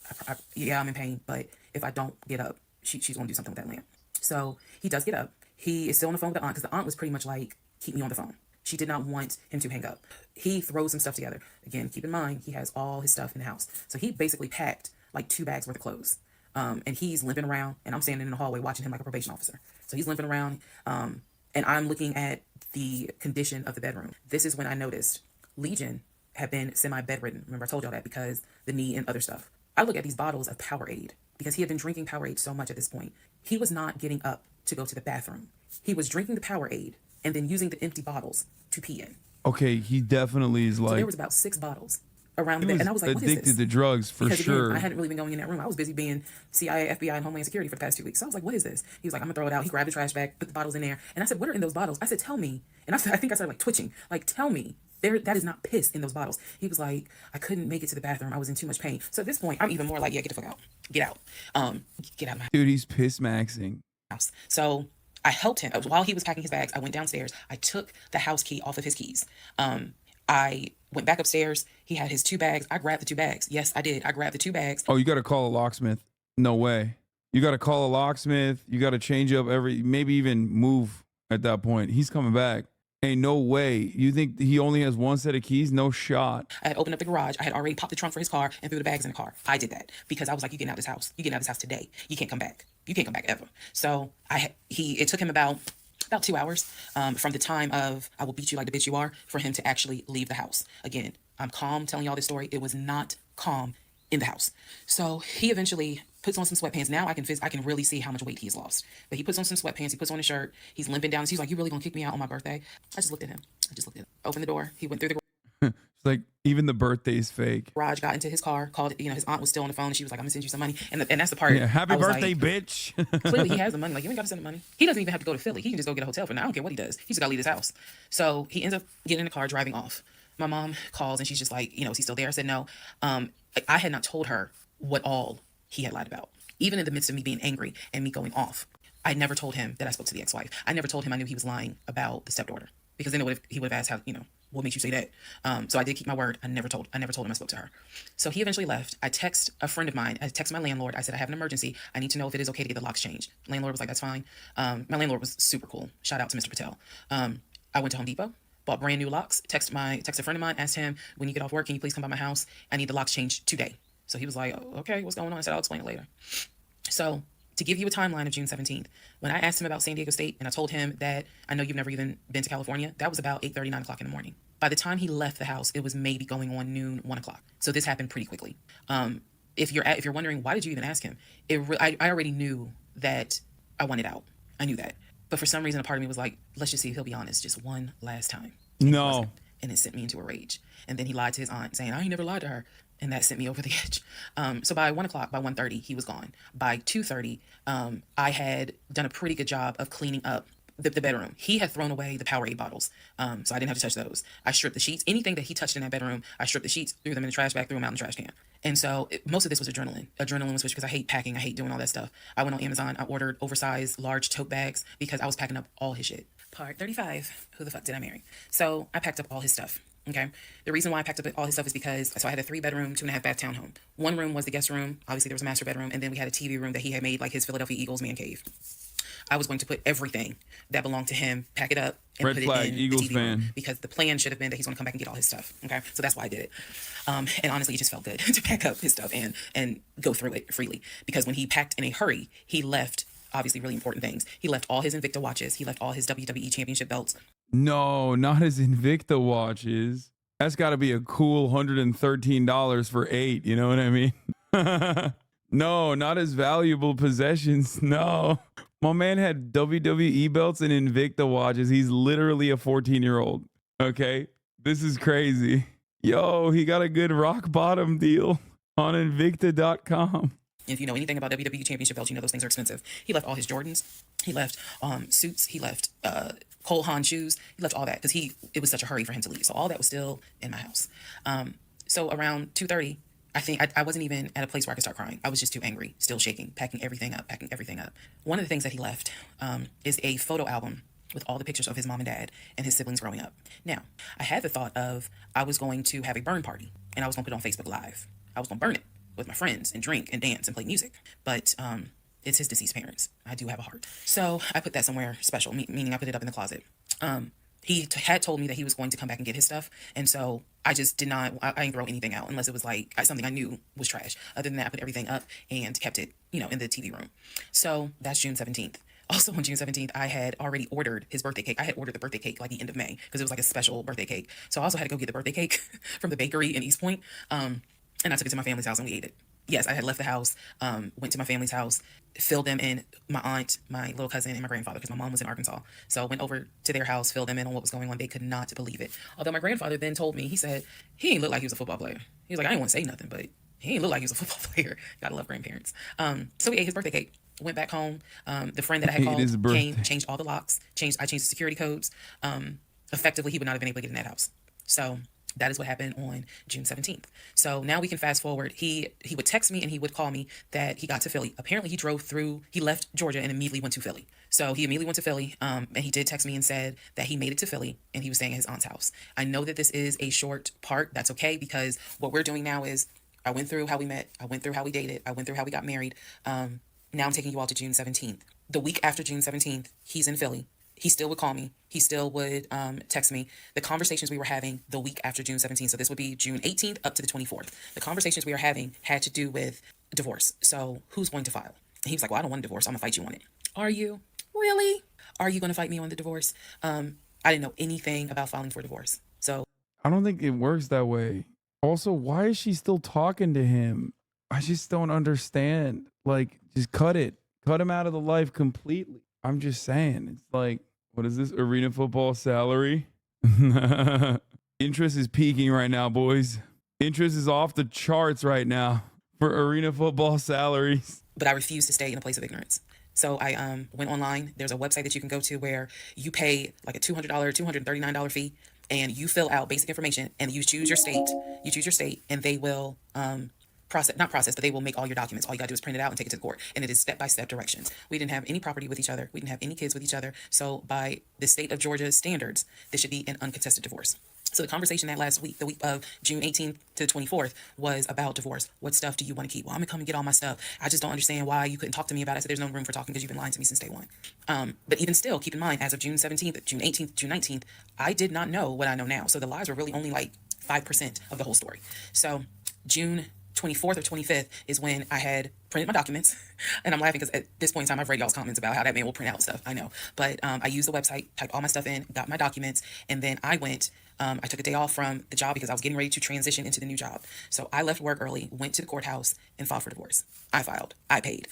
yeah, I'm in pain, but if I don't get up, she's going to do something with that lamp. So he does get up. He is still on the phone with the aunt because the aunt was pretty much like, keep me on the phone. She did not want him to hang up. He throws some stuff together. Again, keep in mind, he has all his stuff in the house. So he basically packed like 2 bags worth of clothes. And he's limping around and I'm standing in the hallway watching him like a probation officer. So he's limping around and I'm looking at the condition of the bedroom. This is when I noticed Legion had been semi-bedridden. Remember I told y'all that because the knee and other stuff. I look at these bottles of Powerade because he had been drinking Powerade so much at this point. He was not getting up to go to the bathroom. He was drinking the Powerade and then using the empty bottles to pee in. Okay, he definitely is like... So there was about 6 bottles around the bed. And I was like, what is this? Addicted to drugs for because, sure. Again, I hadn't really been going in that room. I was busy being CIA, FBI, and Homeland Security for the past 2 weeks. So I was like, what is this? He was like, I'm gonna throw it out. He grabbed the trash bag, put the bottles in there. And I said, what are in those bottles? I said, tell me. And I think I started like twitching. Like, tell me. That is not piss in those bottles. He was like, I couldn't make it to the bathroom. I was in too much pain. So at this point, I'm even more like, yeah, get the fuck out. Get out. Get out of my house. Dude, he's piss maxing. So I helped him. While he was packing his bags, I went downstairs. I took the house key off of his keys. I went back upstairs. He had his 2 bags. I grabbed the 2 bags. Yes, I did. I grabbed the 2 bags. Oh, you got to call a locksmith. No way. You got to call a locksmith. You got to change up maybe even move at that point. He's coming back. Ain't no way. You think he only has 1 set of keys? No shot. I had opened up the garage. I had already popped the trunk for his car and threw the bags in the car. I did that because I was like, you getting out of this house. You getting out of this house today. You can't come back. You can't come back ever. So it took him about 2 hours from the time of I will beat you like the bitch you are for him to actually leave the house. Again, I'm calm telling y'all this story. It was not calm in the house. So he eventually puts on some sweatpants. Now I can really see how much weight he's lost. But he puts on some sweatpants. He puts on a shirt. He's limping down. He's like, you really gonna kick me out on my birthday? I just looked at him. Opened the door. He went through the It's like even the birthday's fake. garage, got into his car, called it. His aunt was still on the phone. And she was like, I'm gonna send you some money. And that's the part. Yeah, happy I was birthday, like, bitch. Clearly he has the money. Like, you ain't got to send the money. He doesn't even have to go to Philly. He can just go get a hotel for now. I don't care what he does. He just got to leave his house. So he ends up getting in the car, driving off. My mom calls and she's just like, is he still there? I said, no. I had not told her what all he had lied about. Even in the midst of me being angry and me going off, I never told him that I spoke to the ex-wife. I never told him I knew he was lying about the stepdaughter because then he would have asked how, what makes you say that? So I did keep my word. I never told him I spoke to her. So he eventually left. I text a friend of mine. I text my landlord. I said, I have an emergency. I need to know if it is okay to get the locks changed. Landlord was like, that's fine. My landlord was super cool. Shout out to Mr. Patel. I went to Home Depot, bought brand new locks, text a friend of mine, asked him, when you get off work, can you please come by my house? I need the locks changed today. So he was like, oh, okay, what's going on? I said, I'll explain it later. So to give you a timeline of June 17th, when I asked him about San Diego State and I told him that I know you've never even been to California, that was about 8:30, 9 o'clock in the morning. By the time he left the house, it was maybe going on noon, 1 o'clock. So this happened pretty quickly. If you're wondering, why did you even ask him? I already knew that I wanted out. I knew that. But for some reason, a part of me was like, let's just see if he'll be honest just one last time. No. And it sent me into a rage. And then he lied to his aunt saying, I ain't never lied to her. And that sent me over the edge. So by 1 o'clock, by 1:30, he was gone. By 2:30, I had done a pretty good job of cleaning up the bedroom. He had thrown away the Powerade bottles, so I didn't have to touch those. I stripped the sheets. Anything that he touched in that bedroom, I stripped the sheets, threw them in the trash bag, threw them out in the trash can. And so most of this was adrenaline. Adrenaline was switched because I hate packing. I hate doing all that stuff. I went on Amazon. I ordered oversized large tote bags because I was packing up all his shit. Part 35. Who the fuck did I marry? So I packed up all his stuff. Okay. The reason why I packed up all his stuff is because, so I had a 3-bedroom, 2.5 bath townhome. One room was the guest room. Obviously there was a master bedroom. And then we had a TV room that he had made like his Philadelphia Eagles man cave. I was going to put everything that belonged to him, pack it up, and Red put flag, it in Eagles the TV fan. room, because the plan should have been that he's going to come back and get all his stuff. Okay, so that's why I did it. And honestly, it just felt good to pack up his stuff and go through it freely. Because when he packed in a hurry, he left obviously really important things. He left all his Invicta watches. He left all his WWE Championship belts. No, not his Invicta watches. That's got to be a cool $113 for 8. You know what I mean? No, not his valuable possessions. No. My man had WWE belts and Invicta watches. He's literally a 14-year-old. Okay? This is crazy. Yo, he got a good rock bottom deal on Invicta.com. If you know anything about WWE Championship belts, you know those things are expensive. He left all his Jordans. He left suits. He left Cole Haan shoes. He left all that because it was such a hurry for him to leave. So all that was still in my house. So around 2:30, I think I wasn't even at a place where I could start crying. I was just too angry, still shaking, packing everything up. One of the things that he left is a photo album with all the pictures of his mom and dad and his siblings growing up. Now, I had the thought of I was going to have a burn party and I was going to put it on Facebook Live. I was going to burn it with my friends and drink and dance and play music. But it's his deceased parents. I do have a heart. So I put that somewhere special, meaning I put it up in the closet. He had told me that he was going to come back and get his stuff. And so I just did not, I didn't throw anything out unless it was like something I knew was trash. Other than that, I put everything up and kept it, in the TV room. So that's June 17th. Also on June 17th, I had already ordered his birthday cake. I had ordered the birthday cake like the end of May because it was like a special birthday cake. So I also had to go get the birthday cake from the bakery in East Point. And I took it to my family's house and we ate it. Yes, I had left the house, went to my family's house, filled them in, my aunt, my little cousin, and my grandfather, because my mom was in Arkansas. So I went over to their house, filled them in on what was going on. They could not believe it. Although my grandfather then told me, he said, he ain't look like he was a football player. He was like, I didn't want to say nothing, but he ain't look like he was a football player. Gotta love grandparents. So we ate his birthday cake. Went back home. The friend that I had called came, changed all the locks, I changed the security codes. Effectively, he would not have been able to get in that house. So that is what happened on June 17th. So now we can fast forward. He would text me and he would call me that he got to Philly. Apparently he left Georgia and immediately went to Philly. So he immediately went to Philly, and he did text me and said that he made it to Philly and he was staying at his aunt's house. I know that this is a short part. That's okay, because what we're doing now is I went through how we met. I went through how we dated. I went through how we got married. Now I'm taking you all to June 17th. The week after June 17th, he's in Philly. He still would call me. He still would text me. The conversations we were having the week after June 17th, so this would be June 18th up to the 24th. The conversations we were having had to do with divorce. So who's going to file? And he was like, well, I don't want a divorce. I'm going to fight you on it. Are you? Really? Are you going to fight me on the divorce? I didn't know anything about filing for divorce. So I don't think it works that way. Also, why is she still talking to him? I just don't understand. Like, just cut it. Cut him out of the life completely. I'm just saying, it's like, what is this? Arena football salary? Interest is peaking right now, boys. Interest is off the charts right now for arena football salaries. But I refuse to stay in a place of ignorance. So I went online. There's a website that you can go to where you pay like a $200, $239 fee, and you fill out basic information and you choose your state. You choose your state and they will not process, but they will make all your documents. All you gotta do is print it out and take it to the court. And it is step-by-step directions. We didn't have any property with each other. We didn't have any kids with each other. So by the state of Georgia's standards, this should be an uncontested divorce. So the conversation that last week, the week of June 18th to the 24th, was about divorce. What stuff do you want to keep? Well, I'm gonna come and get all my stuff. I just don't understand why you couldn't talk to me about it. I said, there's no room for talking because you've been lying to me since day one. But even still, keep in mind, as of June 17th, June 18th, June 19th, I did not know what I know now. So the lies were really only like 5% of the whole story. So June 24th or 25th is when I had printed my documents. And I'm laughing because at this point in time, I've read y'all's comments about how that man will print out stuff. I know. But I used the website, typed all my stuff in, got my documents, and then I went, I took a day off from the job because I was getting ready to transition into the new job. So I left work early, went to the courthouse, and filed for divorce. I filed. I paid.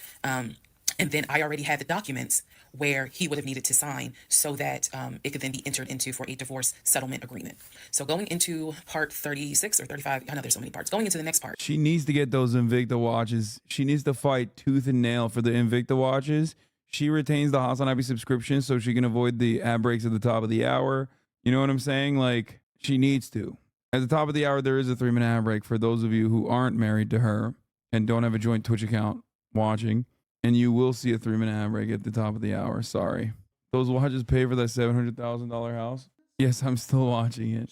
And then I already had the documents where he would have needed to sign so that it could then be entered into for a divorce settlement agreement. So going into part 36 or 35, I know there's so many parts. Going into the next part. She needs to get those Invicta watches. She needs to fight tooth and nail for the Invicta watches. she retains the HasanAbi subscription so she can avoid the ad breaks at the top of the hour. You know what I'm saying? Like, she needs to. At the top of the hour, there is a 3-minute ad break for those of you who aren't married to her and don't have a joint Twitch account watching. And you will see a 3-minute ad break at the top of the hour. Sorry. Those watches pay for that $700,000 house. Yes, I'm still watching it.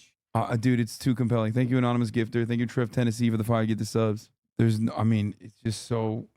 Dude, it's too compelling. Thank you, Anonymous Gifter. Thank you, Trev Tennessee, for the 5 get the subs. There's, I mean, it's just so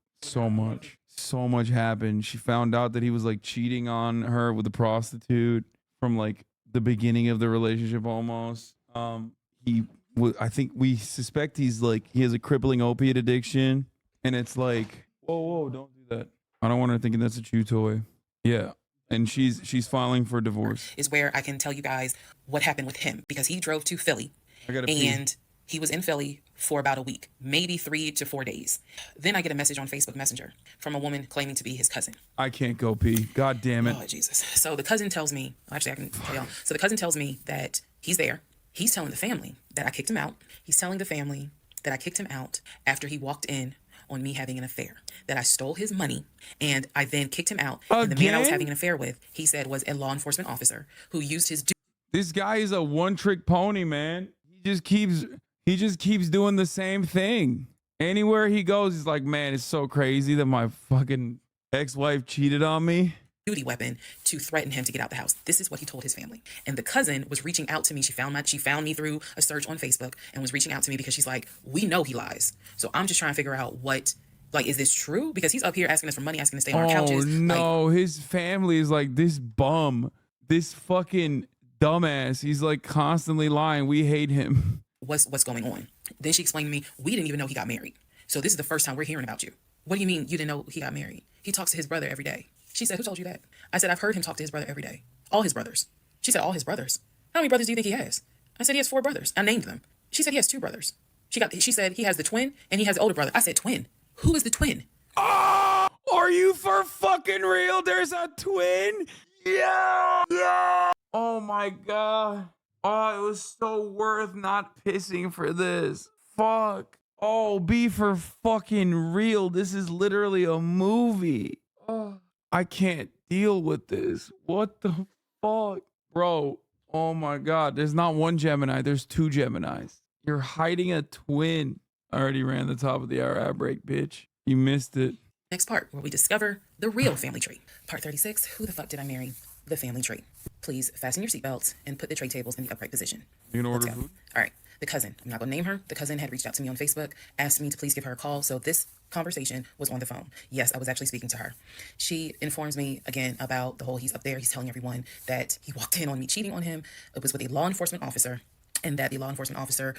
much. So much happened. She found out that he was like cheating on her with a prostitute from like the beginning of the relationship almost. I think we suspect he has a crippling opiate addiction, and it's like, whoa, don't do that. I don't want her thinking that's a chew toy. Yeah. And she's filing for divorce. Is where I can tell you guys what happened with him, because he drove to Philly and he was in Philly for about a week, maybe 3 to 4 days. Then I get a message on Facebook Messenger from a woman claiming to be his cousin. I can't go pee. God damn it. Oh, Jesus. So the cousin tells me, actually I can tell y'all. So the cousin tells me that he's there. He's telling the family that I kicked him out. He's telling the family that I kicked him out after he walked in on me having an affair, that I stole his money, and I then kicked him out. And the man I was having an affair with, he said, was a law enforcement officer who used his... This guy is a one-trick pony, man. He just keeps doing the same thing. Anywhere he goes, he's like, man, it's so crazy that my fucking ex-wife cheated on me. Duty weapon to threaten him to get out the house. This is what he told his family. And the cousin was reaching out to me. She found me through a search on Facebook and was reaching out to me because she's like, we know he lies. So I'm just trying to figure out what, like, is this true? Because he's up here asking us for money, asking to stay on our couches. Oh no, his family is like, this bum, this fucking dumbass. He's like constantly lying. We hate him. What's going on? Then she explained to me, we didn't even know he got married. So this is the first time we're hearing about you. What do you mean you didn't know he got married? He talks to his brother every day. She said, who told you that? I said, I've heard him talk to his brother every day. All his brothers. She said, all his brothers. How many brothers do you think he has? I said, he has 4 brothers. I named them. She said, he has 2 brothers. She said, he has the twin and he has the older brother. I said, twin? Who is the twin? Oh, are you for fucking real? There's a twin? Yeah. Oh my God. Oh, it was so worth not pissing for this. Fuck. Oh, be for fucking real. This is literally a movie. Oh. I can't deal with this. What the fuck? Bro, oh my God. There's not one Gemini. There's 2 Geminis. You're hiding a twin. I already ran the top of the hour ad break, bitch. You missed it. Next part, where we discover the real family tree. Part 36, who the fuck did I marry? The family tree. Please fasten your seatbelts and put the tray tables in the upright position. You can order food? All right. The cousin, I'm not going to name her. The cousin had reached out to me on Facebook, asked me to please give her a call. So this conversation was on the phone. Yes, I was actually speaking to her. She informs me again about the whole, he's up there. He's telling everyone that he walked in on me cheating on him. It was with a law enforcement officer, and that the law enforcement officer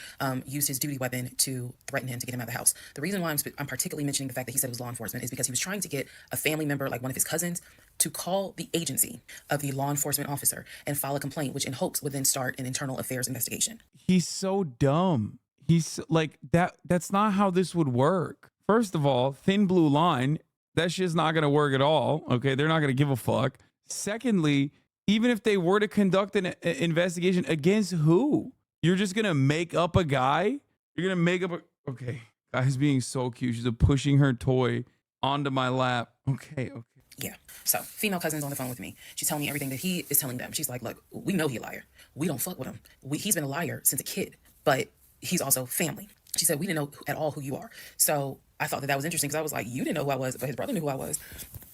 used his duty weapon to threaten him to get him out of the house. The reason why I'm particularly mentioning the fact that he said it was law enforcement is because he was trying to get a family member, like one of his cousins, to call the agency of the law enforcement officer and file a complaint, which in hopes would then start an internal affairs investigation. He's so dumb. He's like, that's not how this would work. First of all, thin blue line, that shit's not going to work at all. Okay, they're not going to give a fuck. Secondly, even if they were to conduct an investigation, against who? You're just going to make up a guy? You're going to make up a... Okay, guy's being so cute. She's pushing her toy onto my lap. Okay. Yeah. So, female cousin's on the phone with me. She's telling me everything that he is telling them. She's like, look, we know he's a liar. We don't fuck with him. He's been a liar since a kid, but he's also family. She said, we didn't know at all who you are. So I thought that was interesting because I was like, you didn't know who I was, but his brother knew who I was.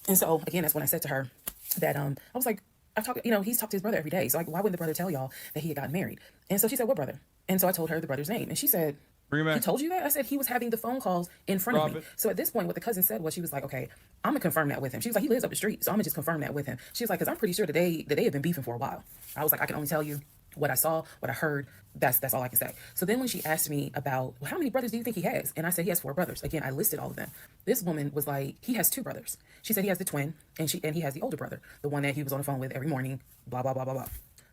And so, again, that's when I said to her that I was like, he's talked to his brother every day. So like, why wouldn't the brother tell y'all that he had gotten married? And so she said, what brother? And so I told her the brother's name. And she said, he told you that? I said, he was having the phone calls in front of me. So at this point, what the cousin said was, she was like, okay, I'm gonna confirm that with him. She was like, he lives up the street, so I'm gonna just confirm that with him. She was like, because I'm pretty sure that they have been beefing for a while. I was like, I can only tell you what I saw, what I heard. That's all I can say. So then when she asked me about, well, how many brothers do you think he has? And I said, he has 4 brothers. Again, I listed all of them. This woman was like, he has 2 brothers. She said he has the twin, and he has the older brother, the one that he was on the phone with every morning, blah, blah, blah, blah, blah.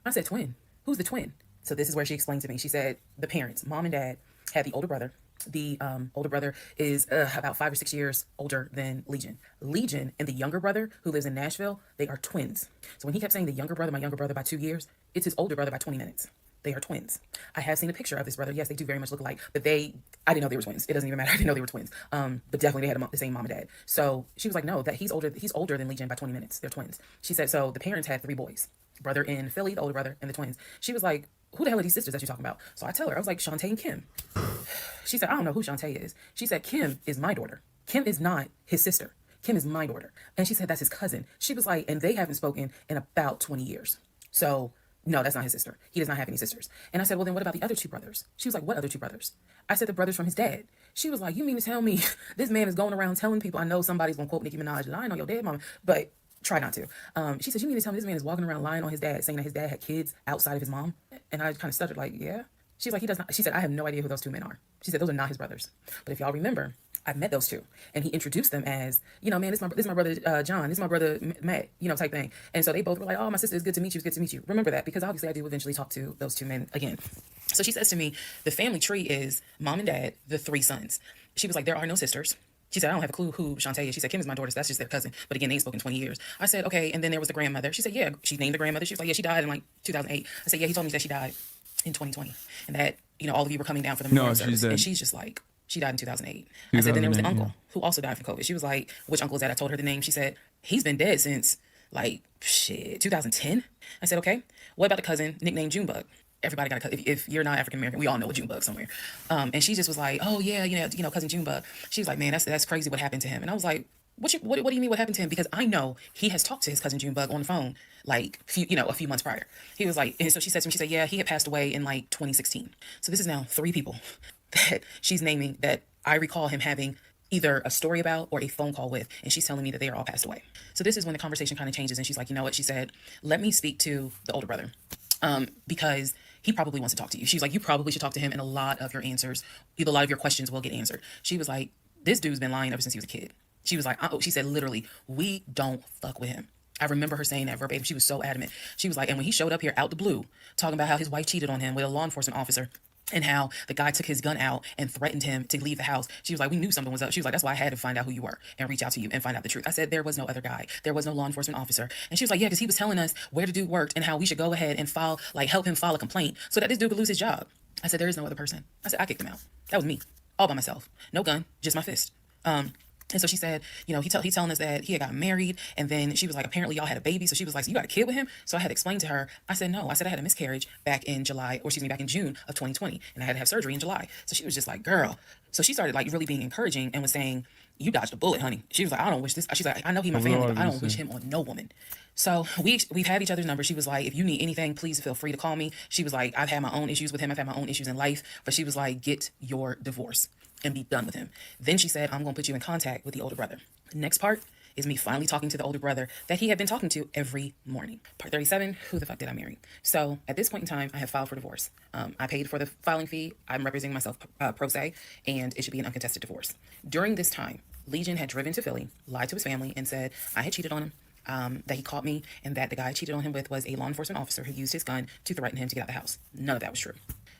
I said, twin? Who's the twin? So this is where she explained to me. She said the parents, mom and dad, had the older brother. The older brother is about 5 or 6 years older than Legion. Legion and the younger brother, who lives in Nashville, they are twins. So when he kept saying the younger brother, my younger brother by 2 years, it's his older brother by 20 minutes. They are twins. I have seen a picture of this brother. Yes, they do very much look alike, but I didn't know they were twins. It doesn't even matter. I didn't know they were twins. But definitely they had the same mom and dad. So she was like, no, that he's older than Legion by 20 minutes. They're twins. She said, so the parents had 3 boys, brother in Philly, the older brother, and the twins. She was like, who the hell are these sisters that you're talking about? So I tell her, I was like, Shantae and Kim. She said, I don't know who Shantae is. She said, Kim is my daughter. Kim is not his sister. Kim is my daughter. And she said, that's his cousin. She was like, and they haven't spoken in about 20 years. So no, that's not his sister. He does not have any sisters. And I said, well, then what about the other 2 brothers? She was like, what other 2 brothers? I said, the brothers from his dad. She was like, you mean to tell me this man is going around telling people, I know somebody's going to quote Nicki Minaj, I know your dad, mama, but try not to. She said, you mean to tell me this man is walking around lying on his dad, saying that his dad had kids outside of his mom? And I kind of stuttered like, yeah. She's like, he does not. She said, I have no idea who those 2 men are. She said, those are not his brothers. But if y'all remember, I met those 2, and he introduced them as, you know, man, this is my brother John, this is my brother Matt, you know, type thing. And so they both were like, oh, my sister, it's good to meet you, it's good to meet you. Remember that, because obviously I do eventually talk to those 2 men again. So she says to me, the family tree is mom and dad, the 3 sons. She was like, there are no sisters. She said, I don't have a clue who Shantae is. She said, Kim is my daughter, so that's just their cousin. But again, they ain't spoken 20 years. I said, okay, and then there was the grandmother. She said, yeah, she named the grandmother. She was like, yeah, she died in like 2008. I said, yeah, he told me that she died in 2020, and that, you know, all of you were coming down for the memorial service. And she's just like, she died in 2008. I said, then there was the uncle who also died from COVID. She was like, which uncle is that? I told her the name. She said, he's been dead since like 2010. I said, okay, what about the cousin nicknamed Junebug? Everybody got a cousin. If you're not African American, we all know a Junebug somewhere. And she just was like, oh yeah, you know, cousin Junebug. She was like, man, that's crazy what happened to him. And I was like, what do you mean what happened to him? Because I know he has talked to his cousin Junebug on the phone like a few months prior. He was like, and so she said to me, she said, yeah, he had passed away in like 2016. So this is now 3 people that she's naming that I recall him having either a story about or a phone call with, and she's telling me that they are all passed away. So this is when the conversation kind of changes, and she's like, you know what? She said, let me speak to the older brother, because he probably wants to talk to you. She's like, you probably should talk to him, and a lot of your questions will get answered. She was like, this dude's been lying ever since he was a kid. She was like, she said, literally, we don't fuck with him. I remember her saying that verbatim. She was so adamant. She was like, and when he showed up here out the blue, talking about how his wife cheated on him with a law enforcement officer, and how the guy took his gun out and threatened him to leave the house. She was like, we knew something was up. She was like, that's why I had to find out who you were and reach out to you and find out the truth. I said, there was no other guy. There was no law enforcement officer. And she was like, yeah, because he was telling us where the dude worked and how we should go ahead and help him file a complaint so that this dude could lose his job. I said, there is no other person. I said, I kicked him out. That was me, all by myself. No gun, just my fist. And so she said, you know, he's telling us that he had got married, and then she was like, apparently y'all had a baby. So she was like, so you got a kid with him? So I had explained to her, I said, no, I said I had a miscarriage back in June of 2020, and I had to have surgery in July. So she was just like, girl. So she started like really being encouraging and was saying, you dodged a bullet, honey. She was like, I don't wish this. She's like, I know he my family, but I don't wish him on no woman. So we've had each other's number. She was like, if you need anything, please feel free to call me. She was like, I've had my own issues with him. I've had my own issues in life. But she was like, get your divorce and be done with him. Then she said, I'm going to put you in contact with the older brother. The next part is me finally talking to the older brother that he had been talking to every morning. Part 37, who the fuck did I marry? So at this point in time, I have filed for divorce. I paid for the filing fee. I'm representing myself pro se, and it should be an uncontested divorce. During this time, Legion had driven to Philly, lied to his family, and said I had cheated on him, that he caught me, and that the guy I cheated on him with was a law enforcement officer who used his gun to threaten him to get out of the house. None of that was true.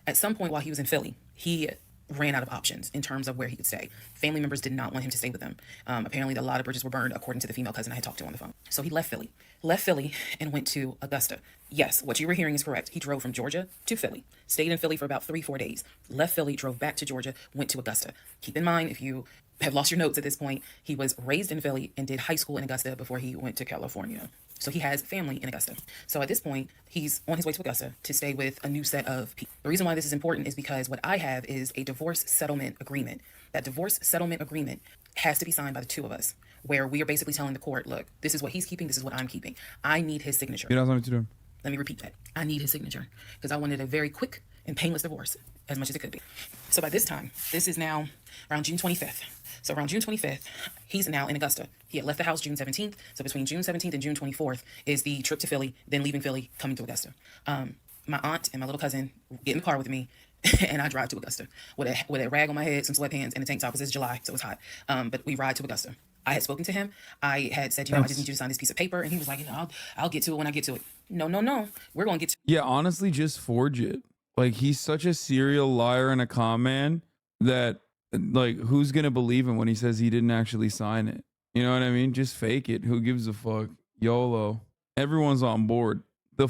At some point while he was in Philly, he ran out of options in terms of where he could stay. Family members did not want him to stay with them. Apparently, a lot of bridges were burned, according to the female cousin I had talked to on the phone. So he left Philly and went to Augusta. Yes, what you were hearing is correct. He drove from Georgia to Philly, stayed in Philly for about 3-4 days, left Philly, drove back to Georgia, went to Augusta. Keep in mind, if you have lost your notes at this point, he was raised in Philly and did high school in Augusta before he went to California. So he has family in Augusta. So at this point, he's on his way to Augusta to stay with a new set of people. The reason why this is important is because what I have is a divorce settlement agreement. That divorce settlement agreement has to be signed by the 2 of us, where we are basically telling the court, look, this is what he's keeping, this is what I'm keeping. I need his signature. Let me repeat that. I need his signature because I wanted a very quick and painless divorce, as much as it could be. So by this time, this is now around June 25th. So around June 25th, he's now in Augusta. He had left the house June 17th. So between June 17th and June 24th is the trip to Philly, then leaving Philly, coming to Augusta. My aunt and my little cousin get in the car with me, and I drive to Augusta with a rag on my head, some sweatpants, and a tank top, because it's July, so it's hot. But we ride to Augusta. I had spoken to him. I had said, I just need you to sign this piece of paper. And he was like, I'll get to it when I get to it. No. We're going to get to it. Yeah, honestly, just forge it. Like, he's such a serial liar and a con man that, like, who's going to believe him when he says he didn't actually sign it? You know what I mean? Just fake it. Who gives a fuck? YOLO. Everyone's on board. The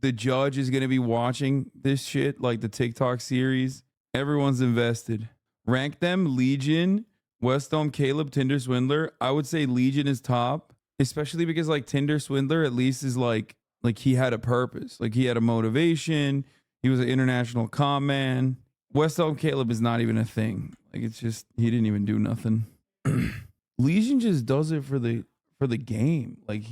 the judge is going to be watching this shit, like the TikTok series. Everyone's invested. Rank them: Legion, West Dome, Caleb, Tinder Swindler. I would say Legion is top, especially because like Tinder Swindler at least is like he had a purpose. Like he had a motivation. He was an international comm man. West Dome Caleb is not even a thing. Like it's just, he didn't even do nothing. Legion just does it for the game. Like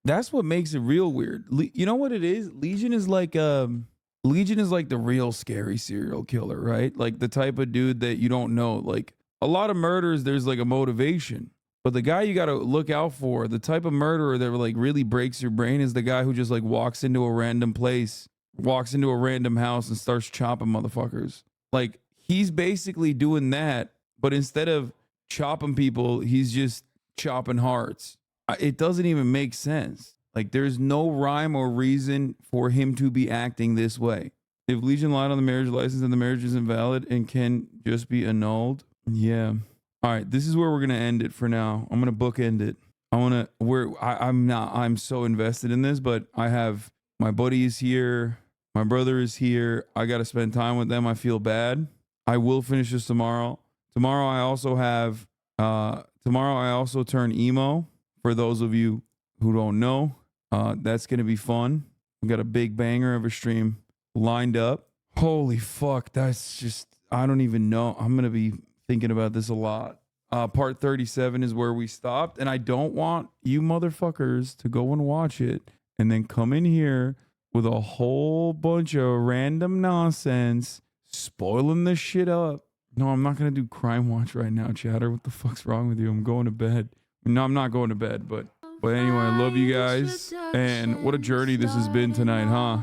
that's what makes it real weird. You know what it is? Legion is like the real scary serial killer, right? Like the type of dude that you don't know. Like a lot of murders, there's like a motivation. But the guy you got to look out for, the type of murderer that like really breaks your brain, is the guy who just like walks into a random place, walks into a random house and starts chopping motherfuckers. Like he's basically doing that, but instead of chopping people, he's just chopping hearts. It doesn't even make sense. Like there's no rhyme or reason for him to be acting this way. If Legion lied on the marriage license, then the marriage is invalid and can just be annulled. Yeah. All right, this is where we're gonna end it for now. I'm gonna bookend it. I'm so invested in this, but I have my buddy is here, my brother is here. I gotta spend time with them. I feel bad. I will finish this tomorrow. Tomorrow I also turn emo. For those of you who don't know, that's gonna be fun. We got a big banger of a stream lined up. Holy fuck, that's just, I don't even know. I'm gonna be thinking about this a lot. Part 37 is where we stopped, and I don't want you motherfuckers to go and watch it and then come in here with a whole bunch of random nonsense, spoiling the shit up. No, I'm not gonna do Crime Watch right now, chatter. What the fuck's wrong with you? I'm going to bed. No, I'm not going to bed, but anyway, I love you guys. And what a journey this has been tonight, huh?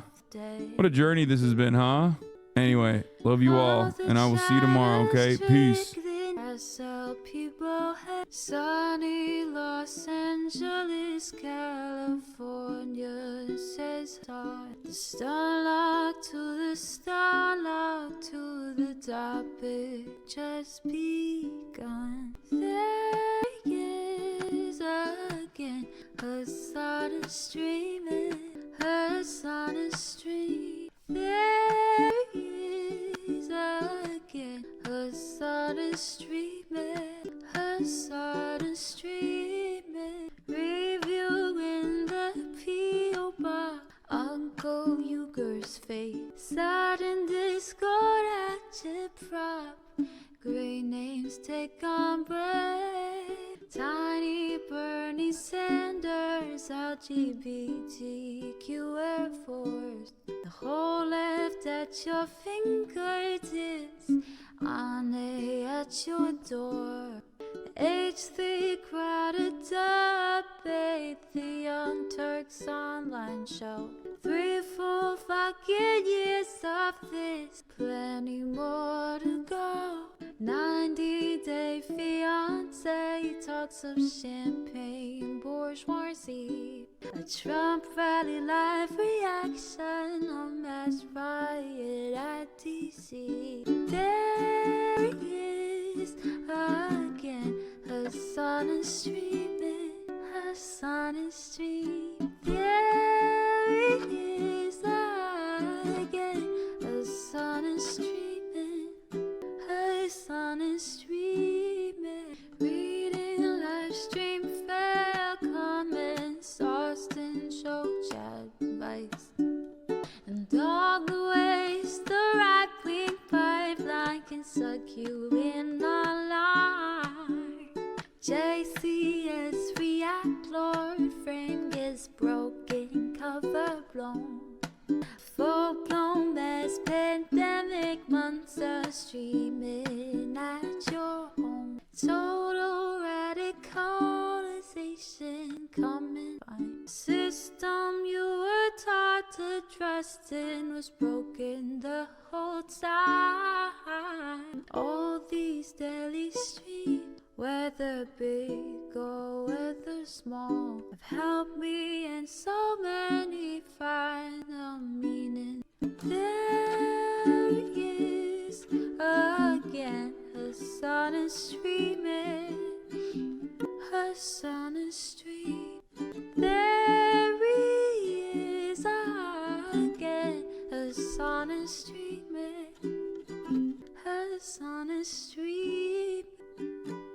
What a journey this has been, huh? Anyway, love you all, and I will see you tomorrow, okay? Peace. Sunny Los Angeles, California says start. The starlock to the starlock to the topic just begun. There he is again, her son is streaming, her son is streaming. There he is again, her son is streaming, her son is streaming. Reviewing the P.O. box, Uncle Uger's face. Sudden discord at your prop. Great names take on break. Tiny Bernie Sanders, LGBTQ Air Force. The whole left at your fingertips, Ane at your door. H3 crowded debate, the Young Turks online show. 3 full fucking years of this, plenty more to go. 90-day fiance talks of champagne, bourgeoisie. A Trump rally live reaction, a mass riot at DC. There he is again, her son is streaming, her son is streaming. There he is again, her son is streaming, her son is streaming. Reading live stream fair comments, Austin show chat advice, and all the ways the right-wing pipeline can suck you in online. JCS react, Lord frame gets broken, cover blown. Full-blown mass pandemic monster streaming at your home. Total radicalization coming by. System you were taught to trust in was broken the whole time. All these daily streams, whether big or whether small, have helped me and so many find a meaning. There he is again, her son is streaming, her son is streaming. There he is treatment. HasanAbi.